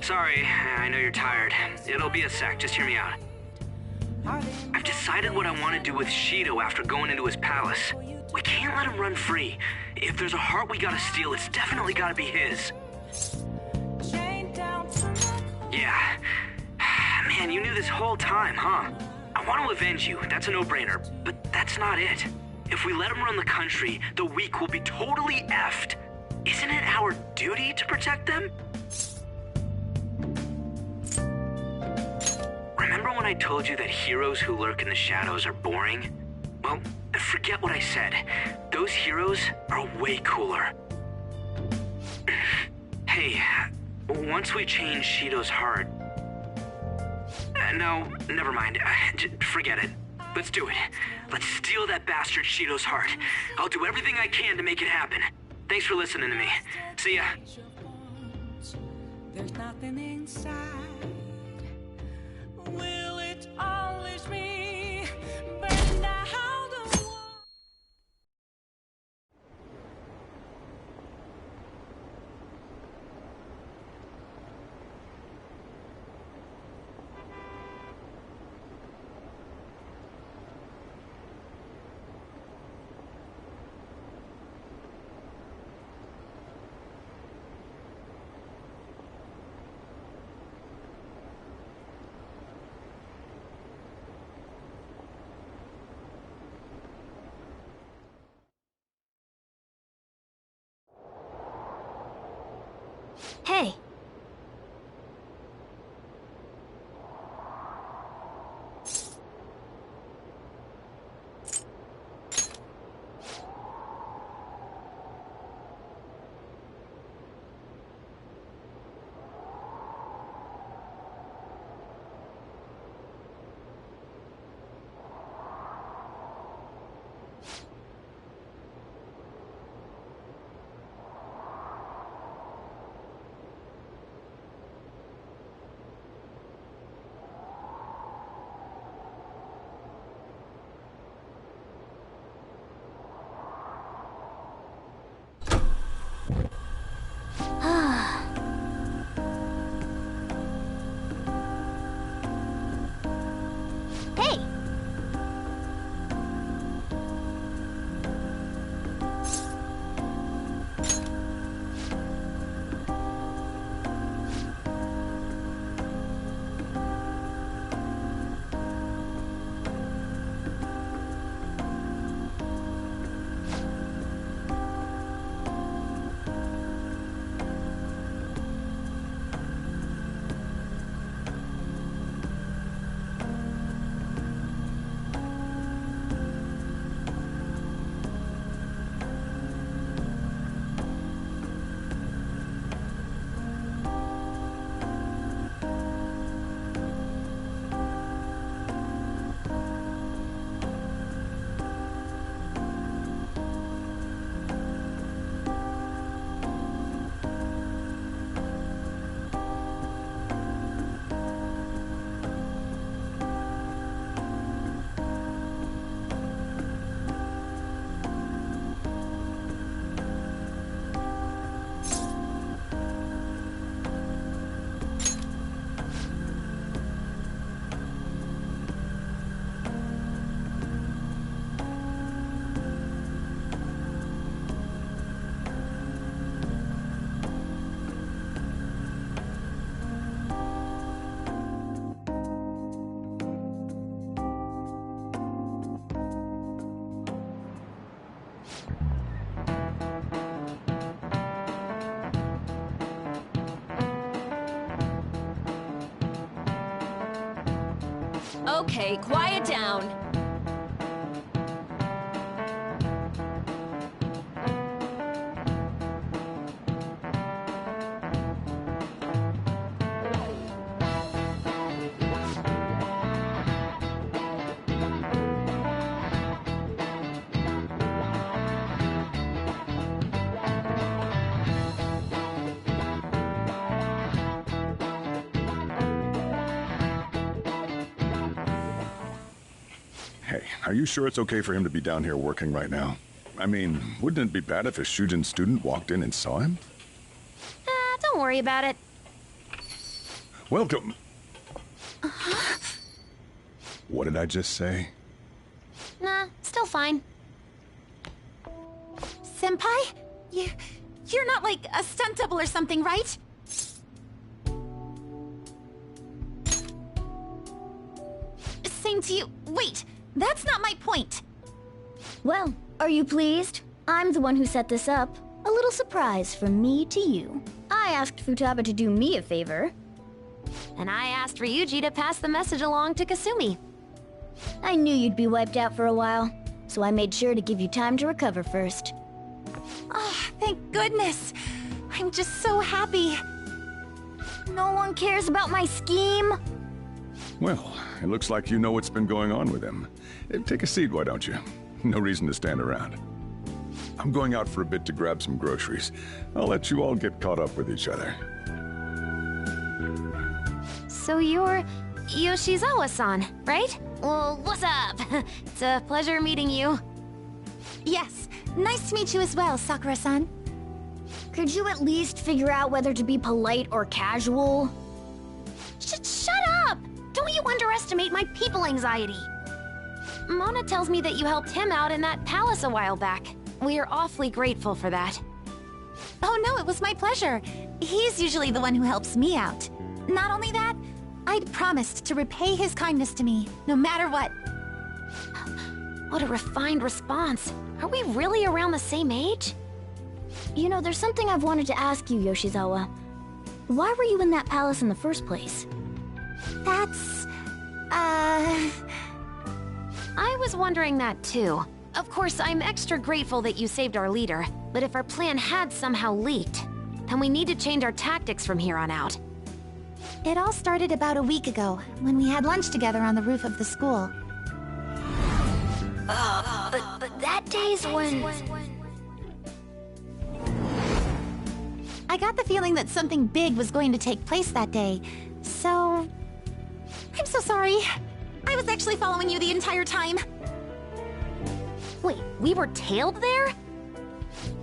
Sorry, I know you're tired. It'll be a sec, just hear me out. I've decided what I want to do with Shido after going into his palace. We can't let him run free. If there's a heart we gotta steal, it's definitely gotta be his. Yeah. Man, you knew this whole time, huh? I want to avenge you, that's a no-brainer, but that's not it. If we let him run the country, the weak will be totally effed. Isn't it our duty to protect them? Remember when I told you that heroes who lurk in the shadows are boring? Well, forget what I said. Those heroes are way cooler. Hey, once we change Shido's heart... no, never mind. Forget it. Let's do it. Let's steal that bastard Shido's heart. I'll do everything I can to make it happen. Thanks for listening to me. See ya. There's nothing inside. Will it unleash me? Burn down the wall. Hey. Okay, quiet down. Hey, are you sure it's okay for him to be down here working right now? I mean, wouldn't it be bad if a Shujin student walked in and saw him? Don't worry about it. Welcome. What did I just say? Nah, still fine. Senpai? You're not like a stunt double or something, right? Same to you. Wait, that's not my point. Well, are you pleased? I'm the one who set this up. A little surprise from me to you. I asked Futaba to do me a favor. And I asked Ryuji to pass the message along to Kasumi. I knew you'd be wiped out for a while, so I made sure to give you time to recover first. Oh, thank goodness. I'm just so happy. No one cares about my scheme. Well, it looks like you know what's been going on with him. Take a seat, why don't you? No reason to stand around. I'm going out for a bit to grab some groceries. I'll let you all get caught up with each other. So you're Yoshizawa-san, right? Well, what's up? It's a pleasure meeting you. Yes, nice to meet you as well, Sakura-san. Could you at least figure out whether to be polite or casual? Shut up! Don't you underestimate my people anxiety. Mona tells me that you helped him out in that palace a while back. We are awfully grateful for that. Oh no, it was my pleasure. He's usually the one who helps me out. Not only that, I'd promised to repay his kindness to me, no matter what. What a refined response. Are we really around the same age? You know, there's something I've wanted to ask you, Yoshizawa. Why were you in that palace in the first place? That's... I was wondering that too. Of course, I'm extra grateful that you saved our leader, but if our plan had somehow leaked, then we need to change our tactics from here on out. It all started about a week ago, when we had lunch together on the roof of the school. But that day's when... I got the feeling that something big was going to take place that day, so... I'm so sorry. I was actually following you the entire time. Wait, we were tailed there?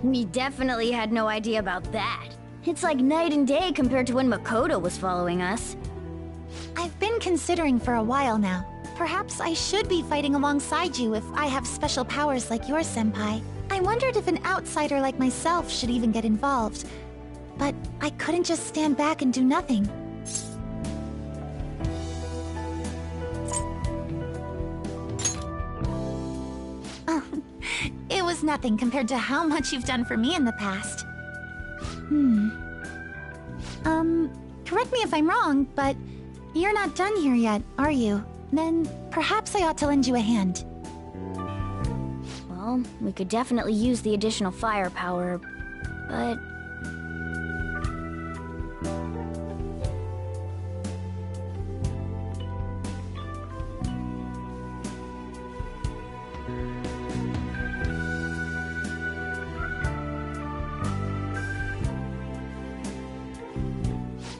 We definitely had no idea about that. It's like night and day compared to when Makoto was following us. I've been considering for a while now. Perhaps I should be fighting alongside you if I have special powers like yours, Senpai. I wondered if an outsider like myself should even get involved. But I couldn't just stand back and do nothing. It was nothing compared to how much you've done for me in the past. Correct me if I'm wrong, but you're not done here yet, are you? Then perhaps I ought to lend you a hand. Well, we could definitely use the additional firepower, but...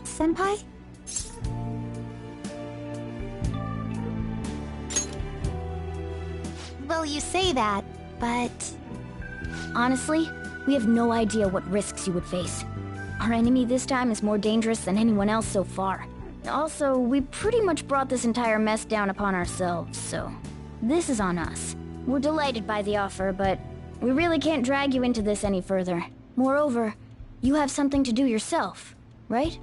Senpai? Well, you say that, but... Honestly, we have no idea what risks you would face. Our enemy this time is more dangerous than anyone else so far. Also, we pretty much brought this entire mess down upon ourselves, so... This is on us. We're delighted by the offer, but we really can't drag you into this any further. Moreover, you have something to do yourself, right?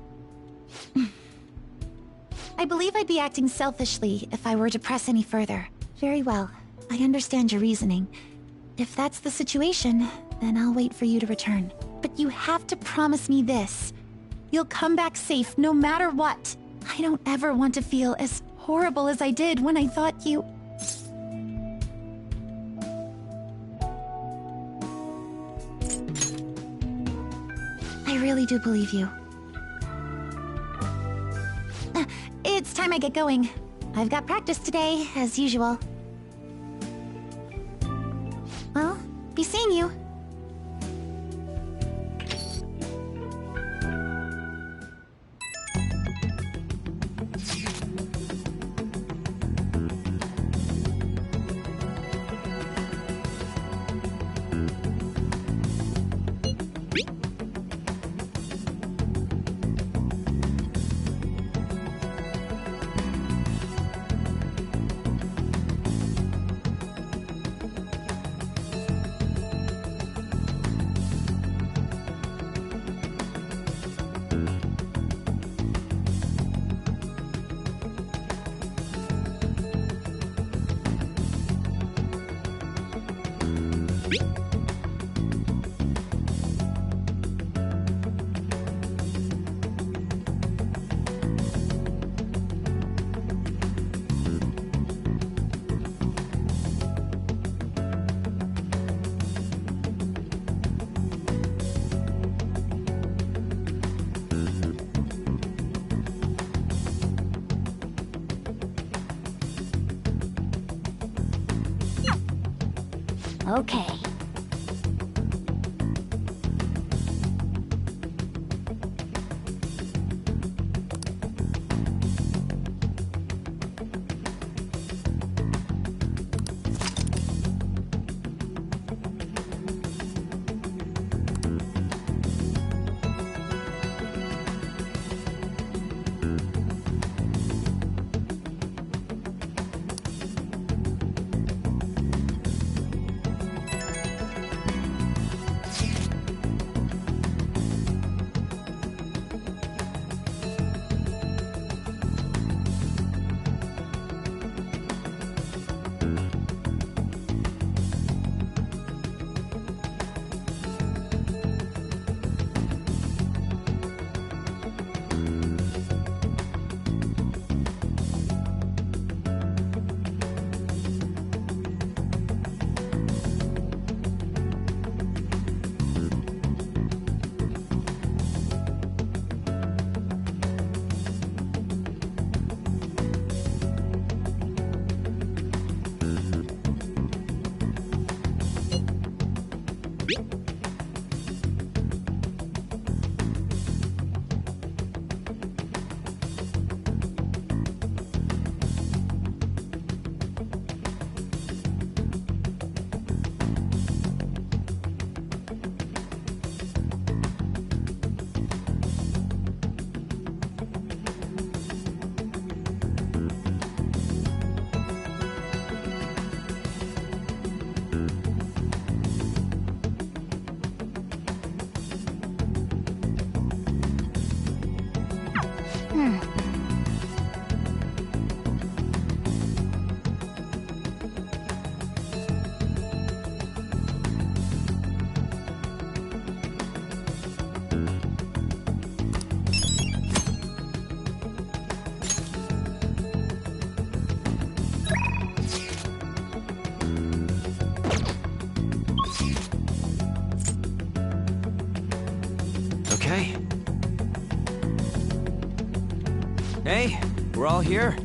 I believe I'd be acting selfishly if I were to press any further. Very well. I understand your reasoning. If that's the situation, then I'll wait for you to return. But you have to promise me this. You'll come back safe no matter what. I don't ever want to feel as horrible as I did when I thought you... I really do believe you. It's time I get going. I've got practice today, as usual. Well, be seeing you. Okay. Okay. Hey, we're all here.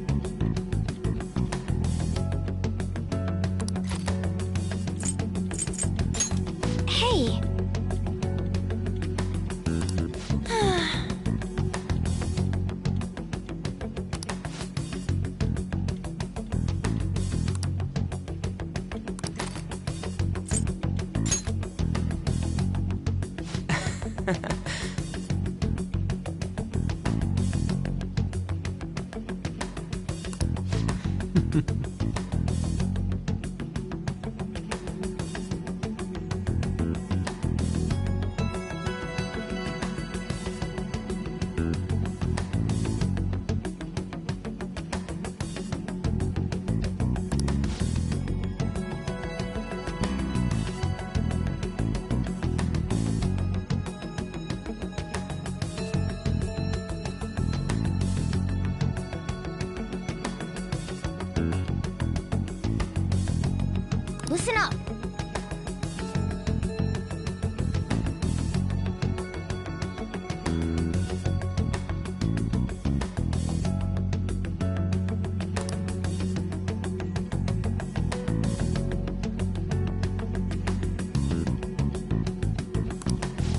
Hey! Listen up!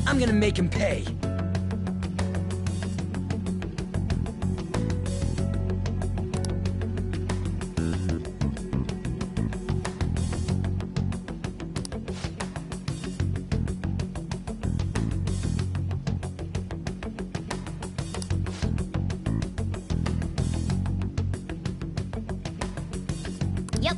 I'm gonna make him pay. Yep.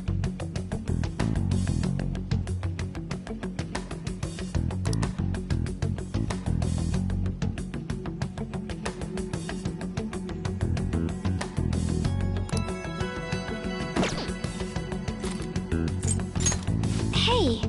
Hey.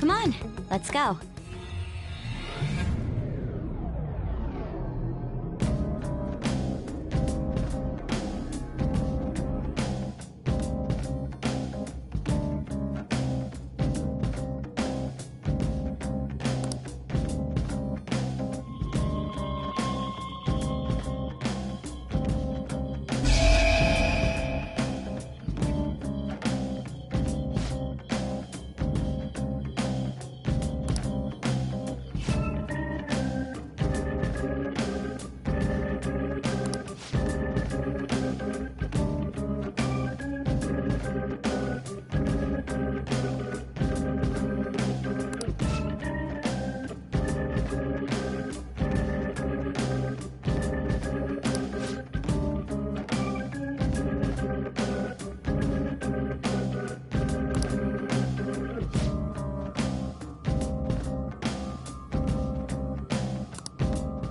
Come on, let's go.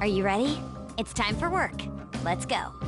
Are you ready? It's time for work. Let's go.